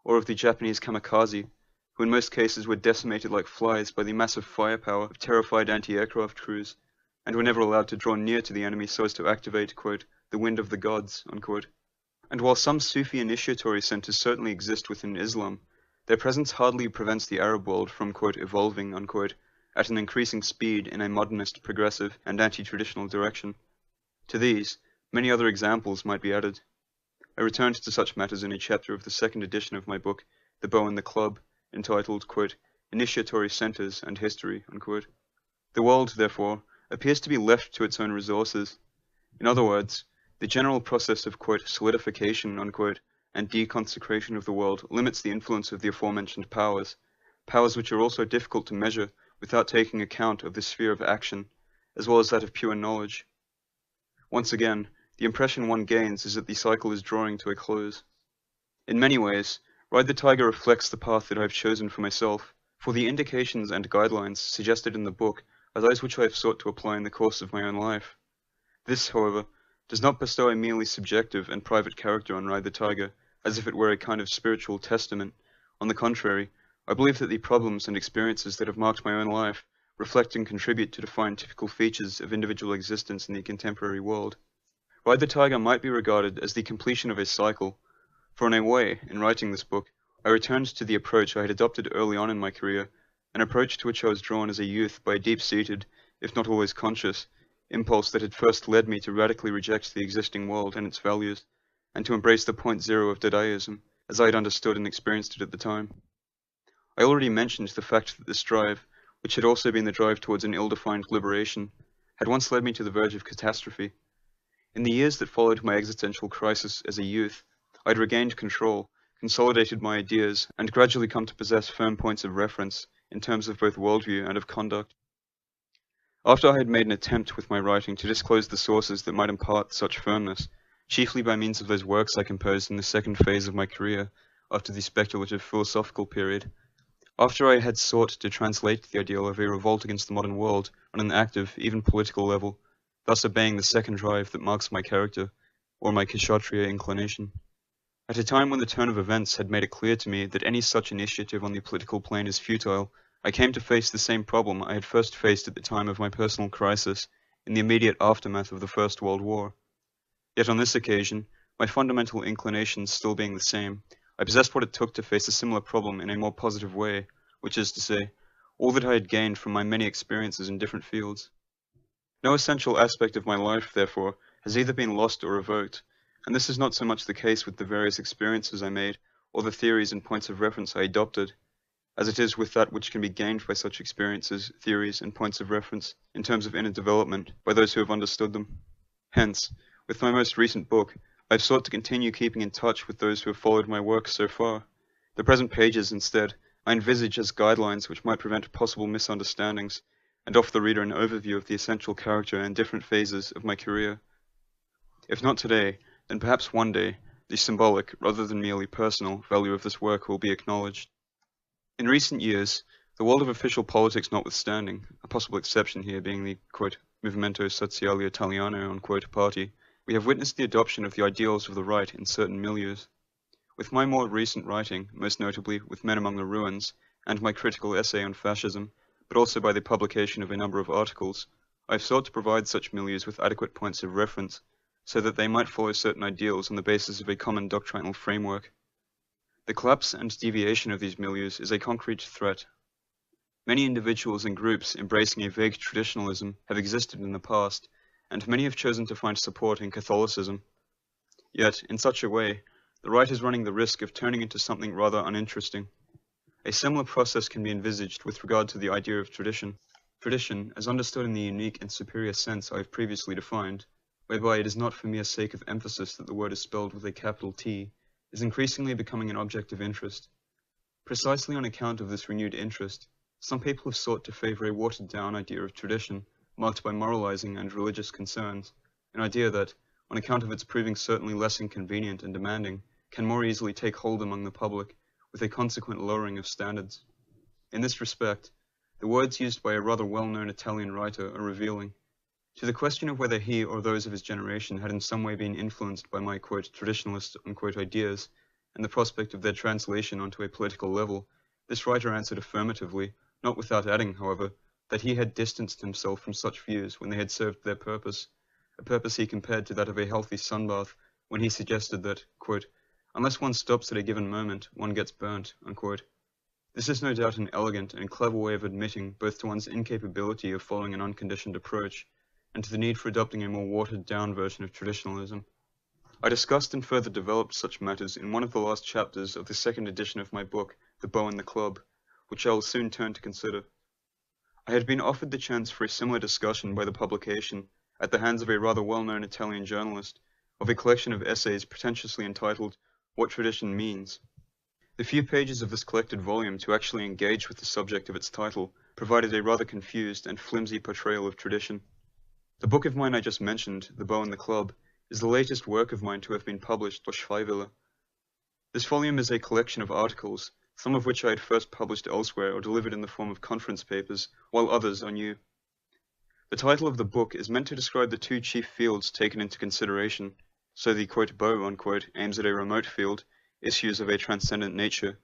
or of the Japanese kamikaze, who in most cases were decimated like flies by the massive firepower of terrified anti-aircraft crews, and were never allowed to draw near to the enemy so as to activate, quote, the wind of the gods, unquote. And while some Sufi initiatory centers certainly exist within Islam, their presence hardly prevents the Arab world from, quote, evolving, unquote, at an increasing speed in a modernist, progressive, and anti-traditional direction. To these, many other examples might be added. I returned to such matters in a chapter of the second edition of my book, The Bow and the Club, entitled, quote, Initiatory Centers and History, unquote. The world, therefore, appears to be left to its own resources. In other words, the general process of, quote, solidification, unquote, and deconsecration of the world limits the influence of the aforementioned powers, powers which are also difficult to measure without taking account of the sphere of action, as well as that of pure knowledge. Once again, the impression one gains is that the cycle is drawing to a close. In many ways, Ride the Tiger reflects the path that I have chosen for myself, for the indications and guidelines suggested in the book are those which I have sought to apply in the course of my own life. This, however, does not bestow a merely subjective and private character on Ride the Tiger, as if it were a kind of spiritual testament. On the contrary, I believe that the problems and experiences that have marked my own life reflect and contribute to define typical features of individual existence in the contemporary world. Ride the Tiger might be regarded as the completion of a cycle, for in a way, in writing this book, I returned to the approach I had adopted early on in my career, an approach to which I was drawn as a youth by a deep-seated, if not always conscious, impulse that had first led me to radically reject the existing world and its values, and to embrace the point zero of Dadaism, as I had understood and experienced it at the time. I already mentioned the fact that this drive, which had also been the drive towards an ill-defined liberation, had once led me to the verge of catastrophe. In the years that followed my existential crisis as a youth, I had regained control, consolidated my ideas, and gradually come to possess firm points of reference in terms of both worldview and of conduct. After I had made an attempt with my writing to disclose the sources that might impart such firmness, chiefly by means of those works I composed in the second phase of my career, after the speculative philosophical period, after I had sought to translate the ideal of a revolt against the modern world on an active, even political level, thus obeying the second drive that marks my character, or my Kshatriya inclination. At a time when the turn of events had made it clear to me that any such initiative on the political plane is futile, I came to face the same problem I had first faced at the time of my personal crisis, in the immediate aftermath of the First World War. Yet on this occasion, my fundamental inclinations still being the same, I possessed what it took to face a similar problem in a more positive way, which is to say, all that I had gained from my many experiences in different fields. No essential aspect of my life, therefore, has either been lost or revoked, and this is not so much the case with the various experiences I made, or the theories and points of reference I adopted, as it is with that which can be gained by such experiences, theories, and points of reference, in terms of inner development, by those who have understood them. Hence, with my most recent book, I have sought to continue keeping in touch with those who have followed my work so far. The present pages, instead, I envisage as guidelines which might prevent possible misunderstandings, and offer the reader an overview of the essential character and different phases of my career. If not today, then perhaps one day, the symbolic, rather than merely personal, value of this work will be acknowledged. In recent years, the world of official politics notwithstanding, a possible exception here being the, quote, Movimento Sociale Italiano, unquote, party, we have witnessed the adoption of the ideals of the right in certain milieus. With my more recent writing, most notably with Men Among the Ruins, and my critical essay on fascism, but also by the publication of a number of articles, I have sought to provide such milieus with adequate points of reference, so that they might follow certain ideals on the basis of a common doctrinal framework. The collapse and deviation of these milieus is a concrete threat. Many individuals and groups embracing a vague traditionalism have existed in the past, and many have chosen to find support in Catholicism. Yet, in such a way, the right is running the risk of turning into something rather uninteresting. A similar process can be envisaged with regard to the idea of tradition. Tradition, as understood in the unique and superior sense I have previously defined, whereby it is not for mere sake of emphasis that the word is spelled with a capital T, is increasingly becoming an object of interest. Precisely on account of this renewed interest, some people have sought to favor a watered-down idea of tradition, marked by moralizing and religious concerns, an idea that, on account of its proving certainly less inconvenient and demanding, can more easily take hold among the public, with a consequent lowering of standards. In this respect, the words used by a rather well-known Italian writer are revealing. To the question of whether he or those of his generation had in some way been influenced by my, quote, traditionalist, unquote, ideas, and the prospect of their translation onto a political level, this writer answered affirmatively, not without adding, however, that he had distanced himself from such views when they had served their purpose, a purpose he compared to that of a healthy sunbath, when he suggested that, quote, unless one stops at a given moment, one gets burnt, unquote. This is no doubt an elegant and clever way of admitting both to one's incapability of following an unconditioned approach, and to the need for adopting a more watered-down version of traditionalism. I discussed and further developed such matters in one of the last chapters of the second edition of my book, The Bow and the Club, which I will soon turn to consider. I had been offered the chance for a similar discussion by the publication, at the hands of a rather well-known Italian journalist, of a collection of essays pretentiously entitled What Tradition Means. The few pages of this collected volume to actually engage with the subject of its title provided a rather confused and flimsy portrayal of tradition. The book of mine I just mentioned, The Bow and the Club, is the latest work of mine to have been published by Schweivele. This volume is a collection of articles, some of which I had first published elsewhere or delivered in the form of conference papers, while others are new. The title of the book is meant to describe the two chief fields taken into consideration, so the quote, bow unquote, aims at a remote field, issues of a transcendent nature,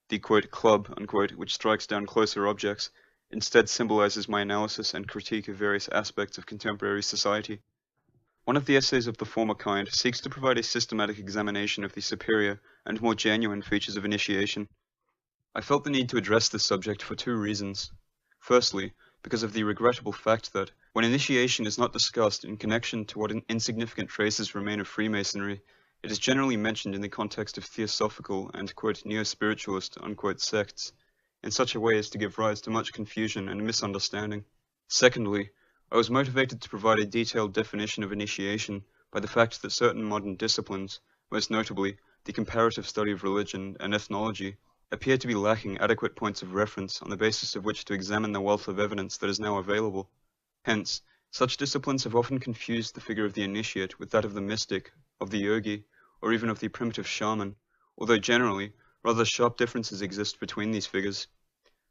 the quote, club unquote, which strikes down closer objects, instead symbolizes my analysis and critique of various aspects of contemporary society. One of the essays of the former kind seeks to provide a systematic examination of the superior and more genuine features of initiation. I felt the need to address this subject for two reasons. Firstly, because of the regrettable fact that, when initiation is not discussed in connection to what insignificant traces remain of Freemasonry, it is generally mentioned in the context of theosophical and, quote, neo-spiritualist, unquote, sects, in such a way as to give rise to much confusion and misunderstanding. Secondly, I was motivated to provide a detailed definition of initiation by the fact that certain modern disciplines, most notably the comparative study of religion and ethnology, appear to be lacking adequate points of reference on the basis of which to examine the wealth of evidence that is now available. Hence, such disciplines have often confused the figure of the initiate with that of the mystic, of the yogi, or even of the primitive shaman, although generally, rather sharp differences exist between these figures.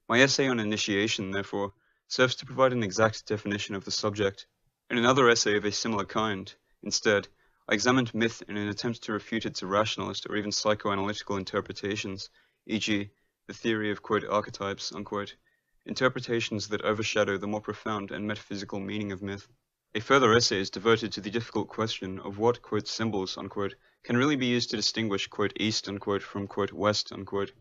My essay on initiation, therefore, serves to provide an exact definition of the subject. In another essay of a similar kind, instead, I examined myth in an attempt to refute its irrationalist or even psychoanalytical interpretations, e.g., the theory of, quote, archetypes, unquote, interpretations that overshadow the more profound and metaphysical meaning of myth. A further essay is devoted to the difficult question of what, quote, symbols, unquote, can really be used to distinguish, quote, East, unquote, from, quote, West, unquote.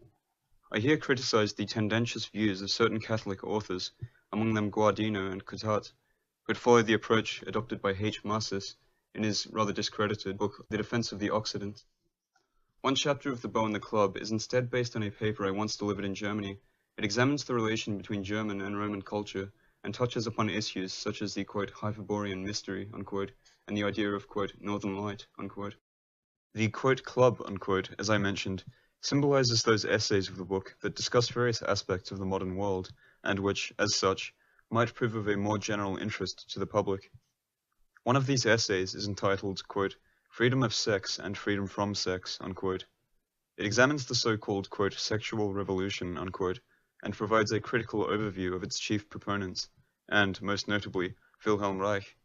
I here criticize the tendentious views of certain Catholic authors, among them Guardino and Coutat, who had followed the approach adopted by H. Massis in his rather discredited book, The Defense of the Occident. One chapter of The Bow and the Club is instead based on a paper I once delivered in Germany. It examines the relation between German and Roman culture, and touches upon issues such as the, quote, Hyperborean mystery, unquote, and the idea of, quote, Northern Light, unquote. The, quote, club, unquote, as I mentioned, symbolizes those essays of the book that discuss various aspects of the modern world, and which, as such, might prove of a more general interest to the public. One of these essays is entitled, quote, Freedom of Sex and Freedom from Sex, unquote. It examines the so-called, quote, sexual revolution, unquote, and provides a critical overview of its chief proponents, and, most notably, Wilhelm Reich.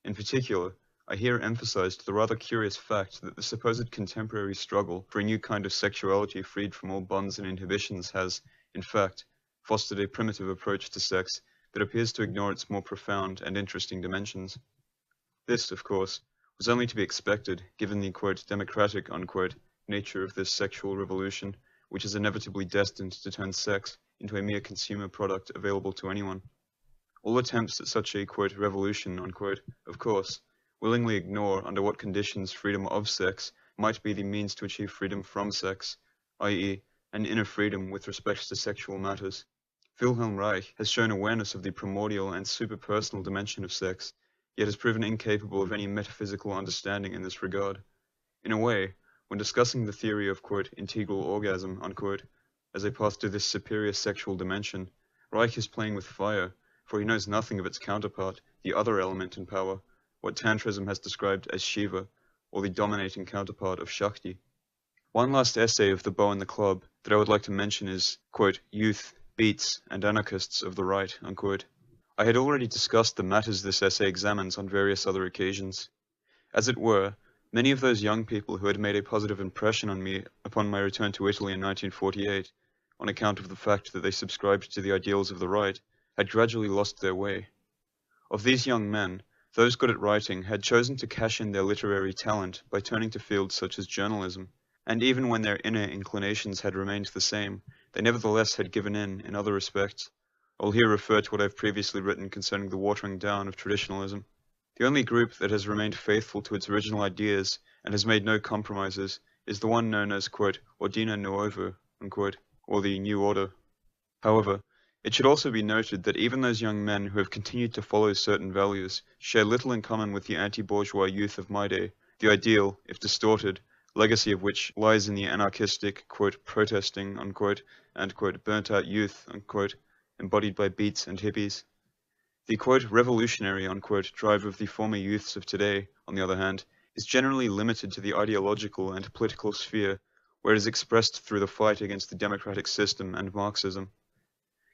In particular, I here emphasized the rather curious fact that the supposed contemporary struggle for a new kind of sexuality freed from all bonds and inhibitions has, in fact, fostered a primitive approach to sex that appears to ignore its more profound and interesting dimensions. This, of course, was only to be expected, given the, quote, democratic, unquote, nature of this sexual revolution, which is inevitably destined to turn sex into a mere consumer product available to anyone. All attempts at such a, quote, revolution, unquote, of course, willingly ignore under what conditions freedom of sex might be the means to achieve freedom from sex, i.e., an inner freedom with respect to sexual matters. Wilhelm Reich has shown awareness of the primordial and superpersonal dimension of sex, yet has proven incapable of any metaphysical understanding in this regard. In a way, when discussing the theory of, quote, integral orgasm, unquote, as a path to this superior sexual dimension, Reich is playing with fire, for he knows nothing of its counterpart, the other element in power, what Tantrism has described as Shiva, or the dominating counterpart of Shakti. One last essay of The Bow and the Club that I would like to mention is, quote, Youth, Beats, and Anarchists of the Right, unquote. I had already discussed the matters this essay examines on various other occasions. As it were, many of those young people who had made a positive impression on me upon my return to Italy in 1948, on account of the fact that they subscribed to the ideals of the right, had gradually lost their way. Of these young men, those good at writing had chosen to cash in their literary talent by turning to fields such as journalism, and even when their inner inclinations had remained the same, they nevertheless had given in other respects. I will here refer to what I have previously written concerning the watering down of traditionalism. The only group that has remained faithful to its original ideas and has made no compromises is the one known as, quote, Ordine Nuovo, unquote, or the New Order. However, it should also be noted that even those young men who have continued to follow certain values share little in common with the anti-bourgeois youth of my day, the ideal, if distorted, legacy of which lies in the anarchistic, quote, protesting, unquote, and, quote, burnt-out youth, unquote, embodied by beats and hippies. The, quote, revolutionary, unquote, drive of the former youths of today, on the other hand, is generally limited to the ideological and political sphere, where it is expressed through the fight against the democratic system and Marxism.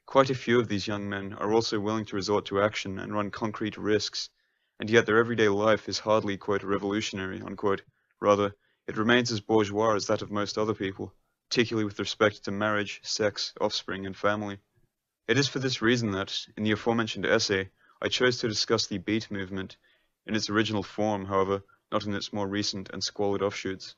Quite a few of these young men are also willing to resort to action and run concrete risks, and yet their everyday life is hardly, quote, revolutionary, unquote. Rather, it remains as bourgeois as that of most other people, particularly with respect to marriage, sex, offspring, and family. It is for this reason that, in the aforementioned essay, I chose to discuss the Beat movement, in its original form, however, not in its more recent and squalid offshoots.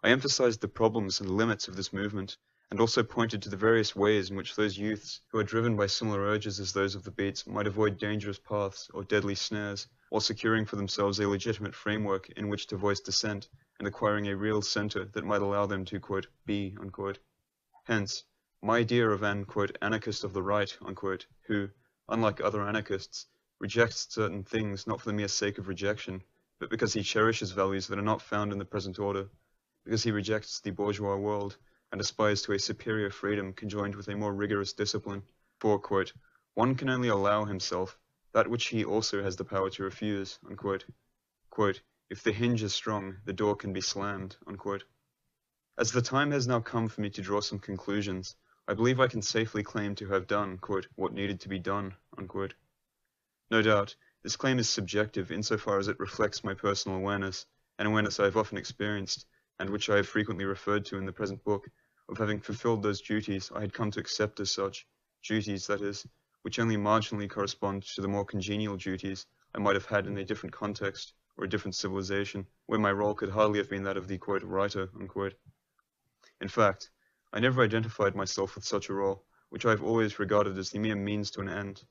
I emphasized the problems and limits of this movement, and also pointed to the various ways in which those youths who are driven by similar urges as those of the Beats might avoid dangerous paths or deadly snares, while securing for themselves a legitimate framework in which to voice dissent and acquiring a real center that might allow them to, quote, be, unquote. Hence, my idea of an, quote, anarchist of the right, unquote, who, unlike other anarchists, rejects certain things not for the mere sake of rejection, but because he cherishes values that are not found in the present order, because he rejects the bourgeois world, and aspires to a superior freedom conjoined with a more rigorous discipline. For, quote, one can only allow himself that which he also has the power to refuse, unquote. Quote, if the hinge is strong, the door can be slammed, unquote. As the time has now come for me to draw some conclusions, I believe I can safely claim to have done, quote, what needed to be done, unquote. No doubt, this claim is subjective insofar as it reflects my personal awareness, an awareness I have often experienced, and which I have frequently referred to in the present book, of having fulfilled those duties I had come to accept as such, duties, that is, which only marginally correspond to the more congenial duties I might have had in a different context or a different civilization, where my role could hardly have been that of the quote writer, unquote. In fact, I never identified myself with such a role, which I have always regarded as the mere means to an end,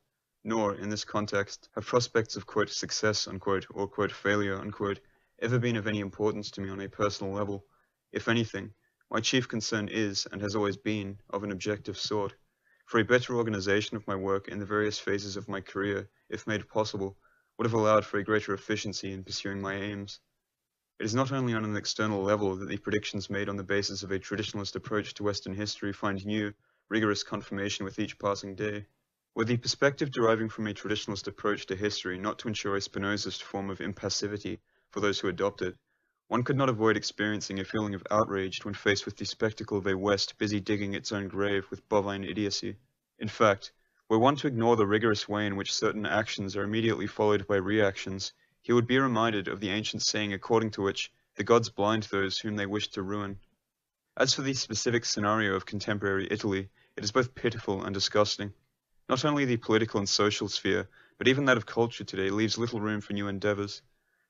nor, in this context, have prospects of quote success, unquote, or quote failure, unquote, ever been of any importance to me on a personal level. If anything, my chief concern is, and has always been, of an objective sort. For a better organization of my work in the various phases of my career, if made possible, would have allowed for a greater efficiency in pursuing my aims. It is not only on an external level that the predictions made on the basis of a traditionalist approach to Western history find new, rigorous confirmation with each passing day. Were the perspective deriving from a traditionalist approach to history not to ensure a Spinozist form of impassivity for those who adopt it, one could not avoid experiencing a feeling of outrage when faced with the spectacle of a West busy digging its own grave with bovine idiocy. In fact, were one to ignore the rigorous way in which certain actions are immediately followed by reactions, he would be reminded of the ancient saying according to which the gods blind those whom they wish to ruin. As for the specific scenario of contemporary Italy, it is both pitiful and disgusting. Not only the political and social sphere, but even that of culture today leaves little room for new endeavors.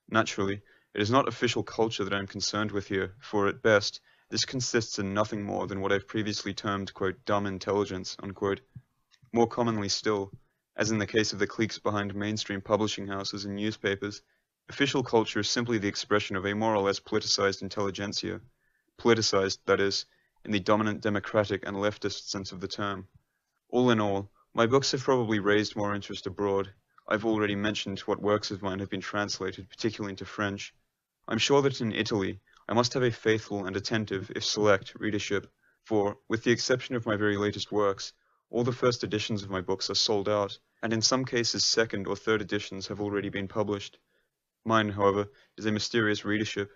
Naturally, it is not official culture that I am concerned with here, for at best, this consists in nothing more than what I've previously termed, quote, dumb intelligence, unquote. More commonly still, as in the case of the cliques behind mainstream publishing houses and newspapers, official culture is simply the expression of a more or less politicized intelligentsia. Politicized, that is, in the dominant democratic and leftist sense of the term. All in all, my books have probably raised more interest abroad. I've already mentioned what works of mine have been translated, particularly into French. I'm sure that in Italy, I must have a faithful and attentive, if select, readership, for, with the exception of my very latest works, all the first editions of my books are sold out, and in some cases second or third editions have already been published. Mine, however, is a mysterious readership.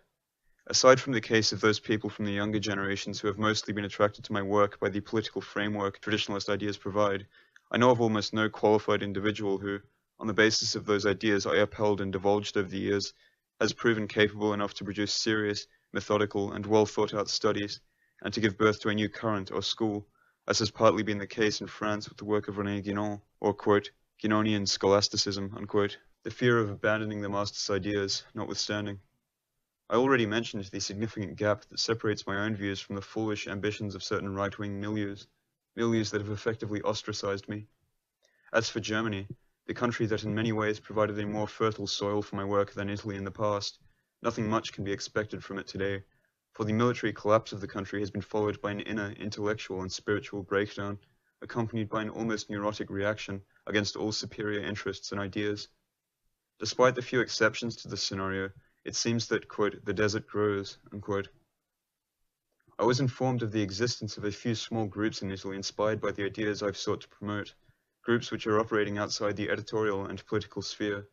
Aside from the case of those people from the younger generations who have mostly been attracted to my work by the political framework traditionalist ideas provide, I know of almost no qualified individual who, on the basis of those ideas I upheld and divulged over the years, has proven capable enough to produce serious, methodical, and well thought-out studies, and to give birth to a new current or school, as has partly been the case in France with the work of René Guénon, or, quote, Guénonian scholasticism, unquote, the fear of abandoning the master's ideas, notwithstanding. I already mentioned the significant gap that separates my own views from the foolish ambitions of certain right-wing milieus that have effectively ostracized me. As for Germany, the country that in many ways provided a more fertile soil for my work than Italy in the past, nothing much can be expected from it today, for the military collapse of the country has been followed by an inner intellectual and spiritual breakdown, accompanied by an almost neurotic reaction against all superior interests and ideas. Despite the few exceptions to this scenario, it seems that, quote, the desert grows, unquote. I was informed of the existence of a few small groups in Italy inspired by the ideas I've sought to promote, groups which are operating outside the editorial and political sphere.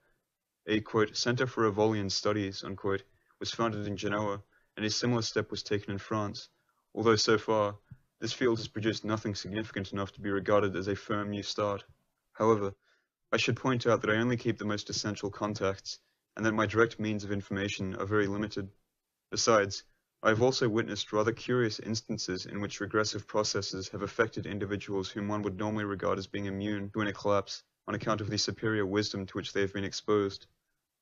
A, quote, Center for Evolian Studies, unquote, was founded in Genoa, and a similar step was taken in France, although so far, this field has produced nothing significant enough to be regarded as a firm new start. However, I should point out that I only keep the most essential contacts, and that my direct means of information are very limited. Besides, I have also witnessed rather curious instances in which regressive processes have affected individuals whom one would normally regard as being immune to a collapse on account of the superior wisdom to which they have been exposed.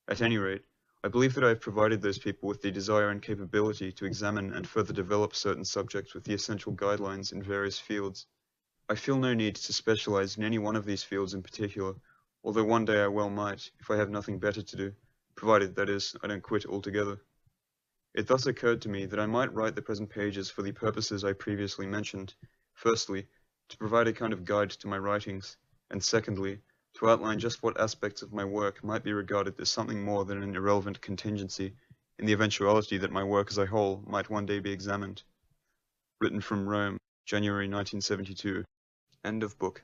At any rate, I believe that I have provided those people with the desire and capability to examine and further develop certain subjects with the essential guidelines in various fields. I feel no need to specialize in any one of these fields in particular, although one day I well might, if I have nothing better to do, provided, that is, I don't quit altogether. It thus occurred to me that I might write the present pages for the purposes I previously mentioned, firstly, to provide a kind of guide to my writings, and secondly, to outline just what aspects of my work might be regarded as something more than an irrelevant contingency, in the eventuality that my work as a whole might one day be examined. Written from Rome, January 1972. End of book.